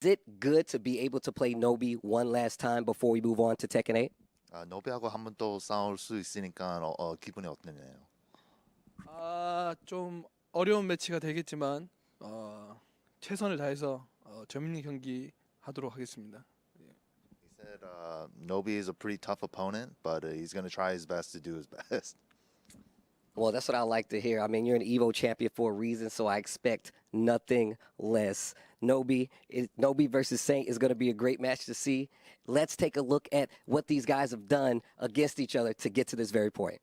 Is it good to be able to play Nobi one last time before we move on to Tekken 8? 노비하고 한 번 또 싸울 수 있으니까 기분이 어떠냐요? 좀 어려운 매치가 되겠지만 최선을 다해서 재밌는 경기 하도록 하겠습니다. He said Nobi is a pretty tough opponent, but he's going to try his best to do his best. Well, that's what I like to hear. I mean, you're an Evo champion for a reason, so I expect nothing less. Nobi versus Saint is going to be a great match to see. Let's take a look at what these guys have done against each other to get to this very point.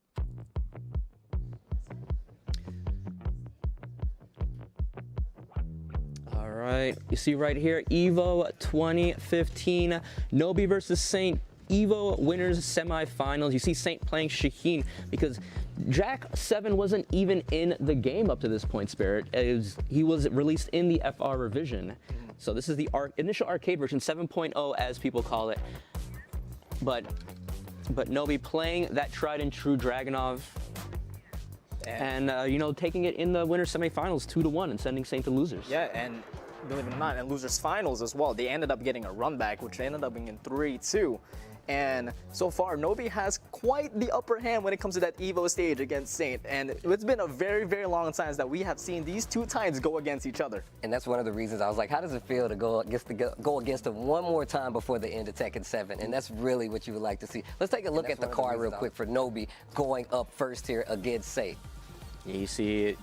All right, you see right here, Evo 2015, Nobi versus Saint. Evo winners semifinals. You see Saint playing Shaheen because Jack 7 wasn't even in the game up to this point, Spirit. He was released in the FR revision. So this is the initial arcade version, 7.0 as people call it. But Nobi playing that tried and true Dragunov and taking it in the winner semifinals 2-1 and sending Saint to losers. Yeah, and believe it or not, in losers finals as well, they ended up getting a run back, which ended up being in 3-2. And so far, Nobi has quite the upper hand when it comes to that Evo stage against Saint. And it's been a very, very long time that we have seen these two times go against each other. And that's one of the reasons I was like, how does it feel to go against them one more time before the end of Tekken 7? And that's really what you would like to see. Let's take a look at the card real quick for Nobi going up first here against Saint. Yeah, you see it.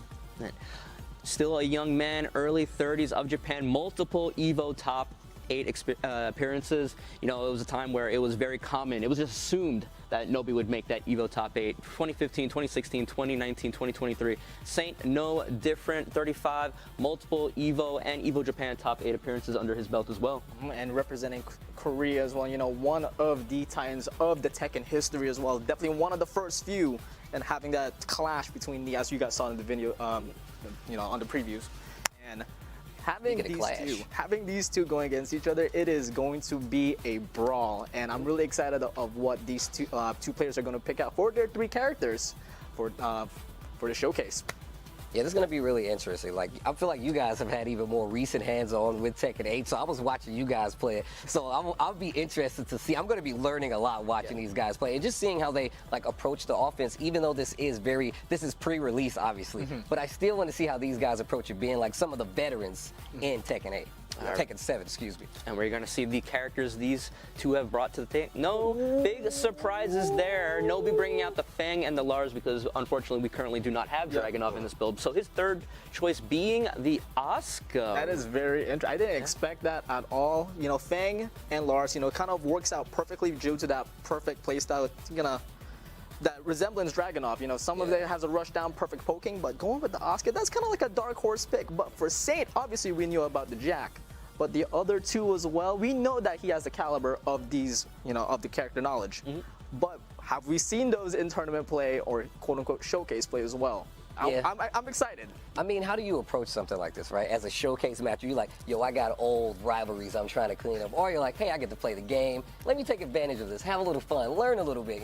Still a young man, early 30s of Japan, multiple Evo top 8 appearances. It was a time where it was very common. It was just assumed that Nobi would make that Evo top 8. 2015, 2016, 2019, 2023. Saint, no different. 35, multiple Evo and Evo Japan top 8 appearances under his belt as well. And representing Korea as well, one of the titans of the Tekken history as well. Definitely one of the first few, and having that clash between as you guys saw in the video, on the previews. And having these two going against each other, it is going to be a brawl, and I'm really excited of what these two players are going to pick out for their 3 characters for the showcase. Yeah, this is going to be really interesting. Like, I feel like you guys have had even more recent hands-on with Tekken 8, so I was watching you guys play it. So I'll be interested to see. I'm going to be learning a lot watching these guys play and just seeing how they approach the offense, even though this is pre-release, obviously. But I still want to see how these guys approach it, being like some of the veterans in Tekken 8. Tekken 7, excuse me. And we're going to see the characters these two have brought to the table. No big surprises there. Nobi bringing out the Fang and the Lars because, unfortunately, we currently do not have Dragunov in this build. So his third choice being the Asuka. That is very interesting. I didn't expect that at all. Fang and Lars, kind of works out perfectly due to that perfect playstyle. That resemblance Dragunov, some of it has a rush down, perfect poking, but going with the Asuka, that's kind of like a dark horse pick. But for Saint, obviously we knew about the Jack, but the other two as well, we know that he has the caliber of these, of the character knowledge. But have we seen those in tournament play or quote unquote showcase play as well? I'm excited. I mean, how do you approach something like this, right? As a showcase match, you're like, yo, I got old rivalries I'm trying to clean up. Or you're like, hey, I get to play the game. Let me take advantage of this, have a little fun, learn a little bit,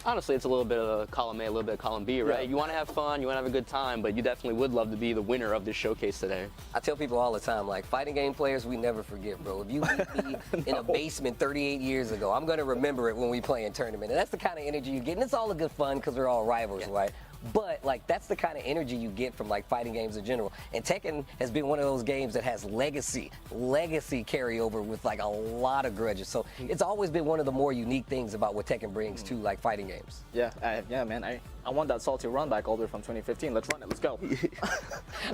Honestly, it's a little bit of column A, a little bit of column B, right? You want to have fun, you want to have a good time, but you definitely would love to be the winner of this showcase today. I tell people all the time, like, fighting game players, we never forget, bro. If you beat me in a basement 38 years ago, I'm going to remember it when we play in tournament. And that's the kind of energy you get. And it's all a good fun because we're all rivals, right? But that's the kind of energy you get from fighting games in general. And Tekken has been one of those games that has legacy carryover with a lot of grudges. So it's always been one of the more unique things about what Tekken brings to fighting games. Yeah, man. I want that salty run back all the way from 2015. Let's run it. Let's go.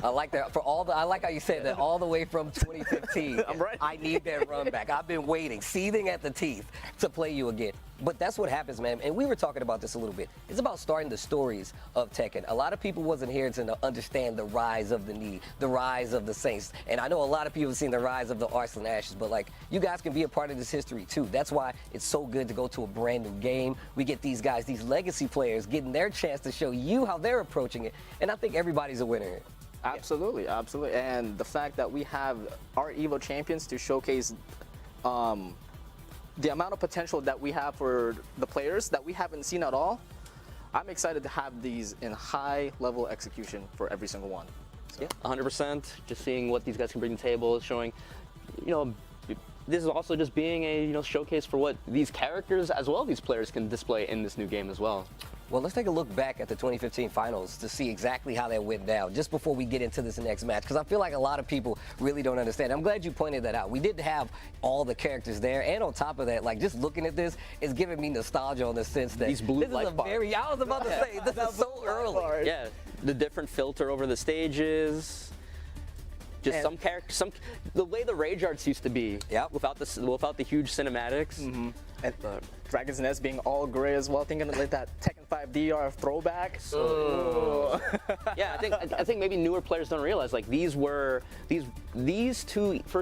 I like that. I like how you said that all the way from 2015. I'm right. I need that run back. I've been waiting, seething at the teeth to play you again. But that's what happens, man. And we were talking about this a little bit. It's about starting the stories of Tekken. A lot of people wasn't here to understand the rise of the Knee, the rise of the Saints. And I know a lot of people have seen the rise of the Arsenal Ashes, but you guys can be a part of this history too. That's why it's so good to go to a brand new game. We get these guys, these legacy players, getting their chance to show you how they're approaching it. And I think everybody's a winner here. Absolutely. And the fact that we have our Evo champions to showcase the amount of potential that we have for the players that we haven't seen at all, I'm excited to have these in high level execution for every single one. So. Yeah, 100%. Just seeing what these guys can bring to the table, showing, this is also just being a showcase for what these characters as well as these players can display in this new game as well. Well, let's take a look back at the 2015 finals to see exactly how that went down, just before we get into this next match, because I feel like a lot of people really don't understand. I'm glad you pointed that out. We did have all the characters there, and on top of that, like, just looking at this is giving me nostalgia in the sense that These blue this is light a bars. very, I was about to say, this is so early. Yeah, the different filter over the stages. Just some characters, the way the rage arts used to be, without the huge cinematics. And Dragon's Nest being all gray as well, thinking like that Tekken 5 DR throwback. Yeah, I think maybe newer players don't realize like these first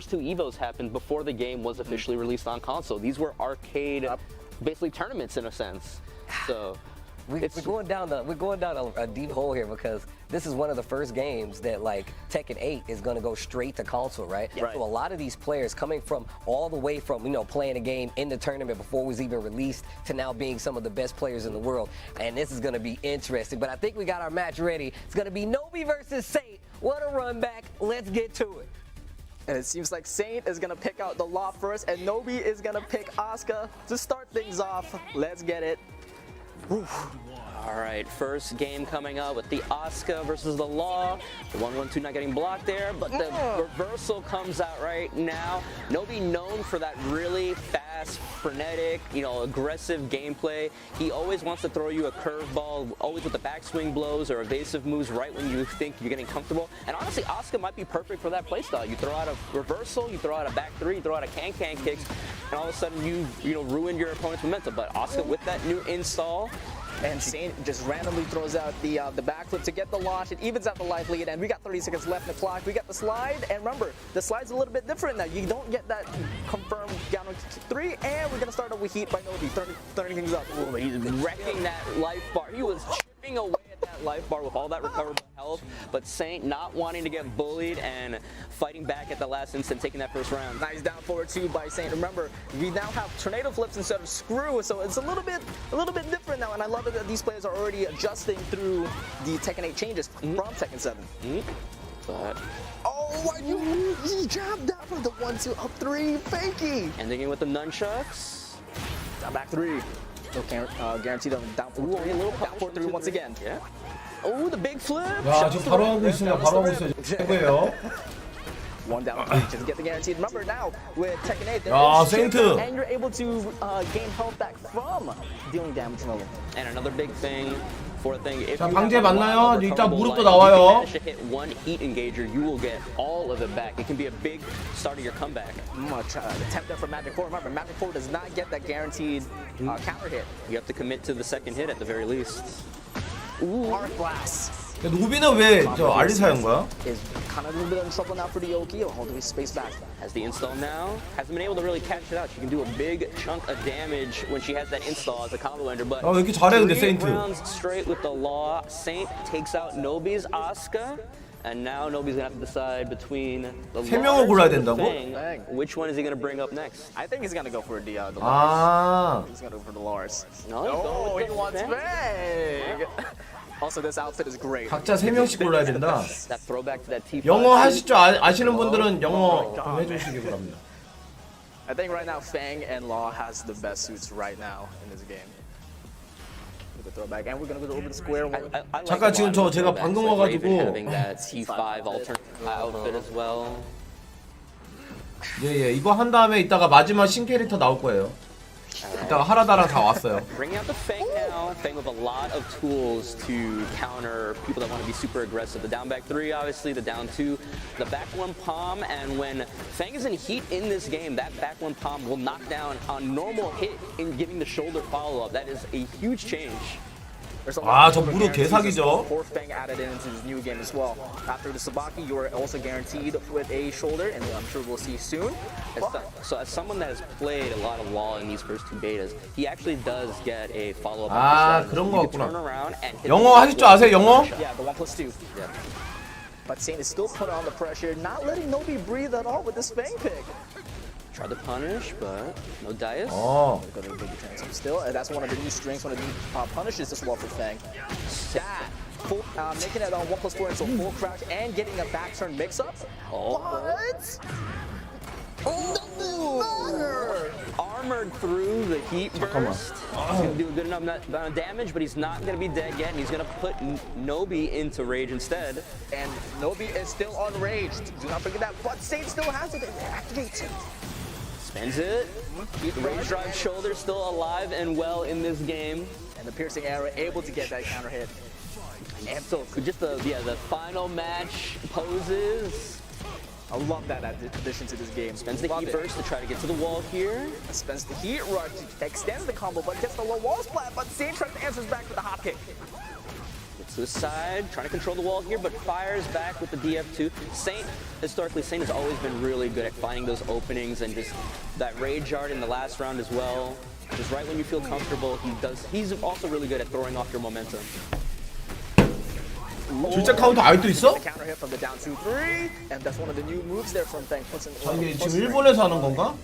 two Evos happened before the game was officially released on console. These were arcade, basically tournaments in a sense. So. We're going down a deep hole here because this is one of the first games that like Tekken 8 is going to go straight to console, right? Yeah. So a lot of these players coming from all the way from playing a game in the tournament before it was even released to now being some of the best players in the world, and this is going to be interesting. But I think we got our match ready. It's going to be Nobi versus Saint. What a run back! Let's get to it. And it seems like Saint is gonna pick out the Law first, and Nobi is gonna pick Asuka to start things off. Let's get it. All right, first game coming up with the Asuka versus the Law. The 1-1-2 not getting blocked there, but the reversal comes out right now. Nobi known for that really fast, frenetic, aggressive gameplay. He always wants to throw you a curveball, always with the backswing blows or evasive moves right when you think you're getting comfortable. And honestly, Asuka might be perfect for that playstyle. You throw out a reversal, you throw out a back three, you throw out a can-can kicks, and all of a sudden you ruined your opponent's momentum. But Asuka with that new install, and Saint just randomly throws out the backflip to get the launch. It evens out the life lead, and we got 30 seconds left in the clock. We got the slide, and remember, the slide's a little bit different now. You don't get that confirmed down on 3, and we're gonna start off with heat by Nobi, turning things up. Ooh, he's wrecking that life bar. He was chipping away at that life bar with all that recoverable health, but Saint not wanting to get bullied and fighting back at the last instant, taking that first round. Nice down forward 2 by Saint. Remember, we now have tornado flips instead of screw, so it's a little bit different now, and I love it that these players are already adjusting through the Tekken 8 changes from Tekken 7. But he jabbed down from the 1-2 up 3, fakey. ending it with the nunchucks. Down back 3. Still guaranteed on down 4-3. Down 4-3 once again. Yeah. Oh, the big flip. 야, 지금 바로 하고 있습니다. 바로 하고 있어요. 최고예요. One down 3 just get the guaranteed. Remember now with Tekken 8, 야, 세인트. and you're able to gain health back from dealing damage level. And another big thing. For a thing, if 자, you 방제 have a 맞나요? lot of 이따 recoverable 무릎도 life, 나와요. if you manage to hit one heat engager, you will get all of it back. It can be a big start of your comeback. Attempt there for Magic 4. Remember, Magic 4 does not get that guaranteed counter hit. You have to commit to the second hit at the very least. Arc Blast 노비는 왜 저 알리사인 거야? is kind of a little bit in trouble now for the Oki. All the way space back. Has the install now. Hasn't been able to really catch it out. She can do a big chunk of damage when she has that install as a combo ender. But 왜 이렇게 잘해 근데 3 세인트. rounds straight with the Law. Saint takes out Nobi's Asuka. And now Nobi's gonna have to decide between the 세 명을 골라야 된다고? Fang. Which one is he gonna bring up next? I think he's gonna go for the Lars. 아, He's gonna go for the Lars. No, he's going Oh, with he the wants Fang. Fang. Also, this outfit is great. 각자 세 명씩 골라야 된다. That throwback to that T5. 영어 하실 줄 아시는 분들은 영어 좀 해주시기 바랍니다. I think right now Fang and Law has the best suits right now in this game. With the throwback, and we're gonna go over the square one. I like 잠깐 a 지금 lot of 제가 throwbacks, 방금 like Raven 와가지고 having that T5 alternate outfit as well. 예, 이거 한 다음에 이따가 마지막 신캐릭터 나올 거예요. 이따가 하라다랑 다 왔어요. Bringing out the Fang now. Fang with a lot of tools to counter people that want to be super aggressive. The down back 3, obviously, the down 2, the back 1 palm, and when Fang is in heat in this game, that back 1 palm will knock down on normal hit in giving the shoulder follow-up. That is a huge change. There's a 아, lot 저 of 무릎 guarantees as 개사기죠. well. Fourth Fang added into this new game as well. After the Sabaki, you are also guaranteed with a shoulder, and I'm sure we'll see soon. So as someone that has played a lot of Law in these first 2 betas, he actually does get a follow-up. 아, on 그런 you 거 can turn 같구나. around and hit 영어 하실 줄 아세요, 영어? Yeah, the 1+2. Yeah. But Saint is still putting on the pressure, not letting Nobi breathe at all with this Fang pick. Tried to punish, but no dice. 어, Go to the big transom still, and that's one of the new strengths, one of the new punishes as well for Fang. That, full, making it on 1+4 into full crouch and getting a back turn mix-up. Oh. What? No! powered through the heat burst. He's gonna do a good enough amount of damage, but he's not gonna be dead yet, and he's gonna put Nobi into rage instead. And Nobi is still unraged. Do not forget that. But Saint still has it. It activates it. Spends it. Rage drive shoulder still alive and well in this game. And the piercing arrow able to get that counter hit. And so just the final match poses. I love that addition to this game. Spends the heat burst to try to get to the wall here. Spends the heat rush, extends the combo, but gets the low wall splat. But Saint tries to answer back with the hop kick. Gets to the side, trying to control the wall here, but fires back with the DF2. Historically, Saint has always been really good at finding those openings and just that rage art in the last round as well. Just right when you feel comfortable, he's also really good at throwing off your momentum. 줄자 카운터 아직도 있어? The counter hit from the down 2-3, and that's one of the new moves there from Feng. 아, 이게 지금 일본에서 하는 건가?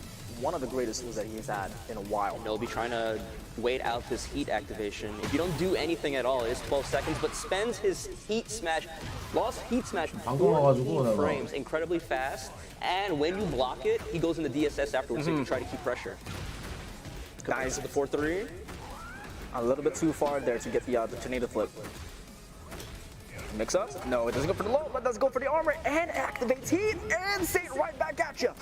One of the greatest moves that he's had in a while. Nobi trying to wait out this heat activation. If you don't do anything at all, it's 12 seconds, but spends his heat smash, lost heat smash 방금 와가지고 14 frames incredibly fast, and when you block it, he goes into DSS afterwards to try to keep pressure. Nice. To the 4-3. A little bit too far there to get the tornado flip. Mix up? No, it doesn't go for the low, but does go for the armor and activates heat and Saint right back at you.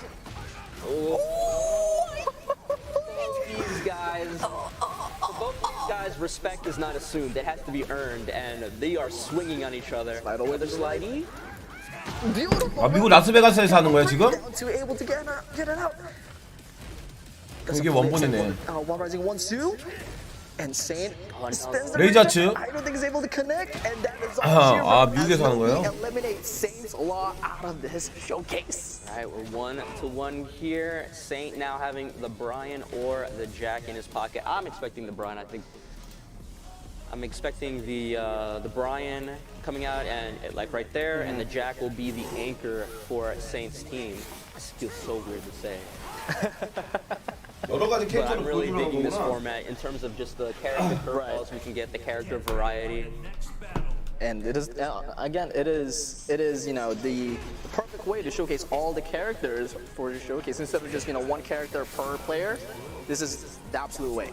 These guys, for both these guys, respect is not assumed. It has to be earned, and they are swinging on each other. Slide over the slidey. 아, 미국 라스베가스에서 하는 거야 지금? Down to able to get it out. 이게 원본이네. One rising 1-2. And Saint spins the 레이저츠. I don't think he's able to connect, and that is all. 미국에서 하는 거예요? Eliminate Saint's law out of this showcase. All right, we're 1-1 here. Saint now having the Brian or the Jack in his pocket. I'm expecting the Brian. I'm expecting the Brian coming out and like right there, and the Jack will be the anchor for Saint's team. This feels so weird to say. 여러 가지 But I'm 캐릭터를 really 보여주는 digging this 거구나. format in terms of just the character curveballs. We can get the character variety. And it is again, it is the perfect way to showcase all the characters for the showcase instead of just one character per player. This is the absolute way.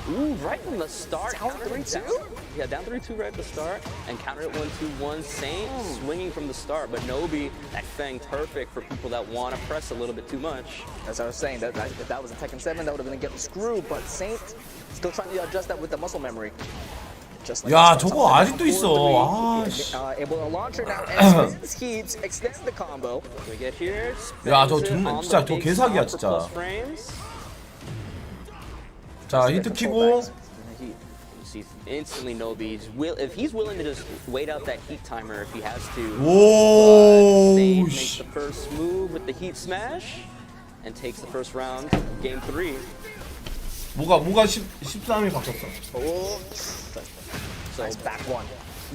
Ooh, right from the start. Down 3-2? Yeah, down 3-2 right at the start. And counter it 1-2-1. Saint swinging from the start, but Nobi, that Feng perfect for people that want to press a little bit too much. As I was saying, if that was a Tekken 7, that would have been getting screwed. But Saint still trying to adjust that with the muscle memory. Just like 야, this. 저거 아직도 있어. 아, 씨. Able to launch her now and spins heat, extends the combo. We get here. 야, 저 spins it 정말 on 진짜 the 저 big 개사기야, stop for 진짜. plus frames. 자, 히트 키고. You see instantly Nobi's if he's willing to just wait out that heat timer if he has to. Saint 오, makes 씨. the first move with the heat smash and takes the first round, game 3. 뭐가 13이 바뀌었어. So Nice back one.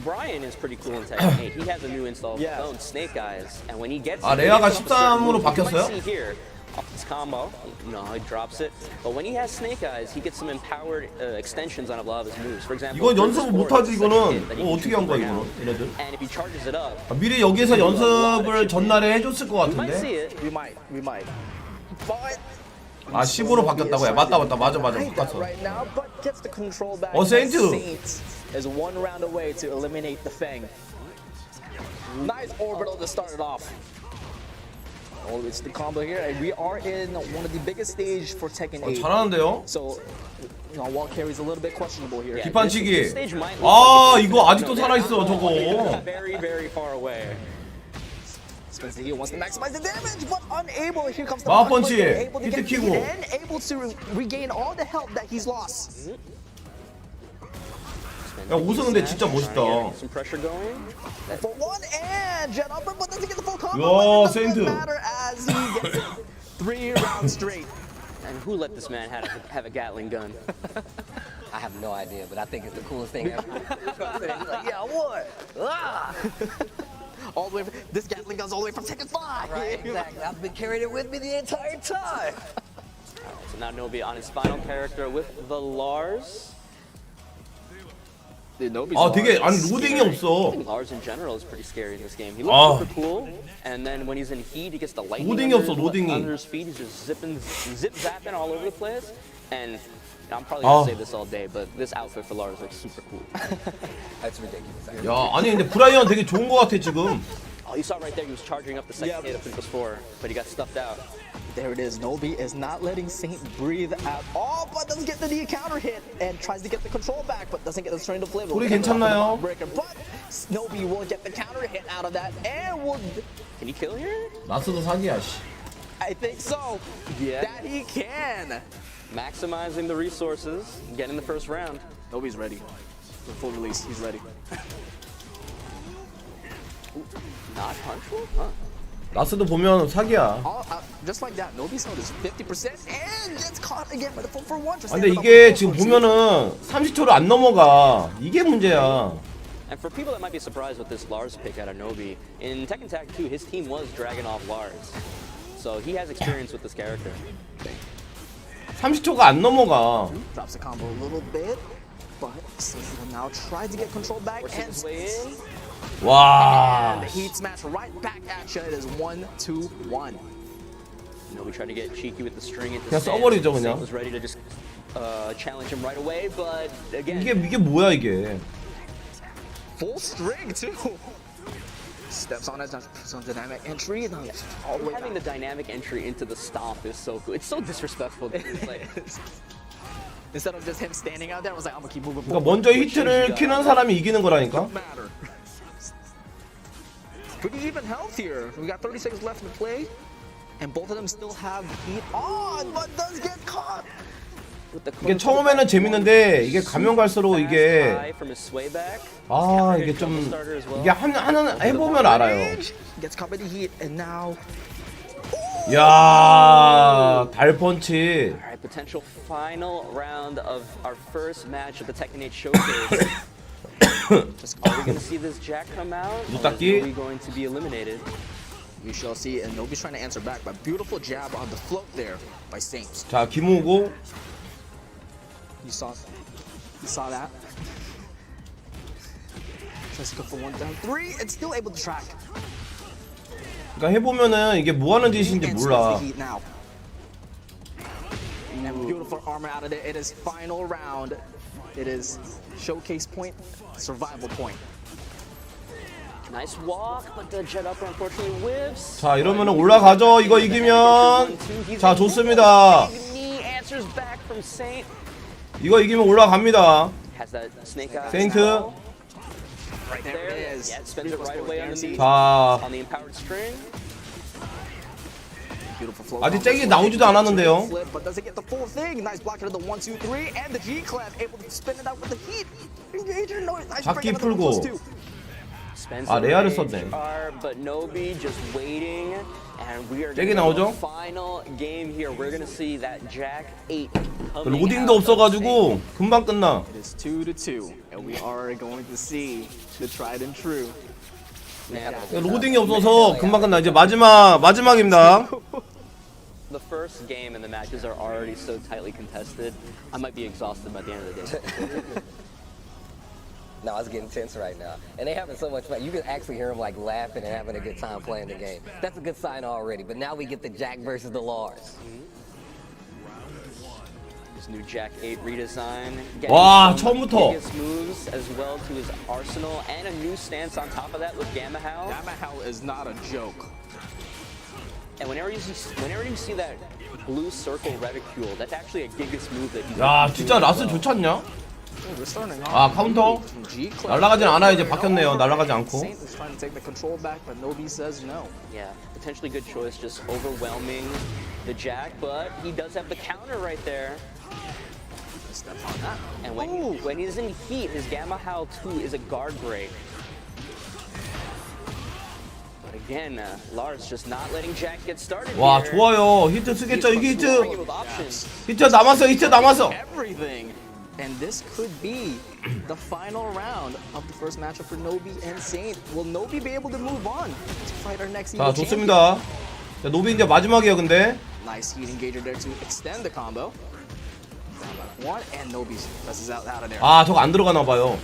Brian is pretty cool in Tekken 8. He has a new install of his Yeah. own, Snake Eyes, and when he gets 아, it, 레아가 he gets off a certain 13으로 move. You 바뀌었어요? might see here off this combo, he drops it. But when he has Snake Eyes, he gets some empowered extensions on a lot of his moves. For example, 이건 there's 연습을 this forward 못하지, second 이거는. hit that he can 어떻게 shoot 한 거야, right 이거는, now. 얘네들. And if he charges it up, 아, 미리 여기에서 연습을 전날에 해줬을 것 we might see 같은데. it. We might. But 아, 15로 바뀌었다고요? 맞다, 맞아, 바꿨어. right now, but gets the control back. Saint. Saint is one round away to eliminate the Feng. Nice orbital to start it off. Oh, it's the combo here, and we are in one of the biggest stage for Tekken 8. 잘하는데요? So, wall carry is a little bit questionable here. Yeah, 뒷판치기. this stage might look 아, like it's 이거 아직도 no, 살아있어, 저거. very, very far away. Spins the heel, wants to maximize the damage, but unable. Here comes the 마법 block, but 펀치. able to 히트 get 키고. and able to regain all the health that he's lost. 야, 우승 근데 진짜 멋있다. Some pressure going. For one and jet upper, but doesn't get the full combo. 야, But it 세인트. doesn't matter as he gets 3 rounds straight. And who let this man have a Gatling gun? I have no idea, but I think it's the coolest thing ever. He's like, yeah, what? Ah! All the way. This Gatling gun's all the way from Tekken 5. Right, exactly. I've been carrying it with me the entire time. So now Nobi on his final character with the Lars. Dude, Nobi's 아 되게 아니 Lars. 로딩이 I 없어. think Lars in general is pretty scary in this game. He looks super cool, and then when he's in heat, he gets the lightning 로딩이 under, 없어, 로딩이. under his feet. He's just zip-zapping all over the place. And I'm probably gonna say this all day, but this outfit for Lars looks super cool. That's ridiculous. 야 아니 근데 브라이언 되게 좋은 거 같아 지금. Oh, you saw right there, he was charging up the second hit, I think it was 4, but he got stuffed out. There it is. Nobi is not letting Saint breathe at all, but doesn't get the counter hit and tries to get the control back, but doesn't get the strength to flip. 소리 괜찮나요? But Nobi will get the counter hit out of that and will. Can he kill here? 나스도 사기야 씨. I think so. Yeah. That he can. Maximizing the resources, getting the first round. Nobi's ready. For full release, he's ready. Not punchful? Huh. 나스도 보면 사기야. Just like that, Nobi's note is 50% and gets caught again by the 4-for-1. 아, 근데 이게 지금 보면은 30초를 안 넘어가. 이게 문제야. And for people that might be surprised with this Lars pick out of Nobi, in Tekken Tag 2, his team was dragging off Lars. So he has experience with this character. 30초가 안 넘어가. Drops the combo a little bit, but Saint will now try to get control back Forcing his way in. 와. the heat smash right back at you. It is 1-2-1. Nobi tried to get cheeky with the string into 그냥 stance. 써버리죠, Saint 그냥. was ready to just challenge him right away, but again, 이게 뭐야 이게. Full string too. Steps on it, some dynamic entry, and then all the way having back. the dynamic entry into the stomp is so cool. It's so disrespectful. It's like, Instead of just him standing out there, I was like, I'm gonna keep moving 그러니까 forward. 먼저 히트를 키는 사람이 이기는 거라니까. Matter. Pretty even health here. We got 30 seconds left to play, and both of them still have heat on, but does get caught. with the 이게 처음에는 재밌는데 이게 가면 갈수록 이게 from his sway back. 아 이게 좀 이게 하나 해보면 알아요. Gets caught by the heat, and now 야 달펀치. All right, potential final round of our first match of the Tekken 8 showcase. Just are we going to see this Jack come out? Or is 무딱기. Nobi going to be eliminated? we shall see. And Nobi's trying to answer back, but beautiful jab on the float there by Saint. 자 김호고. You saw that. Tries to go for 1 down 3 and still able to track. 그러니까 해보면은 이게 뭐 하는 짓인지 And 몰라. switch the heat now. And beautiful armor out of it. It is final round. It is showcase point, survival point. Nice walk, but the jet up unfortunately whiffs. 자 이러면은 올라가죠. 이거 이기면. 자 좋습니다. Knee answers back from Saint. 이거 이기면 올라갑니다. Has that snake eye. Saint. Right there it is. Yeah, it spins it right away on the knee. 자 On the empowered string. Beautiful flow. 아직 잭이 나오지도 않았는데요. Flip, but doesn't get the full thing. Nice block out of the 1-2-3 and the G-clap able to spin it out with the heat. Engager, no, nice 잡기 break out of the 풀고. 1+2. 아 레아를 썼네. But Nobi just waiting, and we are 잭이 gonna 나오죠? final game here. We're gonna see that Jack 8 로딩도 없어가지고 금방 끝나. It is 2-2, and we are going to see the tried and true. 로딩이 없어서 금방 끝나. 이제 마지막입니다. The first game and the matches are already so tightly contested. I might be exhausted by the end of the day. No, it's getting tense right now. And they're having so much fun. You can actually hear them like laughing and having a good time playing the game. That's a good sign already. But now we get the Jack versus the Lars. This new Jack 8 redesign. 와, Getting some 처음부터. biggest moves as well to his arsenal and a new stance on top of that with Gamma Howl. Hell is not a joke. And whenever you see that blue circle reticule, that's actually a Gigas move that he's 야 진짜 라스 좋지 않냐? We're starting 아 카운터. 날아가진 않아. 이제 바뀌었네요. 날아가지 않고. Saint is trying to take the control back, but Nobi says no. Yeah, potentially good choice, just overwhelming the Jack, but he does have the counter right there. Step on that. And when he's in heat, his Gamma Howl 2 is a guard break. But again, Lars just not letting Jack get started 와 here. 좋아요. 히트 쓰겠죠. 이게 히트. Exploring with options. 히트 남았어. 히트 남았어. Everything. And this could be the final round of the first matchup for Nobi and Saint. Will Nobi be able to move on to fight our next 자 Evo champion? 좋습니다. 자 노비 이제 마지막이에요. 근데 Nice heat engager there to extend the combo. Down by 1, and Nobi presses out of there. 아 저거 안 들어가나 봐요.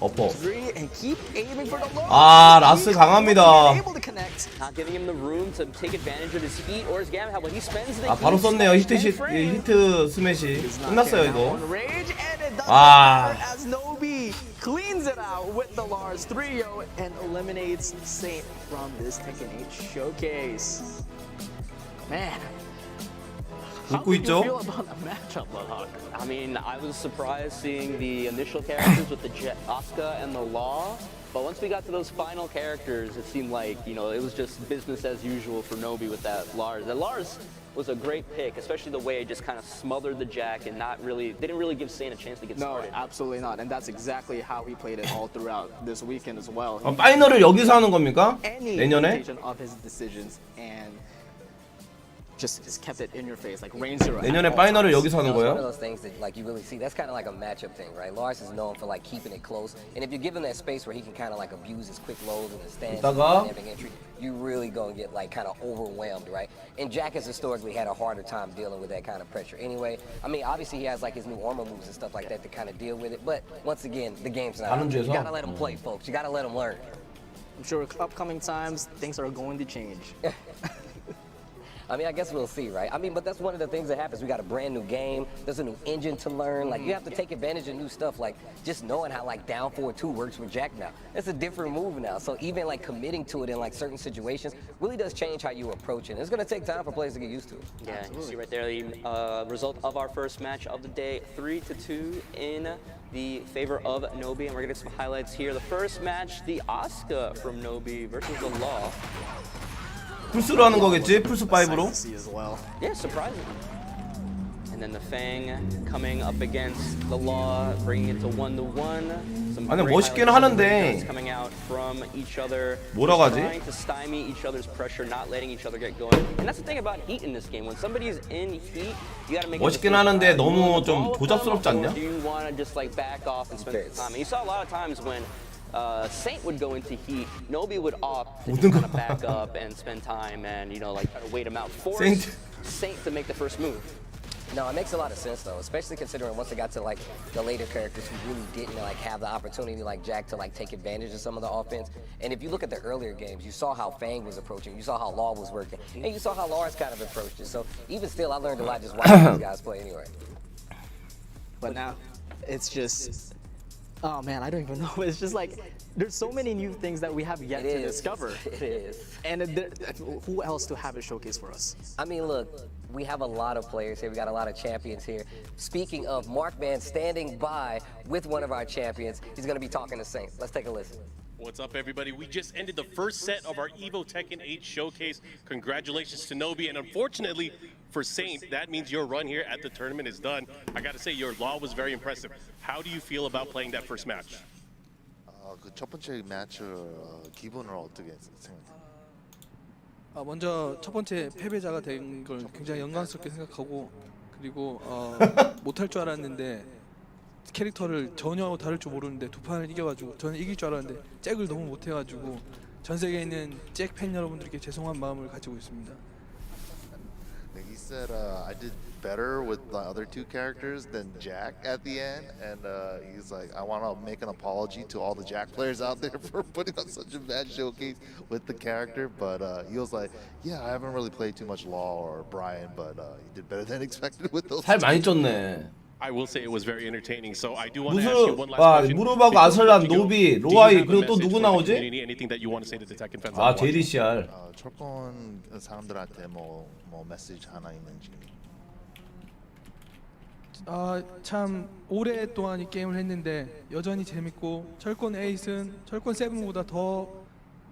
어퍼. Three and keep aiming for the low. 아, 라스 강합니다. Able to connect. Not giving him the room to take advantage of his heat or his gamma. How he spends the 아, 바로 heat 썼네요. smash 히트 스매시. 끝났어요, 이거. Rage and it does Ah. as Nobi cleans it out with the Lars 3-0 and eliminates Saint from this Tekken 8 showcase. Man. How 웃고 did you 있죠? feel about that matchup, Bloodhawk? I mean, I was surprised seeing the initial characters with the Asuka and the Law, but once we got to those final characters, it seemed like, you know, it was just business as usual for Nobi with that Lars. That Lars was a great pick, especially the way it just kind of smothered the Jack and didn't really give Saint a chance to get No, started. absolutely not. And that's exactly how he played it all throughout this weekend as well. 파이널을 여기서 하는 겁니까? Any 내년에? indication of his decisions and just kept it in your face, like rain zero. 내년에 파이널을 여기서 하는 It's one of 거예요? those things that like you really see. That's kind of like a matchup thing, right? Lars is known for like keeping it close, and if you give him that space where he can kind of like abuse his quick lows and his stance, 이따가 and entry, you really gonna get like kind of overwhelmed, right? And Jack has historically had a harder time dealing with that kind of pressure. Anyway, I mean, obviously he has like his new armor moves and stuff like that to kind of deal with it. But once again, the game's not. 다른 You 주에서? gotta let him play, folks. You gotta let him learn. I'm sure upcoming times things are going to change. I mean, I guess we'll see, right? I mean, but that's one of the things that happens. We got a brand new game. There's a new engine to learn. Like, you have to take advantage of new stuff. Like, just knowing how, like, down 4-2 works with Jack now. It's a different move now. So even, like, committing to it in, like, certain situations really does change how you approach it. It's going to take time for players to get used to it. Yeah, you see right there the result of our first match of the day, 3-2 in the favor of Nobi, and we're gonna get some highlights here. The first match, the Asuka from Nobi versus the Law. 풀스로 하는 거겠지? 플스 5로? Nice to see as well. Yeah, surprising. And then the Fang coming up against the Law, bringing it to 1-1. Some 아니, great 멋있긴 highlights of the 하는데 guns coming out from each other, 뭐라고 하지? trying to stymie each other's pressure, not letting each other get going. And that's the thing about heat in this game. When somebody's in heat, you gotta make a 멋있긴 decision. 하는데 Do you 너무 want to 좀 follow 조잡스럽지 them, or 않냐? do you want to just like back off and spend some time? And you saw a lot of times when Saint would go into heat, Nobi would opt to 모든 kind 거. of back up and spend time and, you know, like try to wait him out. Force Saint to make the first move. No, it makes a lot of sense though, especially considering once they got to like the later characters who really didn't like have the opportunity like Jack to like take advantage of some of the offense. And if you look at the earlier games, you saw how Fang was approaching, you saw how Law was working, and you saw how Lars kind of approached it. So even still, I learned a lot just watching these guys play anyway. But now it's just, oh man, I don't even know. It's just like there's so many new things that we have yet to discover. It is. And who else to have a showcase for us? I mean, look, we have a lot of players here. We got a lot of champions here. Speaking of, Mark Van standing by with one of our champions. He's going to be talking to Saint. Let's take a listen. What's up, everybody? We just ended the first set of our Evo Tekken 8 showcase. Congratulations to Nobi, and unfortunately for Saint, that means your run here at the tournament is done. I gotta say, your Law was very impressive. How do you feel about playing that first match? 그 첫 번째 매치 기분을 어떻게 생각해요? 먼저 첫 번째 패배자가 된 걸 굉장히 영광스럽게 생각하고, 그리고 못할 줄 알았는데 캐릭터를 전혀 다를 줄 모르는데 두 판을 이겨가지고 저는 이길 줄 알았는데 잭을 너무 못해가지고 전 세계에 있는 잭 팬 여러분들께 죄송한 마음을 가지고 있습니다. He said I did better with the other two characters than Jack at the end, and he's like, I want to make an apology to all the Jack players out there for putting on such a bad showcase with the character. But he was like, yeah, I haven't really played too much Law or Brian, but he did better than expected with those. 살 많이 쪘네. I will say it was very entertaining. So I do want to ask you one last question. 무릎하고 Before 아슬란, we go, 노비, do you 로아이, have a 그리고 또 message 누구 for the 나오지? community? Anything that you want to say to the Tekken fans? 아, that are watching? JDCR. 철권 사람들한테 뭐 메시지 하나 있는지. 참 오랫동안 이 게임을 했는데 여전히 재밌고, 철권 8은 철권 7보다 더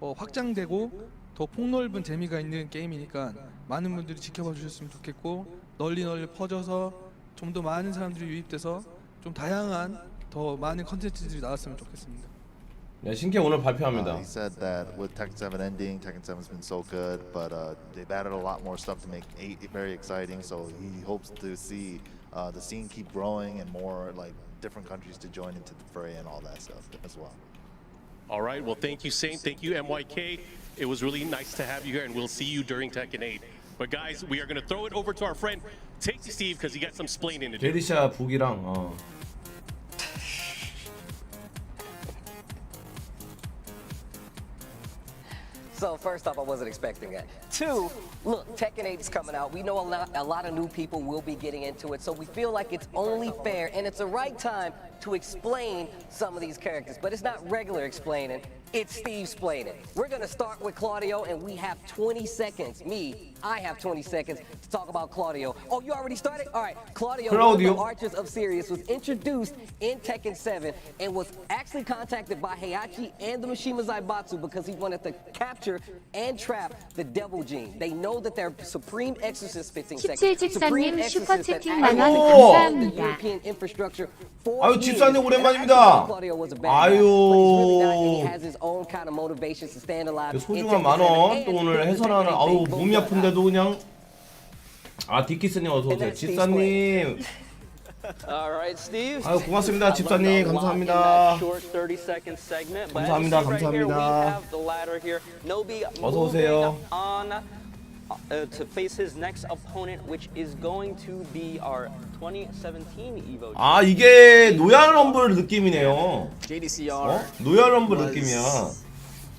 확장되고 더 폭넓은 재미가 있는 게임이니까 많은 분들이 지켜봐 주셨으면 좋겠고, 널리 퍼져서 좀 더 많은 사람들이 유입돼서 좀 다양한 더 많은 컨텐츠들이 나왔으면 좋겠습니다. 네, 신캐 오늘 발표합니다. He said that with Tekken 7 ending, Tekken 7's been so good, but they've added a lot more stuff to make 8 very exciting. So he hopes to see the scene keep growing and more like different countries to join into the fray and all that stuff as well. All right. Well, thank you, Saint. Thank you, MYK. It was really nice to have you here, and we'll see you during Tekken 8. But guys, we are going to throw it over to our friend Tasty Steve because he got some splaining to do. JDCR 북이랑 So first off, I wasn't expecting that. Two, look, Tekken 8 is coming out. We know a lot of new people will be getting into it, so we feel like it's only fair and it's the right time to explain some of these characters. But it's not regular explaining, it's Steve explaining. We're gonna start with Claudio, and we have 20 seconds. I have 20 seconds to talk about Claudio. Oh, you already started? All right, Claudio, one of the Archers of Sirius, was introduced in Tekken 7 and was actually contacted by Heihachi and the Mishima Zaibatsu because he wanted to capture and trap the Devil Gene. They know that they're supreme exorcist fitting seconds. Supreme exorcists that 감사합니다. the European infrastructure for 아유, years. 집사님 And I 오랜만입니다. thought Claudio was a bad guy, but he's really not, and he has his own kind of motivations to stand alive. 소중한 만원 또 오늘 해설하는 아우 몸이 아픈데도 그냥 디키스님 어서 오세요. 집사님. Alright, Steve. 아유 고맙습니다. 집사님 감사합니다. 감사합니다. 감사합니다. 어서 오세요. To face his next opponent, which is going to be our 2017 Evo. 아 이게 노얄 럼블 느낌이네요. JDCR. 노얄 럼블 느낌이야.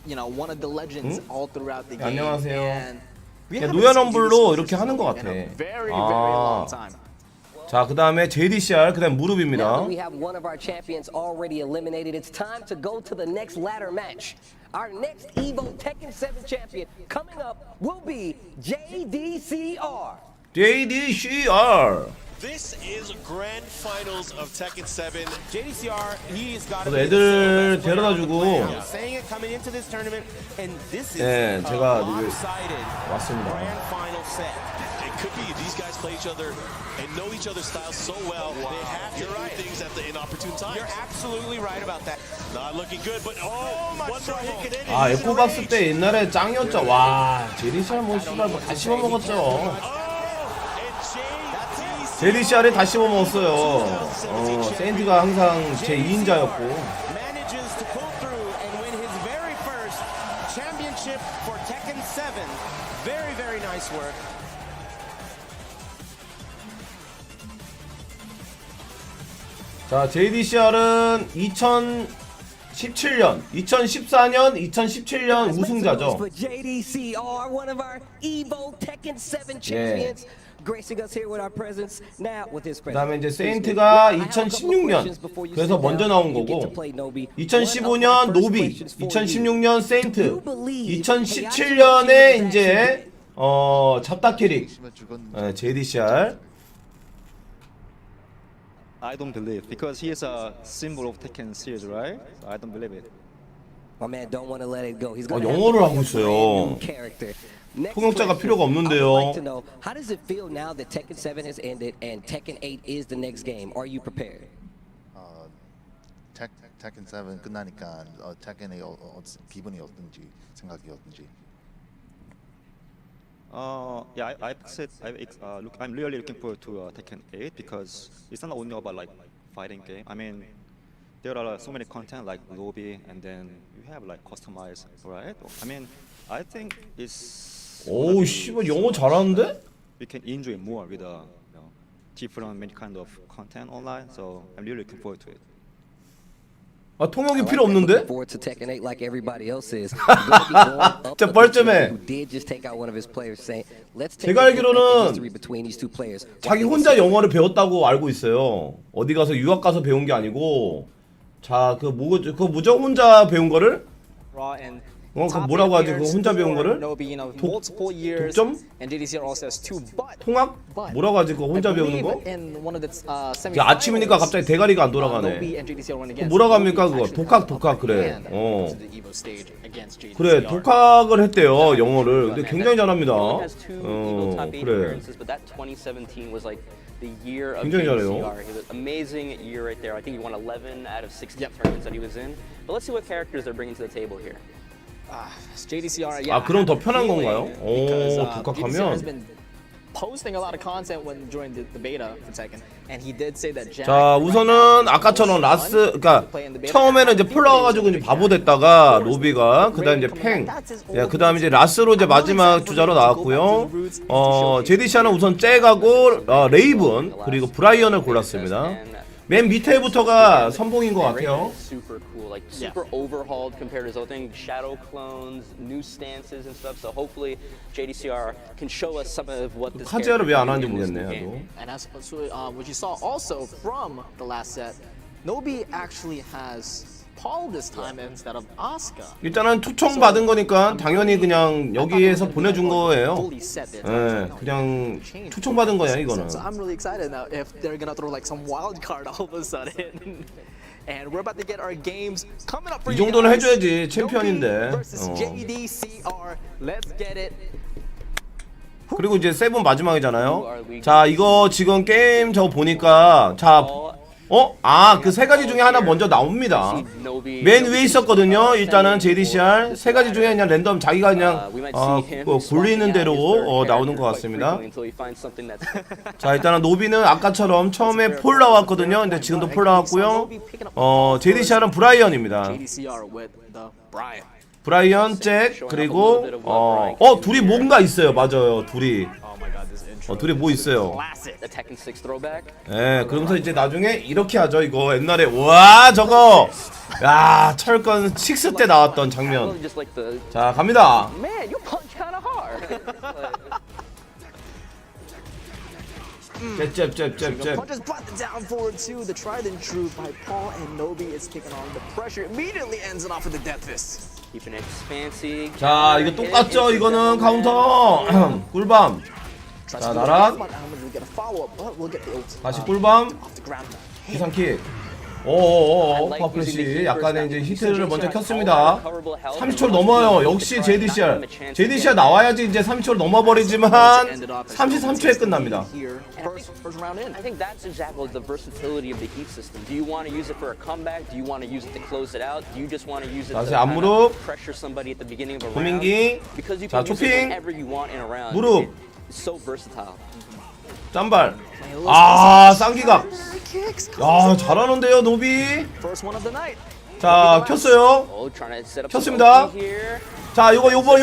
You know, one of the legends all throughout the game. 안녕하세요. And we 그냥 haven't 노얄 seen 럼블로 JDCR 이렇게 하는 것 같아. in a very long time. 자, 그다음에 JDCR, 그다음 Now 무릎입니다. that we have one of our champions already eliminated, it's time to go to the next ladder match. Our next Evo Tekken 7 champion coming up will be JDCR. JDCR. This is grand finals of Tekken 7. JDCR, he's got 그래서 애들 데려다주고 saying it coming into this tournament, and this is 네, 제가 lopsided 왔습니다. grand final set. It could be these guys play each other and know each other's styles so well. They have to do things at the inopportune times. You're absolutely right about that. Not looking good, but one more hit could end it. 아, 에코박스 때 옛날에 짱이었죠. 와, JDCR 뭐 씨발 뭐 다 씹어 먹었죠. JDCR에 다 씹어 먹었어요. 세인트가 항상 제 2인자였고. Manages to pull through and win his very first championship for Tekken 7. Very, very nice work. 자, JDCR은 2017년, 2014년, 2017년 우승자죠. For JDCR, one of our Evo Tekken 7 champions. Gracing us here with our presence now with his presence. 그다음에 이제 세인트가 2016년 그래서 먼저 나온 거고 2015년 노비, 2016년 세인트, 2017년에 이제 잡다 캐릭 JDCR. I don't believe because he is a symbol of Tekken series, right? So I don't believe it. My man don't want to let it go. He's 영어를 하고 있어요. 통역자가 필요가 없는데요. How does it feel now that Tekken 7 has ended and Tekken 8 is the next game? Are you prepared? Tekken 7 끝나니까 Tekken 8 기분이 어떤지 생각이 어떤지. Yeah, I'm really looking forward to Tekken 8 because it's not only about like fighting game. I mean, there are so many content like lobby, and then you have like customized, right? I mean, I think it's. 오, 씨발 영어 잘하는데? We can enjoy more with different many kind of content online. So I'm really looking forward to it. 아, 통역이 필요 없는데? Forward to Tekken 8 like everybody else is. 진짜 뻘쭘해. Did just take out one of his players saying, let's take 제가 a look at the 알기로는 history between these two players. 자기 혼자 영어를 배웠다고 알고 있어요. 어디 가서 유학 가서 배운 게 아니고. 자, 그 뭐죠? 혼자 배운 거를? 그 뭐라고 하지? 그 혼자 배운 거를? 독점? 통학? 뭐라고 하지? 그 혼자 배우는 거? 아침이니까 갑자기 대가리가 안 돌아가네. 뭐라고 합니까 그거? 독학 그래. 그래, 독학을 했대요, 영어를. 근데 굉장히 잘합니다. 그래. The year of 굉장히 잘해요. JDCR. He was an amazing year right there. I think he won 11 out of 16 tournaments that he was in. But let's see what characters they're bringing to the table here. JDCR, 아, 그럼 더 편한 건가요? 오, 독학하면. Posting a lot of content when during the beta for Tekken, and he did say that. 자, 우선은 아까처럼 라스, 그러니까 처음에는 이제 풀러가지고 이제 바보 됐다가 로비가, 그다음 이제 팽, 그다음 이제 라스로 이제 마지막 주자로 나왔고요. JDCR는 우선 잭하고 레이븐 그리고 브라이언을 골랐습니다. 맨 밑에부터가 선봉인 것 같아요. Super cool, like super overhauled compared to his other thing. Shadow clones, new stances and stuff. So hopefully Jdcr can show us some of what this. 카지아를 왜 안 하는지 모르겠네. And as what you saw also from the last set, Nobi actually has Paul this time instead of Asuka. 일단은 초청 받은 거니까 당연히 그냥 여기에서 보내준 거예요. 예, 그냥 초청 받은 거야 이거는. So I'm really excited now if they're gonna throw like some wild card all of a sudden. And we're about to get our games coming up for 이 you 정도는 guys. 해줘야지 챔피언인데. versus Jdcr. Let's get it. 그리고 이제 세븐 마지막이잖아요. 자 이거 지금 게임 저거 보니까 자. 그 세 가지 중에 하나 먼저 나옵니다. 맨 위에 있었거든요. 일단은 JDCR 세 가지 중에 그냥 랜덤 자기가 그냥 굴리는 대로 나오는 것 같습니다. 자 일단은 노비는 아까처럼 처음에 폴 나왔거든요. 근데 지금도 폴 나왔고요. JDCR은 브라이언입니다. 브라이언, 잭 그리고 둘이 뭔가 있어요. 맞아요. 둘이. 둘이 뭐 있어요? 예, 그러면서 이제 나중에 이렇게 하죠. 이거 옛날에 와 저거 야 철권 6 때 나왔던 장면. 자 갑니다. 잽. Punches brought down forward to the tried and true by Paul and Nobi is taking on the pressure. Immediately ends it off with the death fist. 자 이거 똑같죠. 이거는 카운터 꿀밤. 자 나락 다시 꿀밤 기상킥 오오오 파플래시 약간의 이제 히트를 먼저 켰습니다. 30초를 넘어요. 역시 JDCR 나와야지 이제 30초를 넘어버리지만 33초에 끝납니다. I think that's exactly the versatility of the heat system. Do you want to use it for a comeback? Do you want to use it to close it out? Do you just want to use it to 다시 앞무릎 pressure somebody at the beginning of a round? 고민기 Because you 자 can use it 초핑 whenever you want in a round. 무릎 It's so versatile. 짬발 쌍기각 야 잘하는데요 노비. 자 켰어요. 켰습니다. 자 요번에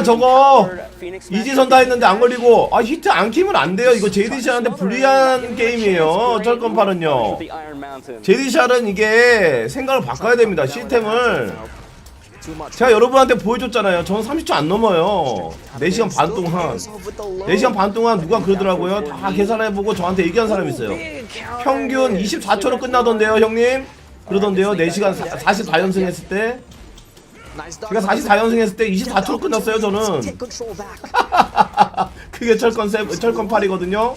저거 이지선 다 했는데 안 걸리고 히트 안 키면 안 돼요. 이거 JDCR한테 불리한 게임이에요. 철권 8은요. JDCR은 이게 생각을 바꿔야 됩니다. 시스템을. 제가 여러분한테 보여줬잖아요. 저는 30초 안 넘어요. 4시간 반 동안 4시간 반 동안 누가 그러더라고요. 다 계산해보고 저한테 얘기한 사람이 있어요. 평균 24초로 끝나던데요 형님. 그러던데요. 4시간 44연승 했을 때 제가 44연승 했을 때 24초로 끝났어요 저는. 그게 철권 8이거든요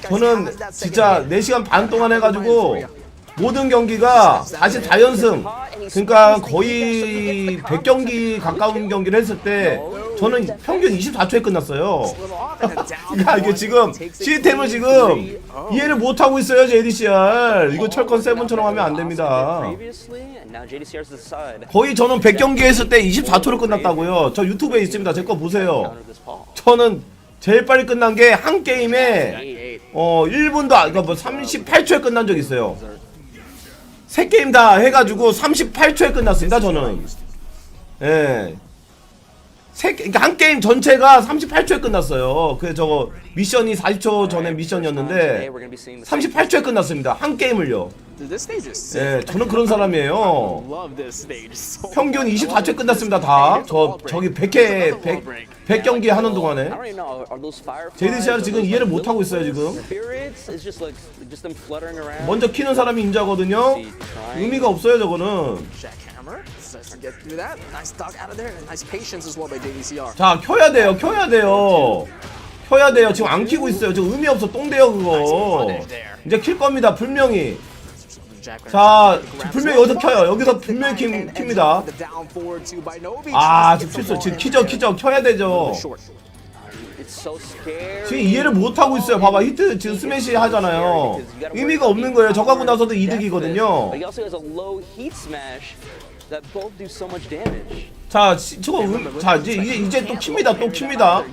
저는 진짜 4시간 반 동안 해가지고 모든 경기가 44연승 그러니까 거의 100경기 가까운 경기를 했을 때 저는 평균 24초에 끝났어요. 그러니까 이게 지금 시스템을 지금 이해를 못하고 있어요 JDCR. 이거 철권 7처럼 하면 안 됩니다. 거의 저는 100경기 했을 때 24초로 끝났다고요. 저 유튜브에 있습니다. 제 거 보세요. 저는 제일 빨리 끝난 게 한 게임에 1분도 그러니까 뭐 38초에 끝난 적 있어요. 세 게임 다 해가지고 38초에 끝났습니다 저는. 예. 그러니까 한 게임 전체가 38초에 끝났어요. 그래서 저거 미션이 40초 전에 미션이었는데 38초에 끝났습니다. 한 게임을요. 예, 저는 그런 사람이에요. 평균 24초에 끝났습니다 다. 저기 100경기 하는 동안에. JDCR 지금 이해를 못하고 있어요 지금. 먼저 키는 사람이 임자거든요. 의미가 없어요 저거는. 자 켜야 돼요. 지금 안 키고 있어요. 지금 의미 없어. 똥돼요 그거. 이제 킬 겁니다 분명히. 자 분명히 여기서 켜요. 여기서 분명히 킵니다. 지금 실수. 지금 키죠. 켜야 되죠. 지금 이해를 못하고 있어요. 봐봐 히트 지금 스매시 하잖아요. 의미가 없는 거예요. 저거 하고 나서도 이득이거든요. 자 저거 이제 또 킵니다.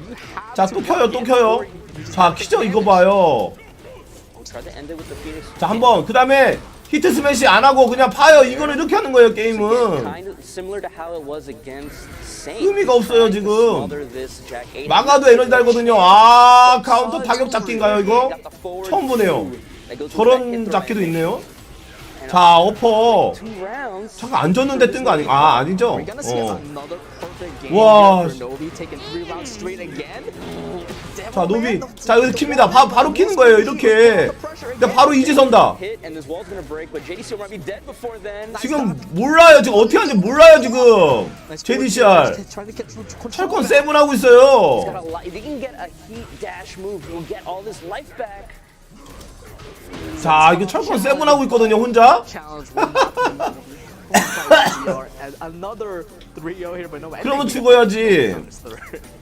자 또 켜요. 자 키죠 이거 봐요. 자 한번 그 다음에 히트 스매시 안 하고 그냥 파요. 이거는 이렇게 하는 거예요 게임은. 의미가 없어요 지금. 막아도 에너지 달거든요. 카운터 타격 잡기인가요 이거? 처음 보네요. 저런 잡기도 있네요. 자, 어퍼. 잠깐 안 졌는데 뜬 거 아니? 아, 아니죠? 와. 자, 노비. 자, 여기 킵니다. 바로 키는 거예요. 이렇게. 근데 바로 이지 선다. 지금 몰라요. 지금 어떻게 하는지 몰라요, 지금. JDCR. 철권 7 하고 있어요. 자, 이게 철권 7 하고 있거든요, 혼자. 그러면 죽어야지.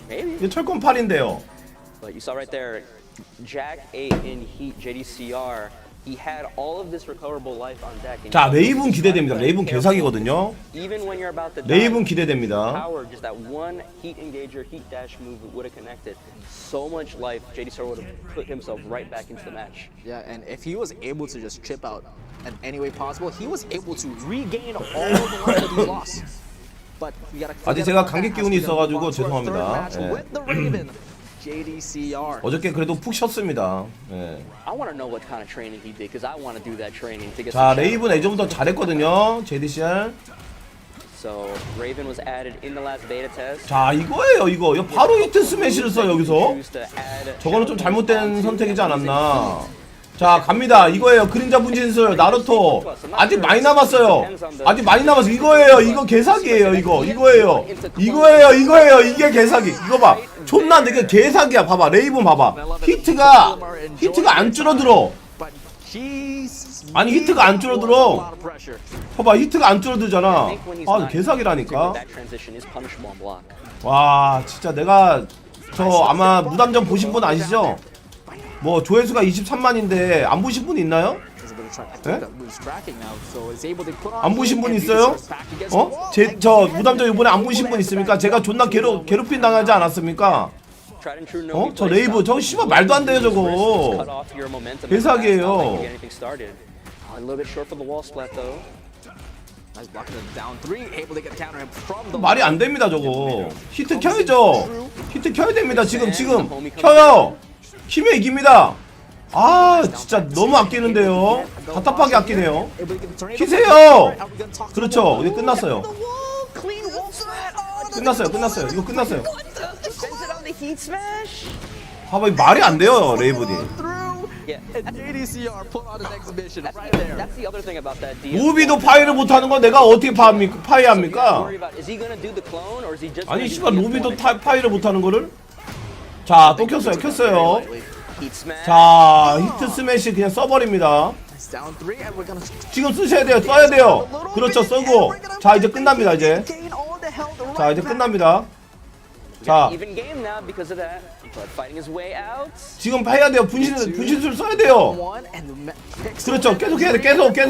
이게 철권 8인데요. But you saw right there, Jack 8 in Heat JDCR. He had all of this recoverable life on deck. 자, 레이븐 기대됩니다. 레이븐 개사기거든요. Even when you're about to 레이븐 기대됩니다. power, just that one heat engager, heat dash move would have connected. So much life, JDCR would have put himself right back into the match. Yeah, and if he was able to just chip out in any way possible, he was able to regain all of the life that he lost. But we gotta 아직 제가 감기 기운이 있어가지고 죄송합니다. 예. JDCR. 어저께 그래도 푹 쉬었습니다. 예. I want to know what kind of training he did because I want to do that training to get. 자, 레이븐 예전부터 잘했거든요. JDCR. So Raven was added in the last beta test. 자, 이거예요, 이거. 바로 히트 스매시를 써 여기서. 저거는 좀 잘못된 선택이지 않았나. 자, 갑니다. 이거예요. 그림자 분신술 나루토. 아직 많이 남았어요. 아직 많이 남았어. 이거예요. 이거 개사기예요. 이거예요. 이게 개사기. 이거 봐. 존나 되게 개사기야. 봐봐. 레이븐 봐봐. 히트가 안 줄어들어. 아니, 히트가 안 줄어들어. 봐봐. 히트가 안 줄어들잖아. 아, 개사기라니까. 와, 진짜 내가 저 아마 무담전 보신 분 아시죠? 뭐 조회수가 23만인데 안 보신 분 있나요? 네? 안 보신 분 있어요? 저 무담전 이번에 안 보신 분 있습니까? 제가 존나 괴롭힘 당하지 않았습니까? 저 레이브 저거 씨발 말도 안 돼요 저거. 개사기예요. 말이 안 됩니다 저거. 히트 켜야죠. 히트 켜야 됩니다. 지금 켜요. 키면 이깁니다. 아, 진짜 너무 아끼는데요. 답답하게 아끼네요. 키세요. 그렇죠. 이제 끝났어요. 이거 끝났어요. 봐봐, 이 말이 안 돼요, 레이븐이. 무비도 파이를 못하는 건 내가 어떻게 파이합니까? 아니, 씨발, 루비도 파이를 못하는 거를? 자, 또 켰어요. 자, 히트 스매시 그냥 써버립니다. 지금 쓰셔야 돼요. 써야 돼요. 그렇죠, 쓰고. 자, 이제 끝납니다, 이제. 자, 이제 끝납니다. 자, 지금 해야 돼요. 분신술 써야 돼요. 그렇죠. 계속 해야 돼. 계속.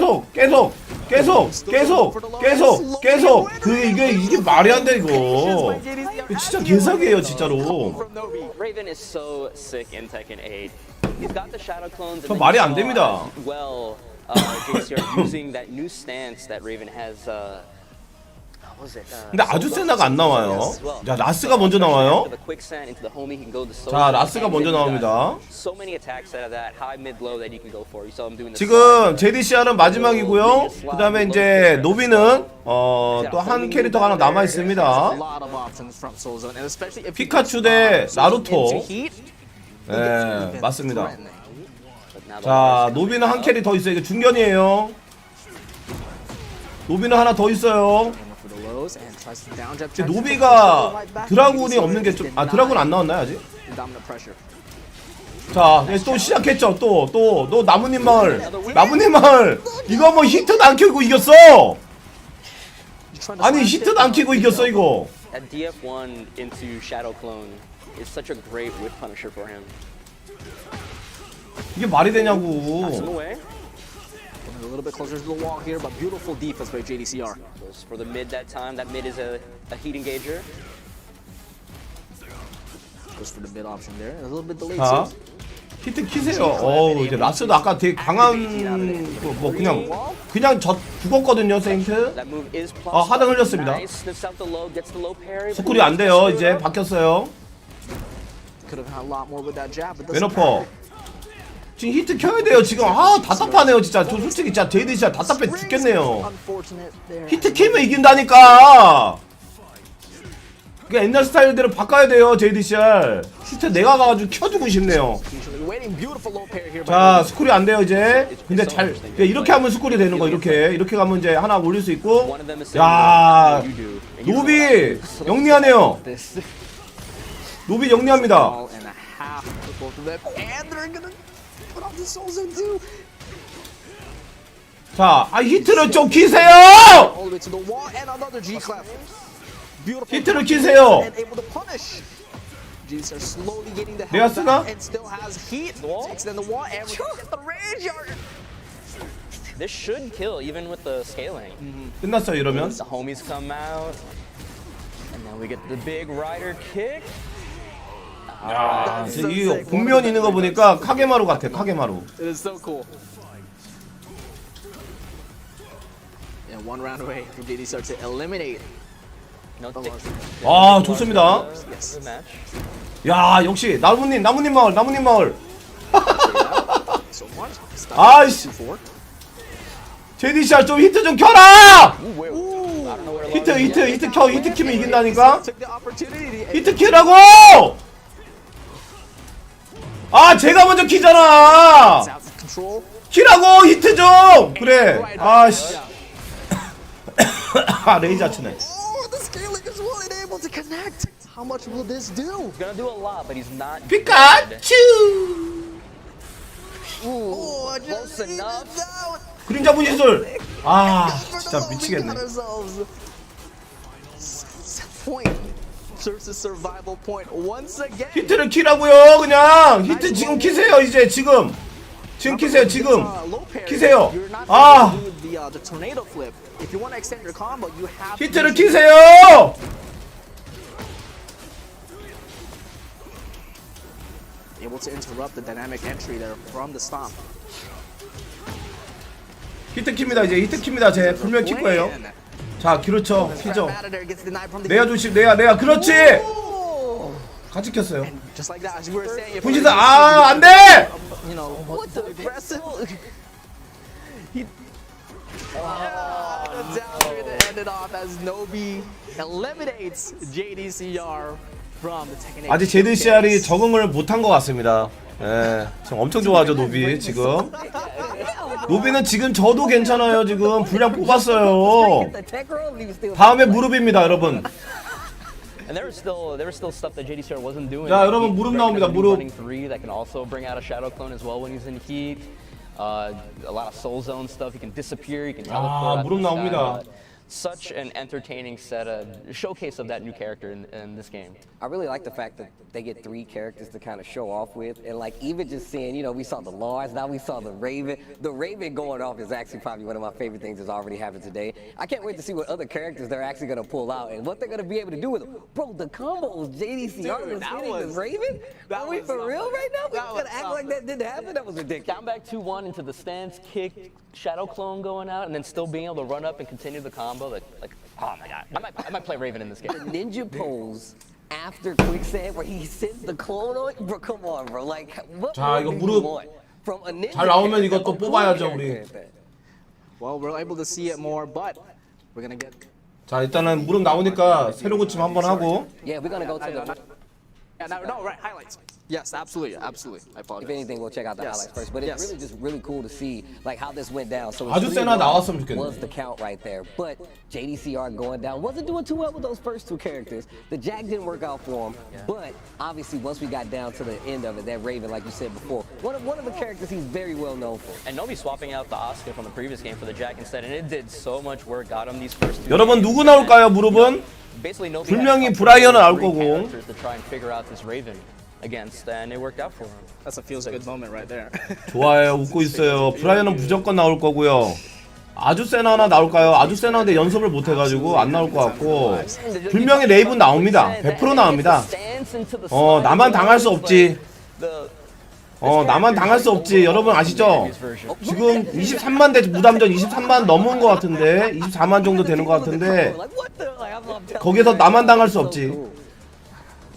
이게 말이 안 돼, 이거. 진짜 개사기예요, 진짜로. 저 말이 안 됩니다. 근데 아주 세나가 안 나와요. 자, 라스가 먼저 나와요. 자, 라스가 먼저 나옵니다. 지금 JDCR은 마지막이고요. 그 다음에 이제 노비는 또 한 캐릭터가 하나 남아 있습니다. 피카츄 대 나루토. 네, 맞습니다. 자, 노비는 한 캐릭 더 있어요. 이게 중견이에요. 노비는 하나 더 있어요. 노비가 드라군이 없는 게 좀, 드라군 안 나왔나요 아직? 자, 또 시작했죠. 또 나뭇잎 마을 이거 뭐 히트도 안 켜고 이겼어. 아니, 히트도 안 켜고 이겼어 이거. DF1 into Shadow Clone is such a great whip punisher for him. 이게 말이 되냐고. A little bit closer to the wall here, but beautiful defense by JDCR. Goes for the mid that time. That mid is a heat engager. Goes for the mid option there. A little bit delayed. 자, 히트 키세요. 어우, 이제 라스도 아까 되게 강한 뭐 그냥 죽었거든요, 세인트. 하등 흘렸습니다. 스쿨이 안 돼요. 이제 바뀌었어요. 왼어퍼. 지금 히트 켜야 돼요 지금. 아 답답하네요 진짜. 저 솔직히 진짜 제이드 진짜 답답해 죽겠네요. 히트 키면 이긴다니까. 그러니까 옛날 스타일대로 바꿔야 돼요 JDCR. 히트 내가 가가지고 켜주고 싶네요. 자 스쿨이 안 돼요 이제. 근데 잘 이렇게 하면 스쿨이 되는 거. 이렇게 가면 이제 하나 올릴 수 있고. 야 노비 영리하네요. 노비 영리합니다. 자, 히트를 좀 키세요! 히트를 키세요! 내가 쓰나? This should kill even with the scaling. 끝났어요 이러면. The homies come out, and then we get the big rider kick. 야, 이 복면 있는 거 보니까 카게마루 같아. 카게마루. It is so cool. And one round away from Jdcr to eliminate. 와 좋습니다. Yes. 야 역시 나무님 마을. 아이씨. JDCR 좀 히트 좀 켜라. 히트 키면 이긴다니까. 히트 키라고. 아 제가 먼저 키잖아. 키라고 히트 좀. 그래. 아씨. 아 레이저 치네. How much will this do? He's gonna do a lot, but he's not. 피카츄. Close enough. 그림자 분신술. 아 진짜 미치겠네. Survival point once again. 히트를 키라고요. 그냥 히트 지금 키세요. 이제 지금 키세요. 지금 키세요. 아 히트를 키세요. Able to interrupt the dynamic entry there from the stomp. 히트 킵니다. 이제 히트 킵니다. 제 분명 킬 거예요. 자 그렇죠. 키죠. 내가 조심. 내가 그렇지. 같이 켰어요. 분신사 아 안돼. You know, what the aggressive. Down here to end it off as Nobi eliminates Jdcr from the Tekken 8. 아직 JDCR이 적응을 못한 것 같습니다. 예, 지금 엄청 좋아하죠 노비 지금. 노비는 지금 저도 괜찮아요. 지금 분량 뽑았어요. 다음에 무릎입니다 여러분. And there was still stuff that Jdcr wasn't doing. 자 여러분 무릎 나옵니다. 무릎. Running 3 that can also bring out a shadow clone as well when he's in heat. A lot of soul zone stuff. He can disappear. He can teleport. 무릎 나옵니다. Such an entertaining showcase of that new character in this game. I really like the fact that they get 3 characters to kind of show off with, and like even just seeing, you know, we saw the Lars, now we saw the Raven. The Raven going off is actually probably one of my favorite things that's already happened today. I can't wait to see what other characters they're actually going to pull out and what they're going to be able to do with them. Bro, the combos Jdcr was hitting the Raven? Are we for real right now? We're going to act like that didn't happen? That was ridiculous. Down back 2-1 into the stance, kick, shadow clone going out, and then still being able to run up and continue the combo. Like oh my god, I might play Raven in this game. The ninja pose after quicksand where he sends the clone on, bro, come on, bro. Like, what 자 이거 do you 무릎 want from a ninja 잘 나오면 이거 또 character, a 뽑아야죠 clone 우리. character? Well, we're able to see it more, but we're gonna get. 자 일단은 무릎 나오니까 새로 고침 한번 하고. Yeah, we're gonna go to the. Yeah, no, right, highlights. Yes, absolutely. I apologize. If anything, we'll check out the highlights first. But it's really just really cool to see like how this went down. So 아주 세나 나왔으면 좋겠네. was the count right there. But JDCR going down wasn't doing too well with those first 2 characters. The Jack didn't work out for him. But obviously, once we got down to the end of it, that Raven, like you said before, one of the characters he's very well known for. And Nobi swapping out the Oscar from the previous game for the Jack instead, and it did so much work. Got him these first 2. 여러분 누구 나올까요 무릎은? Basically, Nobi 분명히 브라이언은 나올 거고. characters to try and figure out this Raven against, and it worked out for him. That's a feels good moment right there. 좋아요 웃고 있어요. 브라이언은 무조건 나올 거고요. 아주 세나 하나 나올까요? 아주 세나인데 연습을 못 해가지고 안 나올 것 같고 분명히 레이븐 나옵니다. 100% 나옵니다. 나만 당할 수 없지. 나만 당할 수 없지. 여러분 아시죠? 지금 23만 대 무담전 23만 넘은 것 같은데 24만 정도 되는 것 같은데 거기서 나만 당할 수 없지.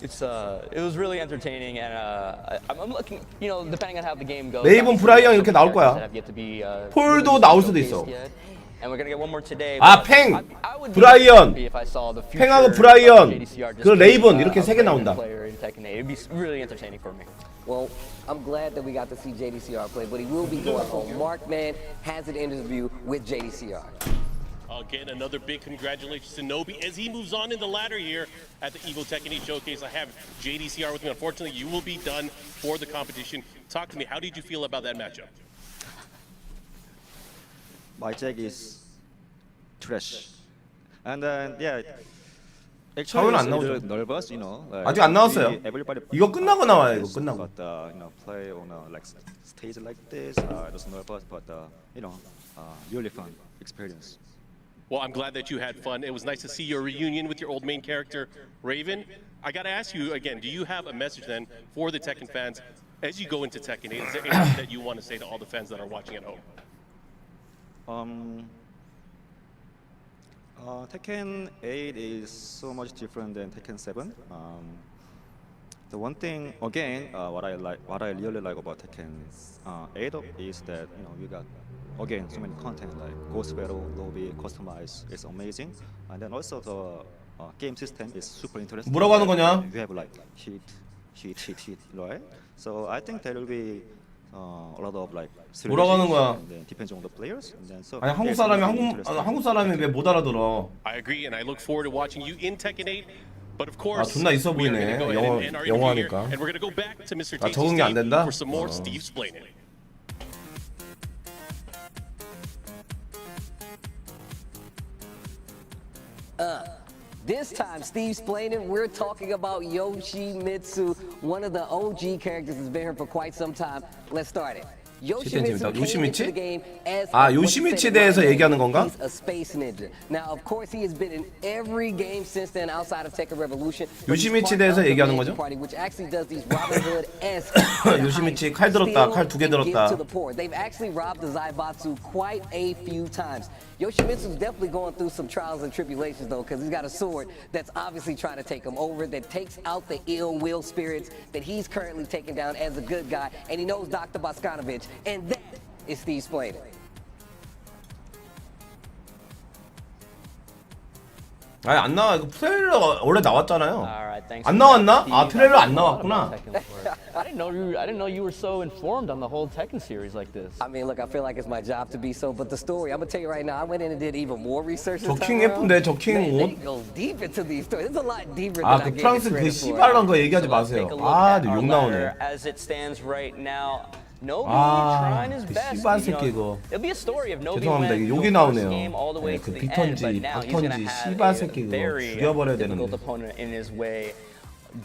it was really entertaining, and I'm looking, you know, depending on how the game goes. 메이븐 브라이언 이렇게 나올 거야. 폴도 나올 수도 있어. And we're gonna get one more today. 아, 팽, 브라이언, 팽하고 브라이언, 그 레이븐 이렇게 세 개 나온다. It'd be really entertaining for me. Well, I'm glad that we got to see Jdcr play, but he will be going home. Markman has an interview with Jdcr. Again, another big congratulations to Nobi as he moves on in the ladder here at the Evo Tekken 8 Showcase. I have Jdcr with me. Unfortunately, you will be done for the competition. Talk to me. How did you feel about that matchup? My Jack is trash, and then yeah. 처음에는 안 Actually, 나오죠. it's nervous, you know. 아직 안 나왔어요. Everybody 이거 끝나고 나와요. 이거 끝나고. But you know, play on a like stage like this, it was nervous, but you know, really fun experience. Well, I'm glad that you had fun. It was nice to see your reunion with your old main character, Raven. I got to ask you again, do you have a message then for the Tekken fans as you go into Tekken 8? Is there anything that you want to say to all the fans that are watching at home? Tekken 8 is so much different than Tekken 7. The one thing, again, what I really like about Tekken 8 is that you got again so many content like Ghost Battle, lobby, customize. It's amazing, and then also the game system is super interesting. 뭐라고 하는 거냐? You have like hit, right? So I think there will be a lot of like. 뭐라고 하는 거야? Depends on the players. And then so 아니 한국 사람이 한국 사람이 왜 못 알아들어? I agree, and I look forward to watching you in Tekken 8. But of course, 아, 존나 있어 we are 보이네. going to go ahead and end our 영어 interview here, 하니까. and we're going to go back to Mr. 아, 적응이 안 된다? for some more Steve explaining. This time, Steve explaining, we're talking about Yoshimitsu, one of the OG characters that's been here for quite some time. Let's start it. Yoshimitsu came into the game as 요시미치에 대해서 얘기하는 건가? He's a space ninja. Now, of course, he has been in every game since then outside of Tekken Revolution. 요시미치에 대해서 얘기하는 거죠? Which actually does these Robin Hood-esque 요시미치 칼 들었다, 칼 2개 들었다. They've actually robbed the Zaibatsu quite a few times. Yoshimitsu's definitely going through some trials and tribulations though, because he's got a sword that's obviously trying to take him over, that takes out the ill will spirits that he's currently taking down as a good guy, and he knows Dr. Boskanovich, and that is Steve explaining. 아니 안 나와. 이거 트레일러 원래 나왔잖아요. Alright, thanks. 안 나왔나? 아 트레일러 안 나왔구나. I didn't know you were so informed on the whole Tekken series like this. I mean, look, I feel like it's my job to be so, but the story, I'm gonna tell you right now, I went in and did even more research. 저 킹 예쁜데 저 킹 They 옷. go deep into these stories. It's a lot deeper 아 than I 그 gave 프랑스 it 그 credit for. 씨발란 거 얘기하지 마세요. Take a look 아, at our 욕 ladder 나오네. as it stands right now. Nobi 아, trying his 그 best. 씨발 you know, 새끼 이거. It'll be a story of Nobi 죄송합니다. went 이게 from 욕이 first 나오네요. game all the way 네, to 그 the end, but 비턴지, now he's gonna 박턴지, have 씨발 a 새끼 그거 very 죽여버려야 difficult 되는데. opponent in his way.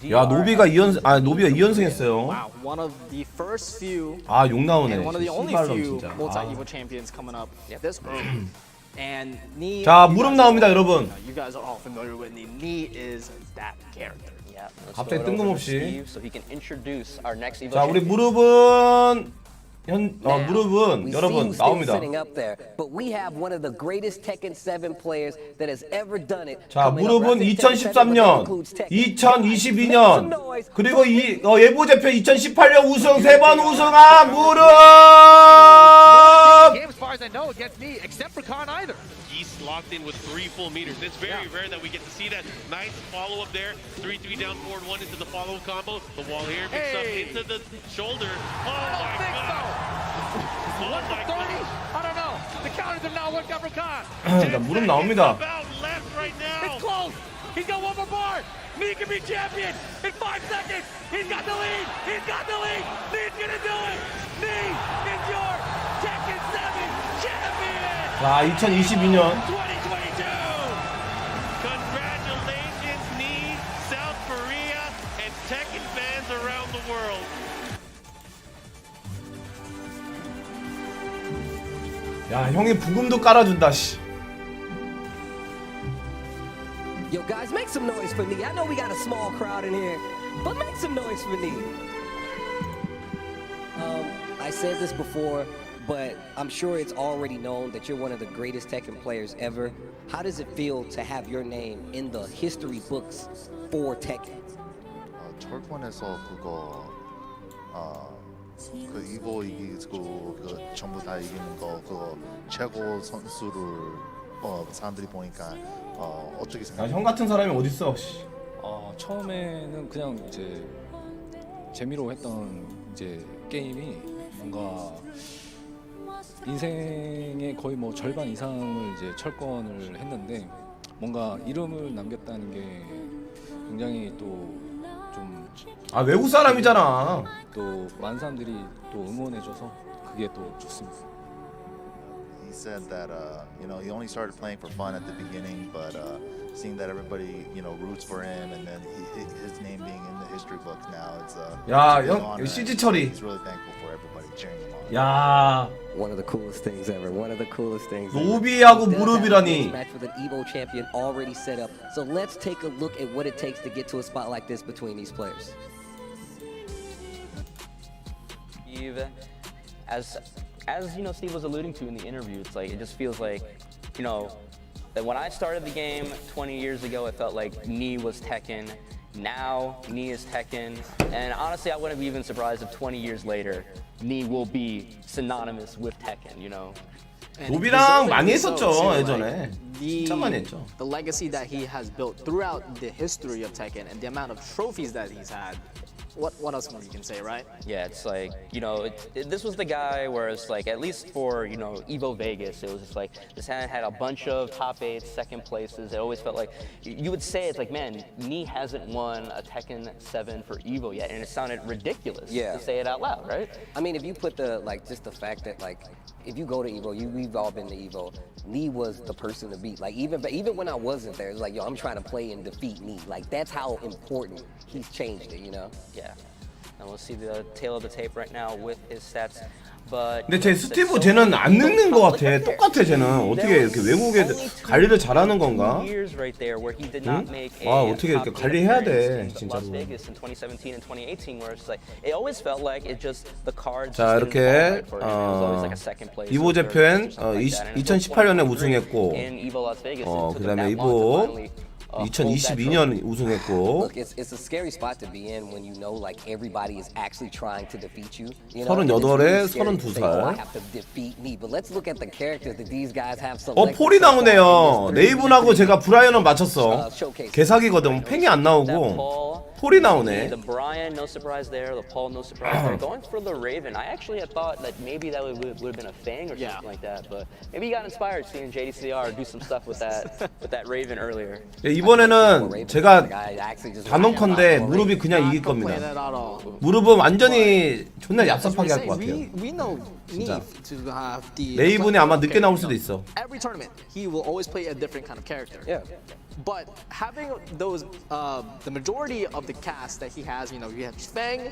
야 노비가 2연승 했어요. Wow, one of the first few 아 욕 나오네. and one of the only 씨발놈 few 진짜. multi-Evo champions coming up this early. And Knee. 자 무릎 나옵니다 여러분. You guys are all familiar with Knee. Knee is that character. Yeah, let's 갑자기 throw it over to 뜬금없이. Steve so he can introduce our next Evo 자 우리 champion. 무릎은 Now, 무릎은 we 여러분 see Steve 나옵니다. sitting up there, but we have one of the greatest Tekken 7 players that has ever done it. 자 coming up. 무릎은 I think Tekken 7, but that 2013년, includes Tekken. 2022년 그리고 예보제표 2018년 우승 3번 우승한 무릎. Game as far as I know against me, except for Khan either. He's locked in with 3 full meters. It's very rare that we get to see that. Nice follow up there. 3-3 down forward 1 into the follow combo. The wall here picks up into the shoulder. Oh my god. What for 30? I don't know. The counters have now worked out for Khan. 자 무릎 나옵니다. About left right now. It's close. He's got one more bar. Knee can be champion in 5 seconds. He's got the lead. He's got the lead. Knee's gonna do it. Knee is your Tekken 7 champion. 자 2022년 2022. Congratulations, Knee, South Korea, and Tekken fans around the world. 야 형이 부금도 깔아준다 씨. Yo, guys, make some noise for Knee. I know we got a small crowd in here, but make some noise for Knee. I said this before, but I'm sure it's already known that you're one of the greatest Tekken players ever. How does it feel to have your name in the history books for Tekken? 철권에서 그거 그 이보 이기고 그 전부 다 이기는 거 그거 최고 선수를 사람들이 보니까 어떻게 생각해? 형 같은 사람이 어딨어? 처음에는 그냥 이제 재미로 했던 이제 게임이 뭔가 인생의 거의 뭐 절반 이상을 이제 철권을 했는데 뭔가 이름을 남겼다는 게 굉장히 또 좀 외국 사람이잖아. 또 많은 사람들이 또 응원해줘서 그게 또 좋습니다. He said that he only started playing for fun at the beginning, but seeing that everybody roots for him, and then his name being in the history books now, it's 야, it's a big 형 honor, CG and 처리. He's really thankful for everybody cheering him on. 야, One of the coolest things ever. One of the coolest things. 노비하고 He does have a 무릎이라니. match with an Evo champion already set up. So let's take a look at what it takes to get to a spot like this between these players. Steve, as Steve was alluding to in the interview, it's like it just feels like, that when I started the game 20 years ago, it felt like Knee was Tekken. Now Knee is Tekken, and honestly, I wouldn't be even surprised if 20 years later, Knee will be synonymous with Tekken. 노비랑 많이 했었죠 예전에. 진짜 많이 했죠. The legacy that he has built throughout the history of Tekken and the amount of trophies that he's had. What else more you can say, right? Yeah, it's like, this was the guy where it's like, at least for, Evo Vegas, it was just like, this had a bunch of top 8, second places. It always felt like, you would say, it's like, man, Knee hasn't won a Tekken 7 for Evo yet, and it sounded ridiculous to say it out loud, right? I mean, if you put just the fact that, if you go to Evo, we've all been to Evo, Knee was the person to beat. Like, even when I wasn't there, it's like, yo, I'm trying to play and defeat Knee. Like, that's how important he's changed it, Yeah. And we'll see the tail of the tape right now with his stats. But 근데 쟤 스티브 쟤는 안 늙는 것 같아. 똑같아 쟤는. 어떻게 이렇게 외국에 관리를 잘하는 건가? 응? 와 어떻게 이렇게 관리해야 돼 진짜로. 자 이렇게 이보 재팬 2018년에 우승했고 그다음에 이보 2022년 우승했고. Look, it's a scary spot to be in when you know like everybody is actually trying to defeat you. 38에 32살. I have to defeat me. But let's look at the characters that these guys have selected. 폴이 나오네요. 레이븐하고 제가 브라이언은 맞췄어. 개사기거든. 팽이 안 나오고 폴이 나오네. The Brian, no surprise there. The Paul, no surprise there. Going for the Raven, I actually had thought that maybe that would have been a Fang or something like that. But maybe he got inspired seeing Jdcr do some stuff with that Raven earlier. 이번에는 제가 단언컨대 무릎이 그냥 이길 겁니다. 무릎은 완전히 존나 얍삽하게 할 것 같아요. 진짜. 레이븐이 아마 늦게 나올 수도 있어. Every tournament, he will always play a different kind of character. Yeah. But having those, the majority of the cast that he has, you have Fang,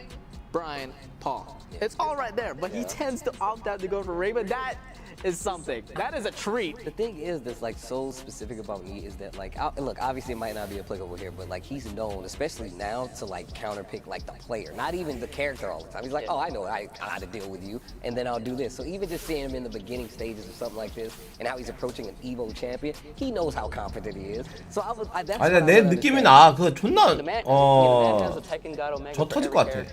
Brian, Paul. It's all right there, but he tends to opt out to go for Raven. That is something. That is a treat. The thing is that's like so specific about me is that like look, obviously it might not be applicable here, but like he's known, especially now, to like counterpick like the player, not even the character all the time. He's like, oh, I know how to deal with you, and then I'll do this. So even just seeing him in the beginning stages of something like this, and how he's approaching an Evo champion, he knows how confident he is. So that's 아니 내 느낌이 나. 그 존나 저 터질 것 같아.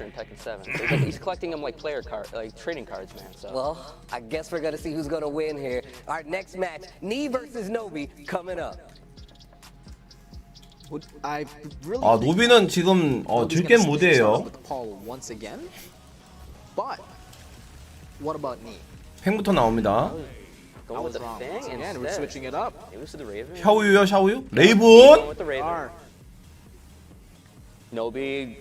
He's collecting them like player card, like trading cards, man. So. Well, I guess we're gonna see who's gonna win here. Our next match, Knee versus Nobi, coming up. I really 노비는 지금 질겜 모드예요. Paul once again. But what about Knee? 팽부터 나옵니다. Going with the Fang Again, we're switching it up. It was to the Raven. 샤오유요 샤오유? Going 레이븐. with the Raven. Nobi,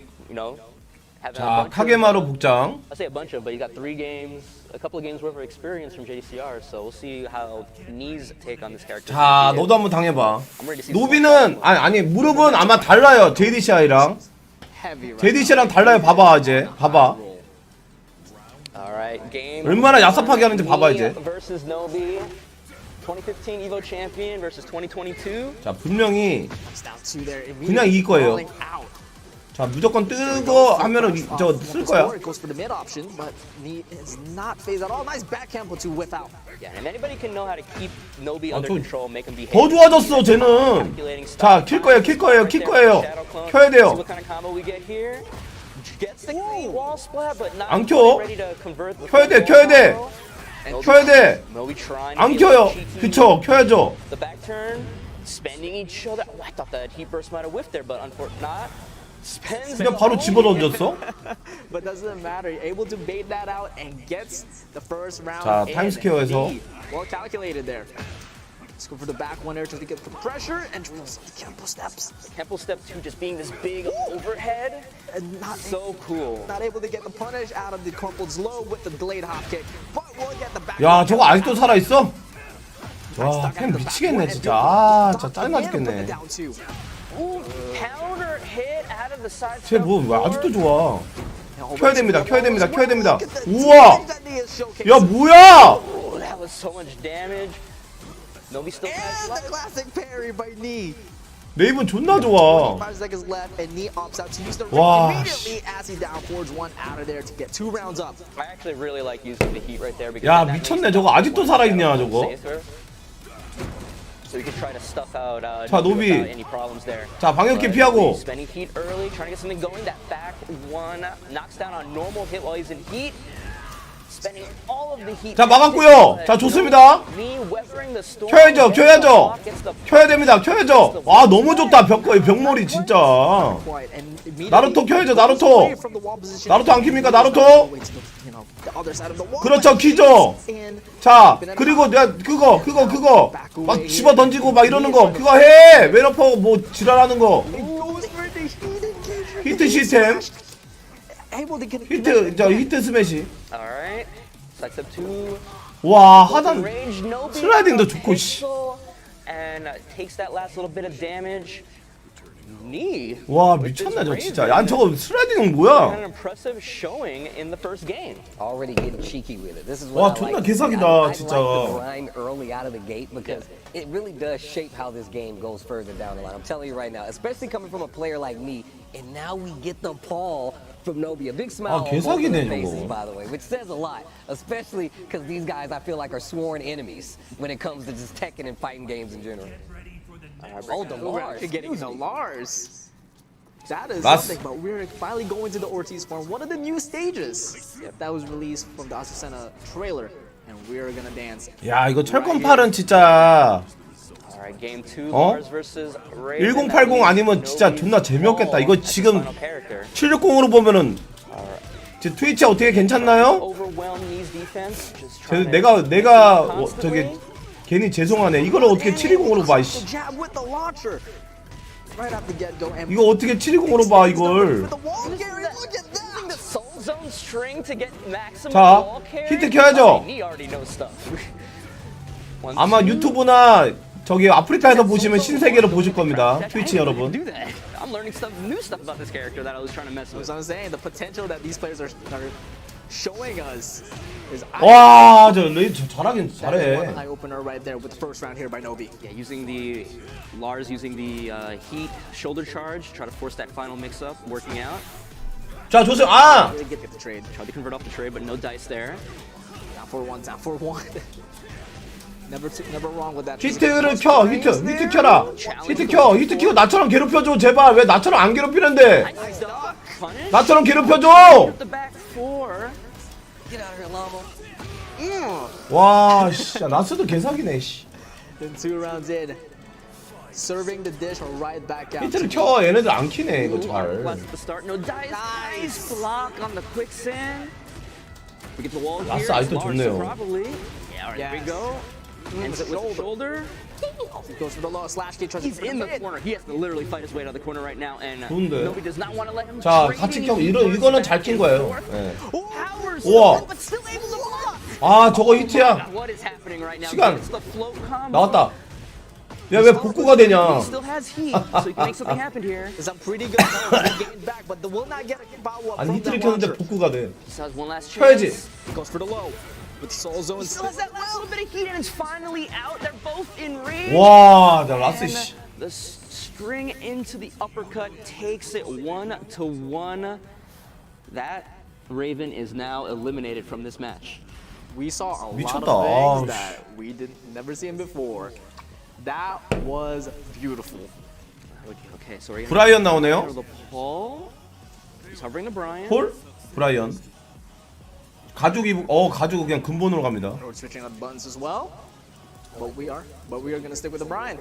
자 카게마루 복장. I say a bunch of, but he got 3 games, a couple of games worth of experience from Jdcr. So we'll see how Knee's take on this character. 자 너도 한번 당해봐. 노비는 아니 무릎은 아마 달라요. JDCR이랑. JDCR랑 달라요. 봐봐 이제. 봐봐. Alright, game. 얼마나 얍삽하게 하는지 봐봐 이제. Versus Nobi. 2015 Evo champion versus 2022. 자 분명히 그냥 이길 거예요. 자 무조건 뜨거 하면은 저 쓸 거야. Goes for the mid option, but he is not phased at all. Nice backhand to whip out. Yeah, and anybody can know how to keep Nobi under control, make him behave. 더 좋아졌어 쟤는. 자 킬 거예요 킬 거예요 킬 거예요. 켜야 돼요. What kind of combo we get here? Gets the clean wall splat, but not 안 켜. ready to convert. 켜야 돼 켜야 돼. 켜야 돼. 안 켜요. 그쵸 켜야죠. The back turn, spending each other. Oh, I thought that heat burst might have whiffed there, but unfortunately not. Spends. 그냥 바로 집어던졌어. But doesn't matter. Able to bait that out and gets the first round. 자 타임스퀘어에서. Well calculated there. Let's go for the back one there to get the pressure and drills the Kempo steps. Kempo step 2 just being this big overhead. And not So cool. Not able to get the punish out of the Kempo's low with the delayed hop kick. But we'll get the back. 야 저거 아직도 살아 있어? 와 팬 미치겠네 진짜. 아 진짜 짜증나 죽겠네. Ooh, counter hit out of the side. 쟤 뭐 아직도 좋아. 켜야 됩니다 켜야 됩니다 켜야 됩니다. 우와. 야 뭐야? Oh, that was so much damage. Nobi still has the classic parry by Knee. 레이븐 존나 좋아. 5 seconds left and Knee opts out to use the 와, immediately as he down forwards one out of there to get 2 rounds up. I actually really like using the heat right there because 야 that 미쳤네 makes 저거 아직도 살아있냐 저거. safer. So you can try to stuff out 자, Nobi 노비. without any problems there. 자 방역기 피하고. Spending heat early, trying to get something going. That back one knocks down on normal hit while he's in heat. Spending all of the heat. 자 막았고요. 자 좋습니다. 켜야죠 켜야죠. 켜야 됩니다 켜야죠. 와 너무 좋다 벽머리 진짜. 나루토 켜야죠 나루토. 나루토 안 킵니까 나루토? 그렇죠 키죠. 자 그리고 내가 그거 막 집어 던지고 막 이러는 거 그거 해. 웨너퍼 뭐 지랄하는 거. 히트 시스템. 히트 스매시. 와 하단 슬라이딩도 좋고 씨. 와 미쳤나 저 진짜. 야 저거 슬라이딩은 뭐야? Already getting cheeky with it. This is 와 what I 존나 like. 개사기다 I 진짜. like the grind early out of the gate because it really does shape how this game goes further down the line. I'm telling you right now, especially coming from a player like me, and now we get the Paul from Nobi. A big smile on both of their faces, by the way, which says a lot, especially because these guys I feel like are sworn enemies when it comes to just Tekken and fighting games in general. Oh, the Lars. Getting the Lars. That is Lars. something, but we're finally going to the Ortiz farm. One of the new stages that was released from the Azucena trailer, and we're gonna dance. 야 이거 철권8은 진짜 어? 1080 아니면 진짜 존나 재미없겠다. 이거 지금 760으로 보면은 트위치 어떻게 괜찮나요? 내가 저기 괜히 죄송하네. 이걸 어떻게 720으로 봐 이씨. 이거 어떻게 720으로 봐 이걸. 자 히트 켜야죠. 아마 유튜브나 저기 아프리카에서 보시면 신세계로 보실 겁니다. 트위치 여러분. I'm learning new stuff about this character that I was trying to mess with. So I'm saying the potential that these players are showing us is. 와, 저 레이 잘하긴 잘해. Eye opener right there with the first round here by Nobi. Yeah, using the Lars using the heat shoulder charge, try to force that final mix up, working out. 자, 좋습니다. 아. Really get the trade. Tried to convert off the trade, but no dice there. Down for one. Never wrong with that. 히트를 켜, 히트 켜라. 히트 켜고 나처럼 괴롭혀줘 제발. 왜 나처럼 안 괴롭히는데? 나처럼 괴롭혀줘. 와, 씨, 나스도 개사기네, 씨. Then 2 rounds in, serving the dish right back out. 히트를 켜, 얘네들 안 키네 이거 잘. Nice block on the quicksand. We get the wall here. 나스 아직도 좋네요. Yeah, there we go. Ends it with the shoulder. Goes for the low slash kick. He's in the corner. He has to literally fight his way out of the corner right now, and 좋은데. Nobi does not want to let him. 자, 같이 켜. 이거는 잘 킨 거예요. 네. 우와. 아, 저거 히트야. 시간 나왔다. 야, 왜 복구가 되냐? 아니 히트를 켰는데 복구가 돼. 켜야지. 와, 나 라스 씨. spring into the uppercut, takes it 1-1. That Raven is now eliminated from this match. We saw a lot 미쳤다. of things that we did never seen before. That was beautiful. Okay, so we're 브라이언 나오네요. Paul. He's hovering to Brian. 폴? 브라이언. 가죽이 가죽 그냥 근본으로 갑니다. We're switching on buttons as well. But we are gonna stick with the Brian.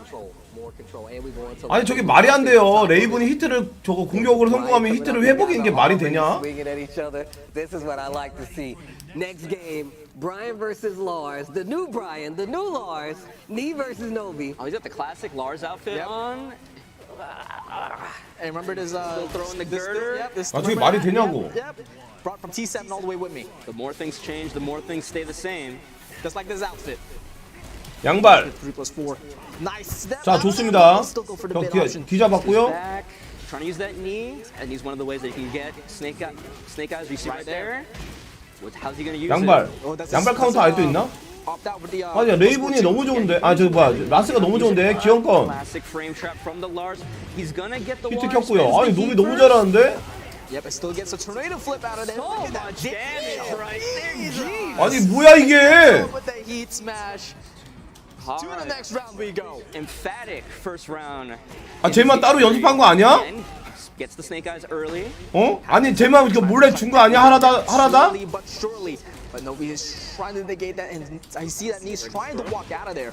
아니 저게 말이 안 돼요. 레이븐이 히트를 저거 공격으로 성공하면 히트를 회복인 게 말이 되냐? This is what I like to see. Next game, Brian versus Lars, the new Brian, the new Lars, Knee versus Nobi. Oh, he's got the classic Lars outfit on. Hey, remember this? Still throwing the girder. 아 저게 말이 되냐고. Yep. Brought from T7 all the way with me. The more things change, the more things stay the same. Just like this outfit. 양발. 3+4. Nice. 자 좋습니다. Still go for the 저 mid option. 뒤잡았고요. Back, trying to use that knee, and he's one of the ways that you can get Snake Eyes. You see right there. How's he gonna use 양발. it? 양발 카운터 아직도 있나? Opt out with the, 아니야 레이븐이 너무 좋은데. 아 저 뭐야 라스가 너무 좋은데 기영권. Classic frame trap from the Lars. He's gonna get the 히트 Lars. 켰고요. 아니 노비 너무 잘하는데. Yep, it still gets a tornado flip out of there. So Look at that much damage right there. Jeez. 아니 뭐야 이게? with the heat smash. To the next round we go. Emphatic first round. 아 쟤만 따로 연습한 거 아니야? Gets the Snake Eyes early. 어? 아니 쟤만 이거 몰래 준 거 아니야? 하나다? Slowly but surely. But no, he is trying to negate that, and I see that he's trying to walk out of there.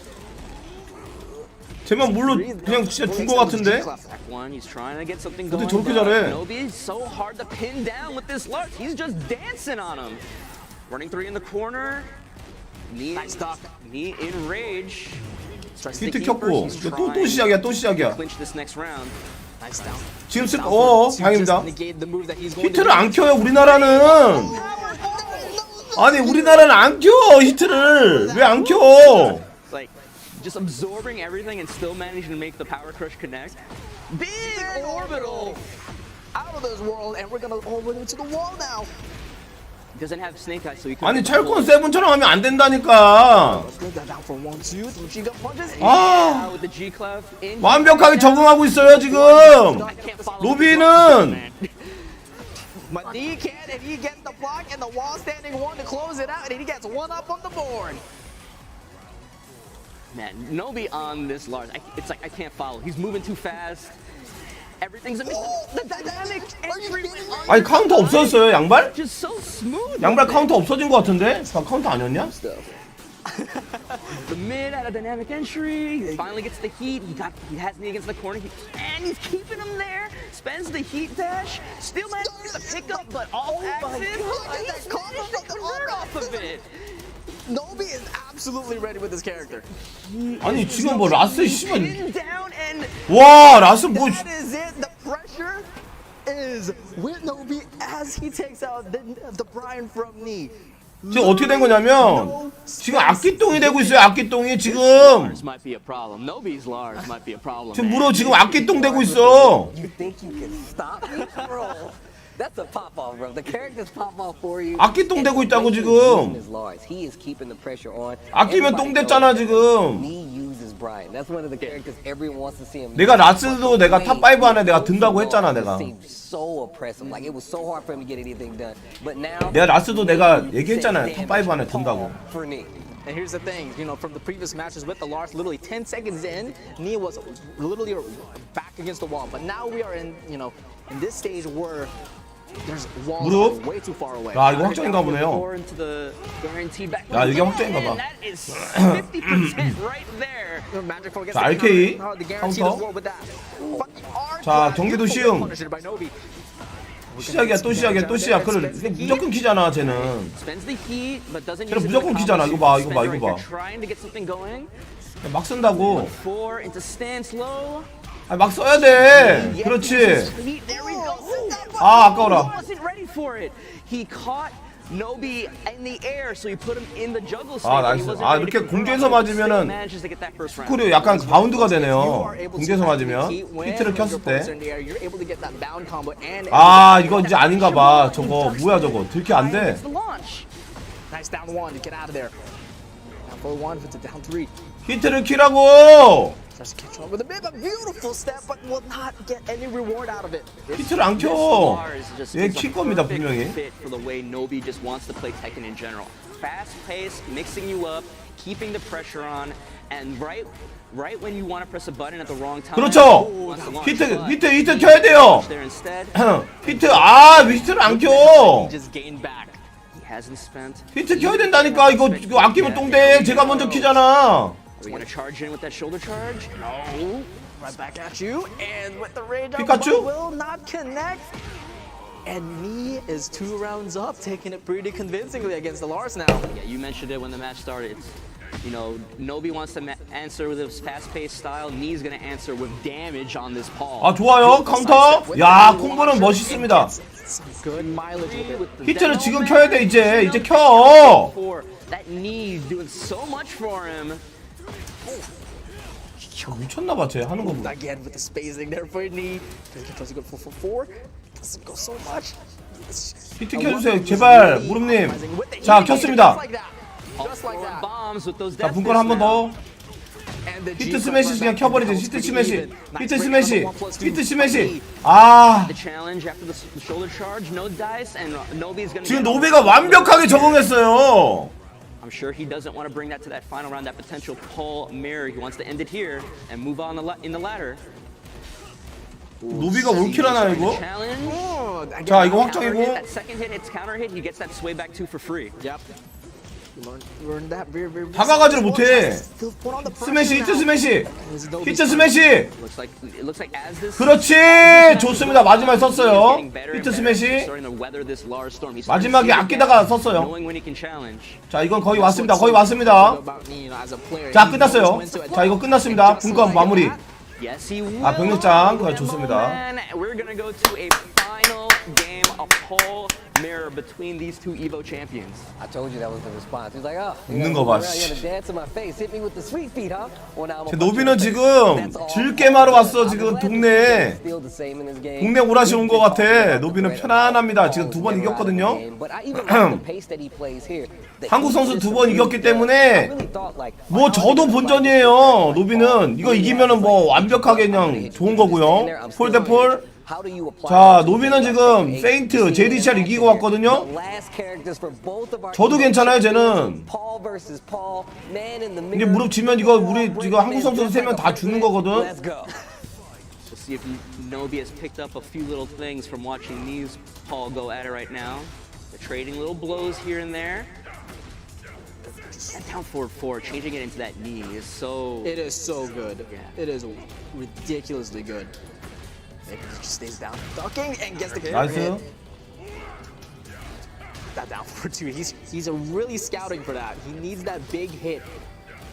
쟤만 몰래 그냥 진짜 준 거 같은데? One, he's trying to get something 근데 going. 저렇게 잘해. Nobi is so hard to pin down with this Lars. He's just dancing on him. Running three in the corner. Nice duck. Knee in rage. 히트 켰고 또 시작이야 또 시작이야. Clinch this next round. Nice down. 지금 다행입니다. Negate the move that he's going 히트를 안 켜요 우리나라는. 아니 우리나라는 안 켜 히트를 왜 안 켜? Like just absorbing everything and still managing to make the power crush connect. big orbital out of this world, and we're gonna orbit into the wall now. Doesn't have Snake Eyes, so he 아니 철권 7처럼 하면 안 된다니까. Down for 1, 2, 3 G gun punches. 아 with the G clef in. 완벽하게 적응하고 있어요 지금. 로비는. But he can, and he gets the block and the wall standing one to close it out, and he gets one up on the board. Man, Nobi on this Lars, it's like I can't follow. He's moving too fast. Everything's a miss. The dynamic entry went on. 아니 카운터 없어졌어요 양발? Just so smooth. 양발 카운터 없어진 거 같은데? 카운터 아니었냐? The mid at a dynamic entry. He finally gets the heat. He has knee against the corner. And he's keeping him there. Spends the heat dash. Still manages to pick up, but all active. He's managed to convert off of it. Nobi is absolutely ready with this character. 아니 지금 뭐 라스 씨발. Pinned down and 와 라스 뭐. That is it. The pressure is with Nobi as he takes out the Brian from knee. 지금 어떻게 된 거냐면 지금 악기똥이 되고 있어요. 악기똥이 지금. Lars might be a problem. Nobi's Lars might be a problem. 지금 무려 지금 악기똥 되고 있어. You think you can stop me, bro? That's a pop off, bro. The characters pop off for you. 악기똥 되고 있다고 지금. He is keeping the pressure on. 아끼면 똥 됐잖아 지금. He uses Brian. That's one of the characters everyone wants to see him. 내가 라스도 내가 탑 5 안에 내가 든다고 했잖아 내가. So oppressive. Like it was so hard for him to get anything done. But now 내가 라스도 내가 얘기했잖아요. 탑 5 안에 든다고. For knee. And here's the thing, you know, from the previous matches with the Lars, literally 10 seconds in, Nia was literally back against the wall. But now we are in, you know, in this stage where there's walls 무릎? way too far away. 야 이거 확정인가 보네요. 야 이게 확정인가 봐. That is 50% right there. 자 RK 카운터. 자 경기도 시흥. 시작이야 또 시작이야 또 시작. 그래 무조건 키잖아 쟤는. 쟤는 무조건 키잖아. 이거 봐 이거 봐 이거 봐. 막 쓴다고. 아, 막 써야 돼. 그렇지. 아 아까워라. 아 나이스. 아 이렇게 공중에서 맞으면은 스쿠류 약간 바운드가 되네요. 공중에서 맞으면 히트를 켰을 때. 아 이거 이제 아닌가 봐. 저거 뭐야 저거 들키 안 돼. 히트를 키라고. Starts to catch on with a bit of a beautiful step, but will not get any reward out of it. 히트를 안 켜. 얘 킬 겁니다 분명히. Fit for the way Nobi just wants to play Tekken in general. Fast pace, mixing you up, keeping the pressure on, and right when you want to press a button at the wrong time. 그렇죠. 히트 켜야 돼요. 히트 히트를 안 켜. 히트 켜야 된다니까. 이거 아끼면 똥돼. 제가 먼저 키잖아. Are we gonna charge in with that shoulder charge? No. Right back at you, and with the rage Pikachu will not connect. And me is 2 rounds up, taking it pretty convincingly against the Lars now. Yeah, you mentioned it when the match started. You know, Nobi wants to answer with his fast-paced style. Nee's gonna answer with damage on this Paul. 아 좋아요 카운터. 야 콤보는 멋있습니다. Good mileage with it. 히트를 지금 켜야 돼 이제 켜. That Nee's doing so much for him. 미쳤나봐 쟤 하는 거 보고. Again with the spacing there for knee. Does he go 4-4-4? Doesn't go so much. 히트 켜주세요 제발 무릎님. 자 켰습니다. 자 분권 한 번 더. 히트 스매시 그냥 켜버리죠. 히트 스매시. 아. 지금 노비가 완벽하게 적응했어요. I'm sure he doesn't want to bring that to that final round, that potential pull mirror. He wants to end it here and move on in the ladder. 노비가 올킬 하나 이거? 자 이거 확정이고. That second hit, it's counter hit. He gets that sway back 2 for free. Yep. Learned that very 다가가지를 못해. 스매시 히트 스매시. 히트 스매시. 그렇지 좋습니다. 마지막에 썼어요. 히트 스매시. 마지막에 아끼다가 썼어요. 자 이건 거의 왔습니다. 자 끝났어요. 자 이거 끝났습니다. 분권 마무리. 아 병력장 그거 좋습니다. Mirror between these two Evo champions. I told you that was the response. He's like, oh, 웃는 거 봐. dance in my face, hit me with the sweet feet, huh? 노비는 지금 즐게임하러 왔어. 지금 동네에 오라시 온 거 같아. 노비는 편안합니다. 지금 2번 이겼거든요. 한국 선수 2번 이겼기 때문에 뭐 저도 본전이에요. 노비는 이거 이기면은 뭐 완벽하게 그냥 좋은 거고요. 폴대폴. 자 노비는 지금 세인트 Jdcr 이기고 왔거든요. 저도 괜찮아요 쟤는. 이제 무릎 지면 이거 우리 지금 한국 선수 3명 다 죽는 거거든. See if Nobi has picked up a few little things from watching these Paul go at it right now. They're trading little blows here and there. That down forward 4, changing it into that knee is so... It is so good. Yeah. It is ridiculously good. It just stays down, ducking, and gets the hit. 나이스. That down forward 2. He's really scouting for that. He needs that big hit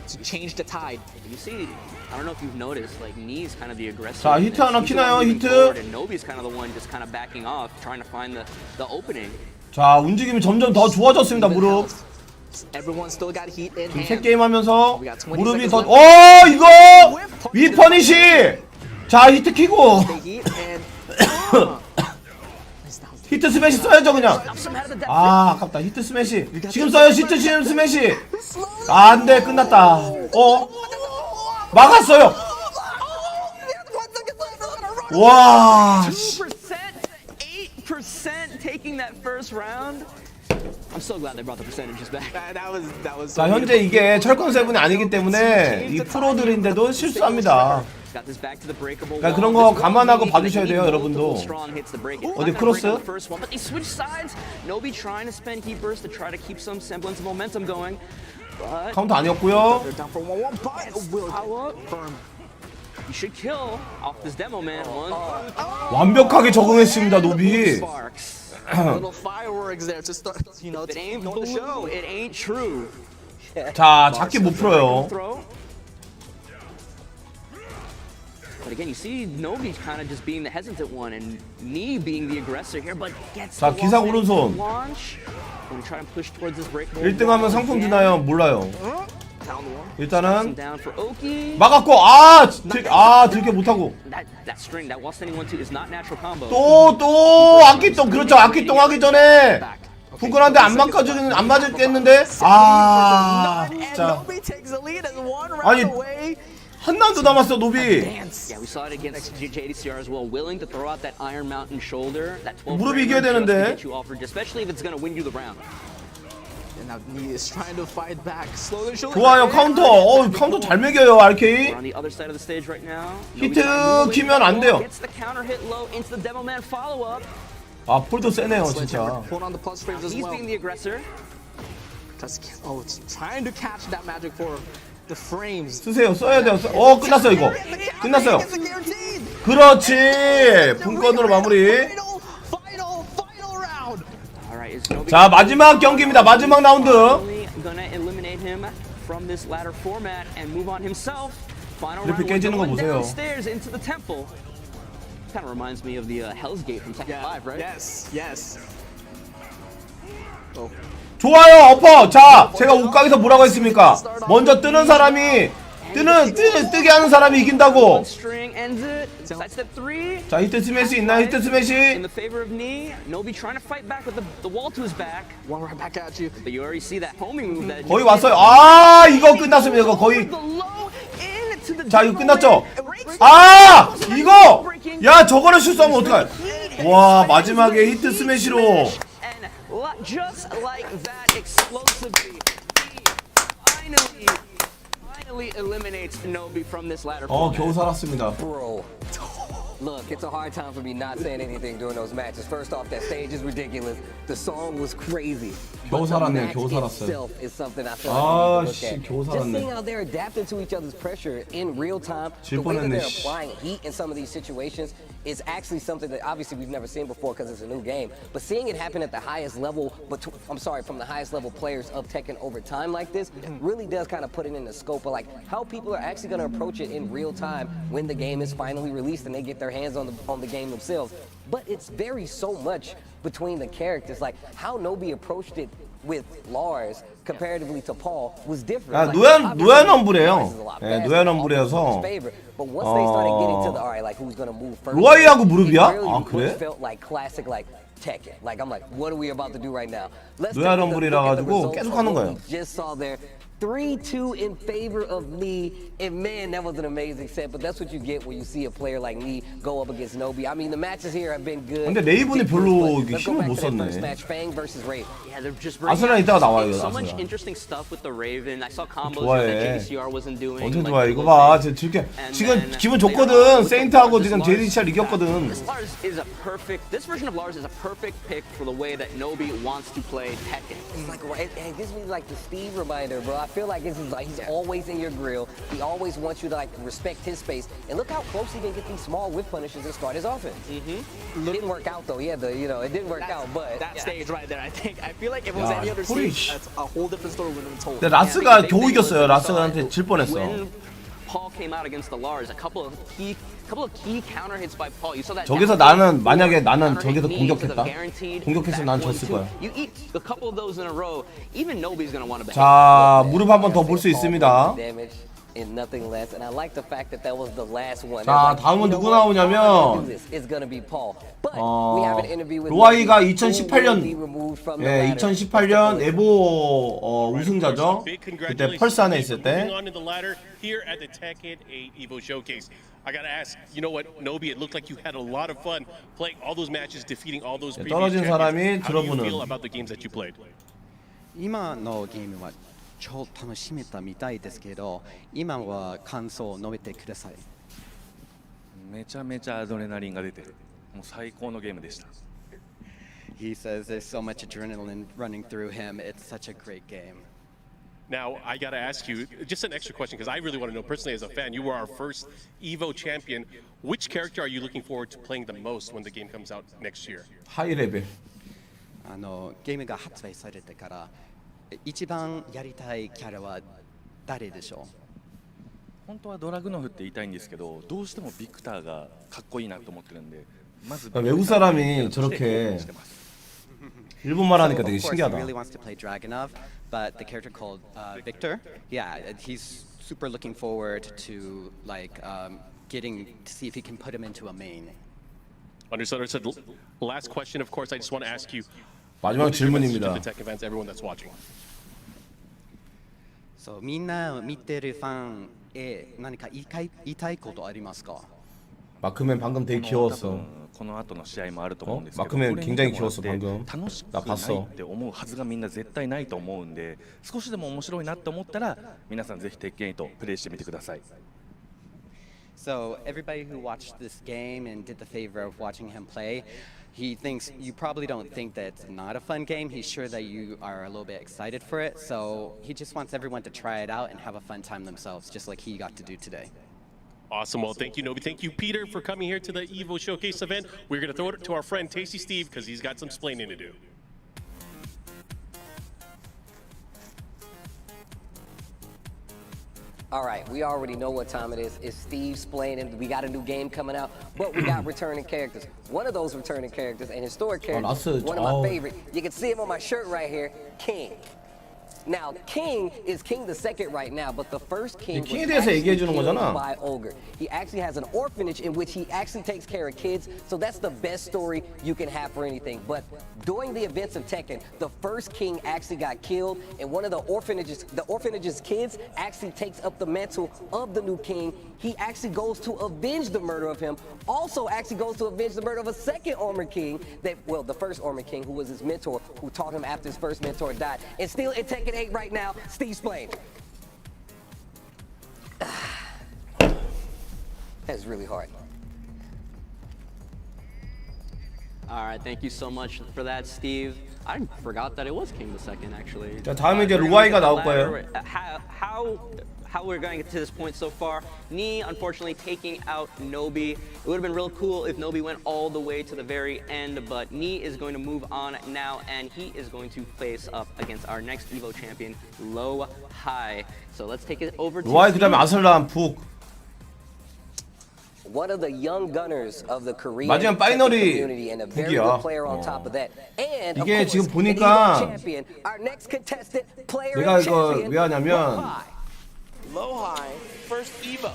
to change the tide. You see, I don't know if you've noticed, like Knee's kind of the aggressor. 자 히트 하나 키나요? 히트. And Nobi's kind of the one just kind of backing off, trying to find the opening. 자 움직임이 점점 더 좋아졌습니다. 무릎. Everyone still got heat in 지금 hand. 3게임 하면서 무릎이 더. 이거 위퍼니시. 자 히트 키고. 히트 스매시 써야죠 그냥. 아 아깝다. 히트 스매시 지금 써요. 히트 스매시. 아 안돼 끝났다. 막았어요. 와. 8% taking that first round. I'm so glad they brought the percentages back. That was. 자 현재 이게 철권 7이 아니기 때문에 이 프로들인데도 실수합니다. 그러니까 그런 거 감안하고 봐주셔야 돼요 여러분도. 어디 크로스? 카운터 아니었고요. 완벽하게 적응했습니다 노비. 자 작게 못 풀어요. But again, you see Nobi's kind of just being the hesitant one and Knee being the aggressor here, but gets 자 기상 오른손. launch. When we try and push towards this break. 1등 하면 상품 주나요? 몰라요. 일단은 down for Oki. 막았고 들게 못하고. That string, that wall standing 1-2 is not natural combo. 또 악기똥 그렇죠. 악기똥 하기 전에 후끈한데 안 맞았겠는데. 진짜. 아니 한 라운드 남았어 노비. Yeah, we saw it against Jdcr as well, willing to throw out that Iron Mountain shoulder. That 12 무릎 이겨야 되는데. especially if it's going to win you the round. And now Knee is trying to fight back. Slow and shoulder. 좋아요 카운터. 카운터 잘 매겨요 RK. We're on the other side of the stage right now. 히트 키면 안 돼요. Gets the counter hit low into the Devil Man follow up. 아 폴도 세네요 진짜. Hold on the plus frames as He's well. being the aggressor. It's trying to catch that magic for the frames. 쓰세요 써야 돼요. 끝났어 이거. 끝났어요. It's guaranteed. 그렇지. 분권으로 마무리. Final round. All right, is Nobi 자 마지막 경기입니다. 마지막 라운드. gonna eliminate him from this ladder format and move on himself. Final 이렇게 round 깨지는 거 going 보세요. downstairs into the temple. Kind of reminds me of the Hell's Gate from Tekken 5, right? Yes. Oh. 좋아요 어퍼. 자 제가 옷가게에서 뭐라고 했습니까? 먼저 뜨는 사람이 뜨게 하는 사람이 이긴다고. One string ends it. Sidestep 3. 자 히트 스매시 있나요? 히트 In 스매시. the favor of Knee. Nobi trying to fight back with the wall to his back. One right back at you. But you already see that homing move that. 거의 왔어요. 아 이거 끝났습니다. 이거 거의. 자 이거 끝났죠? 아 이거 야 저거를 실수하면 어떡해. 와 마지막에 히트 스매시로. And just like that, explosively, he finally eliminates Nobi from this ladder. 겨우 살았습니다. Bro. Look, it's a hard time for me not saying anything during those matches. First off, that stage is ridiculous. The song was crazy. 겨우 살았네요. The 겨우 match 살았어요. itself is something I feel like we need to look at. 겨우 Just seeing 살았네. how they're adapting to each other's pressure in real time, the way that 뻔했네, they're 씨. applying heat in some of these situations is actually something that obviously we've never seen before because it's a new game. But seeing it happen at the highest level, from the highest level players of Tekken over time like this, really does kind of put it in the scope of like how people are actually going to approach it in real time when the game is finally released and they get their hands on the game themselves. But it's varies so much between the characters, like how Nobi approached it with Lars comparatively to Paul was different. 아, Like, 노현 엄브래요. Lars is a lot 네, faster, 노현 Paul 엄브래여서. was his favorite. But once they started getting to the all right, like who's gonna move first, 로아이하고 무릎이야? it really 아, 그래? felt like classic like Tekken. Like I'm like, what are we about to do right now? Let's 노현 take a look 엄브리라 at the 가지고 results 계속 of 하는 what 거예요. we just saw there. 3-2 in favor of Knee, and man, that was an amazing set. But that's what you get when you see a player like Knee go up against Nobi. I mean, the matches here have been good. 근데 레이븐이 별로 이게 Let's go 힘을 back 못 to that first 썼네. match, Fang versus Raven. Yeah, they're just 아스란 이따가 나와요, so much 아스란. interesting stuff with the Raven. I saw combos 좋아해. that Jdcr wasn't doing. 엄청 like 좋아해. the 이거 low 봐. fake. 지금 기분 좋거든. 세인트하고 지금 Jdcr 이겼거든. This Lars is a perfect. This version of Lars is a perfect pick for the way that Nobi wants to play Tekken. It's like it gives me like the Steve reminder, bro. I feel like this is like he's always in your grill. He always wants you to like respect his space. And look how close he can get these small whip punishes and start his offense. It didn't work out though. Yeah, it didn't work out. But That stage right there, I feel like if it was any other 소리, stage, that's a whole different story when it's told. 근데 라스가 겨우 이겼어요. 라스한테 질 뻔했어. When Paul came out against the Lars, a couple of key counter hits by Paul. You saw that. 저기서 만약에 나는 저기서 공격했으면 난 졌을 거야. You eat a couple of those in a row, even Nobi's gonna want to bet. 자, 무릎 한 번 더 볼 수 있습니다. damage in nothing less. And I like the fact that that was the last one. 자, 다음은 누구 나오냐면 It's gonna be Paul. But we have an interview with 로아이가 Nobi, who will 2018년 be removed from the 예, ladder. 2018년 에보 우승자죠. Big 그때 펄스 안에 있을 moving 때. on in the ladder here at the Tekken 8 Evo Showcase. I gotta ask, you know what, Nobi? It looked like you had a lot of fun playing all those matches, defeating all those previous 떨어진 사람이 champions. How do you 들어보는. feel about the games that you played? 今のゲームは超楽しめたみたいですけど、今は感想を述べてください。めちゃめちゃアドレナリンが出て、もう最高のゲームでした。 He says there's so much adrenaline running through him. It's such a great game. Now, I gotta ask you just an extra question because I really want to know personally as a fan. You were our first Evo champion. Which character are you looking forward to playing the most when the game comes out next year? 하이 레벨. ゲームが発売されてから一番やりたいキャラは誰でしょう？本当はドラグノフって言いたいんですけど、どうしてもビクターがかっこいいなと思ってるんで、まず 외국 사람이 저렇게 일본말 하니까 되게 Of course, he 신기하다. really wants to play Dragunov, but the character called Victor, yeah, he's super looking forward to getting to see if he can put him into a main. Understood. Last question, of course, I just want to ask you. 마지막 what is your message to 질문입니다. the Tekken fans, everyone that's watching. そうみんな見てるファンへ何か言いたいことありますか? 마크맨 방금 되게 귀여웠어. この後の試合もあると思うんですけど、 마크맨 굉장히 귀여웠어 방금. 楽しく 나 ない 봤어. って思うはずがみんな絶対ないと思うんで、少しでも面白いなって思ったら皆さんぜひ鉄拳8プレイしてみてください。 So everybody who watched this game and did the favor of watching him play, he thinks you probably don't think that it's not a fun game. He's sure that you are a little bit excited for it. So he just wants everyone to try it out and have a fun time themselves, just like he got to do today. Awesome. Well, thank you, Nobi. Thank you, Peter, for coming here to the EVO Showcase event. We're going to throw it to our friend Tasty Steve because he's got some explaining to do. All right, we already know what time it is. It's Steve's playing, and we got a new game coming out, but we got returning characters. One of those returning characters, and historic characters, one of my favorite. You can see him on my shirt right here, King. Now, King is King the Second right now, but the first King was 킹에 대해서 얘기해 주는 killed 거잖아. by Ogre. He actually has an orphanage in which he actually takes care of kids, so that's the best story you can have for anything. But during the events of Tekken, the first King actually got killed, and one of the orphanage's kids actually takes up the mantle of the new King. He actually goes to avenge the murder of him, also actually goes to avenge the murder of a second Armored King, the first Armored King, who was his mentor, who taught him after his first mentor died. And still in Tekken 8 right now, Steve's playing. That's really hard. All right, thank you so much for that, Steve. I forgot that it was King the Second, actually. 자, 다음에 이제 루아이가 나올 거예요. How we're going to this point so far. Knee, unfortunately, taking out Nobi. It would have been real cool if Nobi went all the way to the very end, but Knee is going to move on now, and he is going to face up against our next EVO champion, Low High. So let's take it over to 루아이 그다음에 아슬란 북. One of the young gunners of the Korean 마지막 파이널이 community and a very good player on top of that. And of 이게 course, 지금 an 보니까 EVO champion, our next contestant player 내가 and 이거 champion, 왜 하냐면 Low high, first Evo.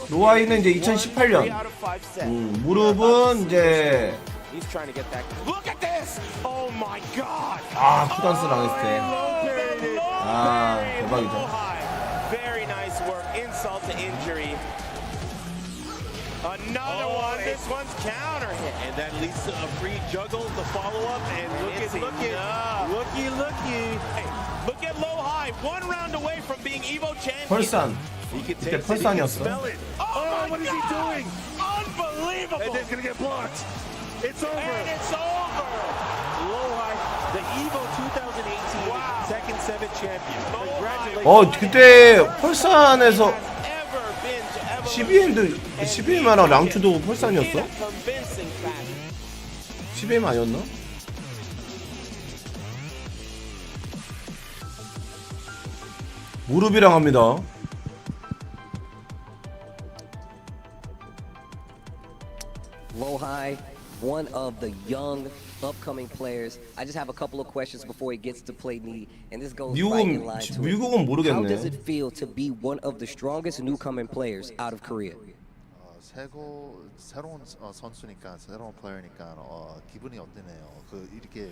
루아이는 이제 2018년. 3 out of 5 set. 무릎은 이제 He's trying to get that. Look at this! Oh my God! 아 쿠단스 당했을 때. 아 Low 대박이죠. high. Very nice work. Insult to injury. Another one. This one's counter hit. And that leads to a free juggle, the follow-up, and looky. Hey, look at Low High. 1 round away from being EVO champion. 펄산. 그때 펄산이었어. Oh, what is he doing? Unbelievable. And it's gonna get blocked. It's over. And it's over. Low High, the EVO 2018 second 7 champion. Congratulations. 그때 펄산에서 Ever been to 12M랑 랑투도 펄산이었어? in a convincing fashion. 12M 아니었나? 무릎이랑 합니다. Low High, one of the young upcoming players. I just have a couple of questions before he gets to play Knee, and this goes right in line to 미국은 it. 모르겠네. How does it feel to be one of the strongest newcoming players out of Korea? 새로운 선수니까 새로운 플레이어니까 기분이 어떠네요? 이렇게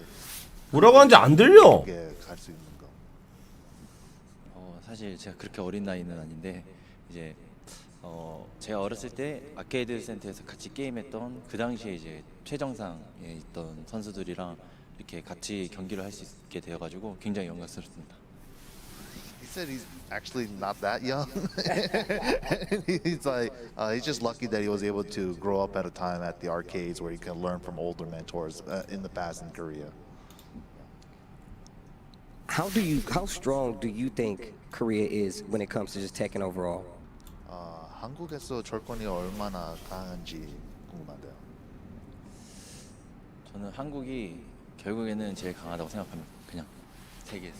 뭐라고 하는지 안 들려. 갈수 있는 거. 사실 제가 그렇게 어린 나이는 아닌데 이제 제가 어렸을 때 아케이드 센터에서 같이 게임했던 그 당시에 이제 최정상에 있던 선수들이랑 이렇게 같이 경기를 할 수 있게 되어가지고 굉장히 영광스럽습니다. He said he's actually not that young. He's like he's just lucky that he was able to grow up at a time at the arcades where he can learn from older mentors in the past in Korea. How strong do you think Korea is when it comes to just Tekken overall? 한국에서 철권이 얼마나 강한지 궁금한데요. 저는 한국이 결국에는 제일 강하다고 생각합니다. 그냥 세계에서.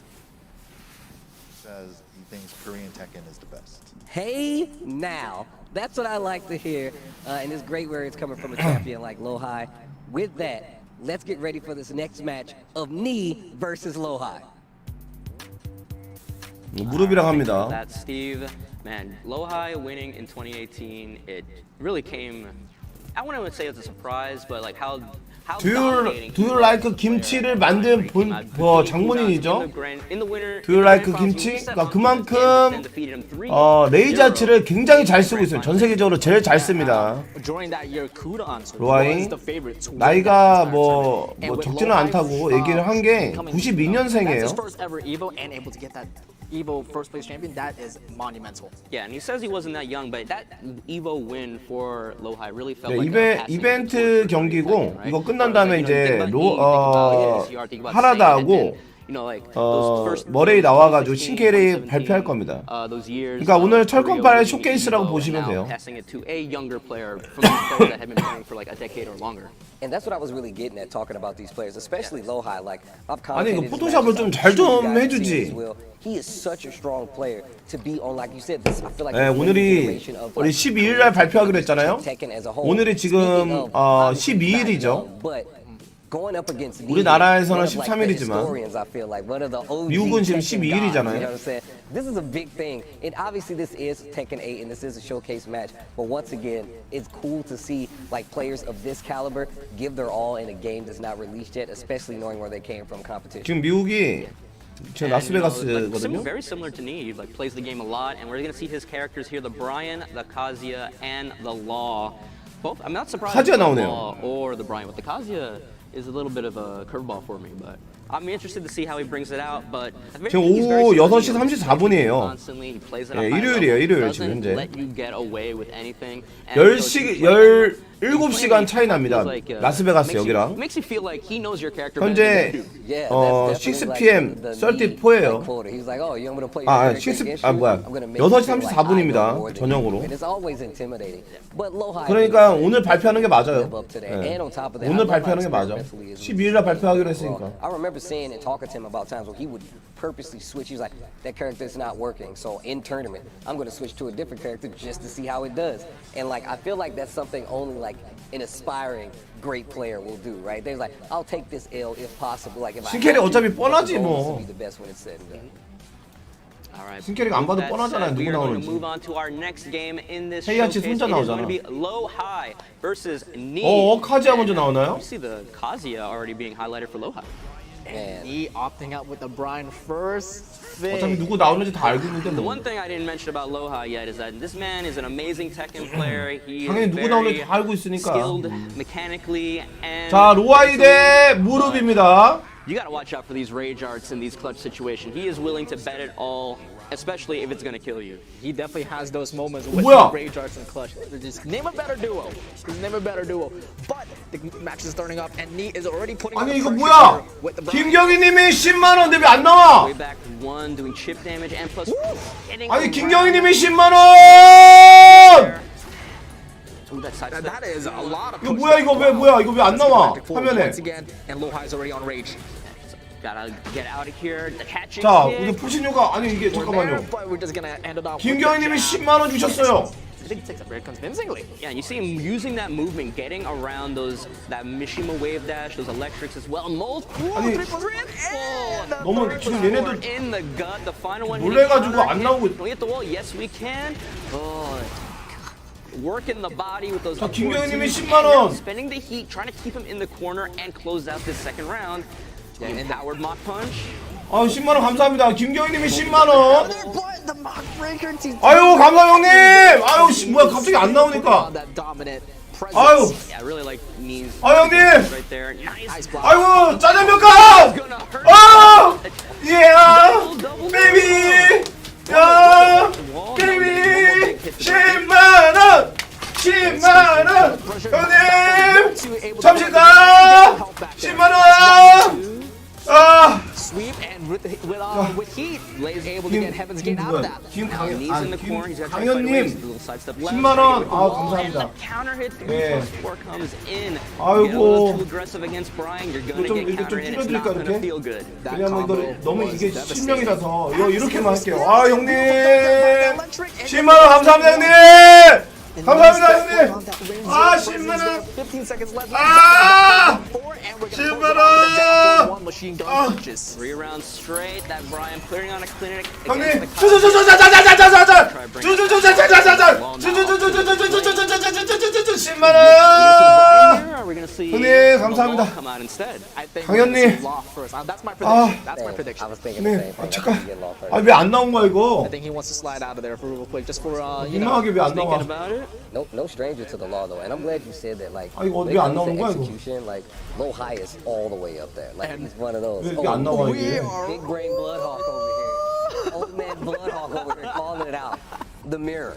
Says he thinks Korean Tekken is the best. Hey, now. That's what I like to hear. And it's great where it's coming from a champion like Low High. With that, let's get ready for this next match of Knee versus Low High. 무릎이랑 합니다. That Steve, man, Low High winning in 2018, it really came. I wouldn't say it's a surprise, but like how Do you like 김치를 만든 장본인이죠. Do you like 김치? 그러니까 그만큼 레이자츠를 굉장히 잘 쓰고 있어요. 전 세계적으로 제일 잘 씁니다. 로아이 나이가 뭐 적지는 않다고 얘기를 한 게 92년생이에요. Evo first place champion, that is monumental. Yeah, and he says he wasn't that young, but that Evo win for Lohai really felt 네, like 이벤트 경기고 이거 끝난 다음에 이제 하라다하고 머레이 나와가지고 신캐리 발표할 겁니다. 그러니까 오늘 철권8 쇼케이스라고 보시면 돼요. And that's what I was really getting at talking about these players, especially Lohai. Like I've 아니 이거 포토샵을 좀 잘 좀 해주지. He is such a strong player to be on, like you said. This I feel like 네, 오늘이 우리 12일 날 발표하기로 했잖아요. 오늘이 지금 12일이죠. 우리나라에서는 13일이지만 미국은 지금 12일이잖아요. This is a big thing, and obviously this is Tekken 8, and this is a showcase match. But once again, it's cool to see like players of this caliber give their all in a game that's not released yet, especially knowing where they came from competition. 지금 미국이 지금 라스베가스거든요. Very similar to Neve, like plays the game a lot, and we're gonna see his characters here: the Brian, the Kazuya, and the Law. Both. I'm not surprised. 카즈야 with the 나오네요. Law or the Brian, but the Kazuya is a little bit of a curveball for me, but I'm interested to see how he brings it out. But 지금 오후 6시 34분이에요. 네, 일요일이에요. 일요일 지금 현재. 17시간 차이 납니다. 라스베가스 여기랑. 현재 6pm 34예요. 6시 34분입니다. 저녁으로. 그러니까 오늘 발표하는 게 맞아요. 네. 오늘 발표하는 게 맞아. 12일날 발표하기로 했으니까. I remember saying and talking to him about times where he would purposely switch. He was like, that character is not working, so in tournament I'm going to switch to a different character just to see how it does. And like I feel like that's something only like an aspiring great player will do, right? They're like, I'll take this L if possible. Like if I 신캐리 어차피 뻔하지 뭐. be the best when it's said and done. 신캐리가 안 봐도 뻔하잖아요. 누구 나오는지. 헤이아치 혼자 나오잖아. 카즈야 먼저 나오나요? You see the Kazuya already being highlighted for Lohai. And he opting out with the Brian first. 어차피 누구 나오는지 다 알고 있는데 The 뭐. one thing I didn't mention about Lohai yet is that this man is an amazing Tekken player. He 당연히 is 누구 나오는지 very 다 알고 있으니까. skilled mechanically and. 자, 로아이 대 무릎입니다. You gotta watch out for these rage arts in these clutch situations. He is willing to bet it all, especially if it's gonna kill you. He definitely has those moments with 뭐야? rage arts and clutch. Just name a better duo. Name a better duo. But the match is starting up, and Nee is already putting. 아니 이거 뭐야? 김경희님이 10만 원 근데 왜 안 나와? Way back one, doing chip damage and plus. 아니 김경희님이 10만 원! That is a lot of. 이거 뭐야 이거 왜 안 나와 화면에? And Lohai's already on rage. Gotta get out of here. The catching. 자, 우리 푸신요가 아니 이게 잠깐만요. 김경희님이 10만 원 주셨어요. I think he takes it very convincingly. Yeah, and you see him using that movement, getting around that Mishima wave dash, those electrics as well. Multiple. 아니 너무 지금 얘네들 in the gut. The final one. 놀래가지고 안 나오고. Can we hit the wall? Yes, we can. Oh. Working the body with those. 자, 김경희님이 10만 원. Spending the heat, trying to keep him in the corner and close out this second round. Empowered mock punch. 아 10만 원 감사합니다. 김경희님이 10만 원. 아유 감사 형님. 아유 뭐야 갑자기 안 나오니까. 아유. 아 형님. 아이고 짜장면값. 아 예. 베이비. 야 베이비. 10만 원. 10만 원. 형님. 잠시가. 10만 원. Sweep and with heat, Blaze able to get Heaven's Gate out of that. 강현님 10만 원. 아 감사합니다. 네. 아이고. 좀 이렇게 좀 줄여드릴까 이렇게? 왜냐면 이거 너무 이게 실명이라서 이거 이렇게만 할게요. 아 형님 10만 원 감사합니다 형님. 감사합니다 형님. 아 10만 원. 아 10만 원. Three rounds straight. That Brian clearing on a clinic. 형님. see 형님 the 감사합니다. law come out instead. 강현님. That's my prediction. That's my I prediction. was thinking the 네. same thing. 잠깐. I think Law first. 왜 안 나온 거야 이거? I think he wants to slide out of there for real quick, just for you know. 민망하게 왜 안 나와? Thinking about it. No stranger to the law though, and I'm glad you said that. Like, 아, 이거 when it 왜안 comes to 나오는 거야, 이거? execution, like low high is all the way up there. Like he's one of those. 왜 이게 안 나와 이게? Big brain Bloodhawk over here. Old man Bloodhawk over here calling it out. The mirror.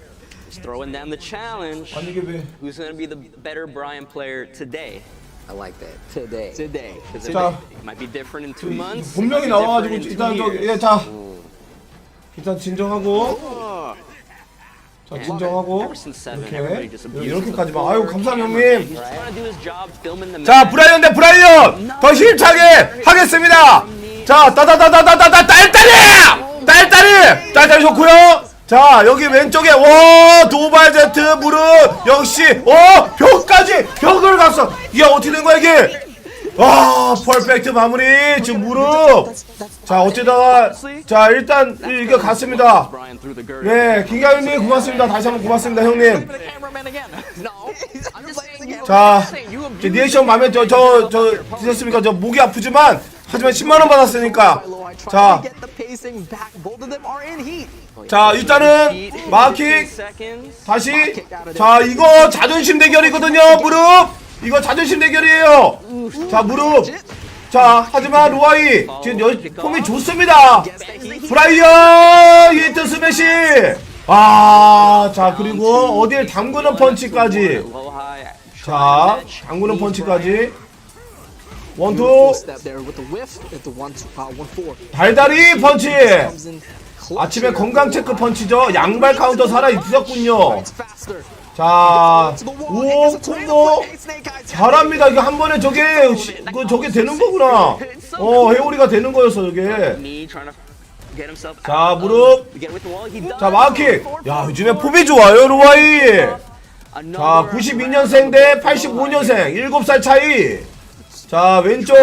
Just throwing down the challenge. 아니 이게 왜? Who's going to be the better Brian player today? I like that. Today. Today. 'Cause 자, it might be different in 2 months. 본명이 it might be 나와가지고 different in 일단 2 저 years. 예, 자 일단 진정하고 자 진정하고 Ever since 7, everybody just 이렇게 abuses 이렇게까지만 the 아유 poor 감사합니다 cameraman. 형님. He's trying to do his job, filming the 자 match. 브라이언 대 브라이언 더 힘차게 하겠습니다. 자 따다다다다다다 딸딸이 좋고요. 자 여기 왼쪽에 와 도발 제트 무릎 역시 벽까지 벽을 갔어. 이게 어떻게 된 거야 이게? 와 퍼펙트 마무리 지금 무릎. 자 어쩌다가 자 일단 이게 갔습니다. Brian through the girder. 네 김가윤님 고맙습니다. 다시 한번 고맙습니다 형님. The cameraman again. No, I'm just saying you. 자 리액션 마음에 저 드셨습니까? 저 목이 아프지만 하지만 10만 원 받았으니까. 자. Get the pacing back. Both of them are in heat. 자 일단은 마킥 다시 자 이거 자존심 대결이거든요. 무릎 이거 자존심 대결이에요. 자 무릎 자 하지만 루아이 지금 폼이 좋습니다. 브라이언 히트 스매시 자 그리고 어딜 담그는 펀치까지 자 담그는 펀치까지 원투 Step there with the whiff. It's the 1-2, 1-4. 달달이 펀치 Comes in 아침에 건강 체크 펀치죠. 양발 카운터 살아 있었군요. faster. 자, 오 콤보 잘합니다. 이거 한 번에 저게 되는 거구나. 회오리가 되는 거였어 저게. Me trying to get himself 자 out 무릎. of- get with the wall. He does. 자 마킥. 야 요즘에 폼이 좋아요 루아이. 자 92년생 대 85년생 7살 차이. 자 왼쪽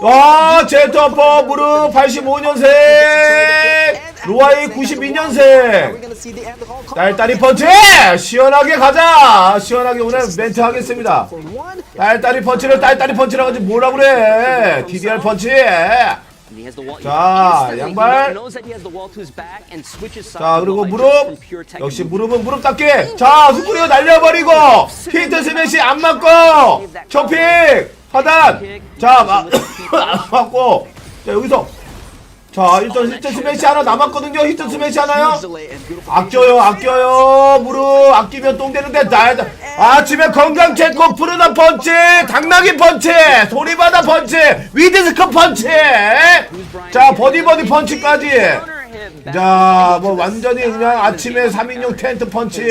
와 제트어퍼 무릎 85년생 로아이 92년생 We're gonna see the end of all 딸딸이 펀치 시원하게 가자. 시원하게 오늘 멘트 하겠습니다. 딸딸이 펀치라고 하지 뭐라 그래. DDR 펀치. And he has the wall. 자, He 양발. knows that he has the wall to his back and switches sides. 자 그리고 like 무릎 just from pure Tekken 역시 movement. 무릎은 무릎답게. 자 스프링 날려버리고 히트 스매시 안 맞고 쇼핑 하단 자 맞고 자 여기서 자 일단 히트 스매시 하나 남았거든요. 히트 스매시 하나요? 아껴요 무릎 아끼면 똥 되는데 아침에 건강 체크 푸르다 펀치 당나귀 펀치 소리바다 펀치 위드스크 펀치 자 버디 펀치까지 자 뭐 완전히 그냥 아침에 3인용 텐트 펀치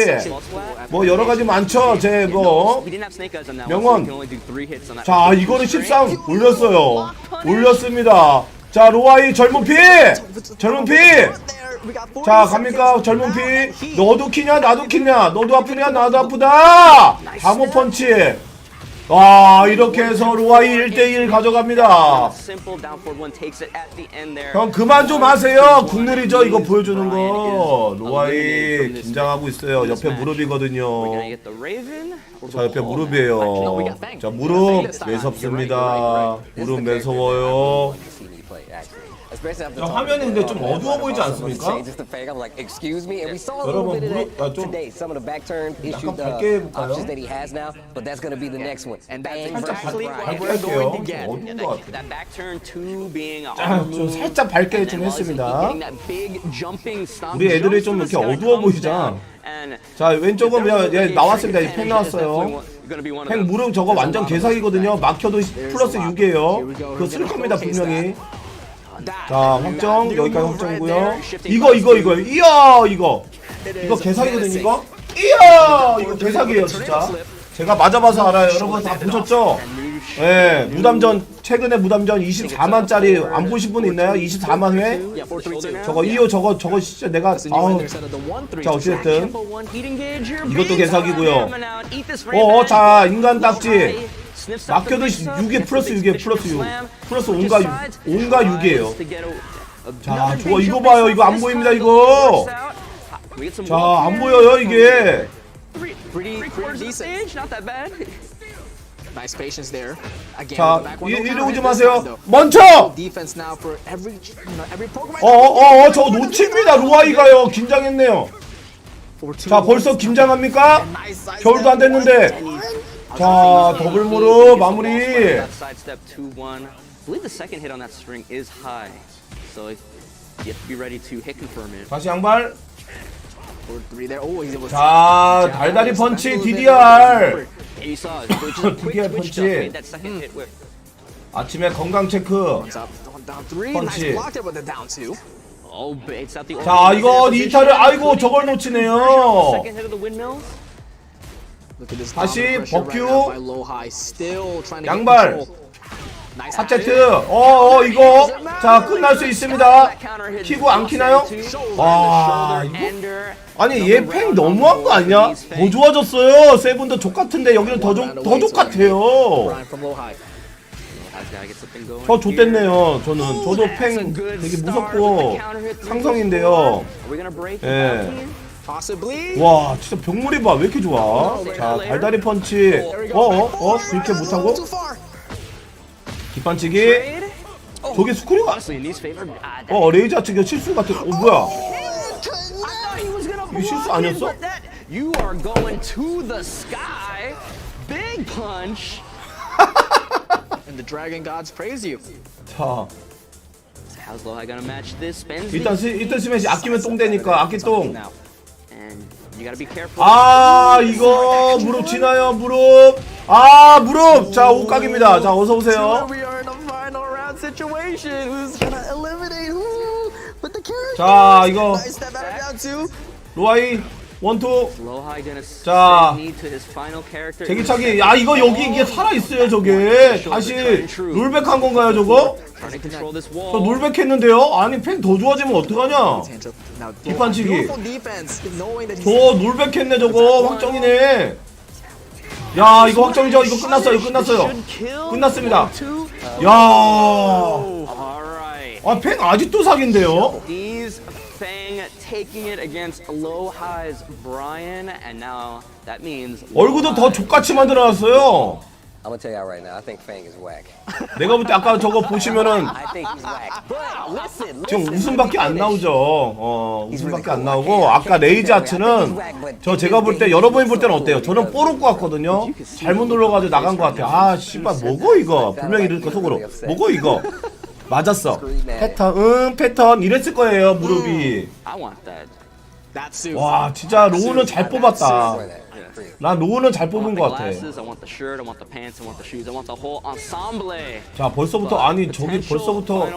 뭐 여러가지 많죠. 제 뭐 He didn't have snake eyes on that 명언. one, so he can only do 3 hits on that. 자 이거는 13 올렸어요. 올렸습니다. 자 로아이 젊은 피 자 갑니까 젊은 피 너도 키냐 나도 키냐 너도 아프냐 나도 아프다. 방어 펀치 와 이렇게 해서 로아이 1대1 가져갑니다. Simple down forward one takes it at the end there. 형 그만 좀 하세요. 국룰이죠 이거 보여주는 거. 로아이 긴장하고 있어요. 옆에 무릎이거든요. Gonna get the Raven. 자 옆에 무릎이에요. 자 무릎 매섭습니다. 무릎 매서워요. 야, 화면이 근데 좀 어두워 보이지 않습니까? I'm like, excuse me, and we saw a little 여러분 bit of 무릎 that 좀 today. Some of the back turn issue 약간 밝게 해볼까요? options that he has now, but that's going to be the next one. And that's Bang versus exactly Brian. what 밝게 we're going 할게요. to get. 좀 어두운 것 같아. That back turn 2 being a 좀 살짝 밝게 좀 했습니다. getting that big jumping stomp. 우리 애들이 좀 이렇게 어두워 보이잖아. 자 왼쪽은 그냥 얘 나왔습니다. 이 팩 나왔어요. 팩 무릎 저거 완전 개사기거든요. 막혀도 플러스 6이에요. 그거 쓸 겁니다 분명히. 자 확정 여기까지 확정이고요. 이거 이야 이거 개사기거든요. 이야 이거 개사기예요 진짜. 제가 맞아봐서 알아요. 여러분 다 보셨죠? 예, 무담전 최근에 무담전 24만짜리 안 보신 분 있나요? 24만 회? 저거 이요 저거 진짜 내가 아우. 자 어쨌든 이것도 개사기고요. 자 인간 딱지 막혀도 6에 플러스 6이에요. 플러스 5가 6이에요. 자 좋아 이거 봐요. 이거 안 보입니다 이거. 자 안 보여요 이게. Nice patience there. Again, 자, back one, no 이리 counter 오지 hit this 마세요. time, though. 멈춰! Defense now for every Progamer. 저 놓칩니다. 루아이가요. 긴장했네요. 자, 벌써 긴장합니까? 겨울도 안 됐는데. 자, 더블 무릎 마무리. Sidestep 2-1. I believe the second hit on that string is high. So you have to be ready to hit confirm it. 다시 양발. Oh, 자, 달달이 펀치 DDR. DDR 펀치. 아침에 건강 체크. 펀치. 자, 이거 니타를 아이고 저걸 놓치네요. 다시 버큐. 양발. 하체트. 이거 자 끝날 수 있습니다. 키고 안 키나요? 와 이거 아니 얘 팽 너무한 거 아니야? 더 좋아졌어요. 세븐도 족같은데 여기는 더 족같아요. 더 좆됐네요. 저도 팽 되게 무섭고 상성인데요. 예. 와 진짜 병물이 봐 왜 이렇게 좋아? 자 달다리 펀치. 이렇게 못하고 뒷반치기. 저게 스크류가 레이저 측이 실수 같은. 뭐야 이거 실수 아니었어? You are going to the sky. Big punch. And the dragon gods praise you. 자 How's Lowhigh gonna match this? Spends 일단 스매시 아끼면 똥 되니까 아끼 똥. And you gotta be careful. 이거 무릎 지나요 무릎. 무릎. 자 옷각입니다. 자 어서 오세요. 자 이거 로아이 원투. 자 제기차기. 이거 여기 이게 살아있어요 저게. 다시 롤백 한 건가요 저거? 저 롤백 했는데요? 아니 팬 더 좋아지면 어떡하냐. 뒷반치기. 저 롤백 했네 저거. 확정이네. 야 이거 확정이죠. 이거 끝났어요. 끝났습니다. 팬 아직도 사기인데요. Fang taking it against Lowhigh's Brian, and now that means 얼굴도 더 족같이 만들어놨어요. I'm gonna tell you right now, I think Fang is whack. 내가 볼 때 아까 저거 보시면은 I think he's whack. But listen, 지금 웃음밖에 안 나오죠. 웃음밖에 안 나오고 아까 레이자츠는 제가 볼 때 여러분이 볼 때는 어때요? 저는 뽀록 것 같거든요. 잘못 눌러가지고 나간 것 같아요. 씨발 뭐고 이거. 분명히 이러니까 속으로 뭐고 이거. 맞았어. 패턴 이랬을 거예요 무릎이. 와 진짜 로우는 잘 뽑았다. 난 로우는 잘 뽑은 것 같아. 자 벌써부터 저기 벌써부터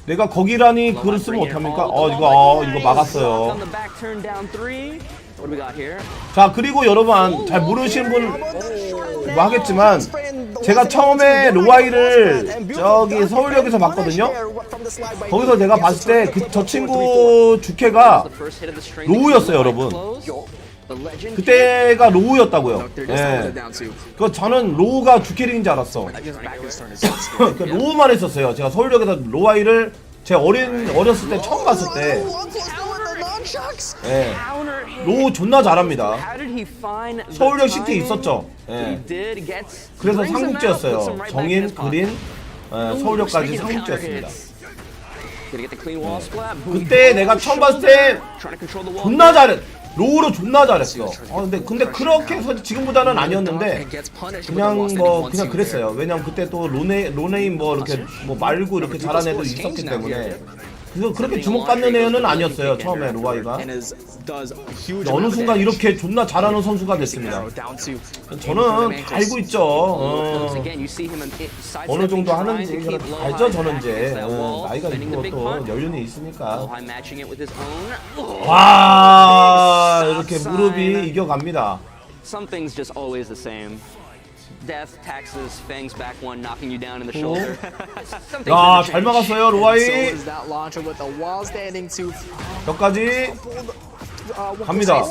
내가 거기라니 그걸 쓰면 어떡합니까? 이거 막았어요. 자 그리고 여러분 잘 모르시는 분 하겠지만 제가 처음에 로아이를 저기 서울역에서 봤거든요. 거기서 내가 봤을 때 저 친구 주캐가 로우였어요 여러분. 그때가 로우였다고요. 예. 저는 로우가 주캐릭인 줄 알았어. 로우만 했었어요. 제가 서울역에서 로아이를 제 어렸을 때 처음 봤을 때. 예. 로우 존나 잘합니다. 서울역 시티 있었죠. 예. 그래서 삼국지였어요. 정인, 그린, 서울역까지 삼국지였습니다. 그때 내가 처음 봤을 때 존나 잘했. 로우로 존나 잘했어. 근데 그렇게 해서 지금보다는 아니었는데 그냥 그랬어요. 왜냐면 그때 또 로네임 이렇게 말고 이렇게 잘하는 애도 있었기 때문에. 그래서 그렇게 주목받는 애는 아니었어요 처음에 로아이가. 어느 순간 이렇게 존나 잘하는 선수가 됐습니다. 저는 다 알고 있죠. 어느 정도 하는지 알죠 저는 이제. 나이가 있고 또 연륜이 있으니까. 와 이렇게 무릎이 이겨갑니다. Death, taxes, fangs back one, knocking you down in the shoulder. 야, 잘 막았어요, 로아이. 여기까지 갑니다.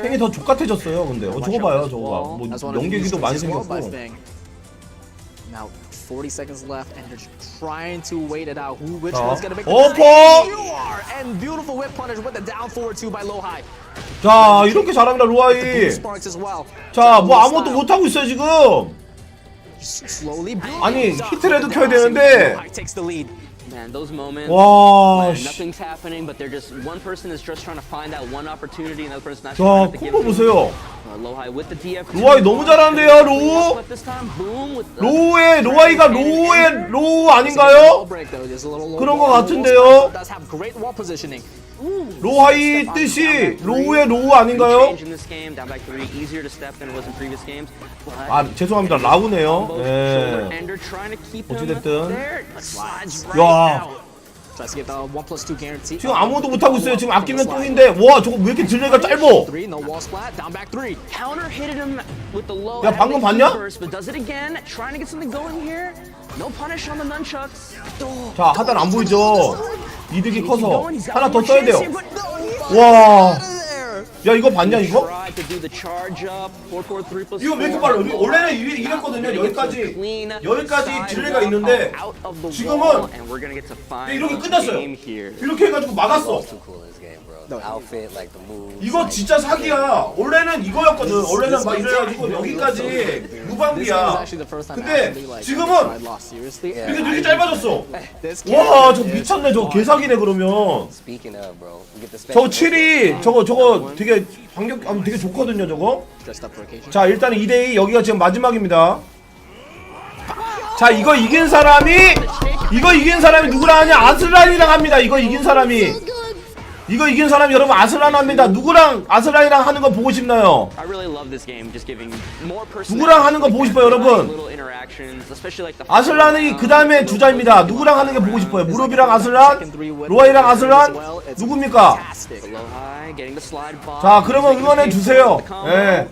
팽이 더 족같아졌어요, 근데. 저거 봐요, 저거 봐. 연계기도 많이 생겼고. Now 40 seconds left and they're trying to wait it out. Which one's gonna make the and beautiful whip punish with the down forward two by Lowhigh. 자 이렇게 잘합니다 로아이. 자 뭐 아무것도 못하고 있어요 지금. 아니 히트라도 켜야 되는데. Man, those moments 와, when nothing's happening, but they're just one person is just trying to find that one opportunity, another person's not 자 trying to give 콤보 보세요. Lohai with the DF. 로아이 너무 잘하는데요 로우. 로아이가 로우 아닌가요? 그런 거 같은데요. 로하이 뜻이 로우의 로우 아닌가요? 아 죄송합니다 라우네요. 네. 어찌됐든 야 지금 아무것도 못하고 있어요. 지금 아끼면 똥인데 와 저거 왜 이렇게 딜레이가 짧어. 야 방금 봤냐? 자 하단 안 보이죠? 이득이 커서 하나 더 써야 돼요. 와, 야 이거 봤냐 이거? 이거 왜 이렇게 빨라? 원래는 이랬거든요. 여기까지 딜레이가 있는데 지금은 이렇게 끝났어요. 이렇게 해가지고 막았어. 이거 진짜 사기야. 원래는 이거였거든. 원래는 막 이래가지고 여기까지 무방비야. 근데 지금은 이렇게 짧아졌어. 와, 저 미쳤네. 저거 개사기네 그러면. 저거 7이 저거 되게 되게 좋거든요. 저거. 자 일단은 2대2 여기가 지금 마지막입니다. 자 이거 이긴 사람이 누구랑 하냐? 아슬란이랑 합니다. 이거 이긴 사람이 여러분 아슬란합니다. 누구랑 아슬란이랑 하는 거 보고 싶나요? 누구랑 하는 거 보고 싶어요 여러분? 아슬란이 그 다음에 주자입니다. 누구랑 하는 게 보고 싶어요? 무릎이랑 아슬란? 로아이랑 아슬란? 누굽니까? 자 그러면 응원해 주세요. 네.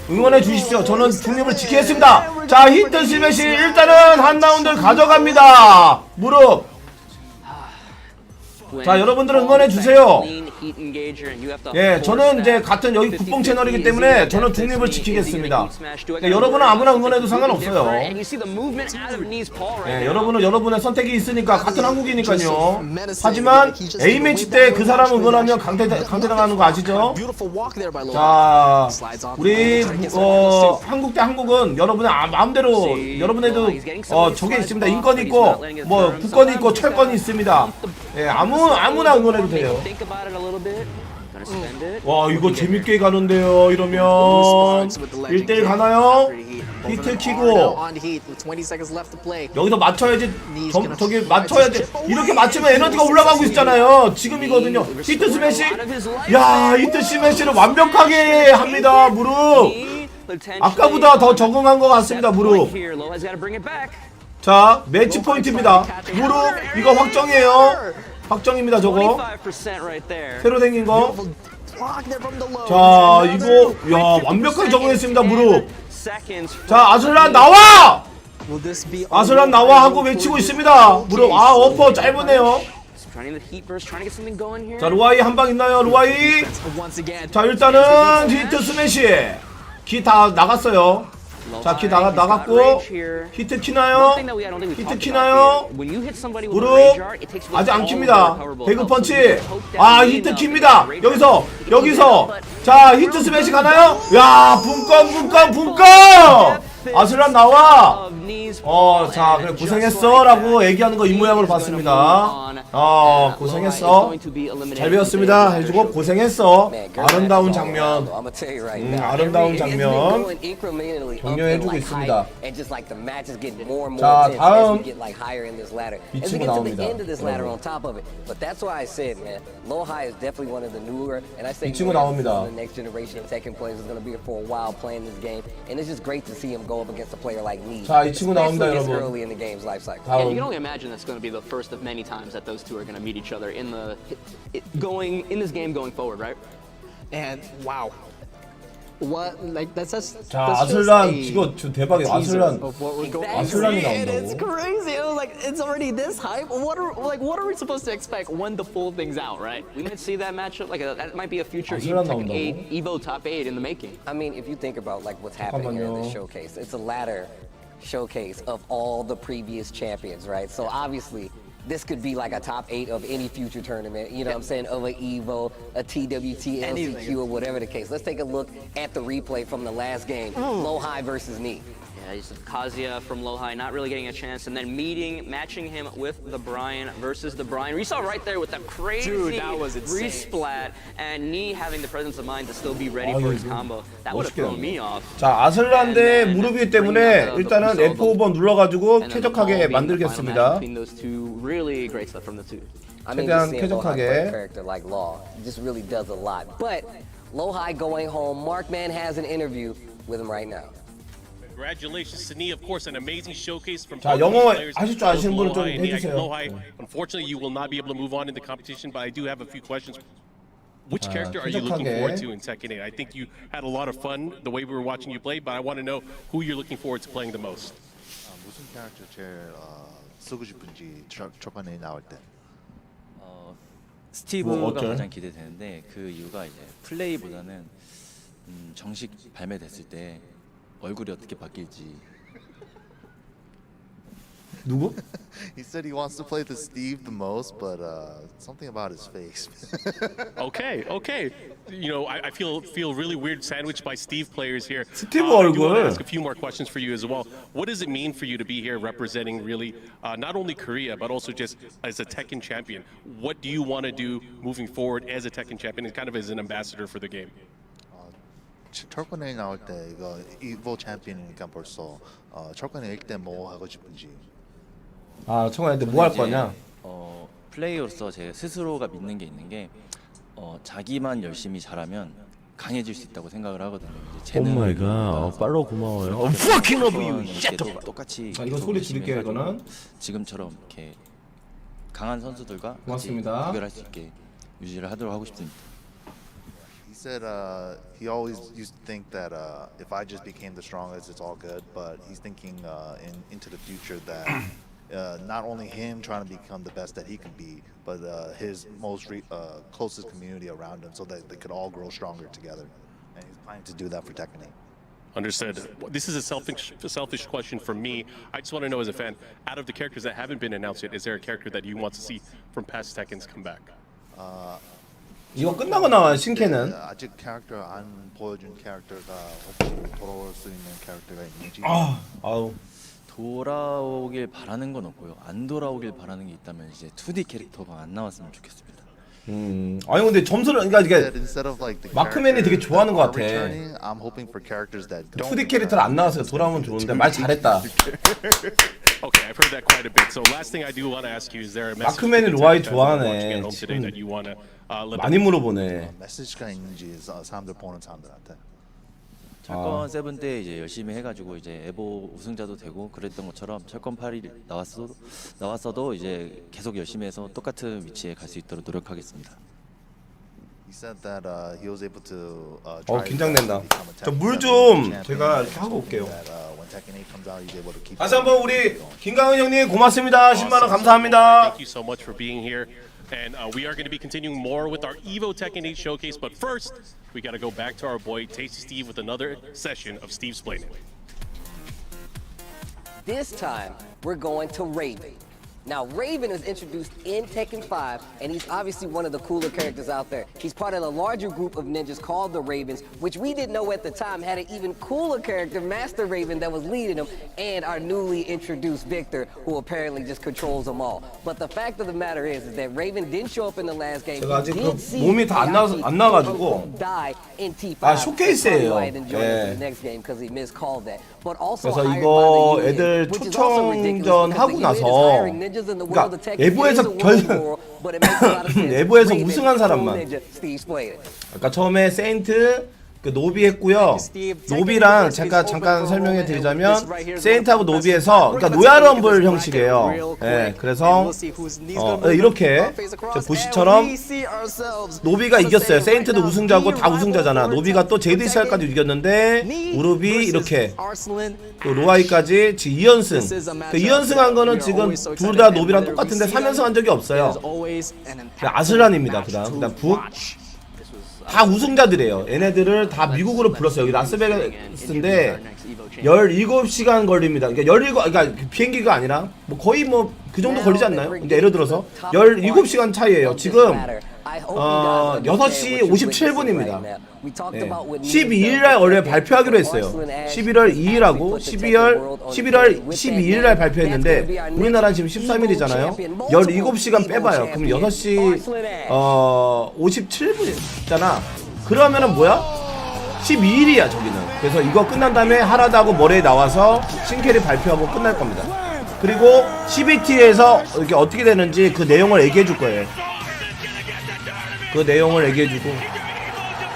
응원해 주십시오. 저는 중립을 지키겠습니다. 자 히트 스매시 일단은 한 라운드를 가져갑니다. 무릎. 자 여러분들 응원해 주세요. 예, 저는 이제 같은 여기 굮뽕 채널이기 때문에 저는 중립을 지키겠습니다. 여러분은 아무나 응원해도 상관없어요. 예, 여러분은 여러분의 선택이 있으니까 같은 한국이니까요. 하지만 A 매치 때 그 사람 응원하면 강퇴당하는 거 아시죠? 자, 우리 한국 대 한국은 여러분의 마음대로 여러분에도 저게 있습니다. 인권이 있고 뭐 국권이 있고 철권이 있습니다. 예, 아무나 응원해도 돼요. 와 이거 재밌게 가는데요. 이러면 1대1 가나요? 히트 키고 여기서 맞춰야지. 저기 맞춰야지. 이렇게 맞추면 에너지가 올라가고 있잖아요. 지금이거든요. 히트 스매시. 야 히트 스매시를 완벽하게 합니다. 무릎. 아까보다 더 적응한 것 같습니다. 무릎. 자 매치 포인트입니다. 무릎 이거 확정이에요. 확정입니다 저거. 새로 생긴 거. 자 이거 야 완벽하게 적응했습니다. 무릎. 자 아슬란 나와! 아슬란 나와 하고 외치고 있습니다. 무릎. 아 어퍼 짧으네요. 자 로아이 한방 있나요? 로아이. 자 일단은 히트 스매시. 기 다 나갔어요. 자, 키 나갔고 히트 키나요? 히트 키나요? 무릎 아직 안 킵니다. 배그 펀치. 아 히트 킵니다. 여기서 자 히트 스매시 가나요? 야 분권 아슬란 나와. 자 그래 고생했어 라고 얘기하는 거 이 모양으로 봤습니다. 고생했어 잘 배웠습니다 해주고 고생했어. 아름다운 장면. 아름다운 장면 격려해주고 있습니다. 자 다음 이 친구 나옵니다. 이 친구 나옵니다. 자 이 친구 나옵니다 여러분. And you can only imagine that's going to be the first of many times that those two are going to meet each other in this game going forward, right? And wow. What like that's 자 아슬란 이거 대박이야. 아슬란이 나온다고. It's crazy. It was like it's already this hype. What are we supposed to expect when the full thing's out, right? We might see that matchup that might be a future Evo top 8 in the making. I mean, if you think about like what's happening here in this showcase, it's a ladder showcase of all the previous champions, right? So obviously this could be like a top 8 of any future tournament, you know what I'm saying, of an EVO, a TWT, LCQ, or whatever the case. Let's take a look at the replay from the last game, Low-High versus Knee. Yeah, Kazuya from Low-High not really getting a chance, and then matching him with the Brian versus the Brian. We saw right there with the crazy resplat, and Knee having the presence of mind to still be ready for his combo. That would have thrown me off. 자, 아슬란 대 무릎이기 때문에 일단은 F5번 눌러가지고 쾌적하게 만들겠습니다. Really great stuff from the two. I mean, just seeing Low-High play a character like Law just really does a lot. But Low-High going home, Markman has an interview with him right now. Congratulations to Knee, of course, an amazing showcase from 자, 영어 하실 줄 아시는 분은 좀 해주세요. Unfortunately, you will not be able to move on in the competition, but I do have a few questions. Which character are you looking forward to in Tekken 8? I think you had a lot of fun the way we were watching you play, but I want to know who you're looking forward to playing the most. 무슨 캐릭터 제일 쓰고 싶은지 초반에 나올 때. 스티브가 가장 기대되는데 그 이유가 이제 플레이보다는 정식 발매됐을 때 얼굴이 어떻게 바뀔지. 누구? He said he wants to play the Steve the most, but something about his face. Okay. You know, I feel really weird sandwiched by Steve players here. 스티브 I do want to 얼굴. ask a few more questions for you as well. What does it mean for you to be here representing really not only Korea but also just as a Tekken champion? What do you want to do moving forward as a Tekken champion and kind of as an ambassador for the game? 철권 8 나올 때 이거 이보 챔피언이니까 벌써 철권 8 때 뭐 하고 싶은지. 아, 청아한테 뭐 할 거냐? 플레이어로서 제 스스로가 믿는 게 있는 게 자기만 열심히 잘하면 강해질 수 있다고 생각을 하거든요. 이제 오 마이 갓. 팔로우 고마워요. fucking love you. 똑같이 이거 소리 줄일게요, 이거는. 지금처럼 이렇게 강한 선수들과 같이 고맙습니다. 구별할 수 있게 유지를 하도록 하고 싶습니다. He said he always used to think that if I just became the strongest, it's all good. But he's thinking into the future that not only him trying to become the best that he can be, but his most closest community around him, so that they could all grow stronger together. And he's planning to do that for Tekken 8. Understood. This is a selfish question for me. I just want to know as a fan, out of the characters that haven't been announced yet, is there a character that you want to see from past Tekkens come back? 이거 끝나고 나와 신캐는. 아직 캐릭터 안 보여준 캐릭터가 혹시 돌아올 수 있는 캐릭터가 있는지. 아우. 돌아오길 바라는 건 없고요. 안 돌아오길 바라는 게 있다면 이제 2D 캐릭터가 안 나왔으면 좋겠습니다. 아니 근데 점수를 그러니까 이게 마크맨이 되게 좋아하는 것 같아. 2D 캐릭터를 안 나와서 돌아오면 좋은데 말 잘했다. Okay, I've heard that quite a bit. So last thing I do want to ask you is there a message 마크맨이 로아이 좋아하네. 많이 물어보네. 메시지가 있는지 사람들 보는 사람들한테. 철권 7 때 이제 열심히 해가지고 이제 에보 우승자도 되고 그랬던 것처럼 철권 8이 나왔어도 이제 계속 열심히 해서 똑같은 위치에 갈 수 있도록 노력하겠습니다. He said that he was able to. 긴장된다. 저 물 좀 제가 이렇게 하고 올게요. 다시 한번 우리 김강은 형님 고맙습니다. 10만 원 감사합니다. Thank you so much for being here. And we are going to be continuing more with our EVO Tekken 8 showcase. But first, we got to go back to our boy Tasty Steve with another session of Steve's Explaining. This time, we're going to Raven. Now, Raven is introduced in Tekken 5, and he's obviously one of the cooler characters out there. He's part of a larger group of ninjas called the Ravens, which we didn't know at the time had an even cooler character, Master Raven, that was leading them, and our newly introduced Victor, who apparently just controls them all. But the fact of the matter is that Raven didn't show up in the last game. 제가 아직 그 몸이 다 안 나가지고 쇼케이스예요. 그래서 이거 애들 초청전 하고 나서 그러니까 에보에서 우승한 사람만. 아까 처음에 세인트 그 노비 했고요. 노비랑 잠깐 설명해 드리자면 세인트하고 노비에서 그러니까 노야럼블 형식이에요. 예, 그래서 이렇게 보시처럼 노비가 이겼어요. 세인트도 우승자고 다 우승자잖아. 노비가 또 Jdcr까지 이겼는데 무릎이 이렇게 또 로아이까지 지금 2연승. 그 2연승한 거는 지금 둘 다 노비랑 똑같은데 3연승한 적이 없어요. 아슬란입니다. 그다음 북 다 우승자들이에요. 얘네들을 다 미국으로 불렀어요. 여기 라스베가스인데 17시간 걸립니다. 그러니까 비행기가 아니라 뭐 거의 뭐 그 정도 걸리지 않나요? 그러니까 예를 들어서 17시간 차이예요. 지금 6시 57분입니다. 네. 12일날 원래 발표하기로 했어요. 11월 2일하고 11월 12일날 발표했는데 우리나라는 지금 13일이잖아요. 17시간 빼봐요. 그럼 6시 57분이잖아. 그러면은 뭐야? 12일이야 저기는. 그래서 이거 끝난 다음에 하라다고 머리에 나와서 신캐리 발표하고 끝날 겁니다. 그리고 CBT에서 이렇게 어떻게 되는지 그 내용을 얘기해 줄 거예요. 그 내용을 얘기해 주고.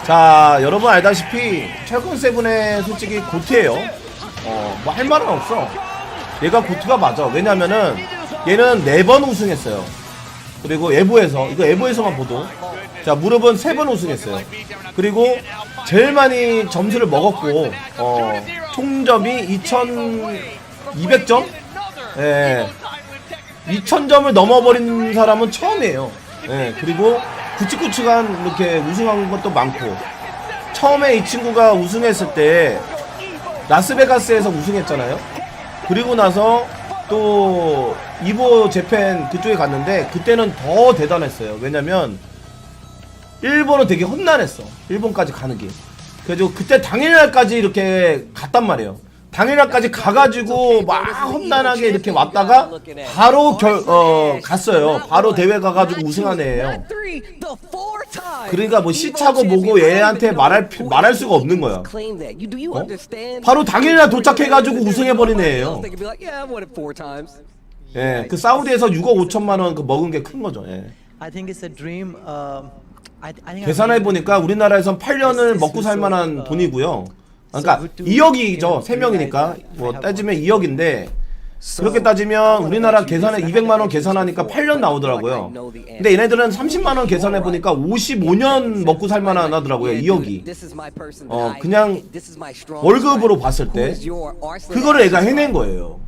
자, 여러분 알다시피 철권7의 솔직히 고트예요. 뭐 할 말은 없어. 얘가 고트가 맞아. 왜냐면은 얘는 4번 우승했어요. 그리고 예보에서, 이거 예보에서만 보도. 자, 무릎은 3번 우승했어요. 그리고 제일 많이 점수를 먹었고 총점이 2200점? 예. 2000점을 넘어버린 사람은 처음이에요. 예. 그리고 구치구치간 이렇게 우승한 것도 많고, 처음에 이 친구가 우승했을 때 라스베가스에서 우승했잖아요. 그리고 나서 또 이보 재팬 그쪽에 갔는데 그때는 더 대단했어요. 왜냐면 일본은 되게 험난했어. 일본까지 가는 게. 그래서 그때 당일날까지 이렇게 갔단 말이에요. 당일날까지 가가지고 막 험난하게 이렇게 왔다가 바로 갔어요. 바로 대회 가가지고 우승한 애예요. 그러니까 뭐 시차고 뭐고 얘한테 말할 수가 없는 거야. 바로 당일날 도착해가지고 우승해버린 애예요. 예, 그 사우디에서 6억 5천만 원 그 먹은 게 큰 거죠. 예. 계산해보니까 우리나라에선 8년을 먹고 살만한 돈이고요. 그러니까 2억이죠. 3명이니까 뭐 따지면 2억인데 그렇게 따지면 우리나라 계산에 200만원 계산하니까 8년 나오더라고요. 근데 얘네들은 30만원 계산해보니까 55년 먹고 살만한 하더라고요. 2억이 그냥 월급으로 봤을 때 그거를 얘가 해낸 거예요.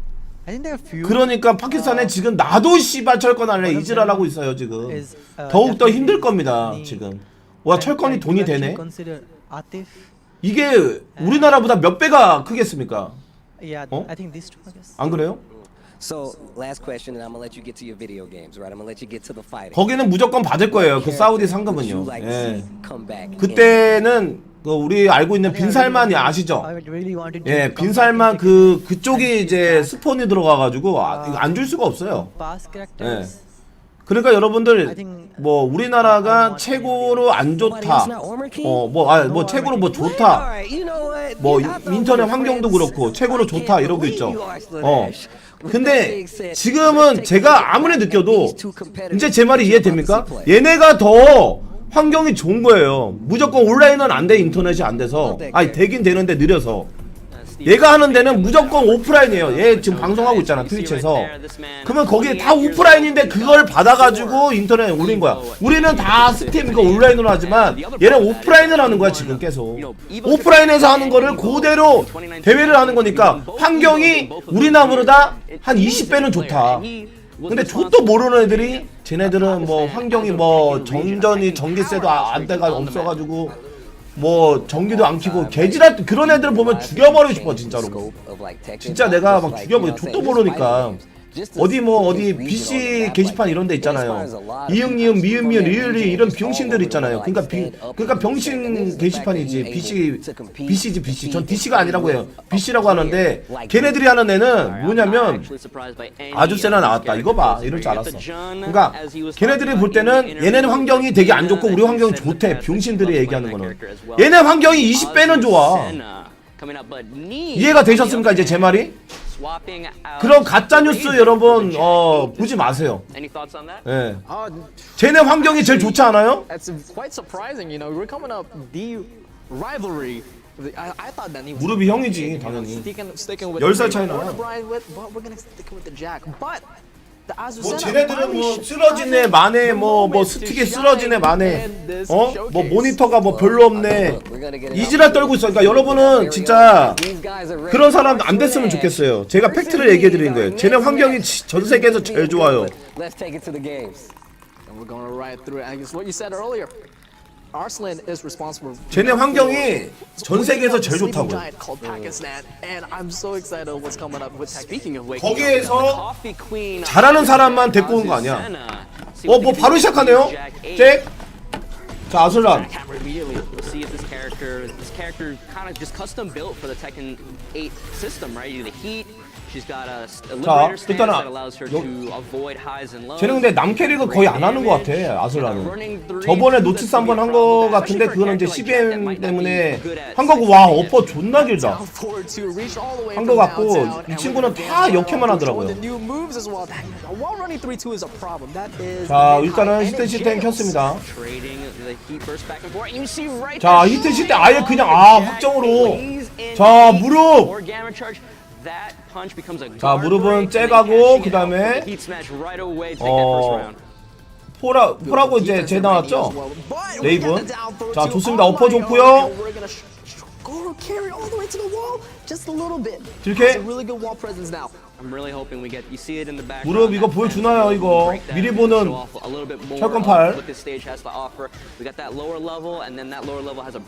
그러니까 파키스탄에 지금 나도 씨발 철권할래 이지랄하고 있어요. 지금 더욱더 힘들 겁니다. 지금 와, 철권이 돈이 되네. 이게 우리나라보다 몇 배가 크겠습니까? 안 그래요? 거기는 무조건 받을 거예요. 그 사우디 상금은요. 예. 그때는 그 우리 알고 있는 빈살만이 아시죠? 예, 빈살만 그쪽이 이제 스폰이 들어가가지고 안 줄 수가 없어요. 예. 그러니까 여러분들 뭐 우리나라가 최고로 안 좋다, 뭐 최고로 뭐 좋다, 뭐 인터넷 환경도 그렇고 최고로 좋다 이러고 있죠. 근데 지금은 제가 아무리 느껴도 이제 제 말이 이해됩니까? 얘네가 더 환경이 좋은 거예요. 무조건 온라인은 안 돼. 인터넷이 안 돼서. 아니 되긴 되는데 느려서. 얘가 하는 데는 무조건 오프라인이에요. 얘 지금 방송하고 있잖아, 트위치에서. 그러면 거기에 다 오프라인인데 그걸 받아가지고 인터넷에 올린 거야. 우리는 다 스팀이고 온라인으로 하지만 얘는 오프라인을 하는 거야 지금 계속. 오프라인에서 하는 거를 그대로 대회를 하는 거니까 환경이 우리나라보다 한 20배는 좋다. 근데 저도 모르는 애들이 쟤네들은 뭐 환경이 뭐 전기세도 안 돼가 없어가지고 뭐 전기도 안 켜고 개지랄 그런 애들 보면 죽여버리고 싶어 진짜로. 진짜 내가 막 죽여버려. 족도 모르니까. 어디 BC 게시판 이런 데 있잖아요. 이응이응 미음미음 리을리 이런 병신들 있잖아요. 그러니까 병신 게시판이지. BC. 전 DC가 아니라고 해요. BC라고 하는데 걔네들이 하는 애는 뭐냐면 아주 세나 나왔다. 이거 봐. 이럴 줄 알았어. 그러니까 걔네들이 볼 때는 얘네는 환경이 되게 안 좋고 우리 환경이 좋대. 병신들이 얘기하는 거는. 얘네 환경이 20배는 좋아. 이해가 되셨습니까 이제 제 말이? 그런 가짜뉴스 여러분 보지 마세요. 예. 쟤네 환경이 제일 좋지 않아요? 무릎이 형이지 당연히. 10살 차이 나요. 뭐 쟤네들은 뭐 쓰러지네 마네 뭐 스틱에 쓰러지네 마네 뭐 모니터가 뭐 별로 없네 이지랄 떨고 있어. 그러니까 여러분은 진짜 그런 사람 안 됐으면 좋겠어요. 제가 팩트를 얘기해 드리는 거예요. 쟤네 환경이 전 세계에서 제일 좋아요. Arslan is responsible. 쟤네 환경이 전 세계에서 제일 좋다고. And I'm so excited what's coming up with Tekken. 거기에서 잘하는 사람만 데리고 온 거 아니야. 뭐 바로 시작하네요. 잭. 자, 아슬란. Immediately, you'll see if this character kind of just custom built for the Tekken 8 system, right? The heat. She's got a liberator stance that allows her to avoid highs and lows. 쟤는 근데 남 캐릭을 거의 안 하는 것 같아, 아슬란은. 저번에 노티스 한 번 한 거 같은데 그거는 이제 CBM 때문에 한 거고. 와, 어퍼 존나 길다. 한 거 같고 이 친구는 다 역해만 하더라고요. 자, 일단은 히트 시스템 켰습니다. 자, 히트 시스템 아예 그냥 확정으로. 자, 무릎. 자, 무릎은 째가고 그 다음에 포라고 이제 제 나왔죠? 레이븐. 자, 좋습니다. 어퍼 좋고요. 이렇게 무릎 이거 보여주나요? 이거 미리 보는 철권8.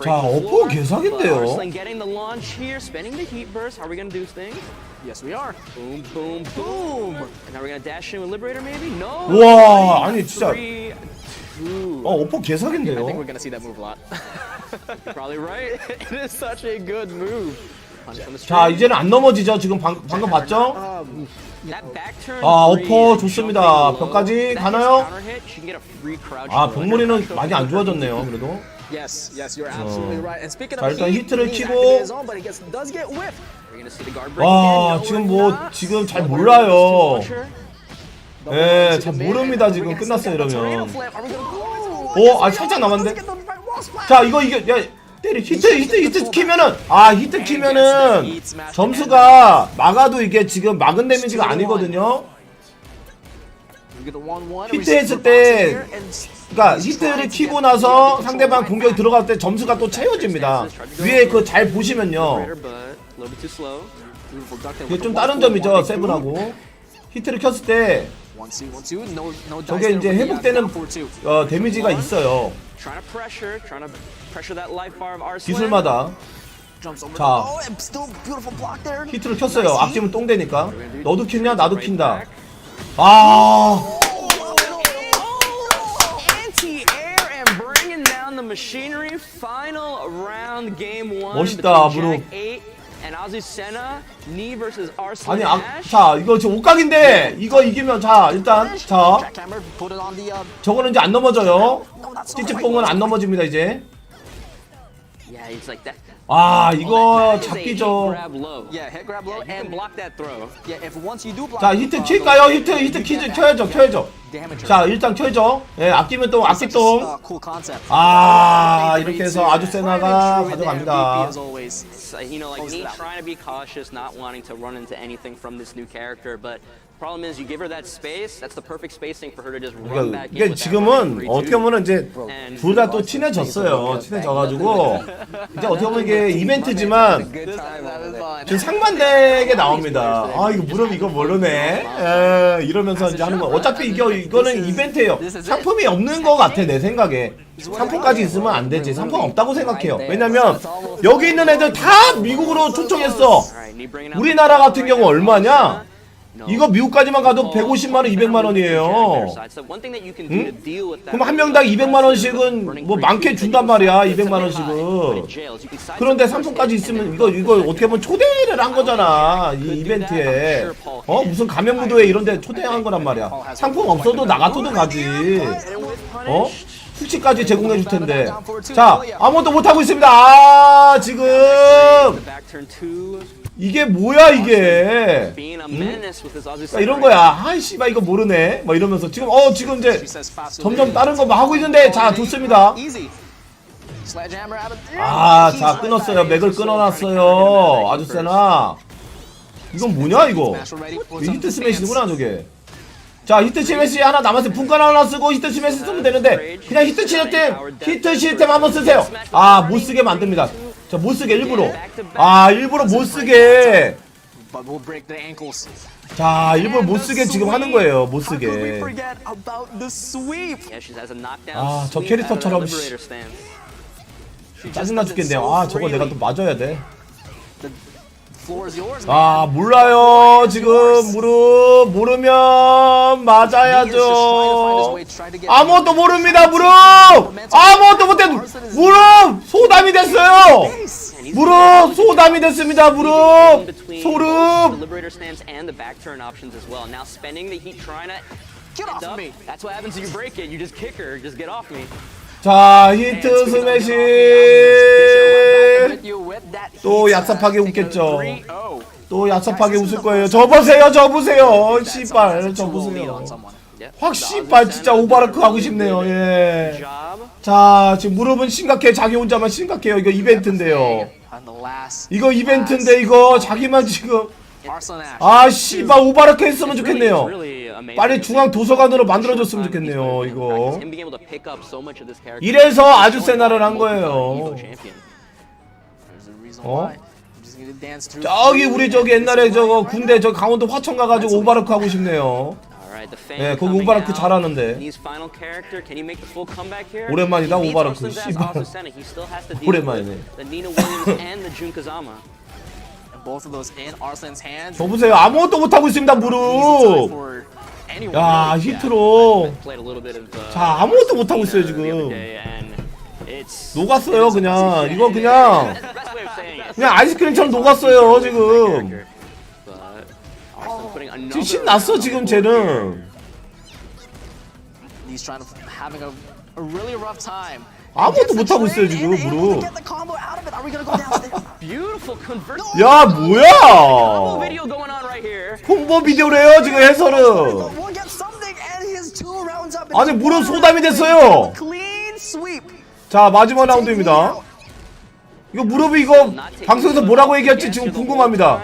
자, 어퍼 개사기인데요. 우와, 아니 진짜 어퍼 개사기인데요. 자, 이제는 안 넘어지죠. 지금 방금 봤죠? 어퍼 좋습니다. 벽까지 가나요? 병문이는 많이 안 좋아졌네요. 그래도. 자, 일단 히트를 키고. 지금 잘 몰라요. 예, 잘 모릅니다. 지금 끝났어요. 이러면. 살짝 남았는데. 자, 이거 야, 때리. 히트 키면은 히트 키면은 점수가 막아도 이게 지금 막은 데미지가 아니거든요. 히트했을 때, 그러니까 히트를 키고 나서 상대방 공격이 들어갈 때 점수가 또 채워집니다. 위에 그거 잘 보시면요. 이게 좀 다른 점이죠, 세븐하고. 히트를 켰을 때 저게 이제 회복되는 데미지가 있어요. 기술마다. 자, 히트를 켰어요. 악지면 똥 되니까. 너도 켰냐? 나도 킨다. 멋있다, 무릎. 아니, 자, 이거 지금 옷각인데 이거 이기면 일단 저거는 이제 안 넘어져요. 찌찌뽕은 안 넘어집니다 이제. 이거 잡기죠. 자, 히트 킬까요? 히트 켜야죠. 자, 일단 켜야죠. 예, 아끼면 또 악기똥. 이렇게 해서 아주 세나가 가져갑니다. 이게 지금은 어떻게 보면 이제 둘 다 또 친해졌어요. 친해져가지고 이제 어떻게 보면 이게 이벤트지만 지금 상반되게 나옵니다. 이거 무릎 이거 모르네. 이러면서 이제 하는 거. 어차피 이거는 이벤트예요. 상품이 없는 거 같아 내 생각에. 상품까지 있으면 안 되지. 상품 없다고 생각해요. 왜냐면 여기 있는 애들 다 미국으로 초청했어. 우리나라 같은 경우 얼마냐? 이거 미국까지만 가도 150만원, 200만원이에요. 응? 그럼 한 명당 200만원씩은 뭐 많게 준단 말이야. 200만원씩은. 그런데 상품까지 있으면 이거 어떻게 보면 초대를 한 거잖아. 이 이벤트에. 무슨 가면무도회 이런데 초대한 거란 말이야. 상품 없어도 나 같아도 가지. 숙취까지 제공해 줄 텐데. 자, 아무것도 못하고 있습니다. 지금 이게 뭐야 이게? 이런 거야. 씨발 이거 모르네. 이러면서 지금 이제 점점 다른 거 하고 있는데. 자, 좋습니다. 자, 끊었어요. 맥을 끊어놨어요. 아주 세나. 이건 뭐냐 이거? 히트 스매시구나 저게. 자, 히트 스매시 하나 남았어요. 분간 하나 쓰고 히트 스매시 쓰면 되는데 그냥 히트 시스템 한번 쓰세요. 못 쓰게 만듭니다. 자, 못 쓰게 일부러. 일부러 못 쓰게. 자, 일부러 못 쓰게 지금 하는 거예요. 못 쓰게. 아, 저 캐릭터처럼 짜증나 죽겠네요. 아, 저거 내가 또 맞아야 돼. 아, 몰라요. 지금 무릎 모르면 맞아야죠. 아무것도 모릅니다. 무릎 아무것도 못해. 무릎 소담이 됐어요. 무릎 소담이 됐습니다. 무릎 소름. 자, 히트 스매시. 또 얍삽하게 웃겠죠. 또 얍삽하게 웃을 거예요. 저 보세요, 저 보세요. 씨발, 저 보세요. 확 씨발 진짜 오바르크 하고 싶네요. 예. 자, 지금 무릎은 심각해. 자기 혼자만 심각해요. 이거 이벤트인데요. 이거 이벤트인데 이거 자기만 지금. 아, 씨발 오바르크 했으면 좋겠네요. 빨리 중앙 도서관으로 만들어줬으면 좋겠네요. 이거. 이래서 아주 세나를 한 거예요. 저기 우리 저기 옛날에 저거 군대 저 강원도 화천 가가지고 오바르크 하고 싶네요. 예, 거기 오바르크 잘하는데. 오랜만이다 오바르크. 씨발. 오랜만이네. 저 보세요. 아무것도 못하고 있습니다. 무릎. 야, 히트로. 자, 아무것도 못하고 있어요 지금. 녹았어요 그냥. 이거 그냥 아이스크림처럼 녹았어요 지금. 지금 신났어 지금 쟤는. 아무것도 못하고 있어요 지금 무릎. 야, 뭐야. 콤보 비디오래요 지금 해설은. 아니 무릎 소담이 됐어요. 자, 마지막 라운드입니다. 이거 무릎이 이거 방송에서 뭐라고 얘기할지 지금 궁금합니다.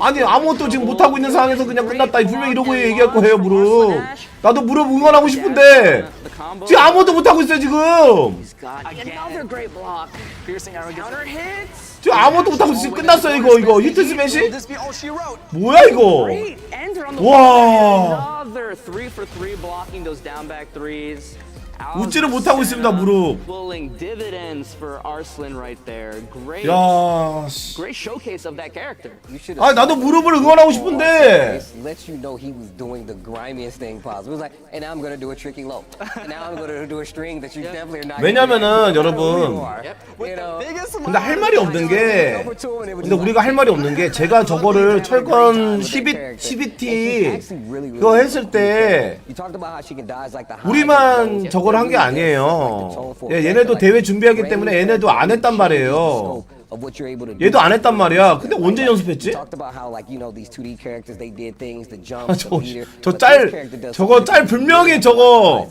아니 아무것도 지금 못하고 있는 상황에서 그냥 끝났다 분명히 이러고 얘기할 거예요. 무릎 나도 무릎 응원하고 싶은데 지금 아무것도 못하고 있어요 지금. 지금 아무것도 못하고 있어요. 지금 끝났어요 이거 히트 스매시? 뭐야 이거. 와, 웃지를 못하고 있습니다 무릎. 야, 아, 나도 무릎을 응원하고 싶은데. 왜냐면은 여러분, 근데 할 말이 없는 게, 근데 우리가 할 말이 없는 게, 제가 저거를 철권 12T 그거 했을 때 우리만 저걸 한 게 아니에요. 예, 얘네도 대회 준비하기 때문에 얘네도 안 했단 말이에요. 얘도 안 했단 말이야. 근데 언제 연습했지? 저거 짤 분명히 저거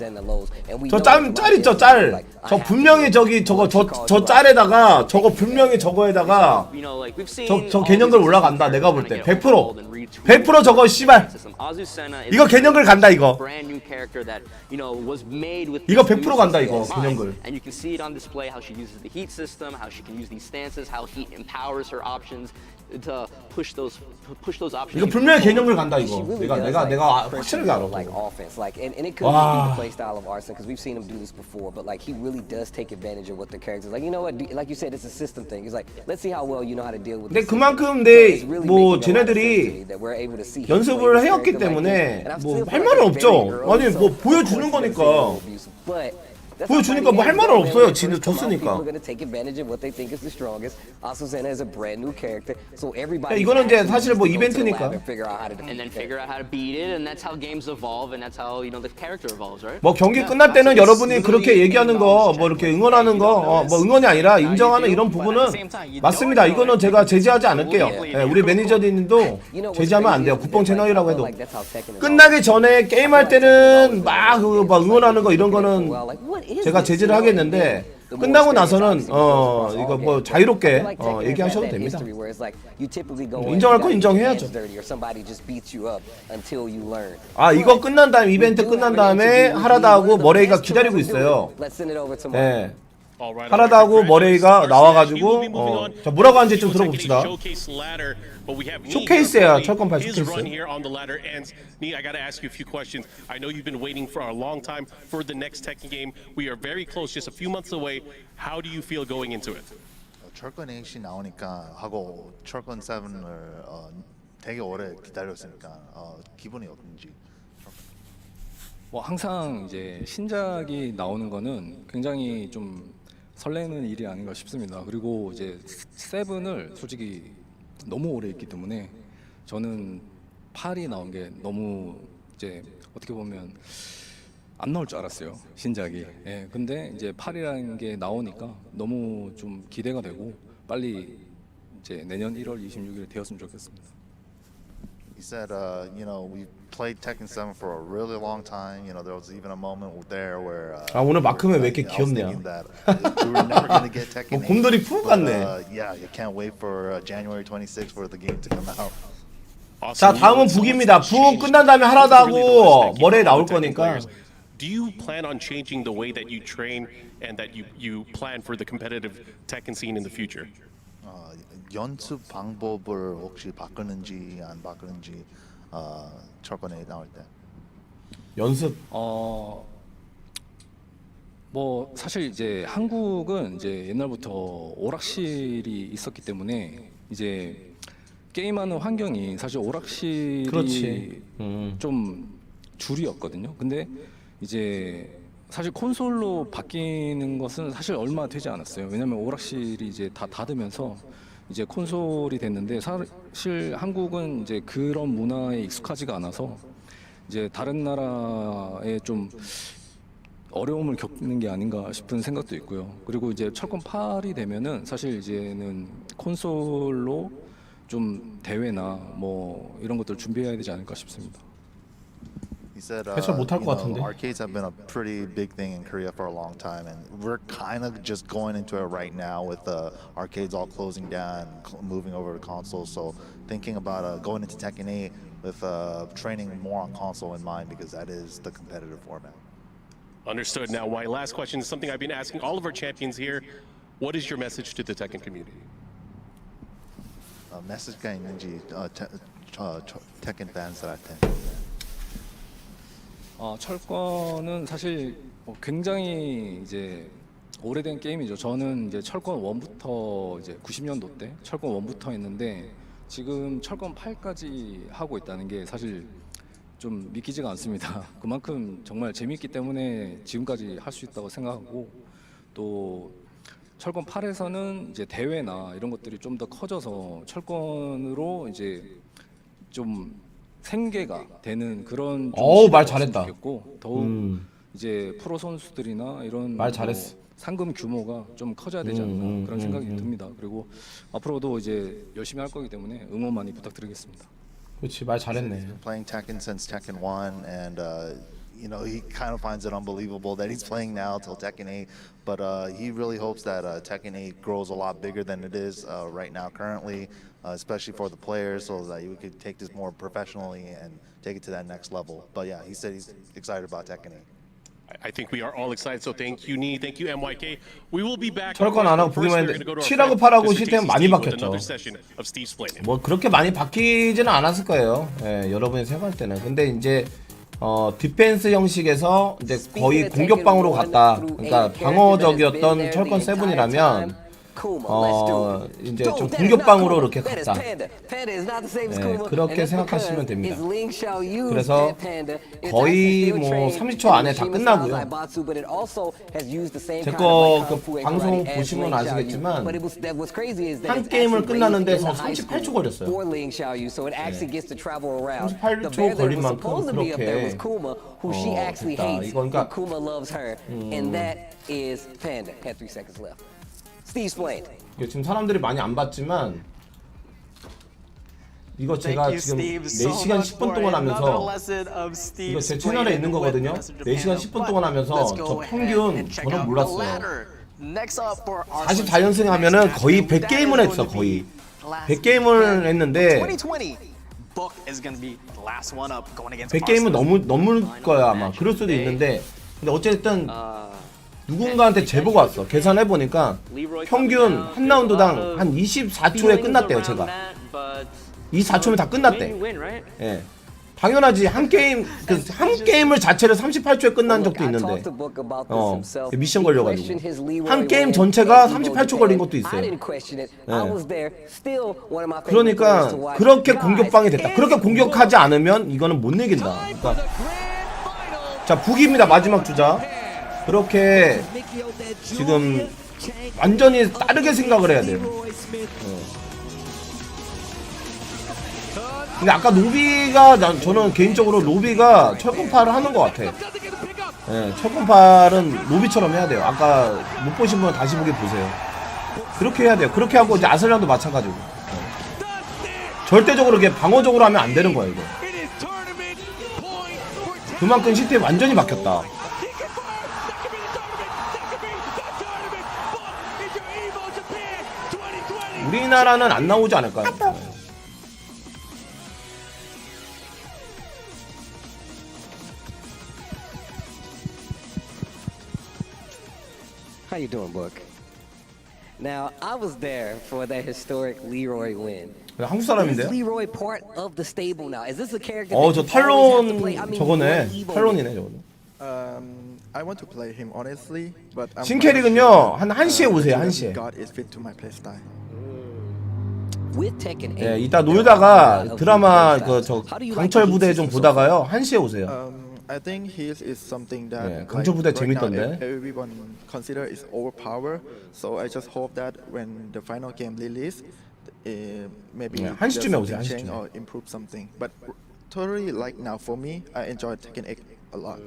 짤 있죠 짤. 저 분명히 저기 저 짤에다가 저거 분명히 저거에다가 저 개념글 올라간다. 내가 볼 때 100% 저거 씨발 이거 개념글 간다 이거. 이거 100% 간다 이거 개념글. 이거 분명히 개념을 간다 이거. 내가 확실하게 알아. 와. 근데 그만큼 뭐 쟤네들이 연습을 해왔기 때문에 뭐 할 말은 없죠. 아니 뭐 보여주는 거니까. 보여주니까 뭐 할 말은 없어요. 졌으니까. 이거는 이제 사실 뭐 이벤트니까. 뭐 경기 끝날 때는 여러분이 그렇게 얘기하는 거, 뭐 이렇게 응원하는 거, 뭐 응원이 아니라 인정하는 이런 부분은 맞습니다. 이거는 제가 제지하지 않을게요. 네, 우리 매니저님도 제지하면 안 돼요. 굮뽕 채널이라고 해도. 끝나기 전에 게임할 때는 막 응원하는 거 이런 거는 제가 제지를 하겠는데 끝나고 나서는 이거 뭐 자유롭게 얘기하셔도 됩니다. 인정할 건 인정해야죠. 아, 이거 끝난 다음에 이벤트 끝난 다음에 하라다 하고 머레이가 기다리고 있어요. 네. 하라다고 머레이가 나와가지고 자 뭐라고 하는지 좀 들어봅시다. 쇼케이스야, 철권8 쇼케이스. I gotta ask you a few questions. I know you've been waiting for a long time for the next Tekken game. We are very close, just a few months away. How do you feel going into it? 철권 8이 나오니까 하고 철권 7을 되게 오래 기다렸으니까 기분이 어떤지. 뭐 항상 이제 신작이 나오는 거는 굉장히 좀 설레는 일이 아닌가 싶습니다. 그리고 이제 세븐을 솔직히 너무 오래 했기 때문에 저는 8이 나온 게 너무 이제 어떻게 보면 안 나올 줄 알았어요, 신작이. 예, 근데 이제 8이라는 게 나오니까 너무 좀 기대가 되고 빨리 이제 내년 1월 26일 되었으면 좋겠습니다. He said, you know, we played Tekken 7 for a really long time. You know, there was even a moment there where. 아 오늘 마크맨 왜 이렇게 귀엽냐? 뭐 곰돌이 푸 같네. Yeah, you can't wait for January 26th for the game to come out. 자 다음은 북입니다. 북 끝난 다음에 하라다고 머레이 나올 거니까. Do you plan on changing the way that you train and that you plan for the competitive Tekken scene in the future? 연습 방법을 혹시 바꾸는지 안 바꾸는지 철권에 나올 때. 연습. 뭐 사실 이제 한국은 이제 옛날부터 오락실이 있었기 때문에 이제 게임하는 환경이 사실 오락실이 그렇지. 좀 줄이었거든요. 근데 이제 사실 콘솔로 바뀌는 것은 사실 얼마 되지 않았어요. 왜냐면 오락실이 이제 다 닫으면서 이제 콘솔이 됐는데 사실 한국은 이제 그런 문화에 익숙하지가 않아서 이제 다른 나라에 좀 어려움을 겪는 게 아닌가 싶은 생각도 있고요. 그리고 이제 철권 8이 되면은 사실 이제는 콘솔로 좀 대회나 뭐 이런 것들 준비해야 되지 않을까 싶습니다. He said, 해설 못할 것 같은데. arcades have been a pretty big thing in Korea for a long time, and we're kind of just going into it right now with the arcades all closing down, moving over to consoles. So thinking about going into Tekken 8 with training more on console in mind because that is the competitive format. Understood. Now, my last question is something I've been asking all of our champions here. What is your message to the Tekken community? 메시지가 있는지 Tekken fans들한테. 철권은 사실 굉장히 이제 오래된 게임이죠. 저는 이제 철권 1부터 이제 90년도 때 철권 1부터 했는데 지금 철권 8까지 하고 있다는 게 사실 좀 믿기지가 않습니다. 그만큼 정말 재밌기 때문에 지금까지 할 수 있다고 생각하고 또 철권 8에서는 이제 대회나 이런 것들이 좀 더 커져서 철권으로 이제 좀 생계가 되는 그런 말 잘했다. 더욱 이제 프로 선수들이나 이런 말 잘했어. 상금 규모가 좀 커져야 되지 않나 그런 생각이 듭니다. 그리고 앞으로도 이제 열심히 할 거기 때문에 응원 많이 부탁드리겠습니다. 그렇지 말 잘했네. He's been playing Tekken since Tekken 1, and you know he kind of finds it unbelievable that he's playing now till Tekken 8. But he really hopes that Tekken 8 grows a lot bigger than it is right now currently, especially for the players, so that we could take this more professionally and take it to that next level. But yeah, he said he's excited about Tekken 8. I think we are all excited. So thank you, Nee. Thank you, MYK. We will be back. 철권 안 하고 보기만 했는데 7하고 8하고 시스템 많이 바뀌었죠. 뭐 그렇게 많이 바뀌지는 않았을 거예요. 예, 여러분이 생각할 때는. 근데 이제 디펜스 형식에서 이제 거의 공격방으로 갔다. 그러니까 방어적이었던 철권 7이라면 이제 좀 공격방으로 이렇게 갔다. 네, 그렇게 생각하시면 됩니다. 그래서 거의 뭐 30초 안에 다 끝나고요. 제 거 그 방송 보시면 아시겠지만 한 게임을 끝나는 데서 38초 걸렸어요. 네. 38초 걸린 만큼 그렇게 됐다. 이거 그러니까 지금 사람들이 많이 안 봤지만 이거 제가 지금 4시간 10분 동안 하면서 이거 제 채널에 있는 거거든요. 4시간 10분 동안 하면서 저 평균 저는 몰랐어요. 44연승 하면은 거의 100게임을 했어. 거의 100게임을 했는데 100게임은 넘을 거야 아마. 그럴 수도 있는데 근데 어쨌든 누군가한테 제보가 왔어. 계산해 보니까 평균 한 라운드당 한 24초에 끝났대요. 제가 24초면 다 끝났대. 예. 당연하지. 한 게임을 자체를 38초에 끝난 적도 있는데 미션 걸려가지고 한 게임 전체가 38초 걸린 것도 있어요. 그러니까 그렇게 공격방이 됐다. 그렇게 공격하지 않으면 이거는 못 이긴다. 그러니까 자, 북입니다. 마지막 주자. 그렇게 지금 완전히 다르게 생각을 해야 돼요. 근데 아까 로비가 저는 개인적으로 로비가 철권8을 하는 것 같아. 예, 철권8은 로비처럼 해야 돼요. 아까 못 보신 분은 다시 보기 보세요. 그렇게 해야 돼요. 그렇게 하고 이제 아슬란도 마찬가지고. 절대적으로 이게 방어적으로 하면 안 되는 거야 이거. 그만큼 시스템이 완전히 바뀌었다. 우리나라는 안 나오지 않을까요? How you doing, Book? Now, I was there for that historic Leroy win. 한국 사람인데요? Is Leroy part of the stable now? Is this a character? 저 탈론 저거네. 탈론이네 저거는. I want to play him honestly, but 신캐릭은요 한 1시에 오세요. 1시에. God is fit to my playstyle. With Tekken 8. 예, 이따 놀다가 드라마 저 강철 부대 좀 보다가요 1시에 오세요. I think he is something that 네, 강철 부대 재밌던데. everyone consider is overpower. So I just hope that when the final game release, maybe 네, 1시쯤에 오세요. change 1시쯤에. or improve something. But totally like now for me, I enjoy Tekken 8 a lot,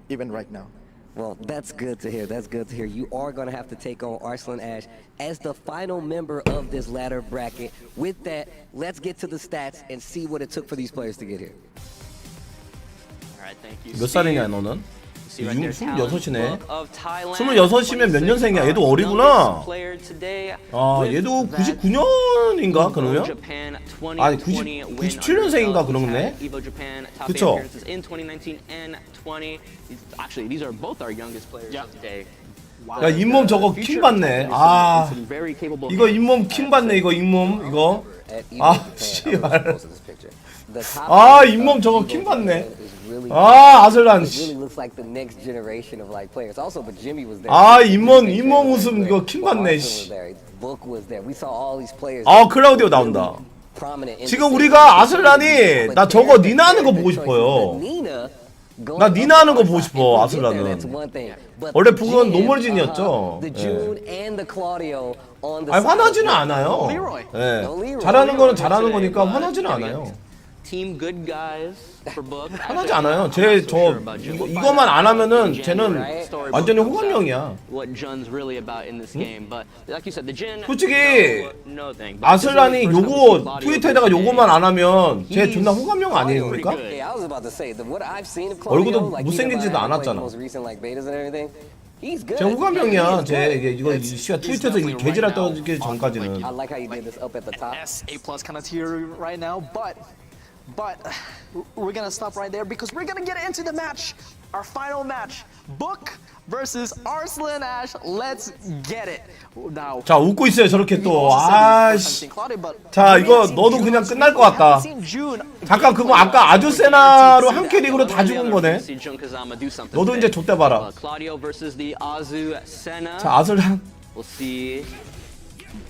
even right now. Well, that's good to hear. That's good to hear. You are going to have to take on Arslan Ash as the final member of this ladder bracket. With that, let's get to the stats and see what it took for these players to get here. 몇 살이냐 너는? 26이네. 26이면 몇 년생이야? 얘도 어리구나. 아, 얘도 99년인가 그러면? 아니 97년생인가 그러네. 그쵸? 야, 잇몸 저거 킹 받네. 아, 이거 잇몸 킹 받네. 이거 잇몸 이거. 아, 씨발. 아, 잇몸 저거 킹 받네. 아, 아슬란. 아, 잇몸 웃음 이거 킹 받네. 씨. 아, 클라우디오 나온다. 지금 우리가 아슬란이 나 저거 니나 하는 거 보고 싶어요. 나 니나 하는 거 보고 싶어. 아슬란은 원래 북은 노멀진이었죠. 예. 아니 화나지는 않아요. 예. 잘하는 거는 잘하는 거니까 화나지는 않아요. 화나지 않아요. 이거만 안 하면은 쟤는 완전히 호감형이야. 솔직히 아슬란이 요거 트위터에다가 요거만 안 하면 쟤 존나 호감형 아니에요,그러니까? 얼굴도 못생기지도 않았잖아. 쟤 호감형이야. 쟤 이거 씨가 트위터에서 이 개지랄 떨어지기 전까지는. But we're gonna stop right there because we're gonna get into the match, our final match, Book versus Arslan Ash. Let's get it. Now. 자 웃고 있어요 저렇게 또. 아씨. 자 이거 너도 그냥 끝날 것 같다. 잠깐 그거 아까 아주 세나로 한 캐릭으로 다 죽은 거네. 너도 이제 좆대 봐라. 자 아슬란.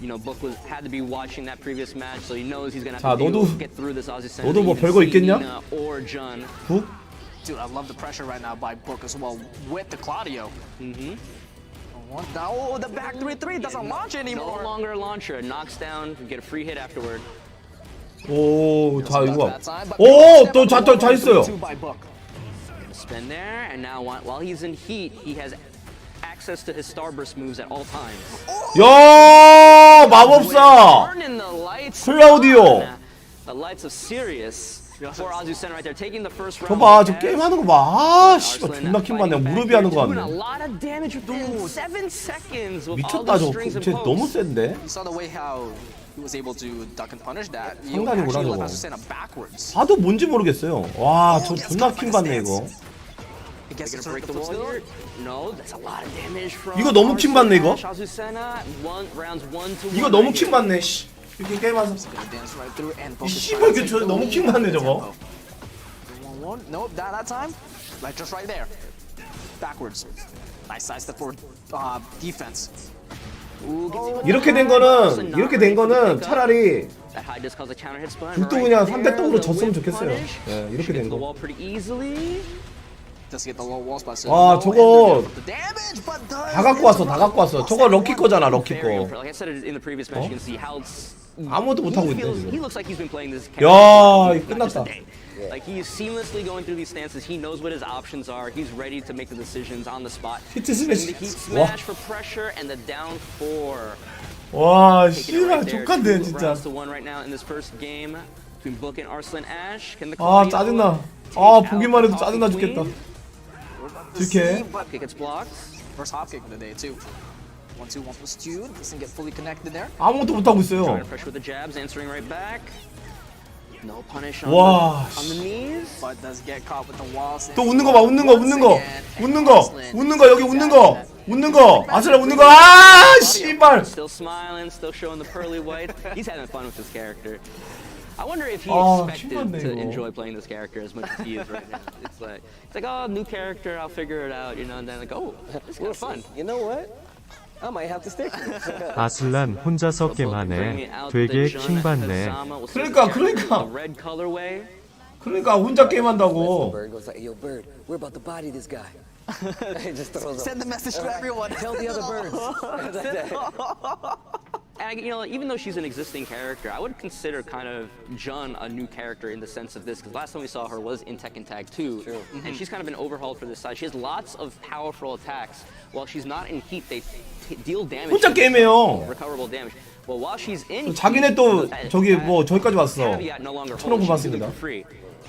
You know, Book had to be watching that previous match, so he knows he's gonna 자, have to get through this Aussie Center. 너도 뭐 별거 있겠냐? 북? Dude, I love the pressure right now by Book as well with the Claudio. Oh, the back 3-3 doesn't launch anymore. No longer a launcher. It knocks down, you get a free hit afterward. 오, 자 이거. 오, 또 잘 있어요. Spin there, and now while he's in heat, he has access to his starburst moves at all times. 야, 마법사. 클라우디오. The lights of Sirius for Azu Center right there, taking the first round. 저봐, 저 게임 하는 거 봐. 아, 씨발 존나 킹 받네. 무릎이 하는 거 같네. 미쳤다 저거. 쟤 너무 센데. 상단이구나 저거. 봐도 뭔지 모르겠어요. 와, 저 존나 킹 받네 이거. break the wall here. No, that's a lot of damage from. 이거 너무 킹 받네 이거. Rounds 1 to 1. 이거 너무 킹 받네. 씨. 이렇게 게임하면서. 이 씨발 이게 저 너무 킹 받네 저거. Nope, that time, like just right there, backwards. Nice side step for defense. 이렇게 된 거는 차라리 굴도 그냥 3대 떡으로 졌으면 좋겠어요. 예, 이렇게 된 거. 와 저거 다 갖고 왔어. 저거 럭키 거잖아, 럭키 거. 아무것도 못 하고 있네 지금. 야, 이거 끝났다. Like he is seamlessly going through these stances. He knows what his options are. He's ready to make the decisions on the spot. 히트 스매시. The heat smash for pressure and the down 4. 와, 씨발 족한데 진짜. The one right now in this first game between Book and Arslan Ash. Can the 아 짜증나. 아 보기만 해도 짜증나 죽겠다. 이렇게. Kick gets blocked. First hop kick of the day too. 1-2, 1+2. Doesn't get fully connected there. 아무것도 못 하고 있어요. Pressure with the jabs, answering right back. No punish on the knees. But does get caught with the walls. 또 웃는 거 봐, 웃는 거 여기 웃는 거. 아슬라 웃는 거. 아, 씨발. Still smiling, still showing the pearly whites. He's having fun with this character. I wonder if he expected to enjoy playing this character as much as he is right now. It's like oh, new character, I'll figure it out, you know, and then like, oh, this is kind of fun. You know what? I might have to stick to it. 아슬란 혼자서 게임하네. 되게 킹받네. 그러니까 혼자 게임한다고. Bird goes like, yo, Bird, we're about to body this guy. He just throws Send the message to everyone. Tell the other birds. And you know, even though she's an existing character, I would consider kind of Jun a new character in the sense of this, because last time we saw her was in Tekken Tag 2, and she's kind of been overhauled for this side. She has lots of powerful attacks. While she's not in heat, they deal damage. 혼자 게임해요. Recoverable damage. Well, while she's in 자기네 또 저기 뭐 저기까지 왔어. caveat no longer 1,000원 holds, she's 고맙습니다. for free.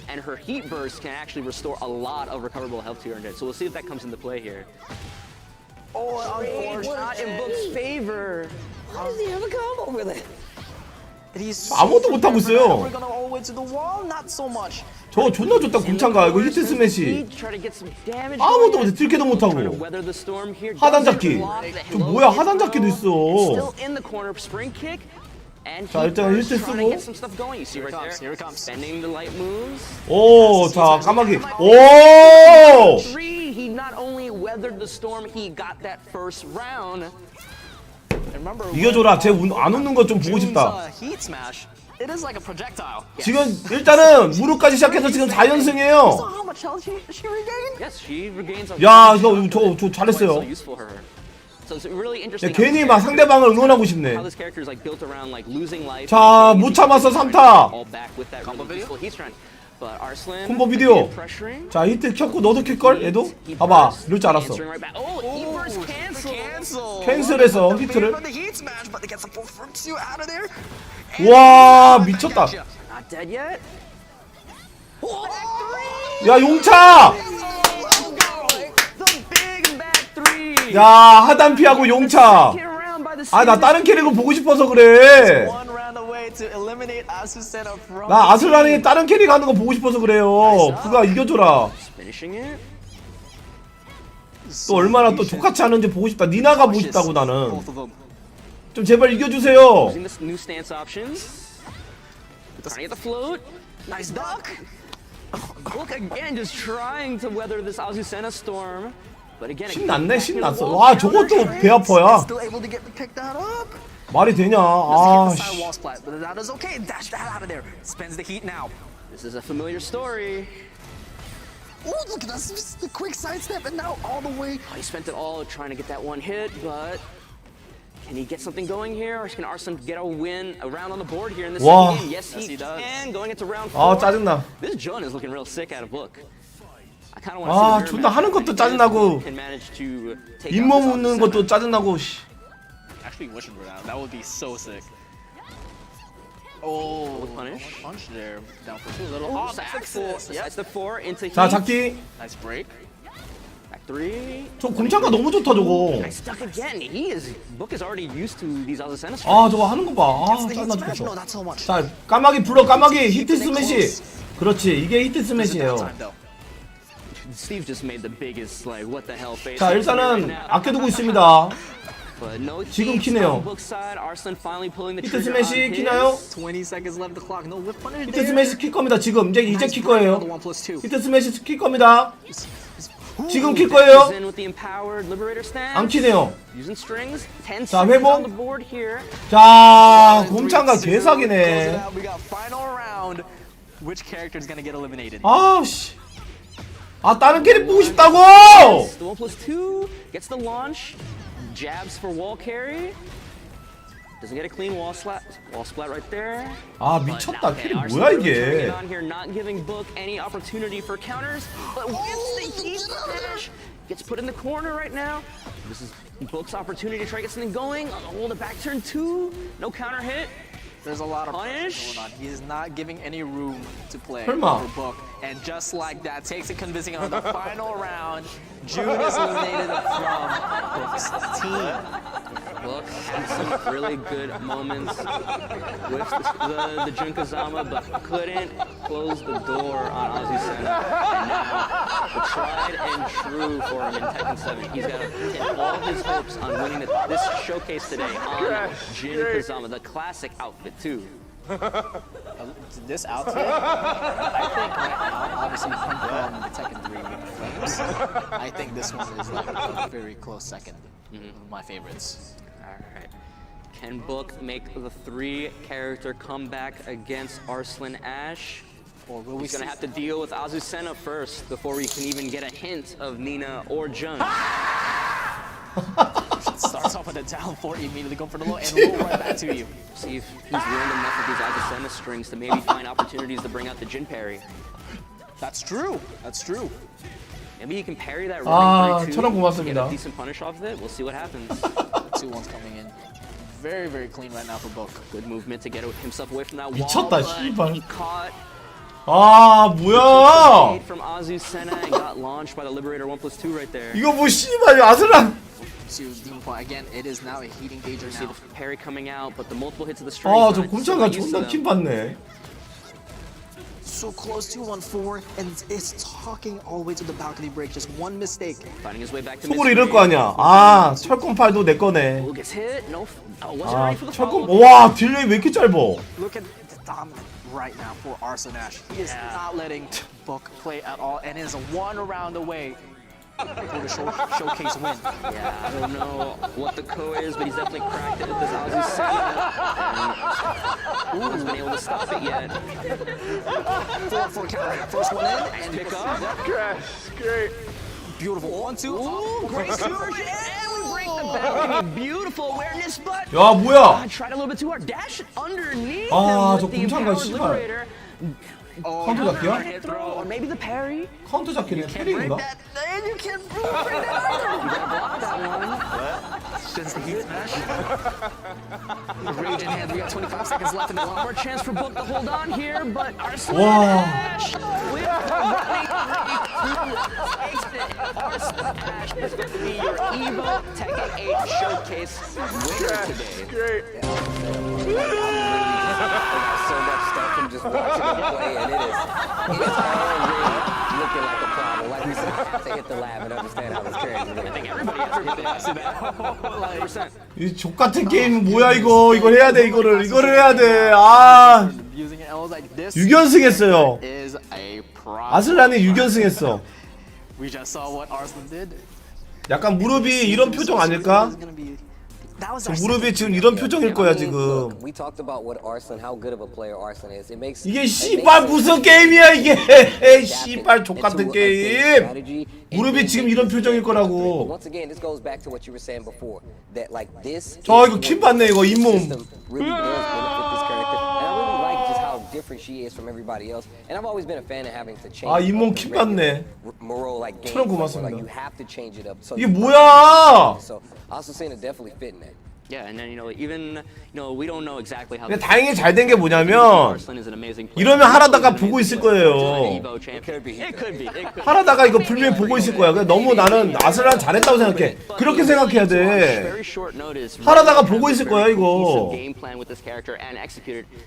And her heat burst can actually restore a lot of recoverable health to her undead. So we'll see if that comes into play here. Oh, unfortunate. Not in Book's favor. How does he have a combo with it? 아무것도 못 하고 있어요. We're gonna all the way to the wall. Not so much. 저 존나 좋다 궁창가 이거 히트 스매시. 아무것도 못해 딜캐도 못 하고. 하단 잡기. 저 뭐야 하단 잡기도 있어. 자 일단 힐트 쓰고. 오, 자 까마귀. 오. He not only weathered the storm, he got that first round. 이겨줘라. 쟤 안 웃는 거 좀 보고 싶다. It is like a projectile. 지금 일단은 무릎까지 시작해서 지금 4연승이에요. How much health she regained? Yes, she regains. 야, 저 잘했어요. 야, 괜히 막 상대방을 응원하고 싶네. 자, 못 참았어 3타. 콤보 비디오. 자, 히트 켰고 너도 켤걸? 얘도? 봐봐, 이럴 줄 알았어. 캔슬해서 히트를. 와, 미쳤다. 야, 용차! 야, 하단 피하고 용차. 아, 나 다른 캐릭터 보고 싶어서 그래. 나 아슬란이 다른 캐릭터 하는 거 보고 싶어서 그래요. 그가 이겨줘라. 또 얼마나 또 똑같이 하는지 보고 싶다. 니나가 보고 싶다고 나는. 좀 제발 이겨주세요. 신났네 신났어. 와 저것도 배 아파야. 말이 되냐? 아. This is a familiar story. Oh, look at that! The quick sidestep and now all the way. Oh, he spent it all trying to get that one hit, but can he get something going here, or can Arslan get a win, a round on the board here in this game? Yes, he can. Going into round 4. 아 짜증나. This Jun is looking real sick out of book. I kind of want 아 to see 존나 하는 것도 짜증나고 잇몸 웃는 것도 짜증나고. Actually, wishing for that. That would be so sick. Oh, punish. Punch there. Down for 2. Little off back. That's the 4 into heat. 자 잡기. Nice break. Back 3. 저 공창가 너무 좋다 저거. Stuck again. He is. Book is already used to these other centers. 아 저거 하는 거 봐. 아 짜증나 죽겠어. 자 까마귀 불러 까마귀 히트 스매시. 그렇지 이게 히트 스매시예요. Steve just made the biggest like what the hell face. 자 일단은 아껴두고 있습니다. 지금 키네요. 히트 스매시 키나요? 히트 스매시 킬 겁니다. 지금 이제 킬 거예요. 히트 스매시 킬 겁니다. 지금 킬 거예요. 안 키네요. 자 회복. 자 곰창가 개사기네. 아씨. 아 다른 캐릭 보고 싶다고. Jabs for wall carry. Doesn't get a clean wall splat right there. 아 미쳤다. 캐릭 뭐야 이게? On here, not giving Book any opportunity for counters, but wins the heat smash. Gets put in the corner right now. This is Book's opportunity to try to get something going. Hold it back turn 2. No counter hit. There's a lot of pressure going on. He is not giving any room to play 설마. for Book. And just like that, takes it convincing on the final round. June is eliminated from Book's team. Book had some really good moments with the Jun Kazama, but couldn't close the door on Azucena. And now, the tried and true for him in Tekken 7. He's got to pin all his hopes on winning this showcase today on Jun Kazama, the classic outfit too. This outfit, I think right now, obviously from the Tekken 3 Wing Flames, I think this one is like a very close second of my favorites. Alright. Can Book make the 3-character comeback against Arslan Ash? Or will He's going to have to deal with Azucena first before we can even get a hint of Nina or Jun. Starts off with a down 4, immediately go for the low and roll right back to you. See if he's learned enough of these Azucena strings to maybe find opportunities to bring out the Jin parry. That's true. That's true. Maybe he can parry that running 3-2. 천원 고맙습니다. Get a decent punish off of it. We'll see what happens. 2-1's coming in. Very, very clean right now for Book. Good movement to get himself away from that wall. 미쳤다, but 씨발. he caught 아 뭐야? from Azucena and got launched by the Liberator 1+2 right there. 이거 뭐 씨발 아슬란. Again, it is now a heating danger See now. the parry coming out, but the multiple hits of the string. 아저 곰창가 존나 킴 받네. So close to 1-4, and it's talking all the way to the balcony break. Just one mistake. Finding his way back to 속으로 이럴 거 아니야. 아 철권8도 내 거네. Who gets hit? No. Wasn't 아 ready for the 철권 follow. 와 딜레이 왜 이렇게 짧어? Look at the dominant right now for Arslan Ash. He is not letting Book play at all, and is 1 round away for the showcase win. Yeah, I don't know what the code is, but he's definitely cracked it with this Azucena. And hasn't been able to stop it yet. 4 counter. First one in, and pick up. Great. Beautiful. 1-2. Ooh, great conversion, and we break the balcony. Beautiful awareness, but 야 뭐야? tried a little bit too hard. Dash underneath 아, him 저 with the 곰창가 empowered 씨발. Liberator. 카운터 잡기야? Hit throw, or maybe the parry. 카운터 잡기네. 패링인가? And you can't break that either. You gotta block that one. Just the heat smash. Rage in hand. We got 25 seconds left in the One more chance for Book to hold on here, but Arslan Wow. Ash with running 3-2 takes it. Arslan Ash is going to be your Evo Tekken 8 showcase winner today. Great. I got so much stuff from just watching him play, and it is already looking like a problem. Like we said, I have to hit the lab and understand how this carries. I think everybody has to hit the lab to that. 100%. 이 족같은 게임 뭐야 이거? 이걸 해야 돼 이거를 해야 돼. 아. Using L's like this 6연승 했어요. is a problem. 아슬란이 6연승 했어. We just saw what Arslan did. 약간 무릎이 이런 표정 아닐까? 저 무릎이 지금 이런 표정일 거야 지금. We talked about what Arslan, how good of a player Arslan is. It makes 이게 씨발 무슨 게임이야 이게? 씨발 족같은 게임. 무릎이 지금 이런 표정일 거라고. Once again, this goes back to what you were saying before. That like this. 저 이거 킴 받네 이거 잇몸. Really does benefit this character, and I really like just how different she is from everybody else. And I've always been a fan of having to change. 아 잇몸 킴 받네. Moreau like game. 천원 고맙습니다. Like you have to change it up. So 이게 뭐야? So Azucena definitely fit in that. Yeah, and then even we don't know exactly how. 근데 다행히 잘 된 게 뭐냐면 이러면 하라다가 보고 있을 거예요. 하라다가 이거 분명히 보고 있을 거야. 그냥 너무 나는 아슬란 잘했다고 생각해. 그렇게 생각해야 돼. 하라다가 보고 있을 거야 이거.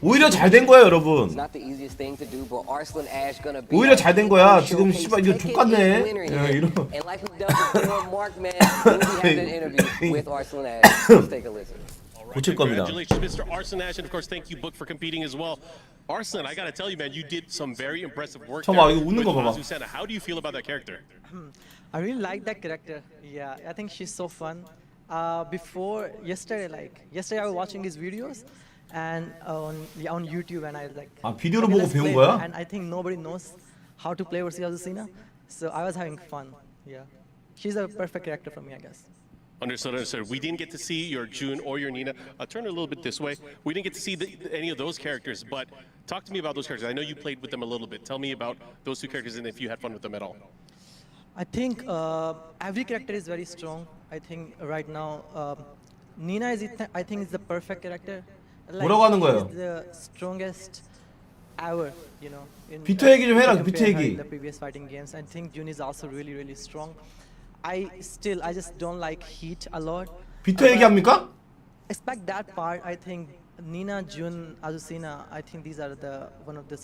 오히려 잘 된 거야 여러분. 오히려 잘 된 거야. 지금 씨발 이거 족같네. 이런. 고칠 겁니다. Congratulations, Mr. Arslan, and of course, thank you, Book, for competing as well. Arslan, I gotta tell you, man, you did some very impressive work. 잠깐만, 이거 웃는 거 봐봐. How do you feel about that character? I really like that character. Yeah, I think she's so fun. Before yesterday I was watching his videos and on YouTube, and I was like, 아 비디오를 보고 배운 거야? And I think nobody knows how to play versus Azucena, so I was having fun. Yeah, she's a perfect character for me, I guess. Understood, understood. We didn't get to see your June or your Nina. Turn it a little bit this way. We didn't get to see any of those characters, but talk to me about those characters. I know you played with them a little bit. Tell me about those two characters and if you had fun with them at all. I think every character is very strong. I think right now Nina is the perfect character. 뭐라고 하는 거예요? The strongest ever, 비트 얘기 좀 해라. 비트 얘기. The previous fighting games. I think June is also really, really strong. I just don't like Heat a lot. 비트 얘기합니까? Expect that part. I think Nina, June, Azucena. I think these are one of the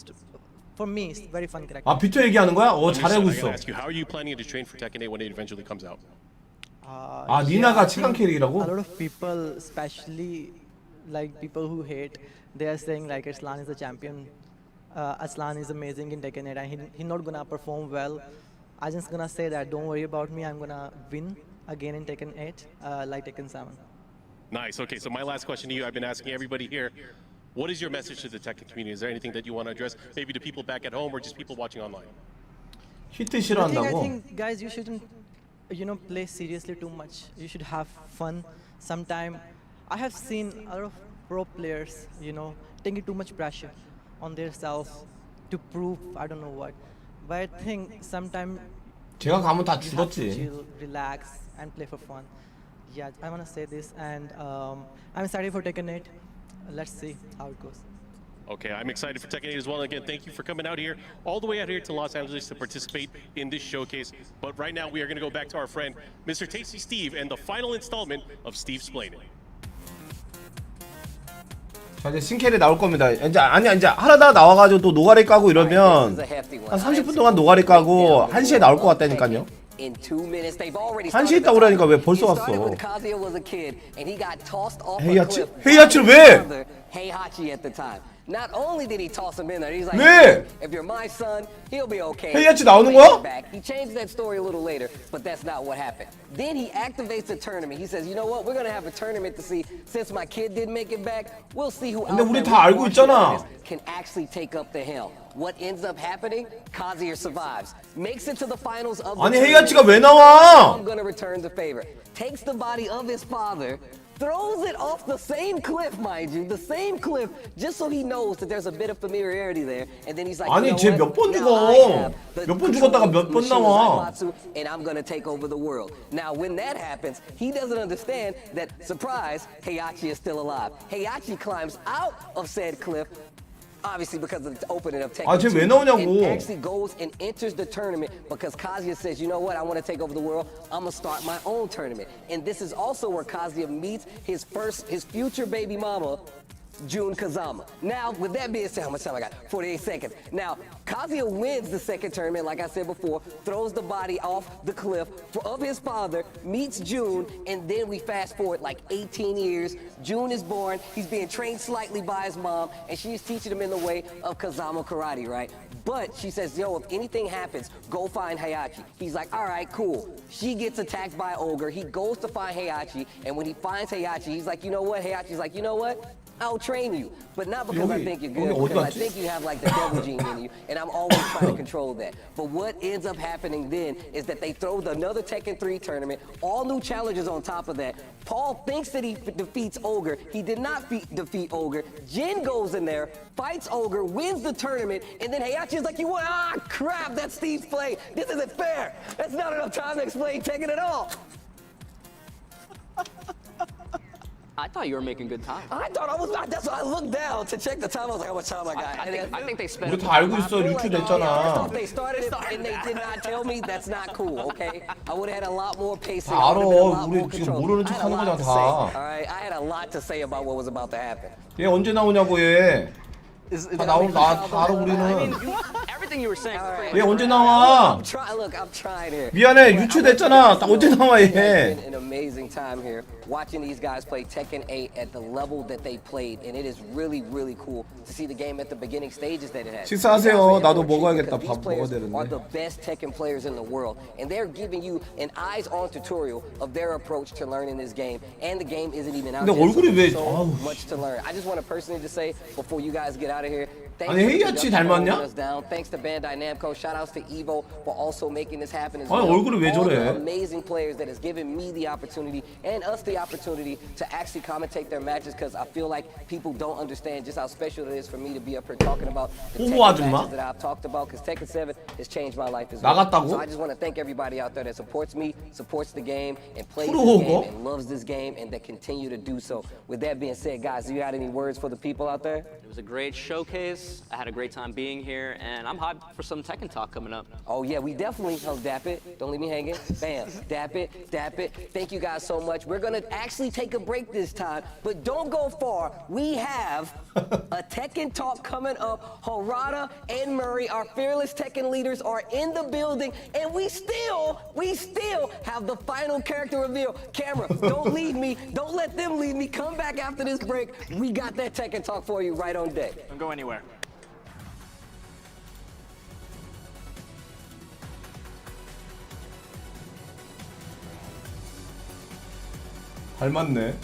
for me it's very fun character. 아 비트 얘기하는 거야? 잘하고 있어. How are you planning to train for Tekken 8 when it eventually comes out? 아 니나가 최강 캐릭이라고? A lot of people, especially like people who hate, they are saying like Arslan is a champion. Arslan is amazing in Tekken 8 and he's not gonna perform well. I'm just gonna say that don't worry about me. I'm gonna win again in Tekken 8, like Tekken 7. Nice. Okay, so my last question to you, I've been asking everybody here, what is your message to the Tekken community? Is there anything that you want to address, maybe to people back at home or just people watching online? 히트 싫어한다고? I think guys, you shouldn't, play seriously too much. You should have fun. Sometime, I have seen a lot of pro players, taking too much pressure on themselves to prove I don't know what. But I think sometimes 제가 가면 다 you have to 죽었지. chill, relax, and play for fun. Yeah, I want to say this, and I'm excited for Tekken 8. Let's see how it goes. Okay, I'm excited for Tekken 8 as well. Again, thank you for coming out here, all the way out here to Los Angeles to participate in this showcase. But right now, we are going to go back to our friend, Mr. Tasty Steve, and the final installment of Steve Explain It. 자 이제 신캐리 나올 겁니다. 이제 하라다 나와가지고 또 노가리 까고 이러면 한 30분 동안 노가리 까고 1시에 나올 것 같다니까요. 1시에 있다 오라니까 왜 벌써 왔어? 헤이아치를 왜? Not only did he toss him in there, he's like, 왜? if you're my son, he'll be okay. 헤이아치 나오는 거야? He changed that story a little later, but that's not what happened. Then he activates a tournament. He says, you know what? We're going to have a tournament to see, since my kid didn't make it back, we'll see who 근데 우리 다 알고 있잖아. can actually take up the helm. What ends up happening? 굮뽕채널 survives, makes it to the finals of the 아니 tournament. 헤이아치가 왜 나와? I'm going to return the favor. Takes the body of his father, throws it off the same cliff, mind you, the same cliff, just so he knows that there's a bit of familiarity there. And then he's like, 아니 쟤 몇 번 죽어? 몇 번 죽었다가 몇 번 나와? And I'm gonna take over the world. Now, when that happens, he doesn't understand that, surprise, Heihachi is still alive. Heihachi climbs out of said cliff, obviously because of the opening of Tekken. 아, 쟤 왜 나오냐고. And actually goes and enters the tournament because Kazuya says, you know what, I want to take over the world. I'm going to start my own tournament. And this is also where Kazuya meets his future baby mama, Jun Kazama. Now, with that being said, how much time I got? 48 seconds. Now, Kazuya wins the second tournament, like I said before, throws the body off the cliff of his father, meets Jun, and then we fast forward like 18 years. Jun is born, he's being trained slightly by his mom, and she's teaching him in the way of Kazama karate, right? But she says, yo, if anything happens, go find Heihachi. He's like, all right, cool. She gets attacked by Ogre. He goes to find Heihachi, and when he finds Heihachi, he's like, you know what? Heihachi's like, you know what? I'll train you, but not because I think you're good, because I think you have like the devil gene in you, and I'm always trying to control that. But what ends up happening then is that they throw another Tekken 3 tournament, all new challenges on top of that. Paul thinks that he defeats Ogre. He did not defeat Ogre. Jin goes in there, fights Ogre, wins the tournament, and then Heihachi's like, you want, crap, that's Steve's play. This isn't fair. That's not enough time to explain Tekken at all. I thought you were making good time. I thought I was. That's why I looked down to check the time. I was like, how much time I got? I think they spent. 우리 다 알고 있어. First 유추됐잖아. off, they started it and they did not tell me. That's not cool. Okay, I would have had a lot more pacing. 다 알아. I would've been a lot 우리 more 지금 control. 모르는 I had 척하는 a lot 거잖아 to say. All 다. right, I had a lot to say about what was about to happen. 얘 언제 나오냐고 얘. 다 나오면 다 알아 우리는. Everything you were saying. 얘 언제 나와? Look, I'm trying here. 미안해 유추됐잖아. 다 언제 나와 It's 얘. been an amazing time here watching these guys play Tekken 8 at the level that they played, and it is really, really cool to see the game at the beginning stages that it has. 식사하세요. 나도 먹어야겠다. These 밥 먹어야 players are 되는데. the best Tekken players in the world, and they're giving you an eyes-on tutorial of their approach to learning this game, and the game isn't even out 근데 yet. 얼굴이 왜- So 아우. much to learn. I just want to personally just say before you guys get out of here. Thanks 아니, to 헤이아치 Dustin for 닮았냐? holding us down. Thanks to Bandai Namco. Shout outs to Evo for also making this happen as 아니, well. 얼굴이 왜 All 저래? the amazing players that has given me the opportunity and us the opportunity to actually commentate their matches, because I feel like people don't understand just how special it is for me to be up here talking about the 호구 Tekken 아줌마? matches that I've talked about, because Tekken 7 has changed my life as well. 나갔다고? So I just want to thank everybody out there that supports me, supports the game, and plays 프로 this 호구? game and loves this game, and that continue to do so. With that being said, guys, do you got any words for the people out there? It was a great showcase. I had a great time being here, and I'm hyped for some Tekken talk coming up. Oh yeah, we definitely dap it. Don't leave me hanging. Bam, dap it, dap it. Thank you guys so much. We're gonna actually take a break this time, but don't go far. We have a Tekken talk coming up. Harada and Murray, our fearless Tekken leaders, are in the building, and we still have the final character reveal. Camera, don't leave me. Don't let them leave me. Come back after this break. We got that Tekken talk for you right on deck. Don't go anywhere. 닮았네.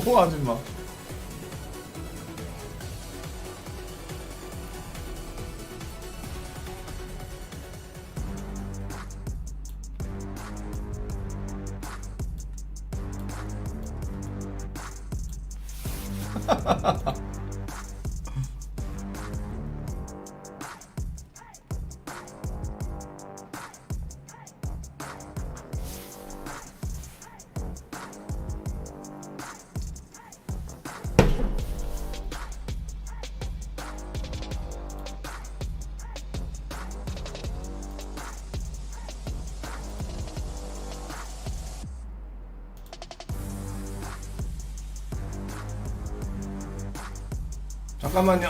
오 아줌마. 잠깐만요.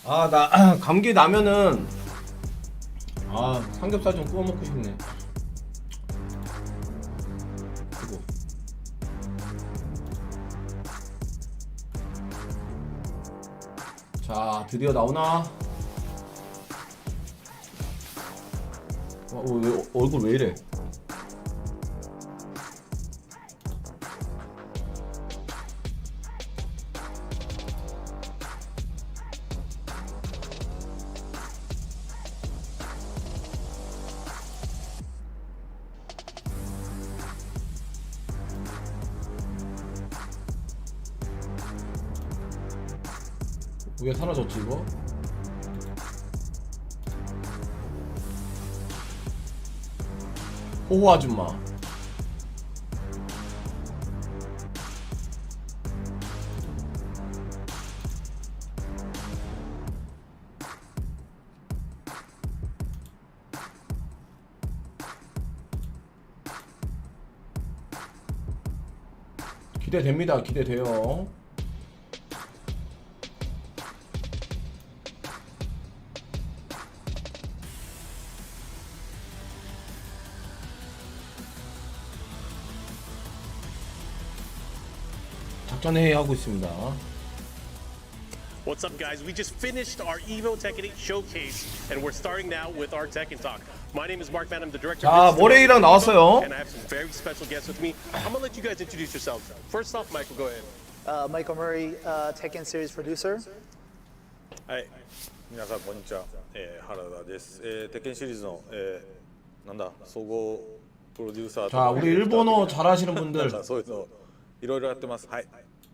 아, 나 감기 나면은 삼겹살 좀 구워 먹고 싶네. 그리고 자, 드디어 나오나? 왜 얼굴 왜 이래? 왜 사라졌지 이거? 호호 아줌마. 기대됩니다. 기대돼요. 작전회의 하고 있습니다. What's up, guys? We just finished our EVO Tekken 8 showcase, and we're starting now with our Tekken talk. My name is Mark Van. I'm the director. 자, 모레이랑 나왔어요. And I have some very special guests with me. I'm gonna let you guys introduce yourselves. First off, Michael, go ahead. Michael Murray, Tekken series producer. はい、皆さんこんにちは、原田です。テッケンシリーズの、なんだ総合プロデューサーと 자, 우리 일본어 잘하시는 분들 そういうのいろいろやってます。はい、よ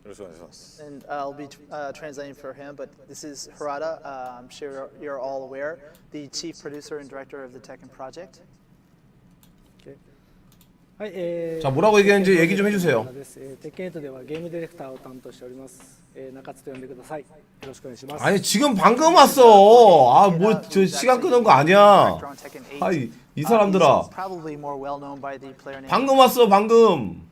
ろしくお願いします。 And I'll be translating for him, but this is Harada. I'm sure you're all aware, the chief producer and director of the Tekken project. 자, 뭐라고 얘기했는지 얘기 좀 해주세요. テッケン8ではゲームディレクターを担当しております。中津と呼んでください。よろしくお願いします。 아니 지금 방금 왔어. 아, 뭐 저 시간 끄는 거 아니야. 아이, 이 사람들아. Probably more well known by the player name. 방금 왔어, 방금.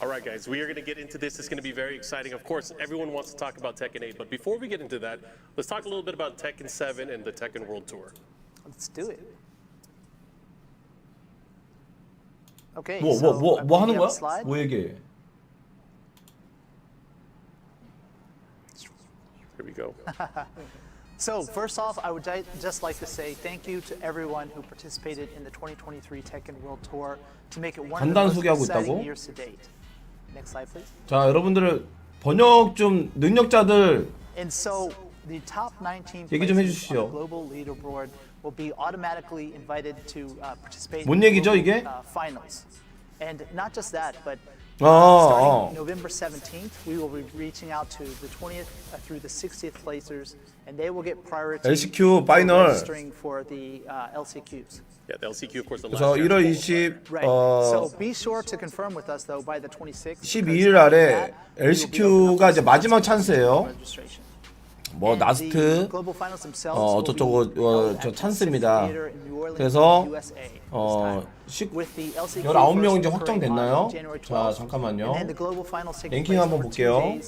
All right, guys, we are going to get into this. It's going to be very exciting. Of course, everyone wants to talk about Tekken 8, but before we get into that, let's talk a little bit about Tekken 7 and the Tekken World Tour. Let's do it. Okay. 뭐 하는 거야? 뭐 얘기해? Here we go. So first off, I would just like to say thank you to everyone who participated in the 2023 Tekken World Tour to make it one of the 간단 most 소개하고 exciting 있다고? years to date. Next slide, please. 자, 여러분들 번역 좀 능력자들 And so the top 19 얘기 좀 places on 해주시죠. the global leaderboard will be automatically invited to participate 뭔 in the 얘기죠, global, 이게? finals. And not just that, but 어. starting November 17th, we will be reaching out to the 20th through the 60th placers, and they will get priority LCQ for 파이널. registering for the LCQs. Yeah, the LCQ, of course, the 그래서 last 1월 20 Right. So be sure to confirm with us though by the 26th. 12일 아래 LCQ가 이제 마지막 찬스예요. 뭐 나스트 어쩌고 저 찬스입니다. 그래서 19명 이제 확정됐나요? 자, 잠깐만요. 랭킹 한번 볼게요.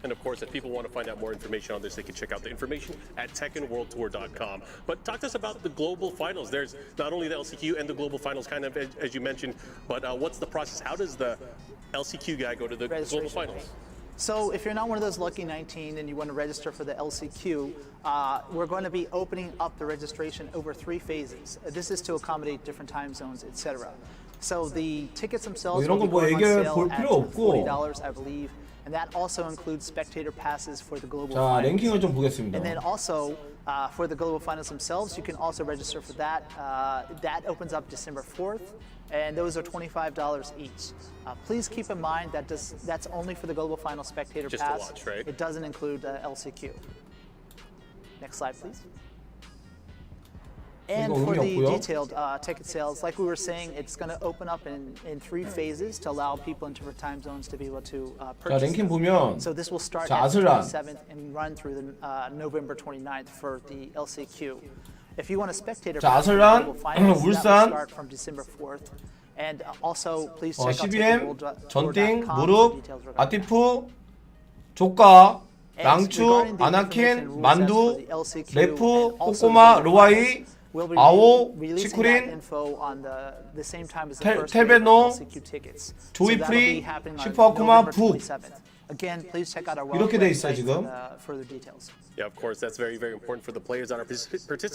And of course, if people want to find out more information on this, they can check out the information at TekkenWorldTour.com. But talk to us about the global finals. There's not only the LCQ and the global finals, kind of as you mentioned, but what's the process? How does the LCQ guy go to the global finals? So if you're not one of those lucky 19 and you want to register for the LCQ, we're going to be opening up the registration over 3 phases. This is to accommodate different time zones, etc. So the tickets themselves will be going on sale at $40, I believe. And that also includes spectator passes for the global 자, finals. 랭킹을 좀 보겠습니다. And then also for the global finals themselves, you can also register for that. That opens up December 4th, and those are $25 each. Please keep in mind that that's only for the global final spectator Just pass. to watch, right? It doesn't include LCQ. Next slide, please. And for the detailed ticket sales, like we were saying, it's going to open up in 3 phases to allow people in different time zones to be able to purchase 랭킹 them. 보면 So this will start 자, at the 아슬란. 27th and run through the November 29th for the LCQ. If you want a spectator 자, pass for the 아슬란, global finals, that will 울산. start from December 4th. And also, please check out CBM, 전띵, TekkenWorld.com 무릎, for details regarding that. 아티프, 조카, 랑추, 아나킨, 만두, 레프, 꼬꼬마, 로아이, 아오, 치쿠린, 텔베노, 조이프리, 슈퍼아쿠마, 부 이렇게 돼 있어요 지금.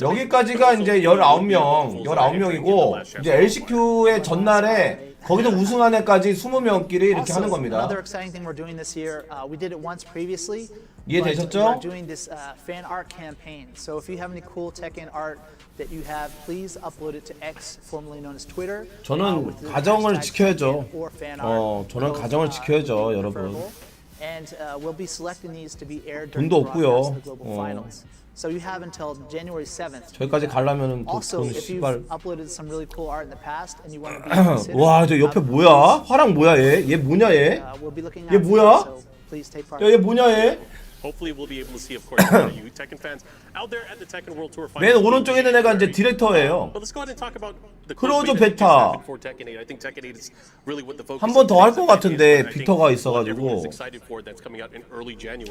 여기까지가 이제 19명이고 이제 LCQ의 전날에 거기서 우승한 애까지 20명끼리 이렇게 하는 겁니다. 이해되셨죠? 저는 가정을 지켜야죠. 저는 가정을 지켜야죠, 여러분. 돈도 없고요. 저기까지 가려면은 돈 씨발. 와, 저 옆에 뭐야? 화랑 뭐야 얘? 얘 뭐냐 얘? 얘 뭐야? 야, 얘 뭐냐 얘? 맨 오른쪽에 있는 애가 이제 디렉터예요. 크로즈 베타. 한 번 더 할 것 같은데 비터가 있어가지고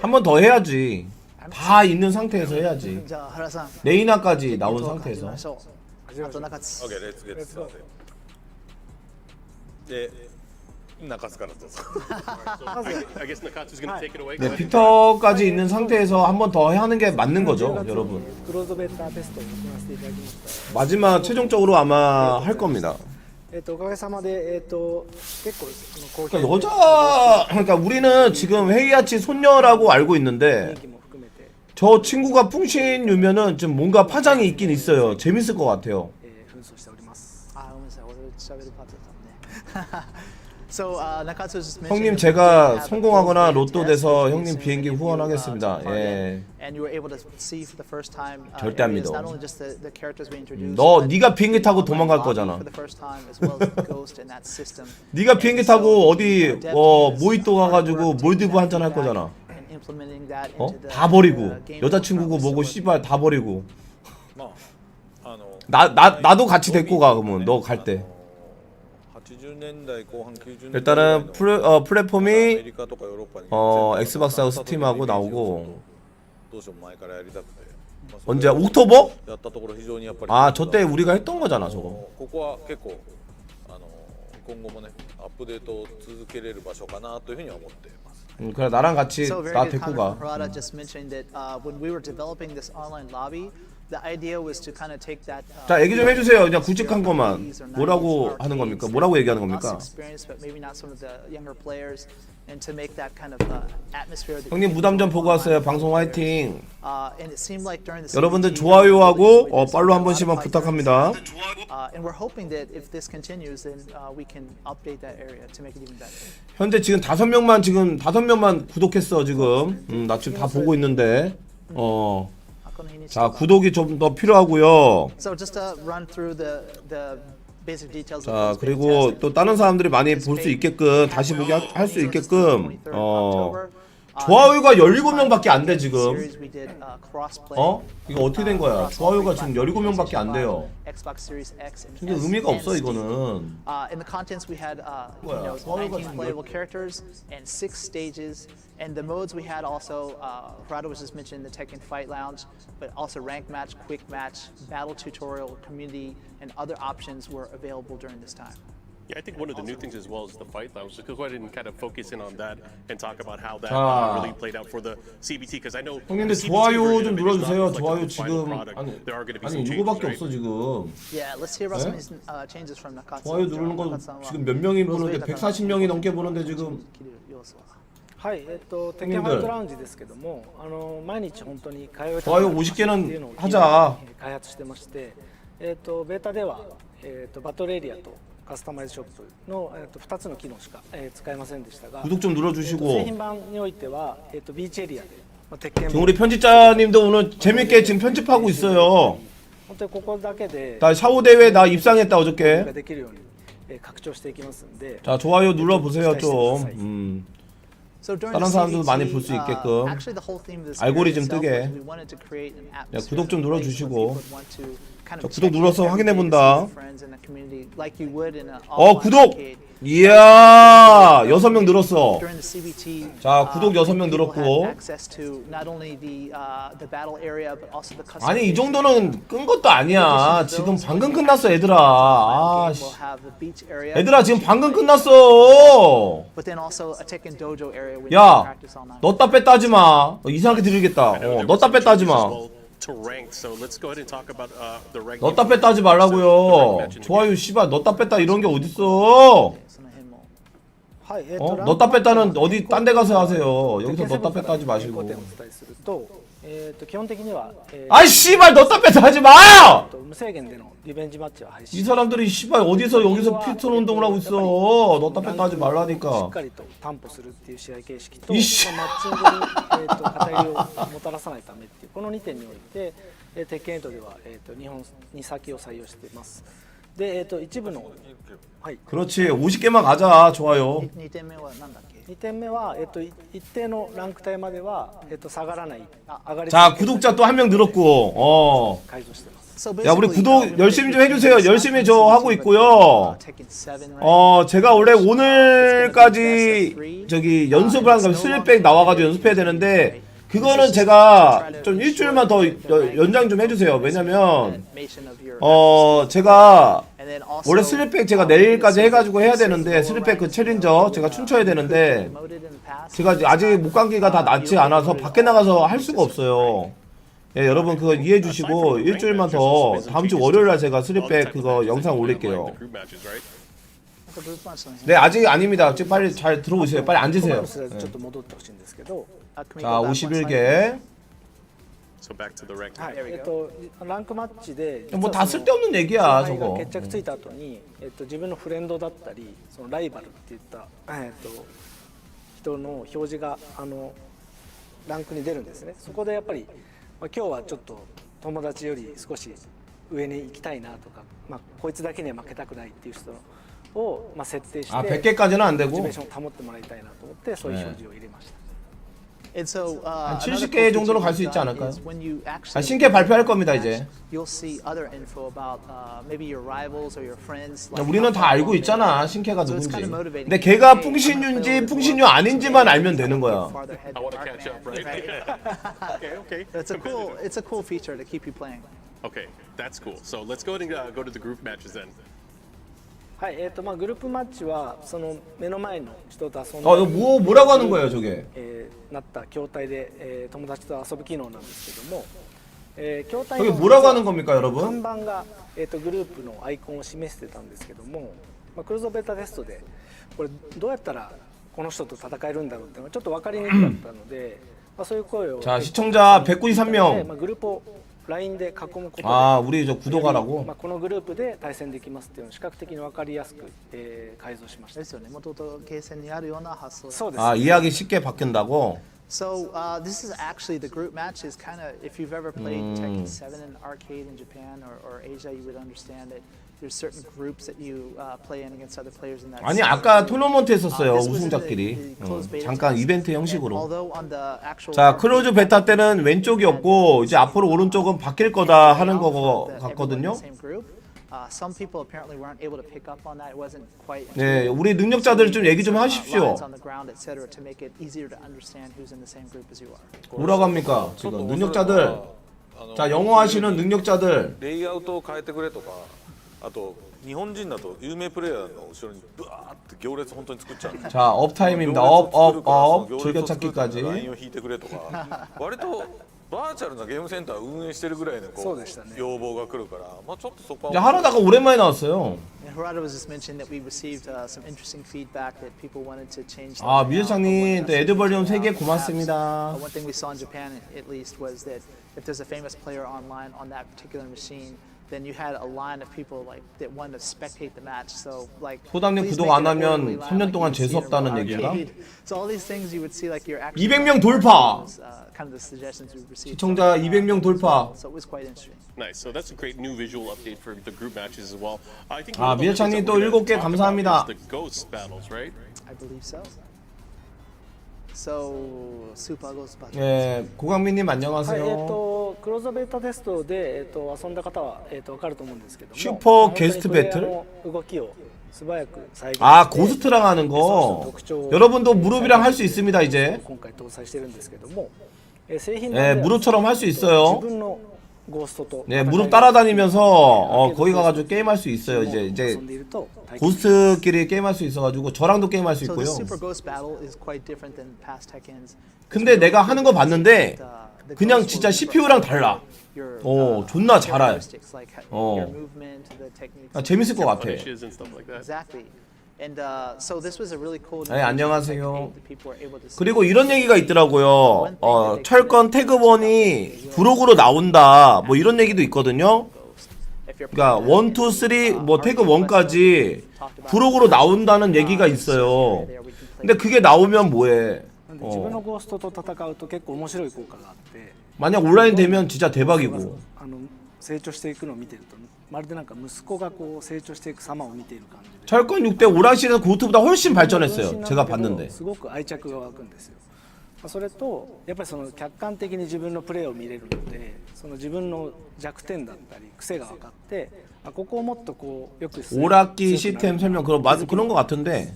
한 번 더 해야지. 다 있는 상태에서 해야지. 레이나까지 나온 상태에서. 오케이, 렛츠 겟 스타트. 네, 비터까지 있는 상태에서 한 번 더 하는 게 맞는 거죠, 여러분. 마지막 최종적으로 아마 할 겁니다. 그러니까 우리는 지금 헤이아치 손녀라고 알고 있는데 저 친구가 풍신유면은 좀 뭔가 파장이 있긴 있어요. 재밌을 것 같아요. 형님 제가 성공하거나 로또 돼서 형님 비행기 후원하겠습니다. 예. 절대 안 믿어. 네가 비행기 타고 도망갈 거잖아. 네가 비행기 타고 어디 모히또 가가지고 몰디브 한잔 할 거잖아. 다 버리고 여자친구고 뭐고 씨발 다 버리고. 나도 같이 데리고 가 그러면 너 갈 때. 일단은 플랫폼이 엑스박스하고 스팀하고 나오고 언제 옥토버? 아 저때 우리가 했던 거잖아 저거. 그래 나랑 같이 나 데리고 가. 자 얘기 좀 해주세요. 그냥 굵직한 것만. 뭐라고 하는 겁니까? 뭐라고 얘기하는 겁니까? 형님 무담 좀 보고 왔어요. 방송 화이팅. 여러분들 좋아요하고 팔로우 한 번씩만 부탁합니다. 현재 지금 5명만 구독했어 지금. 나 지금 다 보고 있는데. 자 구독이 좀 더 필요하고요. 자 그리고 또 다른 사람들이 많이 볼 수 있게끔 다시 보게 할 수 있게끔 좋아요가 17명밖에 안 돼 지금. 이거 어떻게 된 거야? 좋아요가 지금 17명밖에 안 돼요. 근데 의미가 없어 이거는. 뭐야? 좋아요가 지금 And the modes we had also, Rado was just mentioning the Tekken Fight Lounge, but also Rank Match, Quick Match, Battle Tutorial, Community, and other options were available during this time. Yeah, I think one of the new things as well is the Fight Lounge. So go ahead and kind of focus in on that and talk about how that really played out for the CBT. Because I know. 형님들 좋아요 좀 눌러주세요. 좋아요 지금 아니 이거밖에 없어 지금. Yeah, let's hear about some changes from Nakatsu. 좋아요 누르는 거 지금 몇 명이 보는데 140명이 넘게 보는데 지금. はい、テケンファイトラウンジですけども、毎日本当に通いたい 50개는 하자. 開発してまして、ベータではバトルエリアとカスタマイズショップの2つの機能しか使えませんでしたが、 구독 좀 눌러주시고. 製品版においてはビーチエリアで鉄拳 지금 우리 편집자님도 오늘 재밌게 지금 편집하고 있어요. 本当にここだけで 나 샤오 대회 나 입상했다 어저께. できるように拡張していきますんで。 자 좋아요 눌러보세요 좀. 다른 사람들도 많이 볼 수 있게끔 알고리즘 뜨게. 야, 구독 좀 눌러주시고. kind of 구독 눌러서 확인해 every day 본다. to see friends in the community like you would in a 구독! arcade. 이야 6명 늘었어. During the CBT, 자 구독 6명 people had 늘었고. access to not only the battle area but also the custom. 아니 이 정도는 끈 것도 아니야. 지금 방금 끝났어 얘들아. 아 씨. 얘들아 지금 방금 끝났어. But then also a Tekken dojo area where you can 야 practice all night. 넣었다 뺐다 하지 마. 이상하게 들리겠다. 넣었다 뺐다 하지 마. To rank, so let's go ahead and talk about the rank. 넣었다 뺐다 하지 말라고요. 좋아요 씨발 넣었다 뺐다 이런 게 어딨어. 넣었다 뺐다는 어디 딴 데 가서 하세요. 여기서 넣었다 뺐다 하지 마시고. 基本的には、 아이 씨발 넣었다 뺐다 하지 마! 無制限でのリベンジマッチは配信 이 사람들이 씨발 어디서 여기서 피스톤 운동을 하고 있어. 넣었다 뺐다 하지 し 말라니까. っかりと担保するっていう試合形式と、いっしマッチングに、偏りをもたらさないためっていうこの2点において、鉄拳8では、日本に先を採用しています。で、一部の、はい、 그렇지 50개만 가자. 좋아요. 2点目は何だっけ？ 2点目は、一定のランク帯までは、下がらない、上がり 자 구독자 또 한 명 늘었고. 改造してます。 야 우리 구독 열심히 좀 해주세요. 열심히 저 하고 있고요. 제가 원래 오늘까지 저기 연습을 한 거면 슬립백 나와가지고 연습해야 되는데 그거는 제가 좀 일주일만 더 연장 좀 해주세요. 왜냐면 제가 원래 슬립백 제가 내일까지 해가지고 해야 되는데 슬립백 그 챌린저 제가 춤춰야 되는데 제가 아직 목감기가 다 낫지 않아서 밖에 나가서 할 수가 없어요. 예, 여러분 그거 이해해 주시고 일주일만 더 다음 주 월요일 날 제가 슬립백 그거 영상 올릴게요. 네, 아직 아닙니다. 지금 빨리 잘 들어오세요. 빨리 앉으세요. 예. 자, 51개. So back to the rank. はい、ランクマッチで、 뭐 다 쓸데없는 얘기야, 勝敗が 저거. 決着ついた後に、自分のフレンドだったり、そのライバルっていった、人の表示がランクに出るんですね。そこでやっぱり、今日はちょっと友達より少し上に行きたいなとか、こいつだけには負けたくないっていう人を、設定して、 100개까지는 안 되고. モチベーションを保ってもらいたいなと思ってそういう表示を入れました。 And so, 한 70개 정도는 갈 수 있지 않을까요? 신캐 발표할 겁니다 이제. You'll see other info about maybe your rivals or your friends. 야, 우리는 다 알고 있잖아 신캐가 누군지. 근데 걔가 풍신유인지 풍신유 아닌지만 알면 되는 거야. I want to catch up, right? Okay. It's a cool feature to keep you playing. Okay, that's cool. So let's go ahead and go to the group matches then. はい、グループマッチはその目の前の人と遊んで、이거 뭐라고 하는 거예요, 저게? なった筐体で、友達と遊ぶ機能なんですけども、筐体 저게 뭐라고 하는 겁니까, 여러분? 看板が、グループのアイコンを示してたんですけども、クルーズベータテストでこれどうやったらこの人と戦えるんだろうっていうのがちょっと分かりにくかったので、そういう声を 자, 시청자 193명. グループを LINE で囲むことで、 우리 저 구독하라고? このグループで対戦できますっていうのを視覚的に分かりやすく、改造しました。ですよね。元々ゲーセンにあるような発想。そうです。 이해하기 쉽게 바뀐다고? So this is actually the group match is kind of if you've ever played Tekken 7 in arcade in Japan or Asia, you would understand that there's certain groups that you play in against other players in that. 아니 아까 토너먼트 했었어요 우승자끼리. 잠깐 이벤트 형식으로. 자 클로즈 베타 때는 왼쪽이었고 이제 앞으로 오른쪽은 바뀔 거다 하는 거 같거든요. Some people apparently weren't able to pick up on that. It wasn't quite. 네, 우리 능력자들 좀 얘기 좀 하십시오. 뭐라고 합니까? 지금 능력자들. 자, 영어 하시는 능력자들. 레이아웃을 変えてくれとか、あと日本人だと有名プレイヤーの後ろにブワーって行列本当に作っちゃう。 자, 업 타임입니다. 업 즐겨찾기까지. ラインを引いてくれとか、割とバーチャルなゲームセンター運営してるぐらいのこう要望が来るから、まあちょっとそこは。 야, 하루다가 오랜만에 나왔어요. Harada was just mentioning that we received some interesting feedback that people wanted to change. 아, 미래장님 또 에드벌리움 3개 고맙습니다. One thing we saw in Japan, at least, was that if there's a famous player online on that particular machine, then you had a line of people like that wanted to spectate the match. So like. 소담님 구독 안 하면 3년 동안 재수 없다는 얘기인가? So all these things you would see like you're actually. 200명 돌파. Kind of the suggestions we received. 시청자 200명 돌파. So it was quite interesting. Nice. So that's a great new visual update for the group matches as well. I think. 아, 미래창님 또 7개 감사합니다. The ghost battles, right? I believe so. So super ghost battle. 예, 고강민님 안녕하세요. クローズベータテストで、遊んだ方は、分かると思うんですけども 슈퍼 게스트 배틀? 動きを素早く再現して 아 고스트랑 하는 거. 여러분도 무릎이랑 할 수 있습니다 이제. 今回搭載してるんですけども、製品 네, 무릎처럼 할 수 있어요. 自分のゴーストと 네, 무릎 따라다니면서 거기 가가지고 게임할 수 있어요. 이제 고스트끼리 게임할 수 있어가지고 저랑도 게임할 수 So this 있고요. Super Ghost battle is quite different than past Tekkens. 근데 내가 하는 거 봤는데 그냥 진짜 CPU랑 달라. 존나 잘해. 재밌을 것 같아. Exactly. And so this was a really cool. 네, 안녕하세요. 그리고 이런 얘기가 있더라고요. 철권 태그본이 부록으로 나온다. 뭐 이런 얘기도 있거든요. 그러니까 1, 2, 3, 뭐 태그 1까지 부록으로 나온다는 얘기가 있어요. 근데 그게 나오면 뭐해? 自分のゴーストと戦うと結構面白い効果があって 만약 온라인 되면 진짜 대박이고. 成長していくのを見てるとまるでなんか息子がこう成長していく様を見ている感じで 철권 6대 오락실에서 고스트보다 훨씬 발전했어요. 제가 봤는데. すごく愛着が湧くんですよ。それとやっぱりその客観的に自分のプレーを見れるので、その自分の弱点だったり癖が分かって、ここをもっとこうよく 오락기 시스템 설명 그런 거 같은데.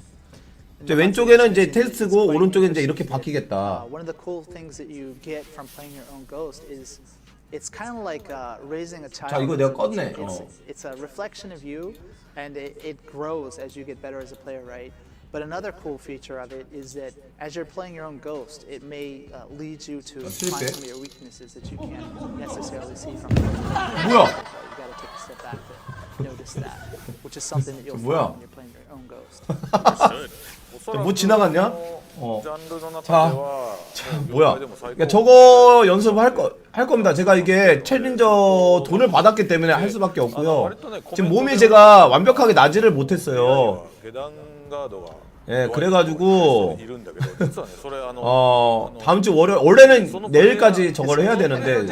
이제 왼쪽에는 이제 테스트고 오른쪽에 이제 이렇게 바뀌겠다. One of the cool things that you get from playing your own Ghost is it's kind of like raising a child. 자, 이거 내가 껐네. It's a reflection of you, and it grows as you get better as a player, right? But another cool feature of it is that as you're playing your own Ghost, it may lead you to find some of your weaknesses that you can't necessarily see from. 뭐야? You gotta take a step back to notice that, which is something that you'll 뭐야? find when you're playing your own Ghost. 뭐 지나갔냐? 자, 뭐야? 그러니까 저거 연습할 겁니다. 제가 이게 챌린저 돈을 받았기 때문에 할 수밖에 없고요. 지금 몸이 제가 완벽하게 나지를 못했어요. 예, 그래가지고 다음 주 월요일 원래는 내일까지 저걸 해야 되는데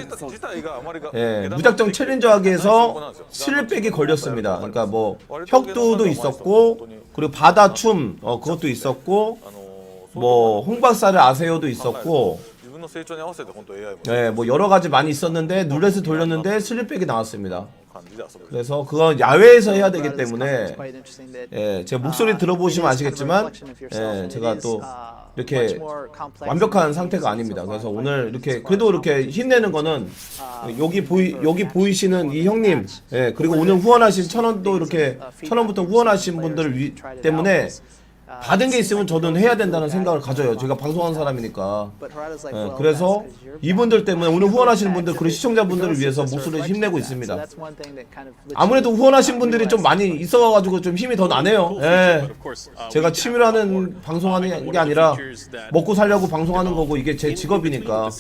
예, 무작정 챌린저 하기에서 슬립백이 걸렸습니다. 그러니까 뭐 혁두도 있었고 그리고 바다춤 그것도 있었고 뭐 홍박사를 아세요도 있었고 예, 뭐 여러 가지 많이 있었는데 룰렛을 돌렸는데 슬립백이 나왔습니다. 그래서 그거 야외에서 해야 되기 때문에 예, 제 목소리 들어보시면 아시겠지만 예, 제가 또 이렇게 완벽한 상태가 아닙니다. 그래서 오늘 이렇게 그래도 이렇게 힘내는 거는 여기 보이시는 이 형님 예, 그리고 오늘 후원하신 1,000원도 이렇게 1,000원부터 후원하신 분들 때문에 받은 게 있으면 저는 해야 된다는 생각을 가져요. 제가 방송하는 사람이니까. 예, 그래서 이분들 때문에 오늘 후원하시는 분들 그리고 시청자분들을 위해서 목소리를 힘내고 있습니다. 아무래도 후원하신 분들이 좀 많이 있어가지고 좀 힘이 더 나네요. 예. 제가 취미로 하는 방송하는 게 아니라 먹고 살려고 방송하는 거고 이게 제 직업이니까.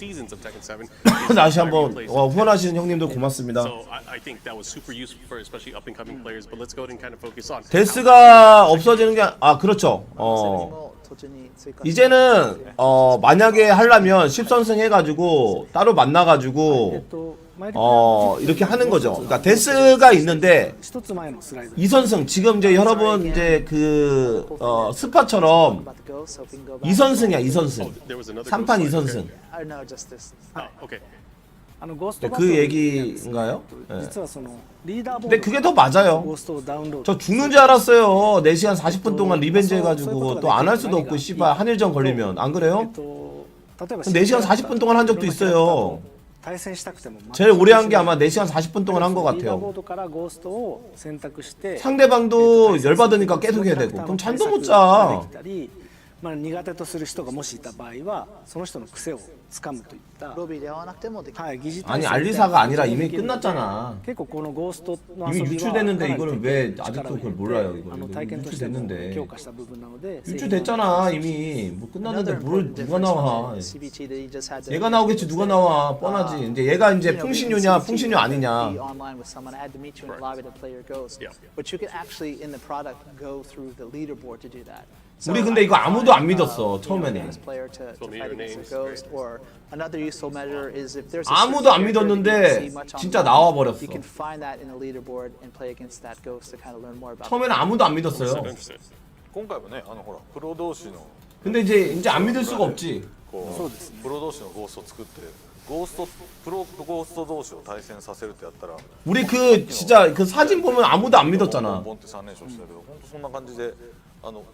다시 한번 후원하시는 형님들 고맙습니다. 데스가 없어지는 게 그렇죠. 이제는 만약에 하려면 10선승 해가지고 따로 만나가지고 이렇게 하는 거죠. 그러니까 데스가 있는데 2선승 지금 이제 여러분 이제 그 스파처럼 2선승이야 2선승 3판 2선승 네, 그 얘기인가요? 네. 근데 그게 더 맞아요. 저 죽는 줄 알았어요. 4시간 40분 동안 리벤지 해가지고 또 안 할 수도 없고 씨발 한일전 걸리면 안 그래요? 4시간 40분 동안 한 적도 있어요. 제일 오래 한 게 아마 4시간 40분 동안 한 것 같아요. 상대방도 열받으니까 계속 해야 되고 그럼 잠도 못 자. 苦手とする人がもしいた場合はその人の癖をつかむといった疑似 아니 알리사가 아니라 이미 끝났잖아. 結構このゴーストの 이미 유출됐는데 이거를 왜 아직도 그걸 몰라요. 이거 유출됐는데 유출됐잖아 이미. 뭐 끝났는데 뭘 누가 나와. 얘가 나오겠지 누가 나와. 뻔하지. 이제 얘가 이제 풍신유냐 풍신유 아니냐. 우리 근데 이거 아무도 안 믿었어 처음에는. 아무도 안 믿었는데 진짜 나와 버렸어. 처음에는 아무도 안 믿었어요. 근데 이제 안 믿을 수가 없지. プロゴースト同士を対戦させるってやったら 우리 그 진짜 그 사진 보면 아무도 안 믿었잖아. ボンって3連勝したけど本当そんな感じで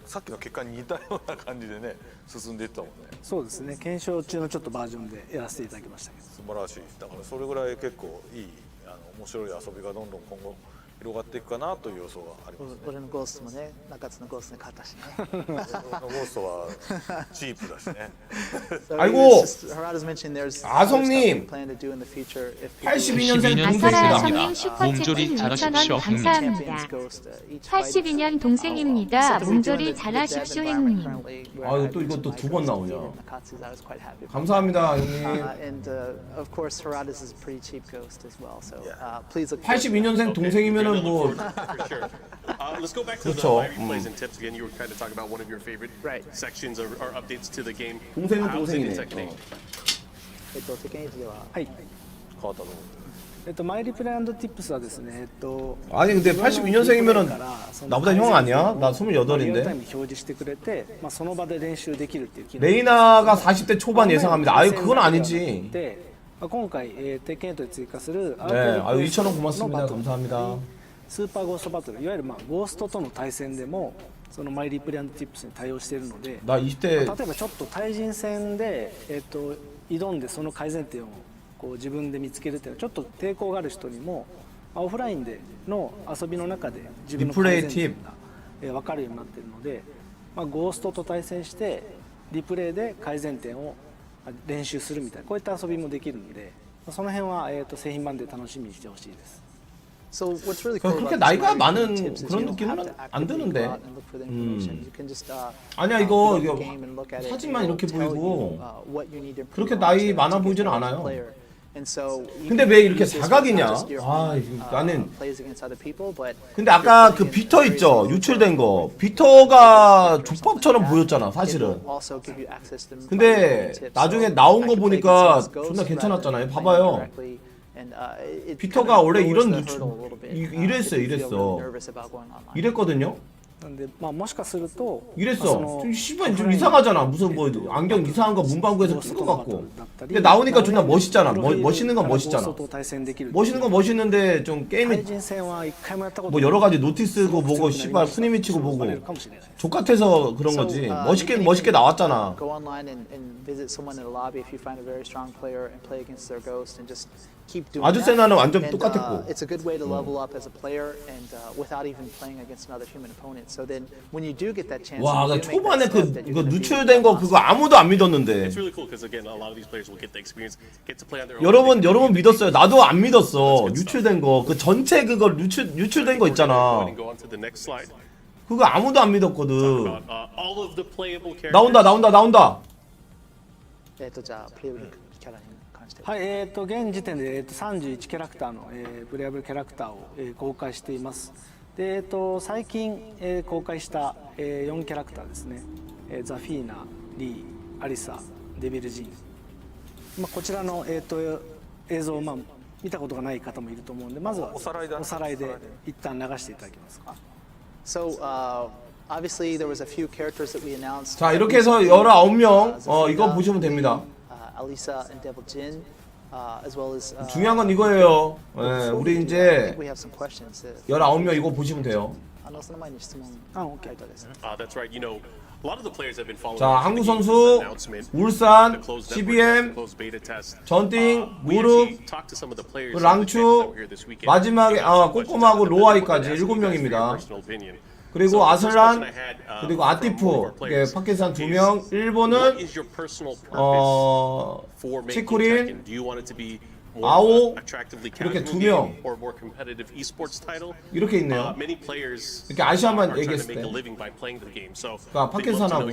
さっきの結果に似たような感じでね進んでいったもんね。そうですね、検証中のちょっとバージョンでやらせていただきましたけど、素晴らしい。だからそれぐらい結構いい面白い遊びがどんどん今後広がっていくかなという予想がありますね。俺のゴーストもね、中津のゴーストに勝ったしね。俺のゴーストはチープだしね。 아이고 Harada's mentioning there's 아성님 plan to do in the future if 82년생 아설아성님 동생입니다. 슈퍼채팅 6,000원 감사합니다. 82년 동생입니다. 몸조리 잘하십시오 형님. 아유 또 이거 또 두 번 나오냐. 감사합니다 형님. And of course Harada's is a pretty cheap ghost as well. So please look. 82년생 동생이면은 뭐 Let's go back to the 그렇죠. live replays and tips again. You were kind of talking about one of your favorite sections or updates to the game. 동생은 How's it in 동생이네. Tekken 8? テケンエイジでははい変わったの。マイリプレイ&ティップスはですね、아니 근데 82년생이면은 나보다 형 아니야? 나 28인데. 表示してくれて、その場で練習できるっていう機能。 레이나가 40대 초반 예상합니다. 아유 그건 아니지. 今回テッケン8に追加する 네, 아유 2,000원 고맙습니다. 감사합니다. スーパーゴーストバトル、いわゆるゴーストとの対戦でもそのマイリプレイ&ティップスに対応しているので、 나 20대 例えばちょっと対人戦で挑んでその改善点をこう自分で見つけるっていうのはちょっと抵抗がある人にもオフラインでの遊びの中で自分の改善点が分かるようになっているので、ゴーストと対戦してリプレイで改善点を練習するみたいなこういった遊びもできるので、その辺は製品版で楽しみにしてほしいです。 So what's really cool 그렇게 about 나이가 this 많은 tips is 그런 you don't have 느낌은 to 안 actively 드는데. go out and look for the information. You can just 아니야 put 이거 up the game and look at it, 사진만 and 이렇게 it'll tell 보이고 you, what you need to 그렇게 improve 나이 on 많아 to get 보이지는 the 않아요. player. And so you 근데 can 왜 이렇게 use this 자각이냐? not just your 아, own, 나는 plays against other people, but 근데 아까 그 비터 있죠? 유출된 거. 비터가 족밥처럼 보였잖아, 사실은. also give you access to 근데 나중에 나온 거 보니까 존나 괜찮았잖아요. 봐봐요. 비터가 원래 이런 이랬어. 이랬거든요. 근데 もしかすると 이랬어. 씨발 좀 이상하잖아. 무슨 뭐 안경 이상한 거 문방구에서 낀 거 같고. 근데 나오니까 존나 멋있잖아. 멋있는 건 멋있잖아. 멋있는 건 멋있는데 좀 게임이 뭐 여러 가지 노티스고 보고 씨발 후니미 치고 보고 족같아서 그런 거지. 멋있게 나왔잖아. Go online and visit someone in a lobby if you find a very strong player and play against their ghost and just keep doing 아주 that. 세나는 완전 And, 똑같았고. it's a good way to level up as a player and without even playing against another human opponent. So then when you do get that chance, 와, 나 you do make that 초반에 step that 그 you're gonna be 누출된 거 그거 아무도 안 믿었는데. It's really cool because again, a lot of these players will get the experience, get to play on their own. 여러분 믿었어요. 나도 안 믿었어. 유출된 거. 그 전체 그거 유출된 거 있잖아. Go on to the next slide. 그거 아무도 안 믿었거든. About, all of the playable characters. 나온다. じゃあプレイブックキャラに関して。はい、現時点で、31キャラクターの、プレイアブルキャラクターを、公開しています。で、最近、公開した、4キャラクターですね、ザフィーナ、リー、アリサ、デビルジン、こちらの、映像を、見たことがない方もいると思うんで、まずはおさらいで一旦流していただけますか。So obviously there was a few characters that we announced. 자, 이렇게 해서 19명 이거 보시면 됩니다. Alisa and Devil Jin, as well as. 중요한 건 이거예요. 예, 우리 이제 We have some questions. 19명 이거 보시면 돼요. その前に質問。OK。 That's right. You know, a lot of the players have been following. 자, 한국 선수 울산, CBM, 전띵, 무릎, 랑추, 마지막에 꼬꼬마하고 로아이까지 7명입니다. 그리고 아슬란, 그리고 아티프, 파키스탄 2명, 일본은 치쿠린, 아오, 이렇게 2명 이렇게 있네요. 이렇게 아시아만 얘기했을 때 그러니까 파키스탄하고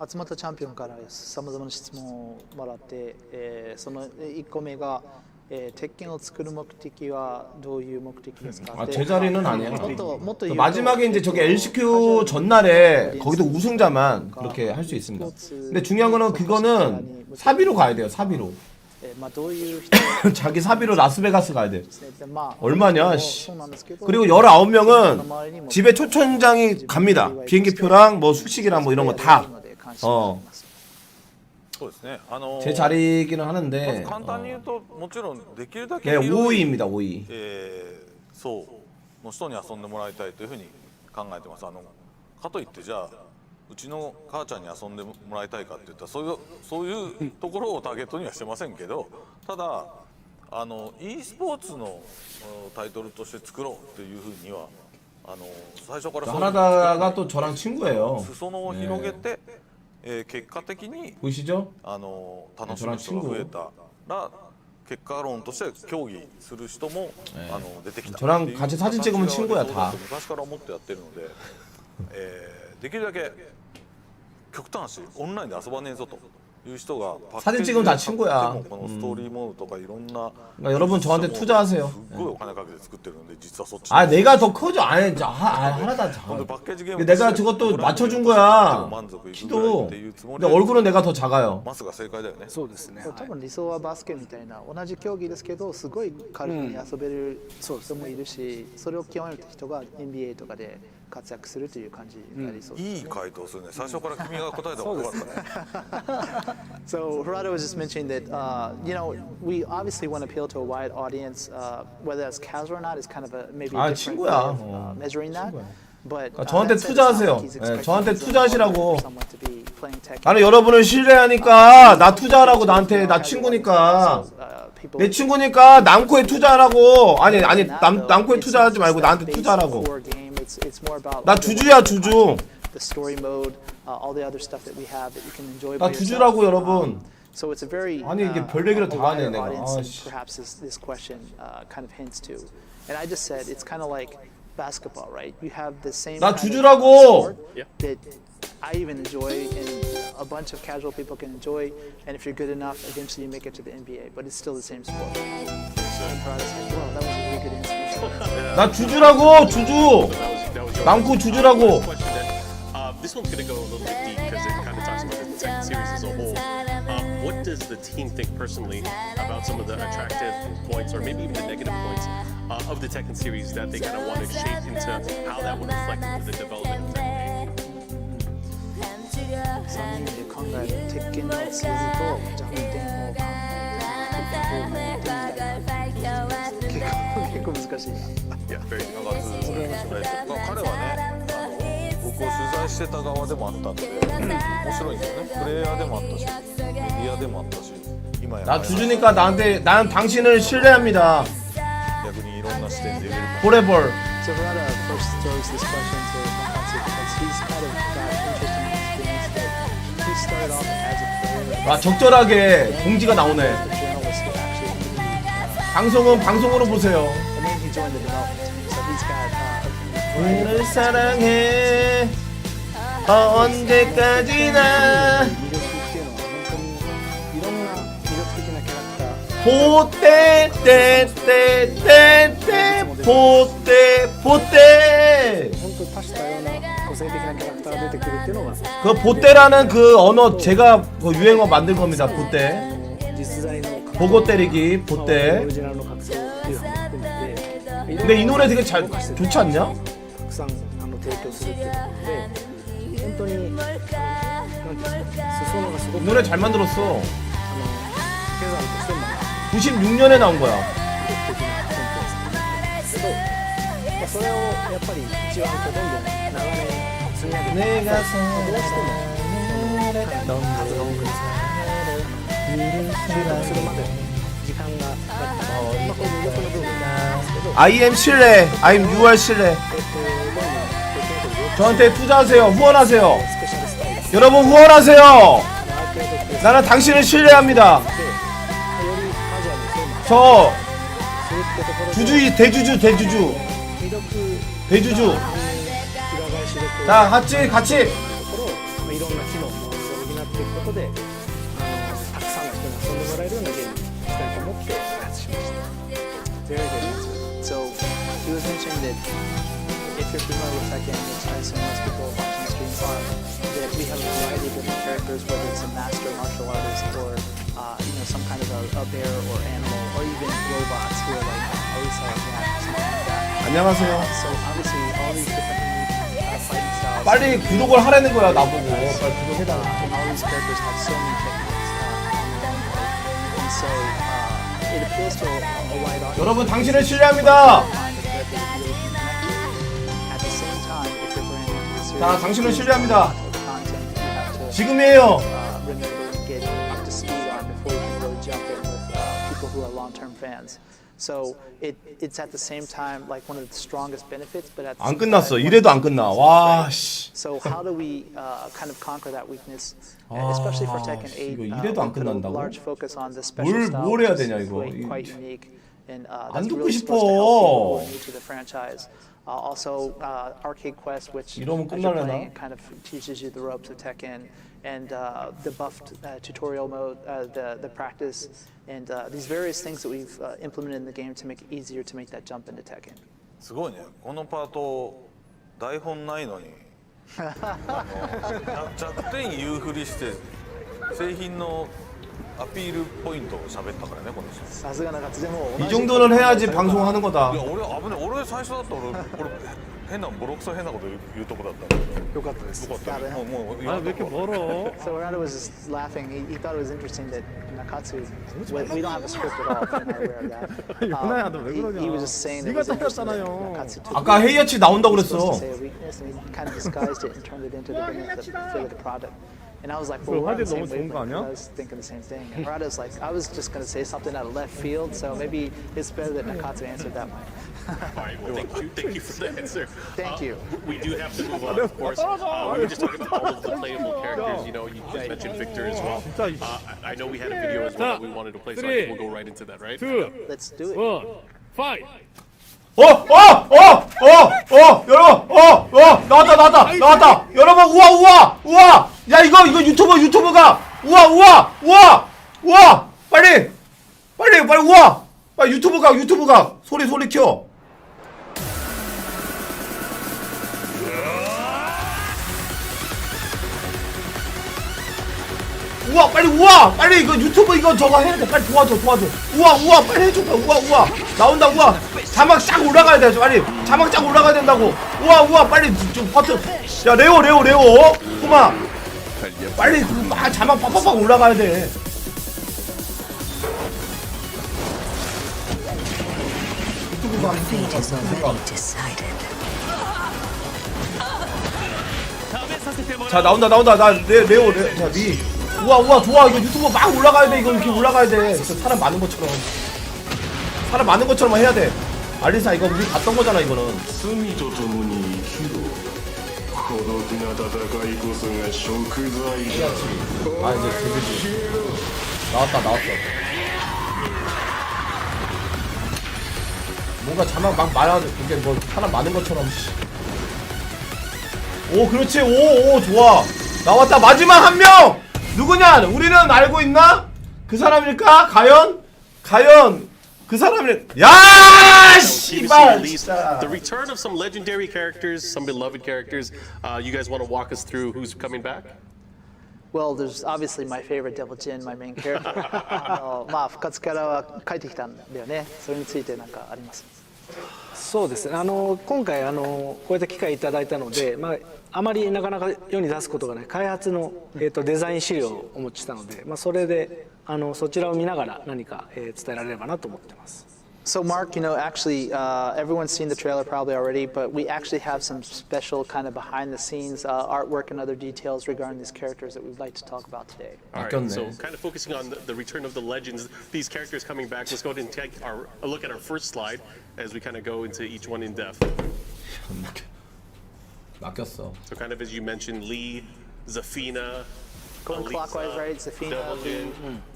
集まったチャンピオンからさまざまな質問をもらって、その1個目が、鉄拳を作る目的はどういう目的ですか? 제자리는 아니야. 마지막에 이제 저기 LCQ 전날에 거기도 우승자만 그렇게 할 수 있습니다. 근데 중요한 거는 그거는 사비로 가야 돼요. 사비로. 자기 사비로 라스베가스 가야 돼. 얼마냐? 씨. 그리고 19명은 집에 초청장이 갑니다. 비행기표랑 뭐 숙식이랑 뭐 이런 거 다. そうですね。제 자리이기는 하는데. 簡単に言うともちろんできるだけ 네, 5위입니다. 5위. そうの人に遊んでもらいたいというふうに考えてます。かといってじゃあうちの母ちゃんに遊んでもらいたいかって言ったらそういうところをターゲットにはしてませんけど、ただe スポーツのタイトルとして作ろうっていうふうには最初から 하나다가 또 저랑 친구예요. 裾野を広げて、結果的に 보이시죠? 楽しむ人が増えたら結果論として協議する人も出てきた。 저랑 같이 사진 찍으면 친구야 다. 昔から思ってやってるので、できるだけ極端しオンラインで遊ばねえぞという人が 사진 찍으면 다 친구야. このストーリーモードとかいろんな 그러니까 여러분 저한테 투자하세요. すっごいお金かけて作ってるので実はそっち 아 내가 더 크죠. 아니 하나다. 내가 저것도 맞춰준 거야. 키도. 근데 얼굴은 내가 더 작아요. マスが正解だよね。そうですね。多分理想はバスケみたいな同じ競技ですけどすごい軽くに遊べる人もいるし、それを極めた人が NBA とかで活躍するという感じが理想ですね。いい回答するね。最初から君が答えた方が良かったね。So Harada was just mentioning that you know we obviously want to appeal to a wide audience, whether that's casual or not is kind of a maybe a different way of measuring that. But 저한테 투자하세요. 네, 저한테 투자하시라고. 나는 여러분을 신뢰하니까 나 투자하라고 나한테 나 친구니까 내 친구니까 남코에 투자하라고. 아니 남코에 투자하지 말고 나한테 투자하라고. 나 주주야 주주. 나 주주라고 여러분. So it's a very 아니 이게 별 얘기를 다 하네 내가. Perhaps this question kind of hints to, and I just said it's kind of like basketball, right? You have the same. 나 주주라고. That I even enjoy, and a bunch of casual people can enjoy, and if you're good enough, eventually you make it to the NBA. But it's still the same sport. Well, that was a really good answer. 나 주주라고 주주. 남코 주주라고. This one's going to go a little bit deep because it kind of talks about the Tekken series as a whole. What does the team think personally about some of the attractive points, or maybe even the negative points of the Tekken series that they kind of want to shape into how that would reflect into the development of Tekken? 3人で考える鉄拳の数字と弱点を考えて結構難しいな。いや、彼はね、僕を取材してた側でもあったんで面白いんですよね。プレイヤーでもあったし、メディアでもあったし、今や나 주주니까 난 당신을 신뢰합니다. 逆にいろんな視点で言える。 Forever. So Harada first throws this question to Nakatsu because he's kind of got interesting experience that he started off as a player. 아 적절하게 공지가 나오네. 방송은 방송으로 보세요. And then he joined the development. So he's got 우리를 사랑해 언제까지나 보떼 떼떼떼떼 보떼 보떼 그 보떼라는 그 언어 제가 그 유행어 만들 겁니다. 보떼 보고 때리기 보떼. 근데 이 노래 되게 잘 좋지 않냐? 이 노래 잘 만들었어. 96년에 나온 거야. 내가 I am 신뢰, I am 6월 신뢰. 저한테 투자하세요. 후원하세요. 여러분 후원하세요. 나는 당신을 신뢰합니다. 저 대주주 자 같이 So he was mentioning that if you're familiar with Tekken, which I assume most people watching the streams are, that we have a variety of different characters, whether it's a master martial artist or you know, some kind of a bear or animal, or even robots who are like Orisa or Jack or something like that. 안녕하세요. So obviously all these different fighting styles 빨리 구독을 하라는 거야 나보고. 빨리 구독해달라. All these characters have so many techniques, and so it appeals to a wide audience. 여러분 당신을 신뢰합니다. At the same time, if you're bringing 자, 당신을 신뢰합니다. content, you have to 지금이에요. remember and get up to speed on before you can really jump in with people who are long-term fans. So it's at the same time like one of the strongest benefits, but at the 안 same 끝났어. time, 이래도 안 끝나. 와 씨. So how do we kind of conquer that weakness, especially for Tekken 8? 이거 이래도 안 we put a 끝난다고? large focus on the special style, 뭘 해야 which is 되냐 이거. quite unique, and 안 that's 듣고 really supposed to help people who 싶어. are new to the franchise. Also, Arcade Quest, which 이러면 as you're 끝날려나? playing, it kind of teaches you the ropes of Tekken, and the buffed tutorial mode, the practice, and these various things that we've implemented in the game to make it easier to make that jump into Tekken. すごいね。このパート台本ないのに弱点言うふりして製品のアピールポイントを喋ったからねこの人。さすが中津でも 이 정도는 해야지 방송하는 거다. いや俺危ね俺最初だったら俺変なボロクソ変なこと言うとこだったんだけど。よかったです。よかったね。もうあ、왜 이렇게 멀어? So Ronaldo was just laughing. He thought it was interesting that Nakatsu, we don't have a script at all. I'm not aware of that. He was just saying that it was interesting that Nakatsu took 아까 헤이아치 나온다고 was supposed 그랬어. to say a weakness, and he kind of disguised it and turned it into the benefit of the product. And I was like, well, we're on the same wavelength. I was thinking the same thing. And Rada's like, I was just going to say something out of left field, so maybe it's better that Nakatsu answered that one. All right, well, thank you for the answer. Thank you. We do have to move on, of course. We were just talking about all of the playable characters. You know, you just mentioned Victor as well. I know we had a video as well that we wanted to play, so I think we'll go right into that, right? Let's do it. Fight. 여러분, 나왔다. 여러분, 우와. 야, 이거 유튜버가, 우와. 빨리, 우와. 빨리 유튜브가, 소리 켜. 빨리 이거 유튜브 이거 저거 해야 돼. 빨리 도와줘. 우와, 빨리 해줘. 우와. 나온다, 우와. 자막 쫙 올라가야 돼. 빨리. 자막 쫙 올라가야 된다고. 우와, 빨리 좀 버튼. 야, 레오. 꼬마. 빨리 자막 팍팍 올라가야 돼. 유튜브가. 자, 나온다. 나 레오. 자, 미. 우와 좋아. 이거 유튜브 막 올라가야 돼. 이거 이렇게 올라가야 돼. 사람 많은 것처럼 해야 돼. 알리사 이거 우리 봤던 거잖아 이거는. 아 이제 데뷔지. 나왔어. 뭔가 자막 막 말하는 그게 뭐 사람 많은 것처럼. 오 그렇지. 오 좋아. 나왔다. 마지막 한 명. 누구냐? 우리는 알고 있나? 그 사람일까? 과연 그 사람일. 야 씨발. The return of some legendary characters, some beloved characters. You guys want to walk us through who's coming back? Well, there's obviously my favorite Devil Jin, my main character. 復活キャラは帰ってきたんだよね。それについて何かあります？そうですね。今回こういった機会いただいたので、あまりなかなか世に出すことがない開発のデザイン資料をお持ちしたので、それでそちらを見ながら何か伝えられればなと思ってます。So Mark, actually, everyone's seen the trailer probably already, but we actually have some special kind of behind-the-scenes artwork and other details regarding these characters that we'd like to talk about today. All right, so kind of focusing on the return of the legends, these characters coming back. Let's go ahead and take a look at our first slide as we kind of go into each one in depth. 맡겼어. So kind of as you mentioned, Lee, Zafina. Going clockwise, right? Zafina, Lee,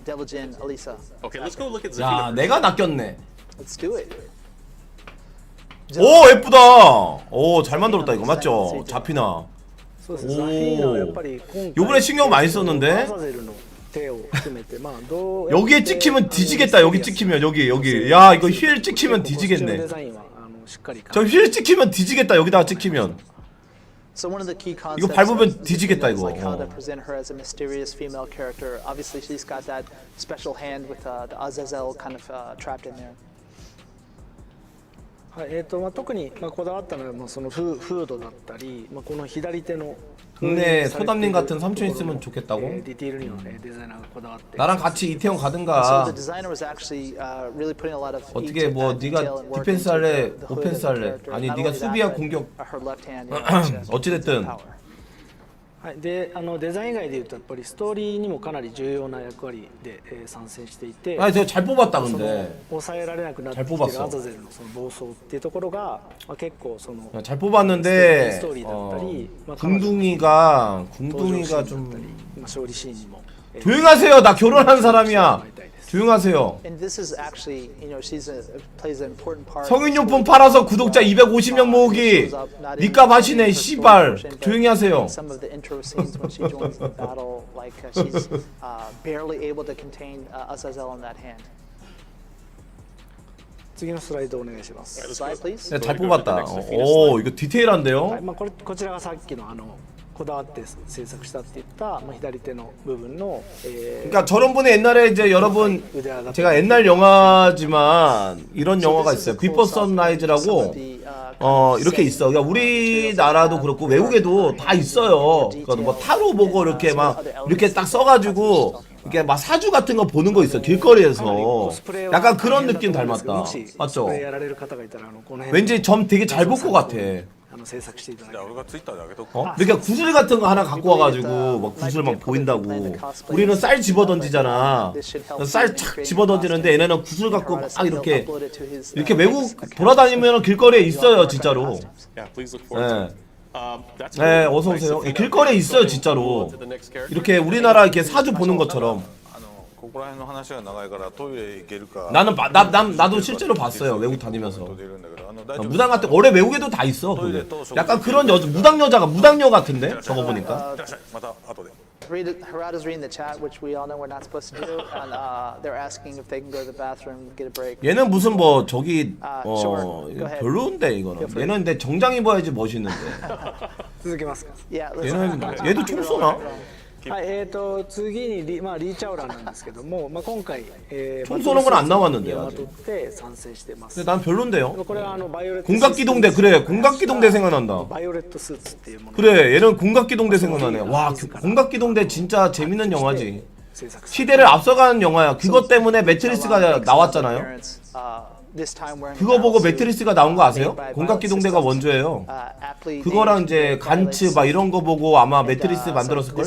Devil Jin, Alisa. Okay, let's go look at Zafina. 야, 내가 낚였네. Let's do it. 오 예쁘다. 오 잘 만들었다 이거 맞죠? 자피나. 오. 요번에 신경 많이 썼는데. 여기에 찍히면 뒤지겠다. 여기 찍히면 여기. 야 이거 휠 찍히면 뒤지겠네. 저 휠 찍히면 뒤지겠다. 여기다가 찍히면. So one of the key 이거 밟으면 뒤지겠다 이거. Like how to present her as a mysterious female character. Obviously, she's got that special hand with the Azazel kind of trapped in there. 特にこだわったのはそのフードだったり、この左手の 동네 소담님 같은 삼촌 있으면 좋겠다고? ディテールにはデザイナーがこだわって 나랑 같이 이태원 가든가. 어떻게 뭐 네가 디펜스 할래, 오펜스 할래? 아니 네가 수비야 공격. 어찌됐든. でデザイン以外でいうとやっぱりストーリーにもかなり重要な役割で参戦していて、 아니 제가 잘 뽑았다 근데. 抑えられなくなってきているアザゼルのその暴走っていうところが結構その 잘 뽑았는데 ストーリーだったり、궁둥이가 좀 勝利シーンにも 조용하세요. 나 결혼한 사람이야. 조용하세요. 성인용품 팔아서 구독자 250명 모으기. 니값 하시네 씨발. 조용히 하세요. 次のスライドお願いします。 잘 뽑았다. 오 이거 디테일한데요? こちらがさっきのこだわって制作したっていった左手の部分の 그러니까 저런 분이 옛날에 이제 여러분 제가 옛날 영화지만 이런 영화가 있어요. 비포 선라이즈라고 이렇게 있어. 그러니까 우리나라도 그렇고 외국에도 다 있어요. 그러니까 뭐 타로 보고 이렇게 막 이렇게 딱 써가지고 이렇게 막 사주 같은 거 보는 거 있어. 길거리에서 약간 그런 느낌 닮았다. 맞죠? 왠지 점 되게 잘 볼 것 같아. 그러니까 구슬 같은 거 하나 갖고 와가지고 막 구슬 막 보인다고. 우리는 쌀 집어 던지잖아. 쌀 착 집어 던지는데 얘네는 구슬 갖고 막 이렇게 외국 돌아다니면 길거리에 있어요 진짜로. 네, 어서 오세요. 길거리에 있어요 진짜로. 이렇게 우리나라 이렇게 사주 보는 것처럼. 나도 실제로 봤어요 외국 다니면서. 무당 같은 원래 외국에도 다 있어. 그게. 약간 그런 무당 여자가 무당녀 같은데 저거 보니까. Harada's reading the chat, which we all know we're not supposed to do, and they're asking if they can go to the bathroom, get a break. 얘는 무슨 뭐 저기 별로인데 이거는. 얘는 근데 정장 입어야지 멋있는데. 얘도 총 쏘나? はい、次にリチャオラなんですけども、今回、총 쏘는 건 안 나왔는데 아직. 근데 난 별론데요. 공각기동대 그래 공각기동대 생각난다. 그래 얘는 공각기동대 생각나네. 와 공각기동대 진짜 재밌는 영화지. 시대를 앞서가는 영화야. 그것 때문에 매트리스가 나왔잖아요. 그거 보고 매트리스가 나온 거 아세요? 공각기동대가 원조예요. 그거랑 이제 간츠 막 이런 거 보고 아마 매트리스 만들었을걸?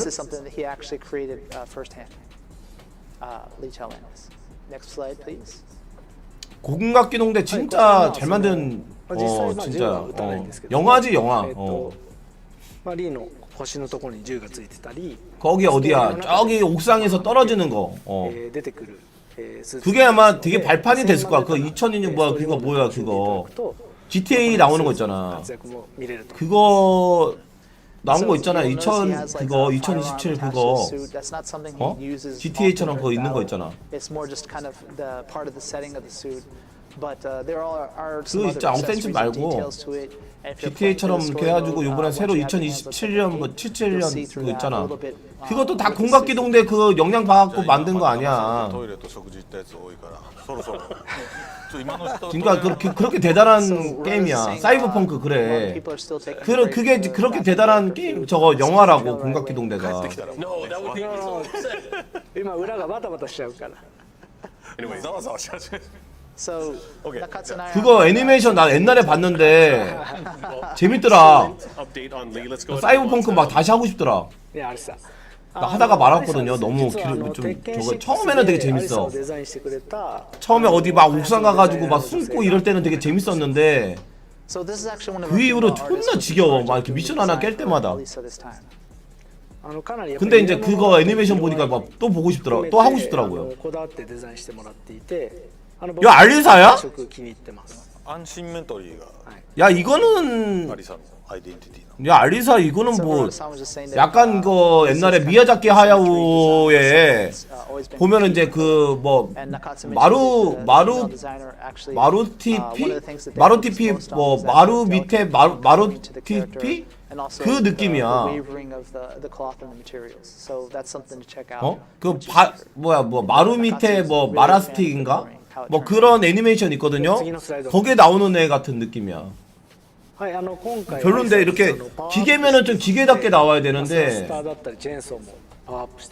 공각기동대 진짜 잘 만든 진짜 영화지 영화. 거기 어디야? 저기 옥상에서 떨어지는 거. 그게 아마 되게 발판이 됐을 거야. 그 2002년 뭐야 그거 뭐야 그거 GTA 나오는 거 있잖아. 그거 나온 거 있잖아. 2027 그거 GTA처럼 그거 있는 거 있잖아. 그 진짜 엉센치 말고 GTA처럼 이렇게 해가지고 요번에 새로 2027년 뭐 77년 그거 있잖아. 그것도 다 공각기동대 그 영향 받고 만든 거 아니야. 그러니까 그렇게 대단한 게임이야. 사이버펑크 그래. 그게 그렇게 대단한 게임 저거 영화라고 공각기동대가. 그거 애니메이션 나 옛날에 봤는데 재밌더라. 사이버펑크 막 다시 하고 싶더라. 나 하다가 말았거든요. 너무 좀 저거 처음에는 되게 재밌어. 처음에 어디 막 옥상 가가지고 막 숨고 이럴 때는 되게 재밌었는데 그 이후로 존나 지겨워. 막 이렇게 미션 하나 깰 때마다. 근데 이제 그거 애니메이션 보니까 막 또 보고 싶더라. 또 하고 싶더라고요. 야 알리사야? 야 이거는 야 알리사 이거는 뭐 약간 그 옛날에 미야자키 하야오에 보면은 이제 그 뭐 마루티피 뭐 마루 밑에 마루티피 그 느낌이야. 그 뭐야 뭐 마루 밑에 뭐 마라스틱인가? 뭐 그런 애니메이션 있거든요. 거기에 나오는 애 같은 느낌이야. 별론데 이렇게 기계면은 좀 기계답게 나와야 되는데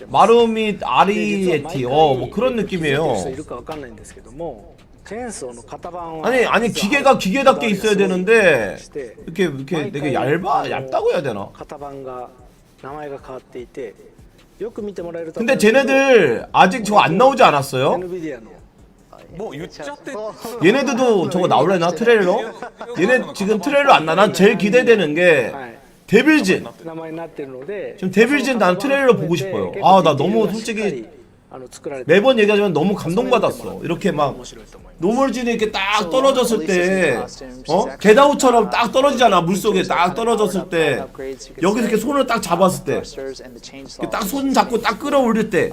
마루미 아리에티 뭐 그런 느낌이에요. 아니 기계가 기계답게 있어야 되는데 이렇게 되게 얇다고 해야 되나? 근데 쟤네들 아직 저거 안 나오지 않았어요? 얘네들도 저거 나올래나 트레일러? 얘네 지금 트레일러 안 나. 난 제일 기대되는 게 데빌진. 지금 데빌진 난 트레일러 보고 싶어요. 아 나 너무 솔직히 매번 얘기하지만 너무 감동받았어. 이렇게 막 노멀진이 이렇게 딱 떨어졌을 때 게다우처럼 딱 떨어지잖아. 물속에 딱 떨어졌을 때 여기서 이렇게 손을 딱 잡았을 때 딱 손 잡고 딱 끌어올릴 때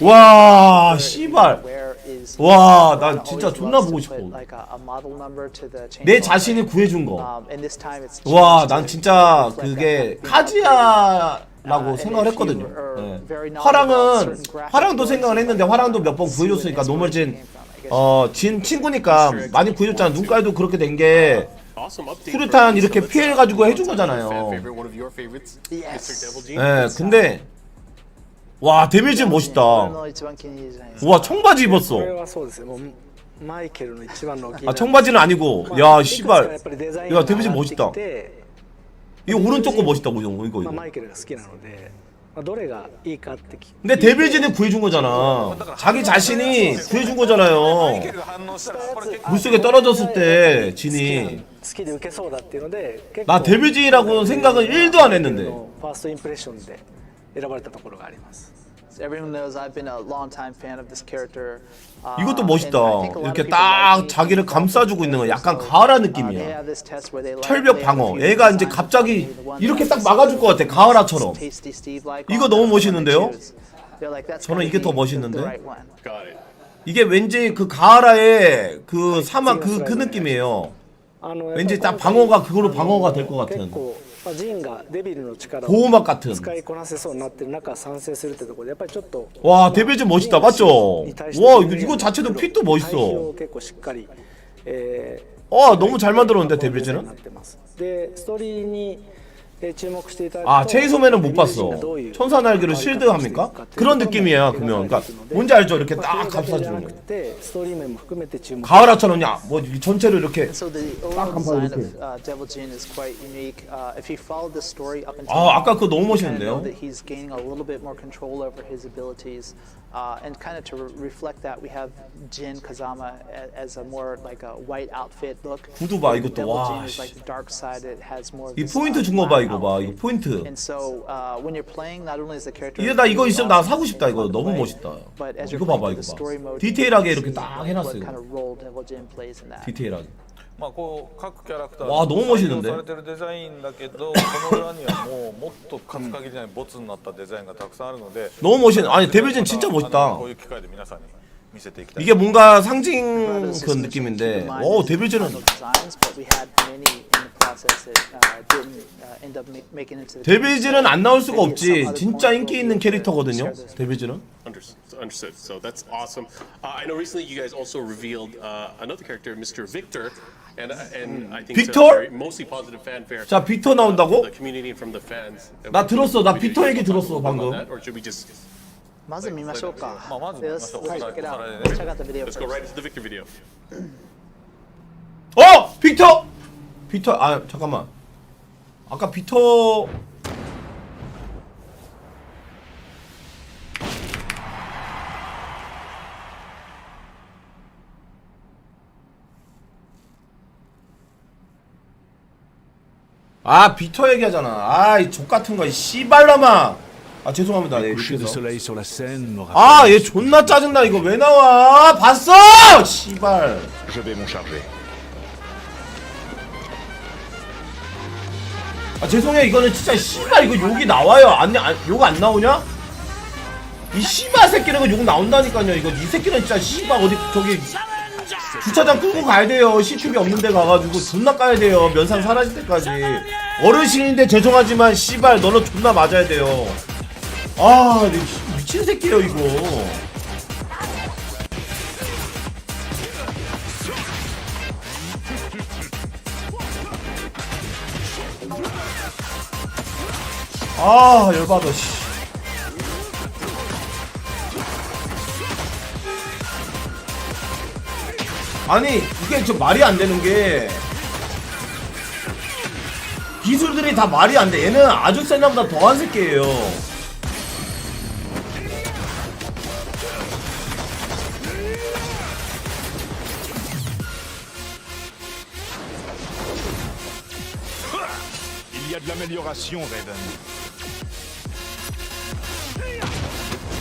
와 씨발 와 난 진짜 존나 보고 싶어. 내 자신이 구해준 거. 와 난 진짜 그게 카지야라고 생각을 했거든요. 네. 화랑도 생각을 했는데 화랑도 몇 번 구해줬으니까 노멀진 진 친구니까 많이 구해줬잖아. 눈깔도 그렇게 된 게 수류탄 이렇게 피해가지고 해준 거잖아요. 네, 근데 와 데빌진 멋있다. 와 청바지 입었어. 아 청바지는 아니고 야 씨발 야 데빌진 멋있다. 이거 오른쪽 거 멋있다. 이거 근데 데빌진이 구해준 거잖아. 자기 자신이 구해준 거잖아요. 물속에 떨어졌을 때 진이 나 데빌진이라고 생각은 1도 안 했는데 이것도 멋있다. 이렇게 딱 자기를 감싸주고 있는 거 약간 가을아 느낌이야. 철벽 방어. 얘가 이제 갑자기 이렇게 딱 막아줄 것 같아. 가을아처럼. 이거 너무 멋있는데요? 저는 이게 더 멋있는데? 이게 왠지 그 가을아의 그 사막 그 느낌이에요. 왠지 딱 방어가 그거로 방어가 될 것 같은. 보호막 같은. 와 데빌진 멋있다. 맞죠? 와 이거 자체도 핏도 멋있어. 너무 잘 만들었는데 데빌진은? 아 체인소맨은 못 봤어. 천사 날개로 실드 합니까? 그런 느낌이야. 그러면 그러니까 뭔지 알죠? 이렇게 딱 감싸주는 거. 가을아처럼 뭐 전체를 이렇게 딱 감싸 이렇게. 아까 그거 너무 멋있는데요? And kind of to reflect that, we have Jin Kazama as a more like a white outfit look. 구두 봐 이것도 와. Is like the dark side. It has more. 이 포인트 준 거 봐 이거 봐 이거 포인트. And so when you're playing, not only is the character. 이게 나 이거 있으면 나 사고 싶다 이거 너무 멋있다. 이거 봐봐 이거 봐. 디테일하게 이렇게 딱 해놨어 이거. 디테일하게. 와 너무 멋있는데? 너무 멋있네. 아니 데빌진 진짜 멋있다. 이게 뭔가 상징 그런 느낌인데 데빌진은 데빌진은 안 나올 수가 없지. 진짜 인기 있는 캐릭터거든요. 데빌진은. Understood. So that's awesome. I know recently you guys also revealed another character, Mr. Victor, and I think 빅터? mostly positive fanfare. 자 빅터 나온다고? The community from the fans. 나 들었어. 나 빅터 얘기 들었어 방금. Or should we just? まず見ましょうか。 Let's go right into the Victor video. 빅터 아 잠깐만. 아까 빅터 빅터 얘기하잖아. 이 족같은 거, 이 씨발놈아. 죄송합니다. 네, 얘 존나 짜증나. 이거 왜 나와? 봤어! 씨발. 죄송해. 이거는 진짜 씨발 이거 욕이 나와요. 욕 안 나오냐? 이 씨발 새끼는 욕 나온다니까요. 이거 이 새끼는 진짜 씨발 어디 저기 주차장 끌고 가야 돼요. CCTV 없는 데 가가지고 존나 까야 돼요. 면상 사라질 때까지. 어르신인데 죄송하지만 씨발 너는 존나 맞아야 돼요. 미친 새끼예요 이거. 아 열받아 씨. 아니 이게 좀 말이 안 되는 게 기술들이 다 말이 안 돼. 얘는 아주 센 나보다 더한 새끼예요. Il y a de l'amélioration, Raiden.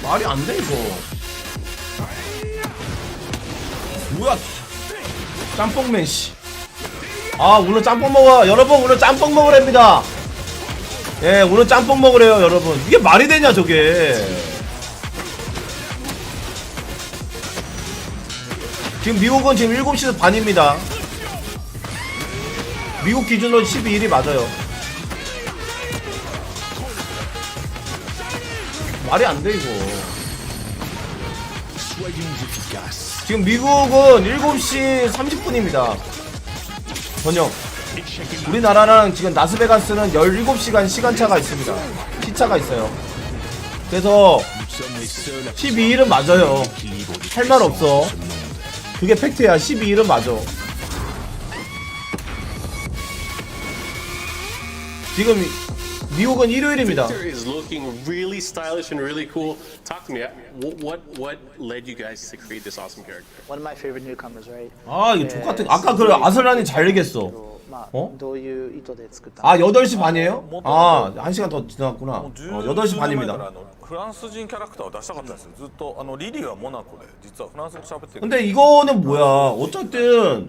말이 안 돼 이거. 뭐야? 짬뽕맨 씨. 아 오늘 짬뽕 먹어. 여러분 오늘 짬뽕 먹으랍니다. 예 오늘 짬뽕 먹으래요 여러분. 이게 말이 되냐 저게. 지금 미국은 지금 7시 반입니다. 미국 기준으로 12일이 맞아요. 말이 안 돼 이거. 지금 미국은 7시 30분입니다. 저녁. 우리나라랑 지금 라스베가스는 17시간 시간차가 있습니다. 시차가 있어요. 그래서 12일은 맞아요. 할 말 없어. 그게 팩트야. 12일은 맞아. 지금 미국은 일요일입니다. Victor is looking really stylish and really cool. Talk to me. What led you guys to create this awesome character? One of my favorite newcomers, right? 아 이거 족같은. 아까 그 아슬란이 잘 얘기했어. 어? 아 8시 반이에요? 아 1시간 더 지났구나. 8시 반입니다. フランス人キャラクターを出したかったんですよ。ずっとリリーはモナコで実はフランス語喋ってる。 근데 이거는 뭐야? 어쨌든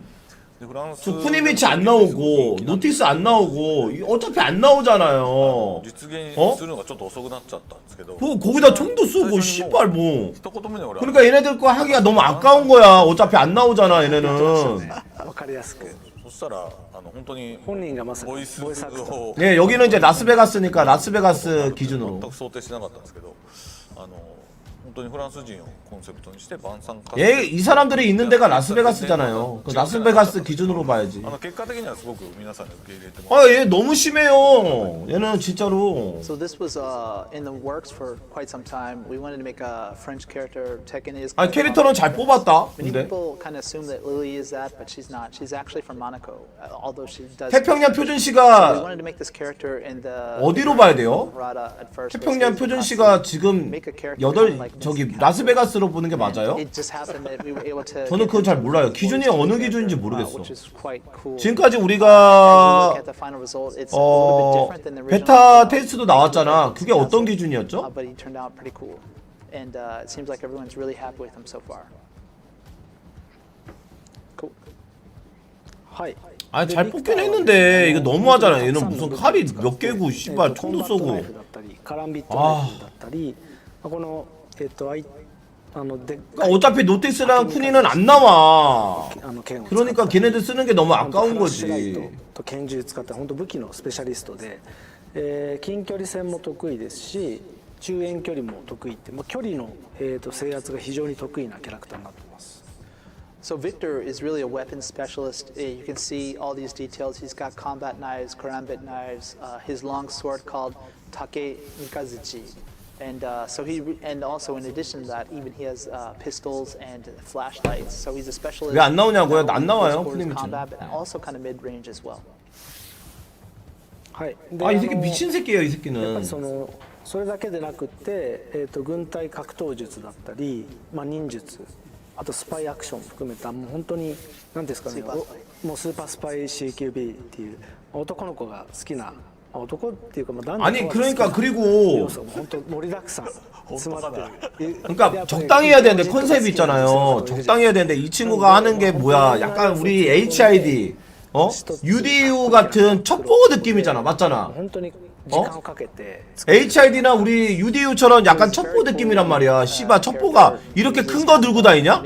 저 푸니미치 안 나오고 노티스 안 나오고 어차피 안 나오잖아요. 어? 거기다 총도 쏘고 씨발 뭐. 그러니까 얘네들 거 하기가 너무 아까운 거야. 어차피 안 나오잖아 얘네는. 네 여기는 이제 라스베가스니까 라스베가스 기준으로. 예, 이 사람들이 있는 데가 라스베가스잖아요. 그 라스베가스 기준으로 봐야지. 아, 얘 너무 심해요. 얘는 진짜로. So this was in the works for quite some time. We wanted to make a French character. Tekken is. 아, 캐릭터는 잘 뽑았다. Many 근데 people kind of assume that Lily is that, but she's not. She's actually from Monaco. Although she does. 태평양 표준 So we 씨가 wanted to make this character in the. 어디로 봐야 돼요? At first. 태평양 표준 씨가 지금 8 저기 라스베가스로 보는 게 맞아요? 저는 그건 잘 몰라요. 기준이 어느 기준인지 모르겠어. 지금까지 우리가 베타 테스트도 나왔잖아. 그게 어떤 기준이었죠? And it seems like everyone's really happy with him so far. Cool. 아니 잘 뽑긴 했는데 이거 너무하잖아. 얘는 무슨 칼이 몇 개고 씨발 총도 쏘고. 아. 그러니까 어차피 노티스랑 푸니는 안 나와. 그러니까 걔네들 쓰는 게 너무 아까운 거지. 拳銃使った本当武器のスペシャリストで、近距離戦も得意ですし、中遠距離も得意って、距離の制圧が非常に得意なキャラクターになってます。 So Victor is really a weapons specialist. You can see all these details. He's got combat knives, karambit knives, his long sword called Take Mikazuchi. And and also in addition to that, even he has pistols and flashlights. So he's a specialist. 왜 안 나오냐고요? 안 나와요, 푸니미치는. Combat, but also kind of mid-range as well. 아, 이 새끼 미친 새끼예요, 이 새끼는. それだけでなくって、軍隊格闘術だったり、忍術、あとスパイアクション含めたもう本当に何ですかね、もうスーパースパイ CQB っていう男の子が好きな。 아니 그러니까 그리고 그러니까 적당히 해야 되는데 컨셉이 있잖아요. 적당히 해야 되는데 이 친구가 하는 게 뭐야? 약간 우리 HID UDU 같은 첩보 느낌이잖아. 맞잖아. HID나 우리 UDU처럼 약간 첩보 느낌이란 말이야. 씨발 첩보가 이렇게 큰 거 들고 다니냐?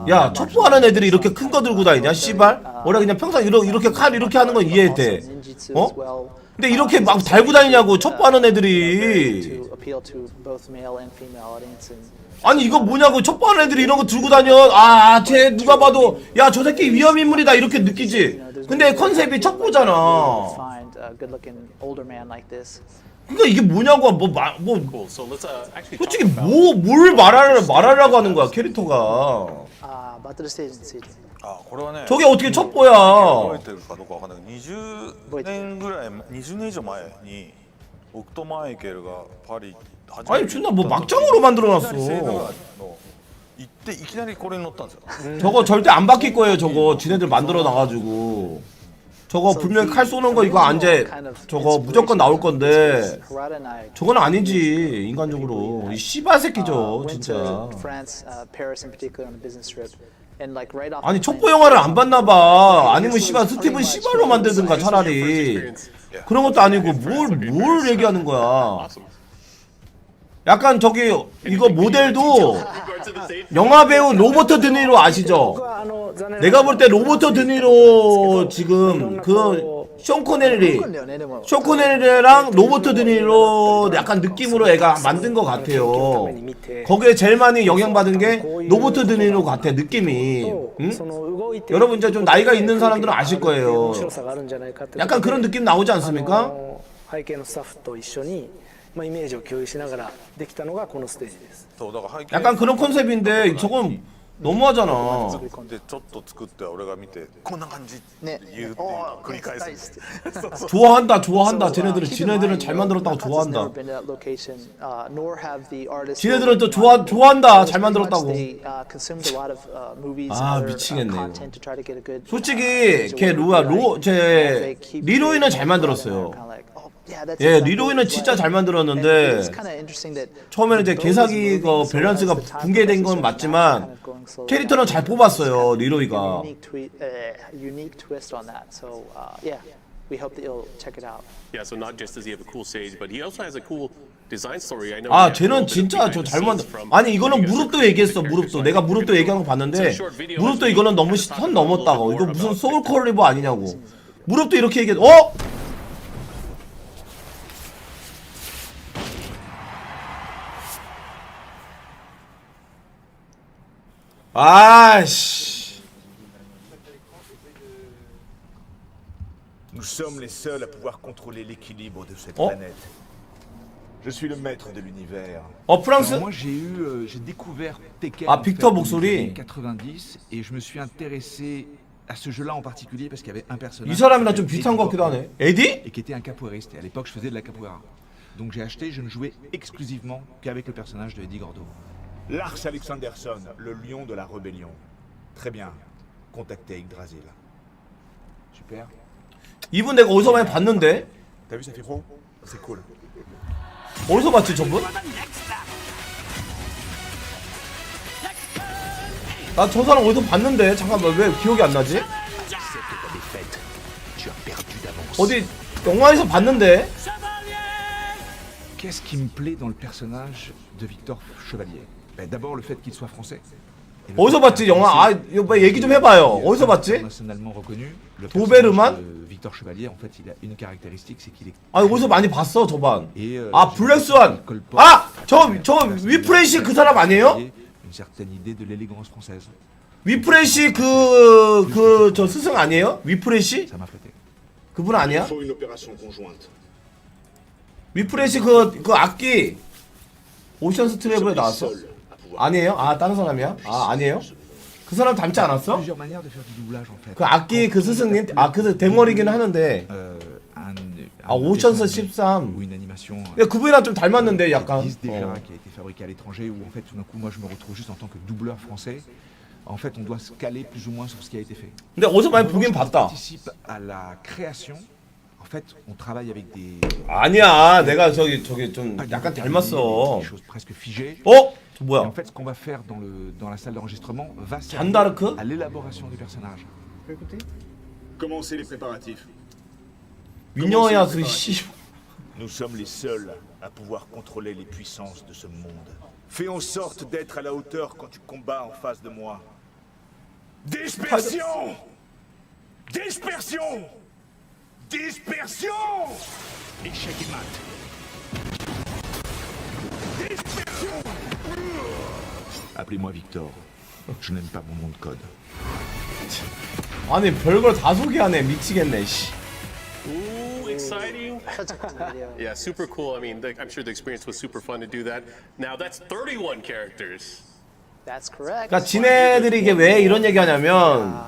야 첩보하는 애들이 이렇게 큰 거 들고 다니냐? 씨발 원래 그냥 평상 이렇게 칼 이렇게 하는 건 이해돼. 근데 이렇게 막 달고 다니냐고 첩보하는 애들이. 아니 이거 뭐냐고 첩보하는 애들이 이런 거 들고 다녀. 아 쟤 누가 봐도 야 저 새끼 위험인물이다 이렇게 느끼지. 근데 컨셉이 첩보잖아. 그러니까 이게 뭐냐고 솔직히 뭘 말하려고 하는 거야 캐릭터가. 저게 어떻게 첩보야? 20年以上前に僕とマイケルがパリ 아니 존나 뭐 막장으로 만들어놨어. 行っていきなりこれに乗ったんですよ。 저거 절대 안 바뀔 거예요. 저거 지네들 만들어 놔가지고 저거 분명히 칼 쏘는 거 이거 안제 저거 무조건 나올 건데 저건 아니지 인간적으로 이 씨발 새끼죠 진짜. 아니 첩보 영화를 안 봤나봐. 아니면 씨발 스티븐 씨발로 만들든가 차라리. 그런 것도 아니고 뭘 얘기하는 거야. 약간 저기 이거 모델도 영화배우 로버트 드니로 아시죠? 내가 볼 때 로버트 드니로 지금 그 쇼 코네리랑 로버트 드니로 약간 느낌으로 애가 만든 것 같아요. 거기에 제일 많이 영향받은 게 로버트 드니로 같아 느낌이. 응? 여러분 이제 좀 나이가 있는 사람들은 아실 거예요. 약간 그런 느낌 나오지 않습니까? 약간 그런 컨셉인데 저건 너무하잖아. 근데 ちょっと作って俺が見てこんな感じって言うって繰り返す。 좋아한다. 지네들은 잘 만들었다고 좋아한다. 지네들은 또 좋아한다. 잘 만들었다고. 아 미치겠네. 이거. 솔직히 걔 제 리로이는 잘 만들었어요. 예, 리로이는 진짜 잘 만들었는데 처음에는 이제 개사기 밸런스가 붕괴된 건 맞지만 캐릭터는 잘 뽑았어요 리로이가. 아 쟤는 진짜 저 잘 만들. 아니 이거는 무릎도 얘기했어. 무릎도 내가 무릎도 얘기한 거 봤는데 무릎도 이거는 너무 선 넘었다고. 이거 무슨 소울 컬리버 아니냐고. 무릎도 이렇게 얘기해. 어? 아씨. Nous sommes les seuls à pouvoir contrôler l'équilibre de cette planète. Je suis le maître de l'univers. France. Moi j'ai découvert Tekken en fait, dans les années 90 et je me suis intéressé à ce jeu-là en particulier parce qu'il y avait un personnage. 이 사람이랑 좀 비슷한 것 같기도 하네. 에디? Et qui était un capoeiriste. Et à l'époque je faisais de la capoeira. Donc j'ai acheté, je ne jouais exclusivement qu'avec le personnage de Eddie Gordo. Lars Alexanderson, le lion de la rébellion. Très bien. Contactez Yggdrasil. Super. 이분 내가 어디서 많이 봤는데? T'as vu ça fait gros? C'est cool. 어디서 봤지 저분? 나 저 사람 어디서 봤는데? 잠깐만 왜 기억이 안 나지? 어디 영화에서 봤는데? Qu'est-ce qui me plaît dans le personnage de Victor Chevalier? D'abord le fait qu'il soit français. 어디서 봤지 영화? 아 이거 얘기 좀 해봐요. 어디서 봤지? 도베르만? Victor Chevalier en fait il a une caractéristique c'est qu'il est. 아 어디서 많이 봤어 저반. 아 블랙스완. 아 저 위프레시 그 사람 아니에요? Une certaine idée de l'élégance française. 위프레시 저 스승 아니에요? 위프레시? 그분 아니야? 위프레시 그 악기 오션스 트래블에 나왔어? 아니에요? 아 다른 사람이야? 아 아니에요? 그 사람 닮지 않았어? 그 악기 그 스승님? 아 그 대머리긴 하는데 아 오션스 13 야, 그분이랑 좀 닮았는데 약간 qui a été fabriqué à l'étranger où en fait tout d'un coup moi je me retrouve juste en tant que doubleur français. En fait on doit se caler plus ou moins sur ce qui a été fait. 근데 어디서 많이 보긴 봤다. participe à la création. En fait, on travaille avec des. 아니야, 내가 저기 좀 약간 닮았어. Des choses presque figées. 어? 저 뭐야? Et en fait, ce qu'on va faire dans la salle d'enregistrement va 잔다르크? servir à l'élaboration du personnage. Écoutez. Commencez les préparatifs. 민영야수 씨. Nous sommes les seuls à pouvoir contrôler les puissances de ce monde. Fais en sorte d'être à la hauteur quand tu combats en face de moi. Dispersion! Dispersion! Dispersion! Échec et mat. Dispersion! Appelez-moi Victor. Je n'aime pas mon nom de code. 아니 별걸 다 소개하네. 미치겠네 씨. exciting. Yeah, super cool. I mean, I'm sure the experience was super fun to do that. Now that's 31 characters. That's correct. 그러니까 지네들이 이게 왜 이런 얘기하냐면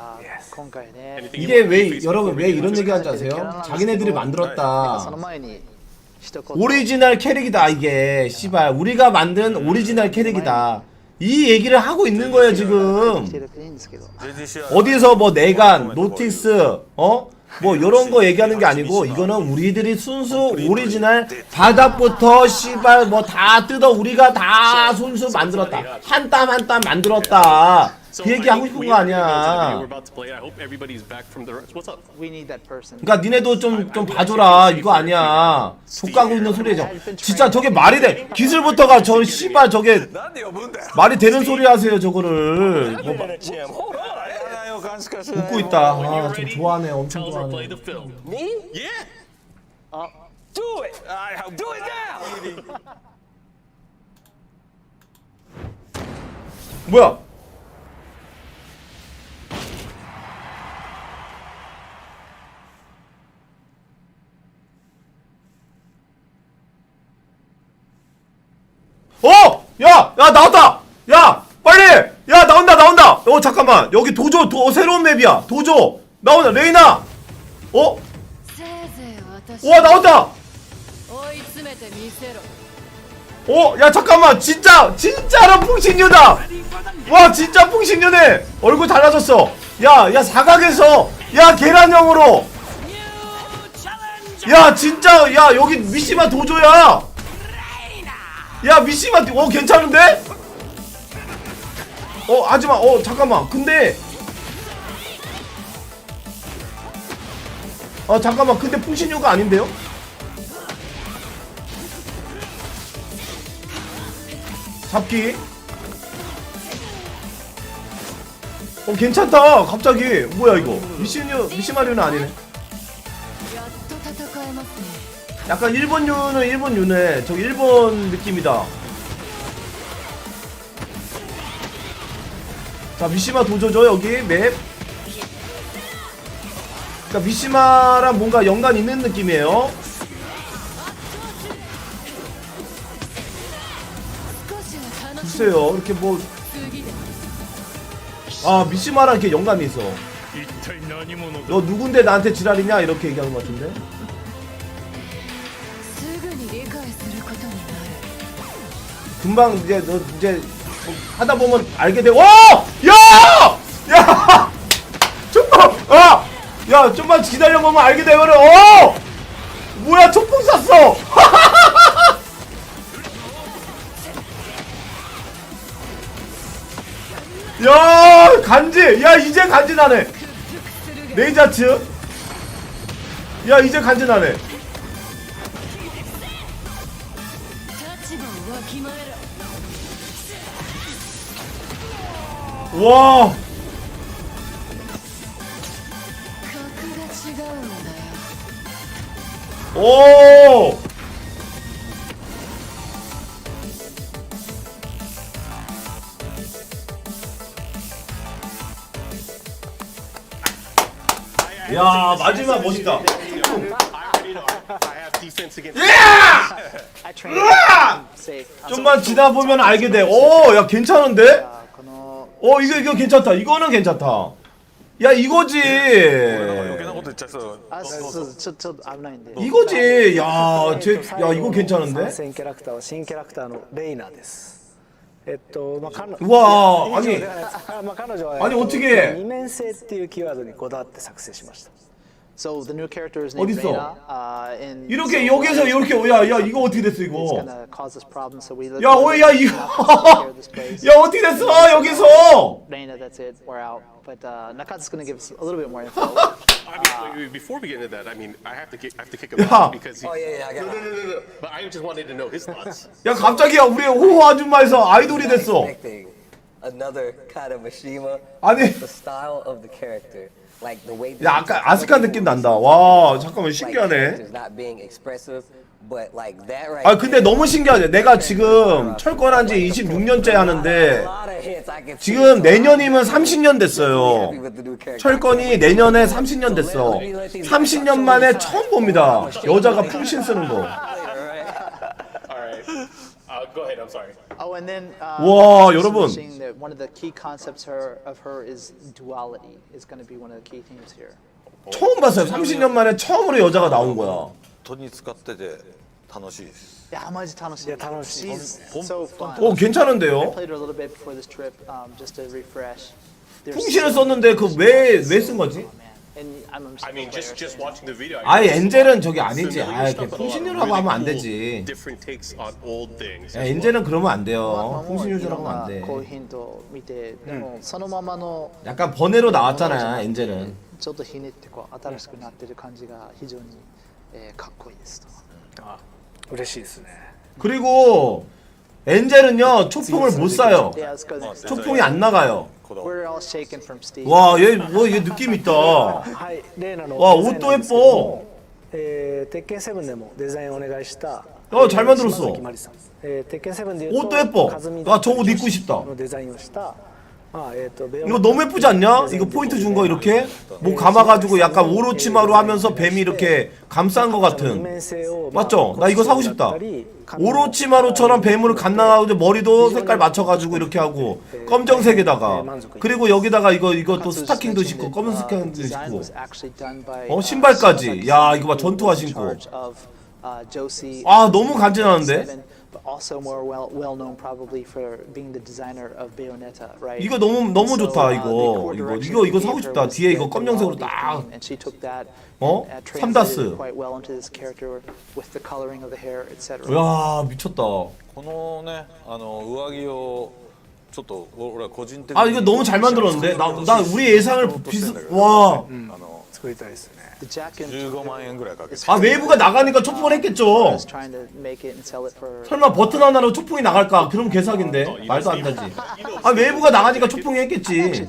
이게 왜 여러분 왜 이런 얘기하는지 아세요? 자기네들이 만들었다. 오리지널 캐릭이다 이게. 씨발 우리가 만든 오리지널 캐릭이다. 이 얘기를 하고 있는 거예요 지금. 어디서 뭐 내간, 노티스, 뭐 이런 거 얘기하는 게 아니고 이거는 우리들이 순수 오리지널 바닥부터 씨발 뭐 다 뜯어 우리가 다 순수 만들었다. 한 땀 한 땀 만들었다. 그 얘기 하고 싶은 거 아니야. 그러니까 니네도 좀 봐줘라 이거 아니야. 족가고 있는 소리죠. 진짜 저게 말이 돼. 기술부터가 저 씨발 저게 말이 되는 소리 하세요 저거를. 웃고 있다. 아, 좀 좋아하네. 엄청 좋아하네. Do it! Do it now! 뭐야? 야! 야 나왔다! 야! 빨리! 야 나온다! 잠깐만 여기 도조 새로운 맵이야 도조 나온다 레이나! 와 나온다! 야 잠깐만 진짜로 풍신유다! 와 진짜 풍신유네! 얼굴 달라졌어! 야 사각에서 야 계란형으로! 야 진짜 야 여기 미시마 도조야! 야 미시마 괜찮은데? 하지마 잠깐만 근데 잠깐만 근데 풍신유가 아닌데요? 잡기 괜찮다 갑자기 뭐야 이거 미시마류는 아니네 약간 일본유네 저 일본 느낌이다 자 미시마 도조죠 여기 맵 그러니까 미시마랑 뭔가 연관 있는 느낌이에요 글쎄요 이렇게 뭐 미시마랑 이렇게 연관이 있어 너 누군데 나한테 지랄이냐 이렇게 얘기하는 것 같은데 금방 이제 너 이제 하다 보면 알게 돼. 야! 좀만 야 좀만 기다려 보면 알게 되거든. 뭐야 촉풍 쐈어. 야 간지. 야 이제 간지 나네. 레이자츠. 야 이제 간지 나네. 와. 오. 야 마지막 멋있다. 좀만 지나 보면 알게 돼. 야 괜찮은데? 이거 괜찮다. 이거는 괜찮다. 야 이거지. 이거지. 야 이거 괜찮은데? 와 아니 어떻게? So the new character is named Reina. 이렇게 여기서 이렇게 야 이거 어떻게 됐어 이거? 야 이거 야 어떻게 됐어 여기서? Reina, that's it. We're out. But Nakatsu's gonna give us a little bit more info. Before we get into that, I mean, I have to kick him out because I got no. But I just wanted to know his thoughts. 야 갑자기 우리 호호 아줌마에서 아이돌이 됐어. Another kind of Mishima. 아니. The style of the character. Like the way 야 아까 아스카 느낌 난다. 와 잠깐만 신기하네. Not being expressive But like that right. 아 근데 너무 신기하죠. 내가 지금 철권한 지 26년째 하는데 지금 내년이면 30년 됐어요. 철권이 내년에 30년 됐어. 30년 만에 처음 봅니다. 여자가 풍신 쓰는 거. Go ahead. I'm sorry. Oh, and then 와, 여러분. that one of the key concepts of her is duality is going to be one of the key themes here. 처음 봤어요. 30년 만에 처음으로 여자가 나온 거야. 本当に使ってて楽しいです。 Yeah, マジ楽しい. She's so fun. 오, 괜찮은데요? I played her a little bit before this trip, just to refresh. 풍신을 썼는데 그 왜 쓴 거지? I mean, just watching the video. 아예 엔젤은 저기 아니지. 아, 풍신유라고 하면 안 되지. Different takes on old things. 야, 엔젤은 그러면 안 돼요. 풍신유라고 하면 안 돼. こういうヒントを見て、でもそのままの 약간 번외로 나왔잖아, 엔젤은. ちょっとひねってこう新しくなってる感じが非常にかっこいいですと。嬉しいですね。 그리고 엔젤은요 초풍을 못 쏴요. 초풍이 안 나가요. We're all shaken from Steve. 와, 얘 느낌 있다. 와, 옷도 예뻐. 鉄拳7でもデザインお願いした。잘 만들었어. 鉄拳7で言うと 옷도 예뻐. 나 저 옷 입고 싶다. デザインをした。 이거 너무 예쁘지 않냐? 이거 포인트 준 거 이렇게 목 감아가지고 약간 오로치마로 하면서 뱀이 이렇게 감싼 거 같은. 맞죠? 나 이거 사고 싶다. 오로치마루처럼 뱀을 감나가고 머리도 색깔 맞춰가지고 이렇게 하고 검정색에다가 그리고 여기다가 이거 또 스타킹도 신고 검은 스타킹도 신고 신발까지. 야, 이거 봐, 전투화 신고. 아, 너무 간지나는데? Also more well known probably for being the designer of Bayonetta, right? 이거 너무 좋다. 이거 사고 싶다. 뒤에 이거 검정색으로 딱. 삼다스. Quite well into this character with the coloring of the hair, etc. 야, 미쳤다. このね上着をちょっと俺は個人的に 아, 이거 너무 잘 만들었는데. 나 우리 예상을 와. 作りたいですね。 15万円ぐらいかけて 아, 외부가 나가니까 초풍을 했겠죠. 설마 버튼 하나로 초풍이 나갈까? 그럼 개사기인데. 말도 안 되지. 아, 외부가 나가니까 초풍이 했겠지.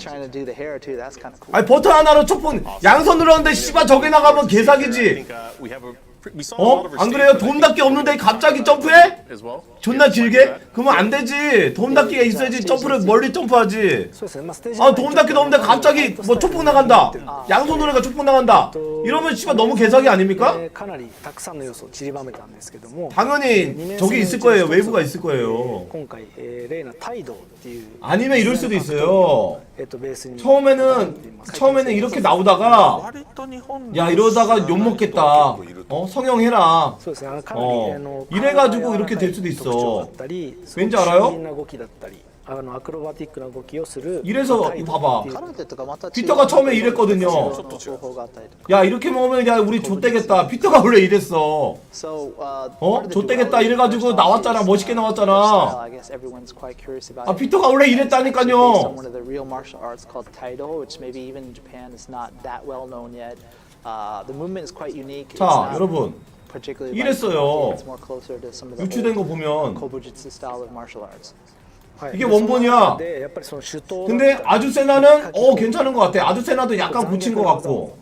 아니, 버튼 하나로 초풍 양손 눌렀는데 씨발 저게 나가면 개사기지. 안 그래요? 도움닫기 없는데 갑자기 점프해? 존나 길게? 그러면 안 되지. 도움닫기가 있어야지 점프를 멀리 점프하지. 아, 도움닫기도 없는데 갑자기 뭐 초풍 나간다. 양손 누르니까 초풍 나간다. 이러면 씨발 너무 개사기 아닙니까? 당연히 저기 있을 거예요. 외부가 있을 거예요. 아니면 이럴 수도 있어요. 처음에는 이렇게 나오다가 야, 이러다가 욕먹겠다. 성형해라. 이래가지고 이렇게 될 수도 있어. 왠지 알아요? 이래서 이거 봐봐. 피터가 처음에 이랬거든요. 야, 이렇게 먹으면 야 우리 좆되겠다. 피터가 원래 이랬어. 좆되겠다 이래가지고 나왔잖아. 멋있게 나왔잖아. 아, 피터가 원래 이랬다니까요. 자, 여러분. 이랬어요. 유추된 거 보면 이게 원본이야. 근데 아주세나는 괜찮은 것 같아. 아주세나도 약간 고친 것 같고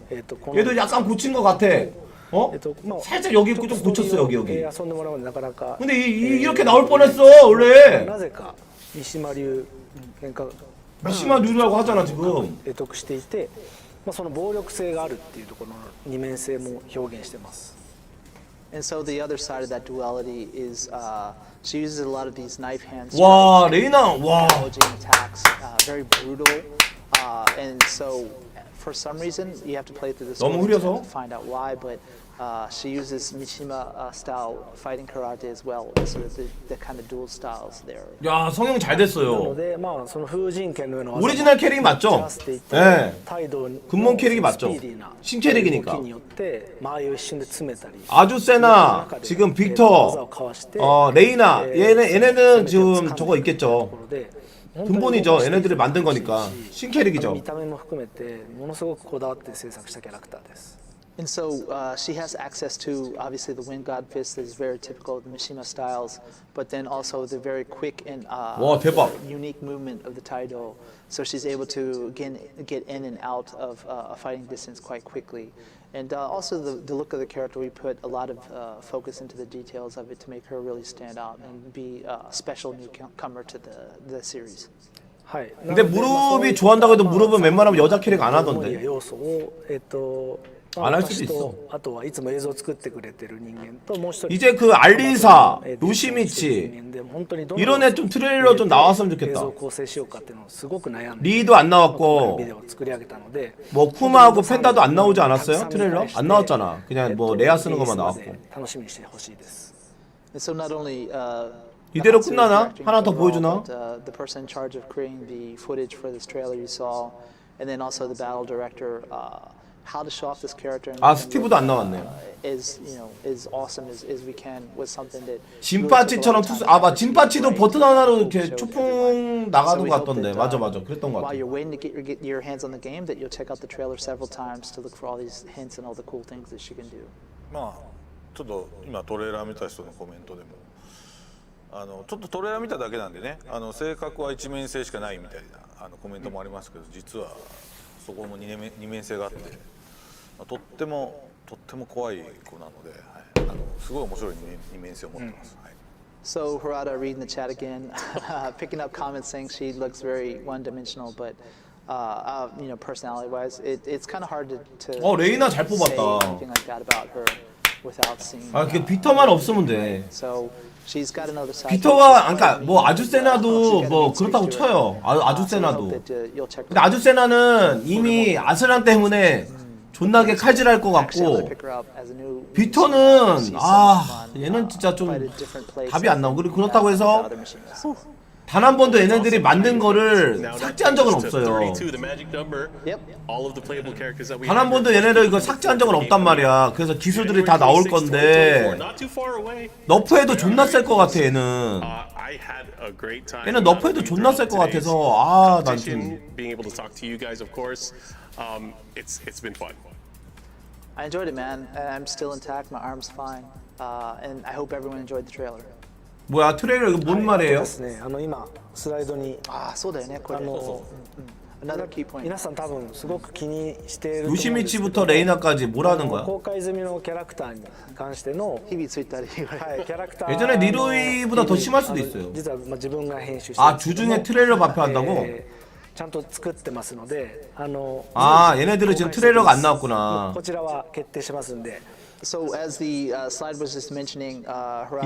얘도 약간 고친 것 같아. 살짝 여기 좀 고쳤어. 여기. 근데 이렇게 나올 뻔했어 원래. 미시마 류라고 하잖아 지금. その暴力性があるっていうところの二面性も表現してます。 And so the other side of that duality is she uses a lot of these knife hands. 와, 레이나, 와. Attacks, very brutal, and so for some reason you have to play through this to find out why, but she uses Mishima style fighting karate as well. So the kind of dual styles there. 야, 성형 잘 됐어요. なのでまあその風神剣のような 오리지널 캐릭이 맞죠? 네. 근본 캐릭이 맞죠? 신캐릭이니까. 아주세나, 지금 빅터, 레이나, 얘네는 지금 저거 있겠죠. 근본이죠. 얘네들이 만든 거니까. 신캐릭이죠. 見た目も含めてものすごくこだわって制作したキャラクターです。 And so she has access to obviously the Wind God Fist that is very typical of the Mishima styles, but then also the very quick and unique movement of the Taido. So she's able to get in and out of a fighting distance quite quickly. And also the look of the character, we put a lot of focus into the details of it to make her really stand out and be a special newcomer to the series. 근데 무릎이 좋아한다고 해도 무릎은 웬만하면 여자 캐릭 안 하던데. 안 할 수도 있어. 이제 그 알리사, 요시미치 이런 애 좀 트레일러 좀 나왔으면 좋겠다. 리도 안 나왔고 뭐 쿠마하고 펜다도 안 나오지 않았어요? 트레일러? 안 나왔잖아. 그냥 뭐 레아 쓰는 것만 나왔고. 이대로 끝나나? 하나 더 보여주나? The person in charge of creating the footage for this trailer you saw, and then also the battle director. How to show off this character. 아 스티브도 안 나왔네요. Is awesome as we can with something that. 진파치처럼 투수 맞 진파치도 버튼 하나로 이렇게 초풍 나가는 것 같던데. 맞아 그랬던 것 같아. While you're waiting to get your hands on the game, that you'll check out the trailer several times to look for all these hints and all the cool things that she can do. まあちょっと今トレーラー見た人のコメントでもちょっとトレーラー見ただけなんでね性格は一面性しかないみたいなコメントもありますけど実はそこも二面性があって。とっても怖い子なので、すごい面白い二面性を持ってます。So Harada reading the chat again, picking up comments saying she looks very one-dimensional, but you know, personality-wise, it's kind of hard to 레이나 잘 뽑았다. say anything like that about her without seeing. 그 비터만 없으면 돼. So she's got another side. 비터가 그러니까 뭐 아주세나도 뭐 그렇다고 쳐요. 아주세나도. 근데 아주세나는 이미 아슬란 때문에 존나게 칼질할 것 같고 비터는 얘는 진짜 좀 답이 안 나오고 그리고 그렇다고 해서 단 한 번도 얘네들이 만든 거를 삭제한 적은 없어요. 단 한 번도 얘네들 이거 삭제한 적은 없단 말이야. 그래서 기술들이 다 나올 건데 너프해도 존나 셀 것 같아 얘는. 얘는 너프해도 존나 셀 것 같아서 난 좀. It's been fun. I enjoyed it, man. I'm still intact. My arm's fine, and I hope everyone enjoyed the trailer. 뭐야 트레일러 이거 뭔 말이에요? 今スライドにそうだよねこれ。Another key point. 皆さん多分すごく気にしていると思うんですけど。 요시미치부터 레이나까지 뭐라는 거야? 公開済みのキャラクターに関しての日々ツイッターで言われる。キャラクター 예전에 리로이보다 더 심할 수도 있어요. 実は自分が編集して주중에 트레일러 발표한다고? ちゃんと作ってますので얘네들은 지금 트레일러가 안 나왔구나. こちらは決定しますんで So as the slide was just mentioning,